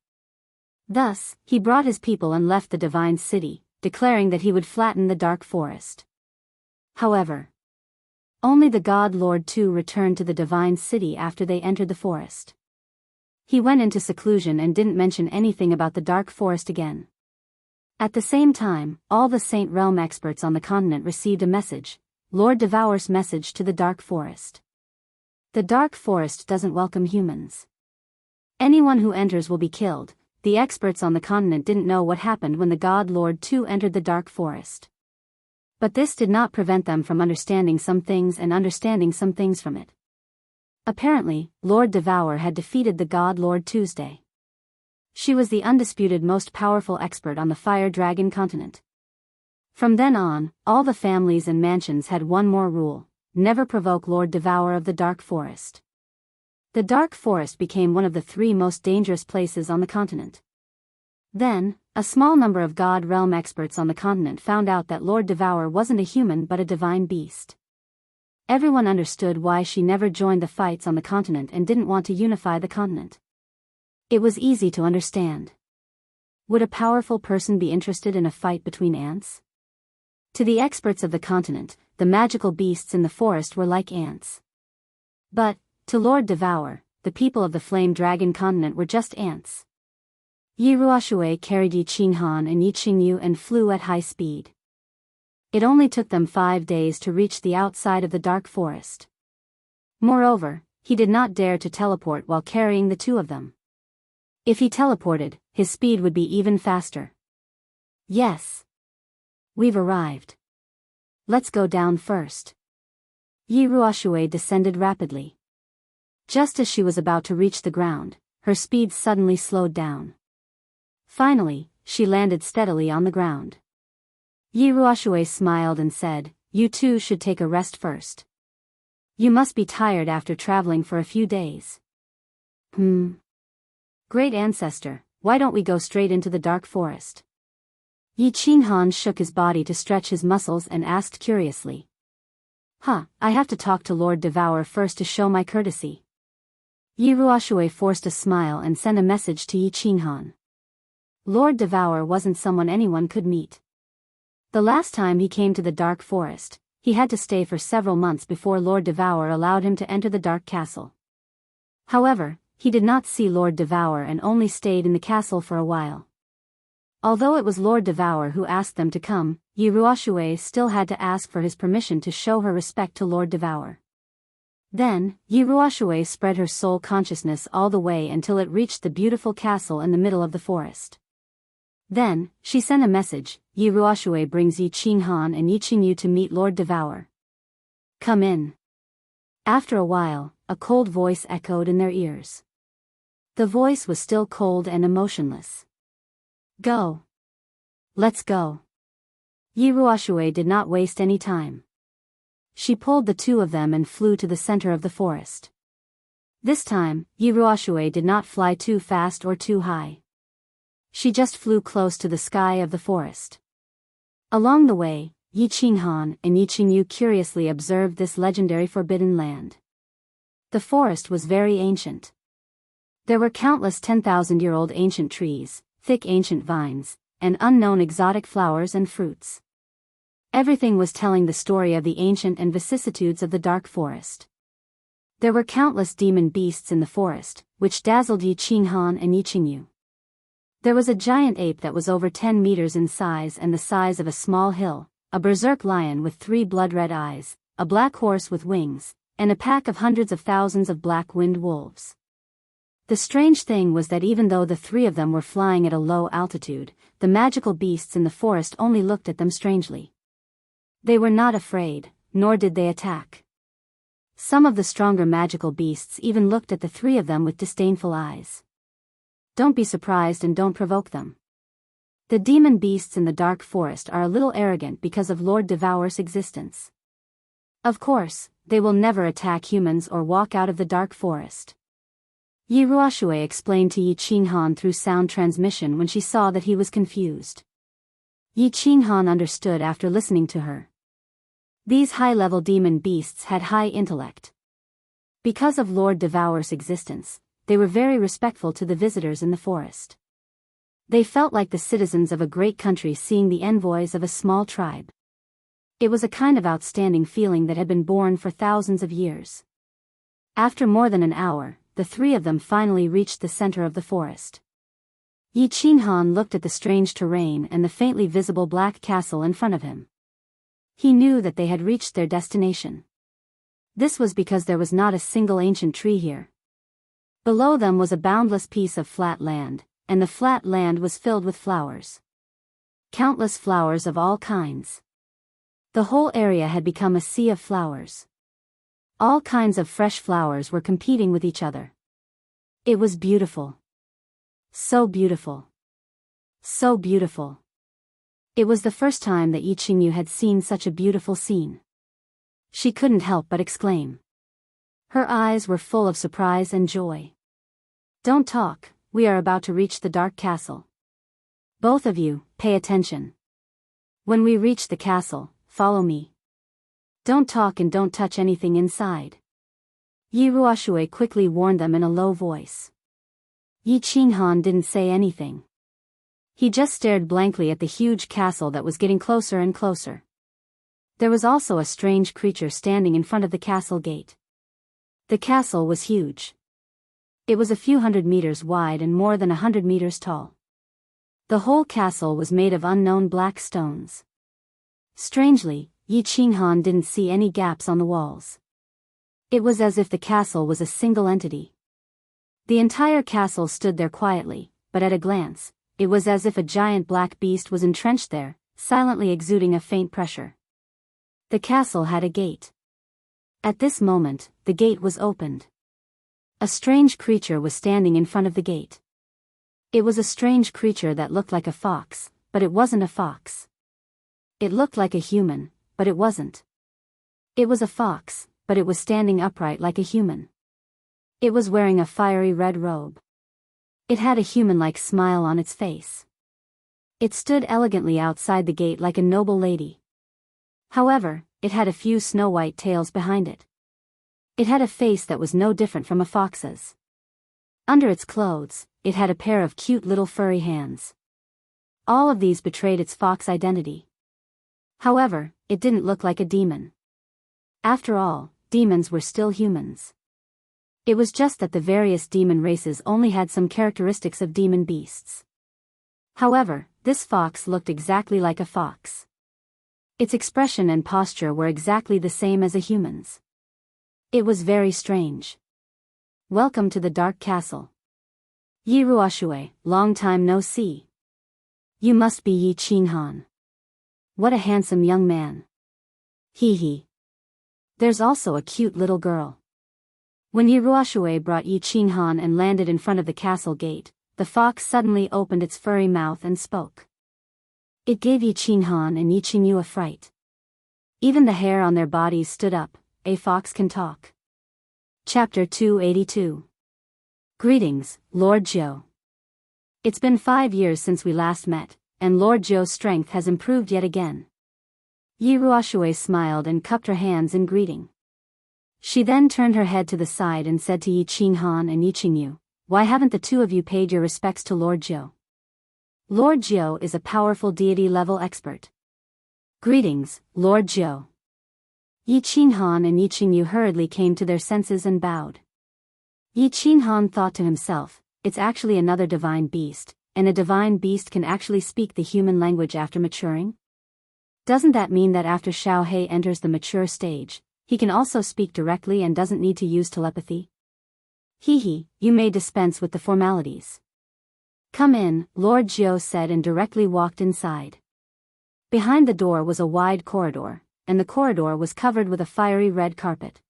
Thus, he brought his people and left the divine city, declaring that he would flatten the dark forest. However, only the God Lord too returned to the divine city after they entered the forest. He went into seclusion and didn't mention anything about the dark forest again. At the same time, all the Saint Realm experts on the continent received a message, Lord Devour's message to the dark forest. The dark forest doesn't welcome humans. Anyone who enters will be killed. The experts on the continent didn't know what happened when the God Lord too entered the dark forest. But this did not prevent them from understanding some things and understanding some things from it. Apparently, Lord Devour had defeated the God Lord Tuesday. She was the undisputed most powerful expert on the Fire Dragon continent. From then on, all the families and mansions had one more rule: never provoke Lord Devour of the Dark Forest. The Dark Forest became one of the 3 most dangerous places on the continent. Then, a small number of God Realm experts on the continent found out that Lord Devour wasn't a human but a divine beast. Everyone understood why she never joined the fights on the continent and didn't want to unify the continent. It was easy to understand. Would a powerful person be interested in a fight between ants? To the experts of the continent, the magical beasts in the forest were like ants. But, to Lord Devour, the people of the Flame Dragon continent were just ants. Yi Ruoxue carried Yi Qinghan and Yi Qingyu and flew at high speed. It only took them 5 days to reach the outside of the dark forest. Moreover, he did not dare to teleport while carrying the 2 of them. If he teleported, his speed would be even faster. Yes. We've arrived. Let's go down first. Yi Ruoxue descended rapidly. Just as she was about to reach the ground, her speed suddenly slowed down. Finally, she landed steadily on the ground. Yi Ruoxue smiled and said, "You two should take a rest first. You must be tired after traveling for a few days." Great ancestor, why don't we go straight into the dark forest? Yi Qinghan shook his body to stretch his muscles and asked curiously. I have to talk to Lord Devour first to show my courtesy. Yi Ruoxue forced a smile and sent a message to Yi Qinghan. Lord Devour wasn't someone anyone could meet. The last time he came to the dark forest, he had to stay for several months before Lord Devour allowed him to enter the dark castle. However, he did not see Lord Devour and only stayed in the castle for a while. Although it was Lord Devour who asked them to come, Yi Ruoxue still had to ask for his permission to show her respect to Lord Devour. Then, Yi Ruoxue spread her soul consciousness all the way until it reached the beautiful castle in the middle of the forest. Then, she sent a message, Yi Ruoxue brings Yi Qinghan and Yi Qingyu to meet Lord Devour. Come in. After a while, a cold voice echoed in their ears. The voice was still cold and emotionless. Go. Let's go. Yi Ruoxue did not waste any time. She pulled the 2 of them and flew to the center of the forest. This time, Yi Ruoxue did not fly too fast or too high. She just flew close to the sky of the forest. Along the way, Yi Qinghan and Yi Qingyu curiously observed this legendary forbidden land. The forest was very ancient. There were countless 10,000-year-old ancient trees, thick ancient vines, and unknown exotic flowers and fruits. Everything was telling the story of the ancient and vicissitudes of the dark forest. There were countless demon beasts in the forest, which dazzled Yi Qinghan and Yi Qingyu. There was a giant ape that was over 10 meters in size and the size of a small hill, a berserk lion with 3 blood-red eyes, a black horse with wings, and a pack of hundreds of thousands of black-winged wolves. The strange thing was that even though the 3 of them were flying at a low altitude, the magical beasts in the forest only looked at them strangely. They were not afraid, nor did they attack. Some of the stronger magical beasts even looked at the 3 of them with disdainful eyes. Don't be surprised and don't provoke them. The demon beasts in the dark forest are a little arrogant because of Lord Devour's existence. Of course, they will never attack humans or walk out of the dark forest. Yi Ruoxue explained to Yi Qinghan through sound transmission when she saw that he was confused. Yi Qinghan understood after listening to her. These high-level demon beasts had high intellect. Because of Lord Devourer's existence, they were very respectful to the visitors in the forest. They felt like the citizens of a great country seeing the envoys of a small tribe. It was a kind of outstanding feeling that had been born for thousands of years. After more than an hour, the three of them finally reached the center of the forest. Yi Qinghan looked at the strange terrain and the faintly visible black castle in front of him. He knew that they had reached their destination. This was because there was not a single ancient tree here. Below them was a boundless piece of flat land, and the flat land was filled with flowers. Countless flowers of all kinds. The whole area had become a sea of flowers. All kinds of fresh flowers were competing with each other. It was beautiful. So beautiful. So beautiful. It was the first time that Yi Qingyu had seen such a beautiful scene. She couldn't help but exclaim. Her eyes were full of surprise and joy. Don't talk, we are about to reach the dark castle. Both of you, pay attention. When we reach the castle, follow me. Don't talk and don't touch anything inside. Yi Ruoxue quickly warned them in a low voice. Yi Qinghan didn't say anything. He just stared blankly at the huge castle that was getting closer and closer. There was also a strange creature standing in front of the castle gate. The castle was huge. It was a few hundred meters wide and more than 100 meters tall. The whole castle was made of unknown black stones. Strangely, Yi Qinghan didn't see any gaps on the walls. It was as if the castle was a single entity. The entire castle stood there quietly, but at a glance, it was as if a giant black beast was entrenched there, silently exuding a faint pressure. The castle had a gate. At this moment, the gate was opened. A strange creature was standing in front of the gate. It was a strange creature that looked like a fox, but it wasn't a fox. It looked like a human, but it wasn't. It was a fox, but it was standing upright like a human. It was wearing a fiery red robe. It had a human-like smile on its face. It stood elegantly outside the gate like a noble lady. However, it had a few snow-white tails behind it. It had a face that was no different from a fox's. Under its clothes, it had a pair of cute little furry hands. All of these betrayed its fox identity. However, it didn't look like a demon. After all, demons were still humans. It was just that the various demon races only had some characteristics of demon beasts. However, this fox looked exactly like a fox. Its expression and posture were exactly the same as a human's. It was very strange. Welcome to the Dark Castle. Yi Ruoxue, long time no see. You must be Yi Qinghan. What a handsome young man. Hee hee. There's also a cute little girl. When Yi Ruoxue brought Yi Qinghan and landed in front of the castle gate, the fox suddenly opened its furry mouth and spoke. It gave Yi Qinghan and Yi Qingyu a fright. Even the hair on their bodies stood up. A fox can talk. Chapter 282. Greetings, Lord Zhou. It's been 5 years since we last met, and Lord Zhou's strength has improved yet again. Yi Ruoxue smiled and cupped her hands in greeting. She then turned her head to the side and said to Yi Qinghan and Yi Qingyu, why haven't the two of you paid your respects to Lord Zhou? Lord Zhou is a powerful deity-level expert. Greetings, Lord Zhou. Yi Qinghan and Yi Qingyu hurriedly came to their senses and bowed. Yi Qinghan thought to himself, it's actually another divine beast, and a divine beast can actually speak the human language after maturing? Doesn't that mean that after Xiao He enters the mature stage, he can also speak directly and doesn't need to use telepathy? Hee hee, you may dispense with the formalities. Come in, Lord Zhou said and directly walked inside. Behind the door was a wide corridor, and the corridor was covered with a fiery red carpet.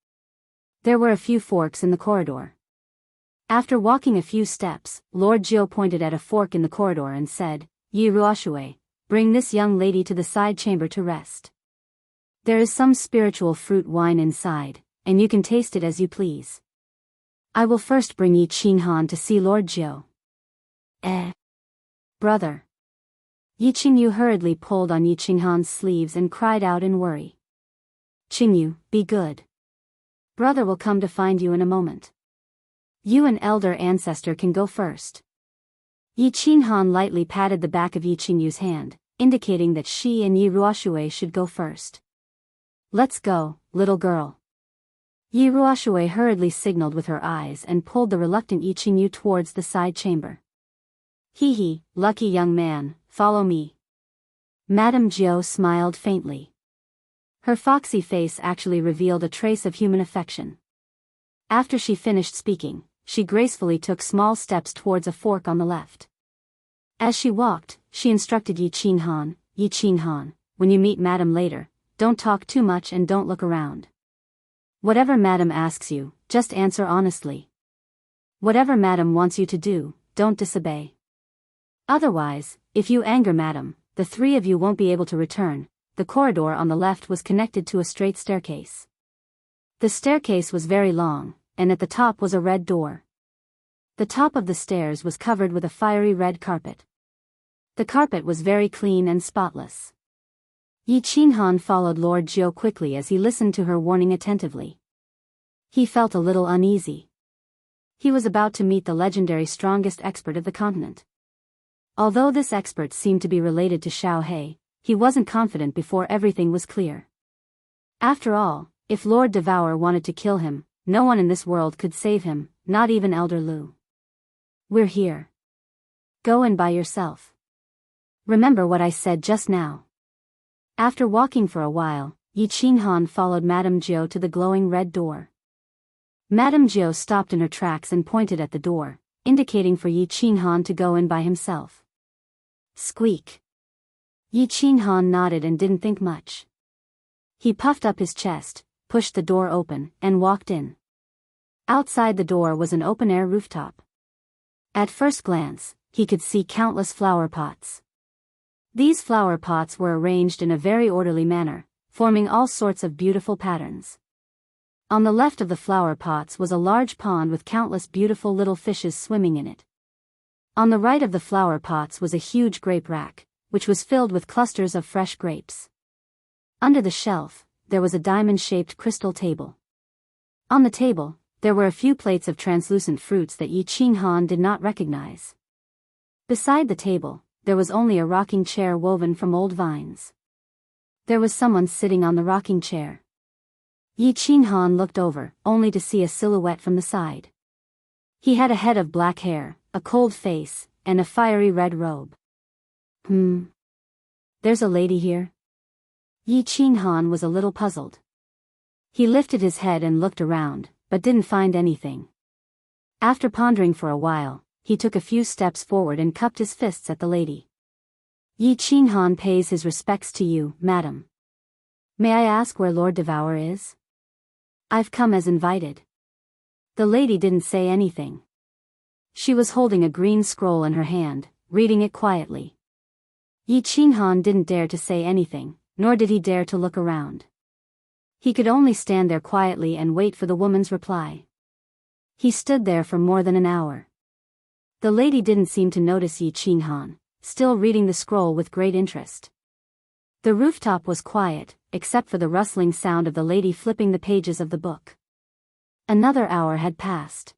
There were a few forks in the corridor. After walking a few steps, Lord Zhou pointed at a fork in the corridor and said, Yi Ruoxue, bring this young lady to the side chamber to rest. There is some spiritual fruit wine inside, and you can taste it as you please. I will first bring Yi Qinghan to see Lord Jiu. Brother. Yi Qingyu hurriedly pulled on Yi Qinghan's sleeves and cried out in worry. Qingyu, be good. Brother will come to find you in a moment. You and elder ancestor can go first. Yi Qinghan lightly patted the back of Yi Qingyu's hand, indicating that she and Yi Ruoshui should go first. Let's go, little girl. Yi Ruoshui hurriedly signaled with her eyes and pulled the reluctant Yi Qingyu towards the side chamber. Hee, lucky young man, follow me. Madame Jiu smiled faintly. Her foxy face actually revealed a trace of human affection. After she finished speaking, she gracefully took small steps towards a fork on the left. As she walked, she instructed Yi Qinghan, when you meet Madame later, don't talk too much and don't look around. Whatever Madame asks you, just answer honestly. Whatever Madame wants you to do, don't disobey. Otherwise, if you anger Madame, the three of you won't be able to return. The corridor on the left was connected to a straight staircase. The staircase was very long, and at the top was a red door. The top of the stairs was covered with a fiery red carpet. The carpet was very clean and spotless. Yi Qinghan followed Lord Jiu quickly as he listened to her warning attentively. He felt a little uneasy. He was about to meet the legendary strongest expert of the continent. Although this expert seemed to be related to Xiao He, he wasn't confident before everything was clear. After all, if Lord Devour wanted to kill him, no one in this world could save him, not even Elder Lu. We're here. Go in by yourself. Remember what I said just now. After walking for a while, Yi Qinghan followed Madame Jiu to the glowing red door. Madame Jiu stopped in her tracks and pointed at the door, indicating for Yi Qinghan to go in by himself. Squeak. Yi Qinghan nodded and didn't think much. He puffed up his chest, pushed the door open, and walked in. Outside the door was an open-air rooftop. At first glance, he could see countless flower pots. These flower pots were arranged in a very orderly manner, forming all sorts of beautiful patterns. On the left of the flower pots was a large pond with countless beautiful little fishes swimming in it. On the right of the flower pots was a huge grape rack, which was filled with clusters of fresh grapes. Under the shelf, there was a diamond-shaped crystal table. On the table, there were a few plates of translucent fruits that Yi Qinghan did not recognize. Beside the table, there was only a rocking chair woven from old vines. There was someone sitting on the rocking chair. Yi Qinghan looked over, only to see a silhouette from the side. He had a head of black hair, a cold face, and a fiery red robe. There's a lady here? Yi Qinghan was a little puzzled. He lifted his head and looked around, but didn't find anything. After pondering for a while, he took a few steps forward and cupped his fists at the lady. Yi Qinghan pays his respects to you, madam. May I ask where Lord Devour is? I've come as invited. The lady didn't say anything. She was holding a green scroll in her hand, reading it quietly. Yi Qinghan didn't dare to say anything, nor did he dare to look around. He could only stand there quietly and wait for the woman's reply. He stood there for more than an hour. The lady didn't seem to notice Yi Qinghan, still reading the scroll with great interest. The rooftop was quiet, except for the rustling sound of the lady flipping the pages of the book. Another hour had passed.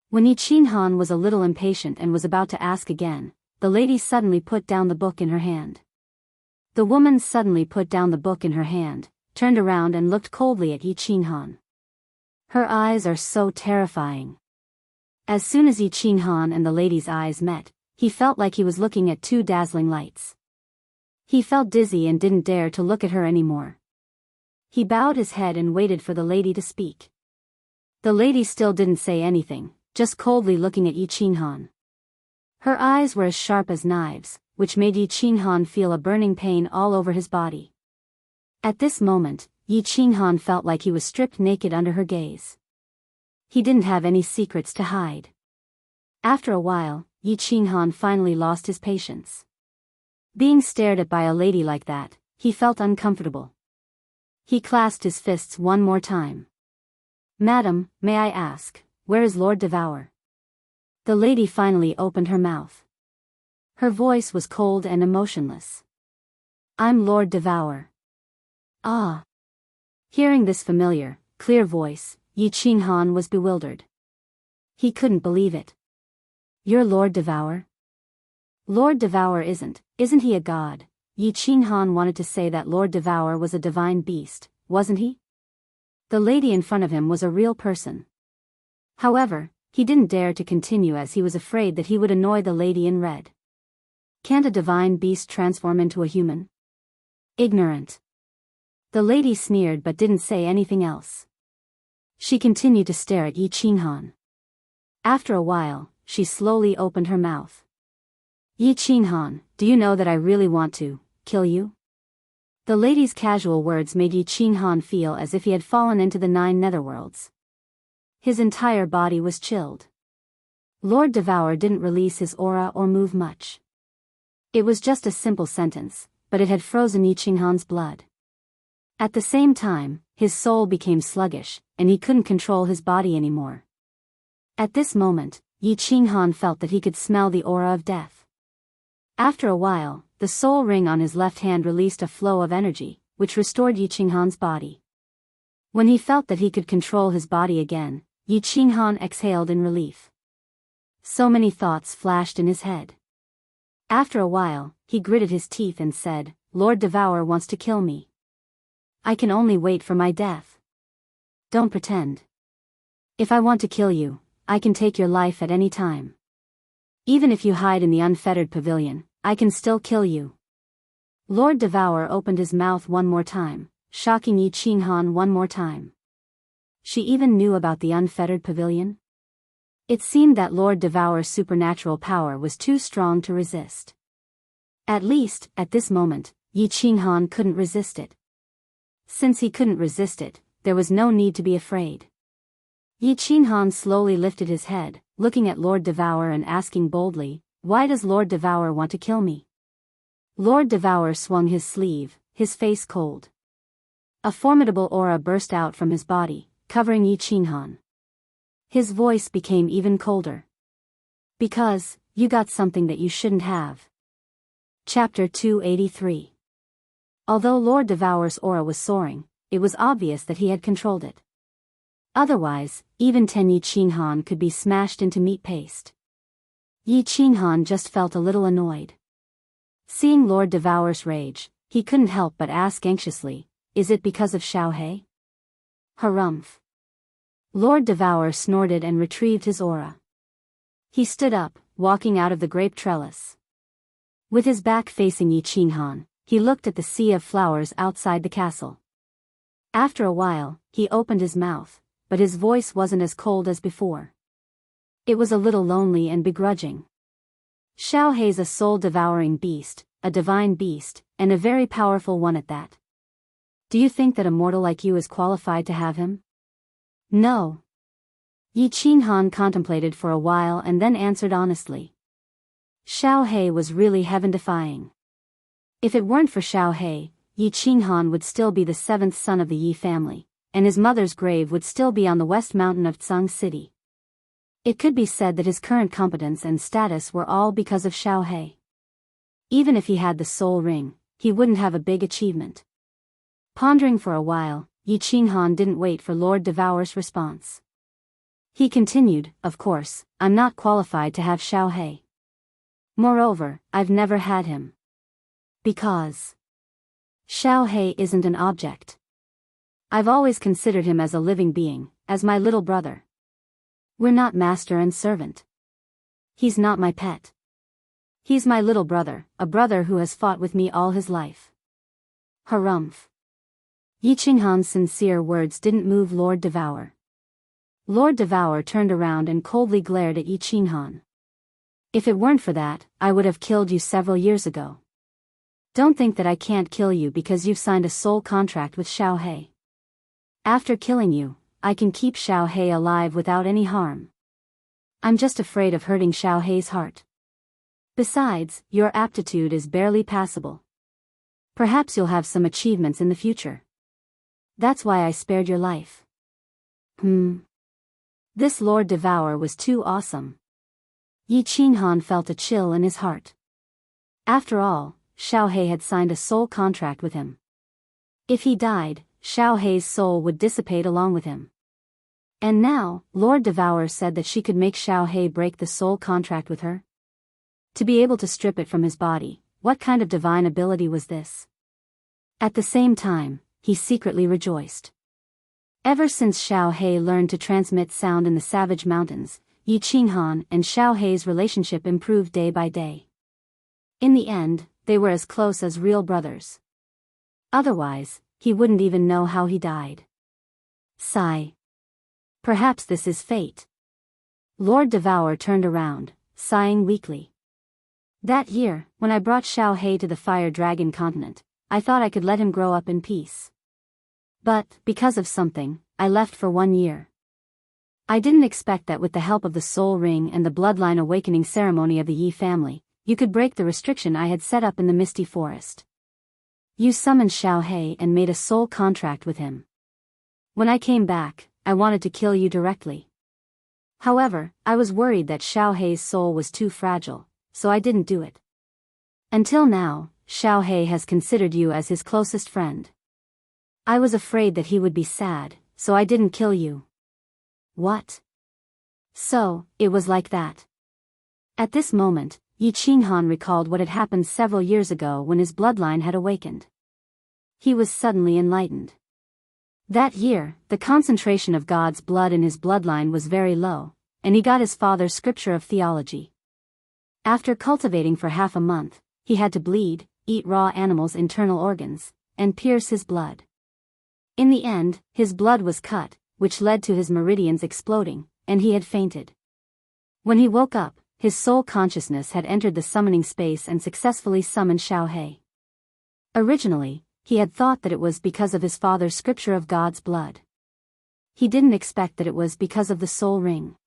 When Yi Qinghan was a little impatient and was about to ask again, the lady suddenly put down the book in her hand. The woman suddenly put down the book in her hand, turned around and looked coldly at Yi Qinghan. Her eyes are so terrifying. As soon as Yi Qinghan and the lady's eyes met, he felt like he was looking at two dazzling lights. He felt dizzy and didn't dare to look at her anymore. He bowed his head and waited for the lady to speak. The lady still didn't say anything, just coldly looking at Yi Qinghan. Her eyes were as sharp as knives, which made Yi Qinghan feel a burning pain all over his body. At this moment, Yi Qinghan felt like he was stripped naked under her gaze. He didn't have any secrets to hide. After a while, Yi Qinghan finally lost his patience. Being stared at by a lady like that, he felt uncomfortable. He clasped his fists one more time. Madam, may I ask, where is Lord Devour? The lady finally opened her mouth. Her voice was cold and emotionless. I'm Lord Devour. Ah. Hearing this familiar, clear voice, Yi Qinghan was bewildered. He couldn't believe it. You're Lord Devour? Lord Devour isn't he a god? Yi Qinghan wanted to say that Lord Devour was a divine beast, wasn't he? The lady in front of him was a real person. However, he didn't dare to continue as he was afraid that he would annoy the lady in red. Can't a divine beast transform into a human? Ignorant. The lady sneered but didn't say anything else. She continued to stare at Yi Qinghan. After a while, she slowly opened her mouth. Yi Qinghan, do you know that I really want to kill you? The lady's casual words made Yi Qinghan feel as if he had fallen into the 9 netherworlds. His entire body was chilled. Lord Devour didn't release his aura or move much. It was just a simple sentence, but it had frozen Yi Qinghan's blood. At the same time, his soul became sluggish, and he couldn't control his body anymore. At this moment, Yi Qinghan felt that he could smell the aura of death. After a while, the soul ring on his left hand released a flow of energy, which restored Yi Qinghan's body. When he felt that he could control his body again, Yi Qinghan exhaled in relief. So many thoughts flashed in his head. After a while, he gritted his teeth and said, Lord Devour wants to kill me. I can only wait for my death. Don't pretend. If I want to kill you, I can take your life at any time. Even if you hide in the unfettered pavilion, I can still kill you. Lord Devour opened his mouth one more time, shocking Yi Qinghan one more time. She even knew about the unfettered pavilion? It seemed that Lord Devour's supernatural power was too strong to resist. At least, at this moment, Yi Qinghan couldn't resist it. Since he couldn't resist it, there was no need to be afraid. Yi Qinghan slowly lifted his head, looking at Lord Devour and asking boldly, why does Lord Devour want to kill me? Lord Devour swung his sleeve, his face cold. A formidable aura burst out from his body, covering Yi Qinghan. His voice became even colder. Because, you got something that you shouldn't have. Chapter 283. Although Lord Devour's aura was soaring, it was obvious that he had controlled it. Otherwise, even 10 Yi Qinghan could be smashed into meat paste. Yi Qinghan just felt a little annoyed. Seeing Lord Devour's rage, he couldn't help but ask anxiously, is it because of Xiaohe? Harumph. Lord Devour snorted and retrieved his aura. He stood up, walking out of the grape trellis. With his back facing Yi Qinghan, he looked at the sea of flowers outside the castle. After a while, he opened his mouth, but his voice wasn't as cold as before. It was a little lonely and begrudging. Xiaohe's a soul-devouring beast, a divine beast, and a very powerful one at that. Do you think that a mortal like you is qualified to have him? No. Yi Qinghan contemplated for a while and then answered honestly. Xiaohe was really heaven-defying. If it weren't for Xiaohe, Yi Qinghan would still be the 7th son of the Yi family, and his mother's grave would still be on the west mountain of Tsang City. It could be said that his current competence and status were all because of Xiaohe. Even if he had the soul ring, he wouldn't have a big achievement. Pondering for a while, Yi Qinghan didn't wait for Lord Devour's response. He continued, of course, I'm not qualified to have Xiaohe. Moreover, I've never had him. Because Xiaohe isn't an object. I've always considered him as a living being, as my little brother. We're not master and servant. He's not my pet. He's my little brother, a brother who has fought with me all his life. Harumph. Yi Qinghan's sincere words didn't move Lord Devour. Lord Devour turned around and coldly glared at Yi Qinghan. If it weren't for that, I would have killed you several years ago. Don't think that I can't kill you because you've signed a soul contract with Xiaohe. After killing you, I can keep Xiaohe alive without any harm. I'm just afraid of hurting Xiaohe's heart. Besides, your aptitude is barely passable. Perhaps you'll have some achievements in the future. That's why I spared your life. This Lord Devourer was too awesome. Yi Qinghan felt a chill in his heart. After all, Xiao He had signed a soul contract with him. If he died, Xiao He's soul would dissipate along with him. And now, Lord Devourer said that she could make Xiao He break the soul contract with her? To be able to strip it from his body, what kind of divine ability was this? At the same time, he secretly rejoiced. Ever since Xiao He learned to transmit sound in the savage mountains, Yi Qinghan and Xiao He's relationship improved day by day. In the end, they were as close as real brothers. Otherwise, he wouldn't even know how he died. Sigh. Perhaps this is fate. Lord Devourer turned around, sighing weakly. That year, when I brought Xiao He to the Fire Dragon continent, I thought I could let him grow up in peace. But, because of something, I left for 1 year. I didn't expect that with the help of the Soul Ring and the Bloodline Awakening ceremony of the Yi family, you could break the restriction I had set up in the Misty Forest. You summoned Xiao He and made a soul contract with him. When I came back, I wanted to kill you directly. However, I was worried that Xiao He's soul was too fragile, so I didn't do it. Until now, Xiao He has considered you as his closest friend. I was afraid that he would be sad, so I didn't kill you. What? So, it was like that. At this moment, Yi Qinghan recalled what had happened several years ago when his bloodline had awakened. He was suddenly enlightened. That year, the concentration of God's blood in his bloodline was very low, and he got his father's scripture of theology. After cultivating for half a month, he had to bleed, eat raw animals' internal organs, and pierce his blood. In the end, his blood was cut, which led to his meridians exploding, and he had fainted. When he woke up, his soul consciousness had entered the summoning space and successfully summoned Xiao He. Originally, he had thought that it was because of his father's scripture of God's blood. He didn't expect that it was because of the soul ring.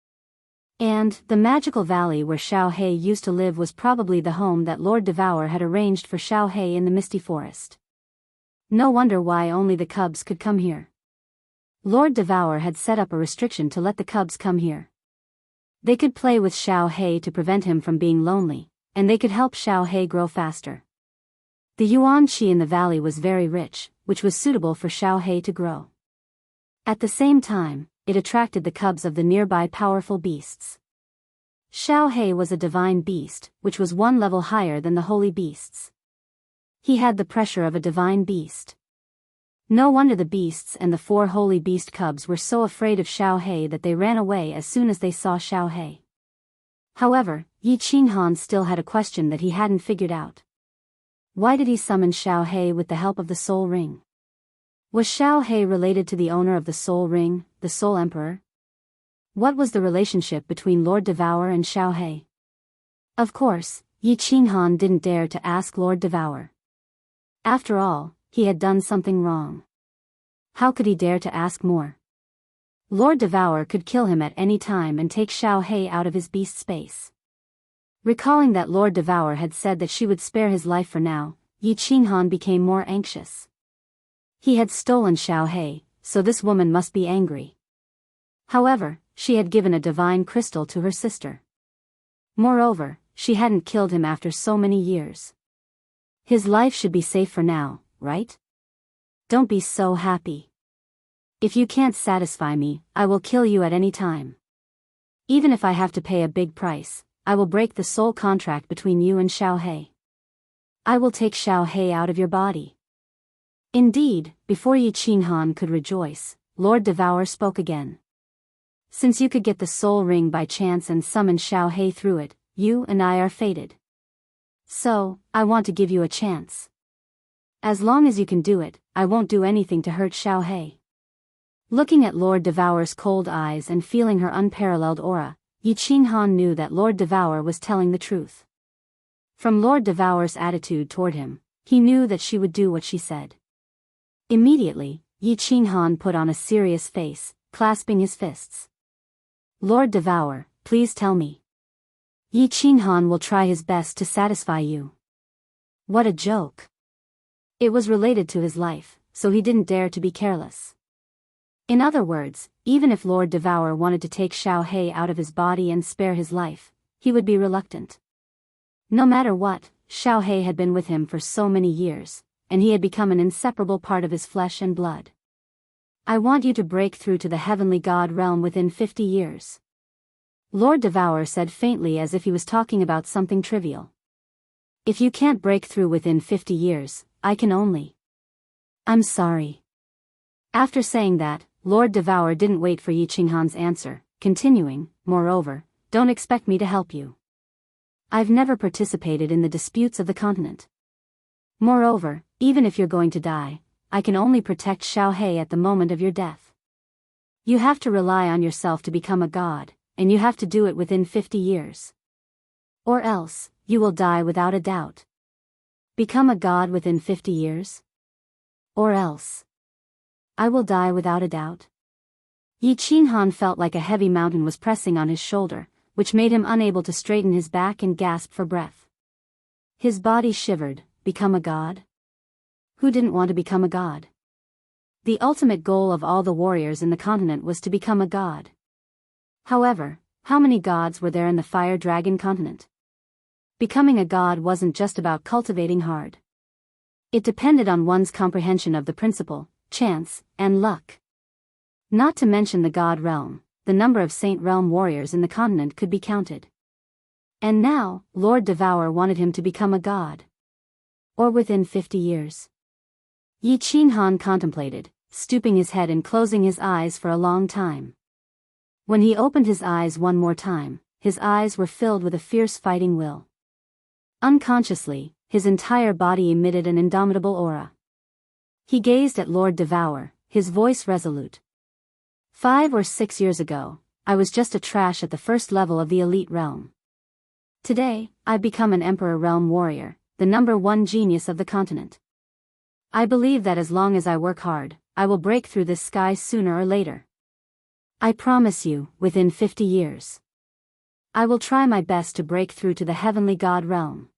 And, the magical valley where Xiao He used to live was probably the home that Lord Devourer had arranged for Xiao He in the Misty Forest. No wonder why only the cubs could come here. Lord Devourer had set up a restriction to let the cubs come here. They could play with Xiao He to prevent him from being lonely, and they could help Xiao He grow faster. The yuan qi in the valley was very rich, which was suitable for Xiao He to grow. At the same time, it attracted the cubs of the nearby powerful beasts. Xiao He was a divine beast, which was 1 level higher than the holy beasts. He had the pressure of a divine beast. No wonder the beasts and the 4 holy beast cubs were so afraid of Xiao He that they ran away as soon as they saw Xiao He. However, Yi Qinghan still had a question that he hadn't figured out. Why did he summon Xiao He with the help of the Soul Ring? Was Xiao He related to the owner of the Soul Ring, the Soul Emperor? What was the relationship between Lord Devourer and Xiao He? Of course, Yi Qinghan didn't dare to ask Lord Devourer. After all, he had done something wrong. How could he dare to ask more? Lord Devourer could kill him at any time and take Xiao He out of his beast space. Recalling that Lord Devourer had said that she would spare his life for now, Yi Qinghan became more anxious. He had stolen Xiao He, so this woman must be angry. However, she had given a divine crystal to her sister. Moreover, she hadn't killed him after so many years. His life should be safe for now, right? Don't be so happy. If you can't satisfy me, I will kill you at any time. Even if I have to pay a big price, I will break the soul contract between you and Xiao He. I will take Xiao He out of your body. Indeed, before Yi Qinghan could rejoice, Lord Devourer spoke again. Since you could get the soul ring by chance and summon Xiao He through it, you and I are fated. So, I want to give you a chance. As long as you can do it, I won't do anything to hurt Xiao He. Looking at Lord Devourer's cold eyes and feeling her unparalleled aura, Yi Qinghan knew that Lord Devourer was telling the truth. From Lord Devourer's attitude toward him, he knew that she would do what she said. Immediately, Yi Qinghan put on a serious face, clasping his fists. Lord Devourer, please tell me. Yi Qinghan will try his best to satisfy you. What a joke. It was related to his life, so he didn't dare to be careless. In other words, even if Lord Devourer wanted to take Xiao He out of his body and spare his life, he would be reluctant. No matter what, Xiao He had been with him for so many years, and he had become an inseparable part of his flesh and blood. I want you to break through to the heavenly god realm within 50 years. Lord Devourer said faintly as if he was talking about something trivial. If you can't break through within 50 years, I can only. I'm sorry. After saying that, Lord Devourer didn't wait for Yi Qinghan's answer, continuing, moreover, don't expect me to help you. I've never participated in the disputes of the continent. Moreover, even if you're going to die, I can only protect Xiao He at the moment of your death. You have to rely on yourself to become a god, and you have to do it within 50 years. Or else, you will die without a doubt. Become a god within 50 years? Or else. I will die without a doubt. Yi Qinghan felt like a heavy mountain was pressing on his shoulder, which made him unable to straighten his back and gasp for breath. His body shivered. Become a god? Who didn't want to become a god? The ultimate goal of all the warriors in the continent was to become a god. However, how many gods were there in the Fire Dragon continent? Becoming a god wasn't just about cultivating hard. It depended on one's comprehension of the principle, chance, and luck. Not to mention the god realm, the number of Saint Realm warriors in the continent could be counted. And now, Lord Devourer wanted him to become a god. Or within 50 years. Yi Qinghan contemplated, stooping his head and closing his eyes for a long time. When he opened his eyes one more time, his eyes were filled with a fierce fighting will. Unconsciously, his entire body emitted an indomitable aura. He gazed at Lord Devourer, his voice resolute. 5 or 6 years ago, I was just a trash at the first level of the elite realm. Today, I've become an Emperor Realm warrior, the #1 genius of the continent. I believe that as long as I work hard, I will break through this sky sooner or later. I promise you, within 50 years. I will try my best to break through to the heavenly god realm.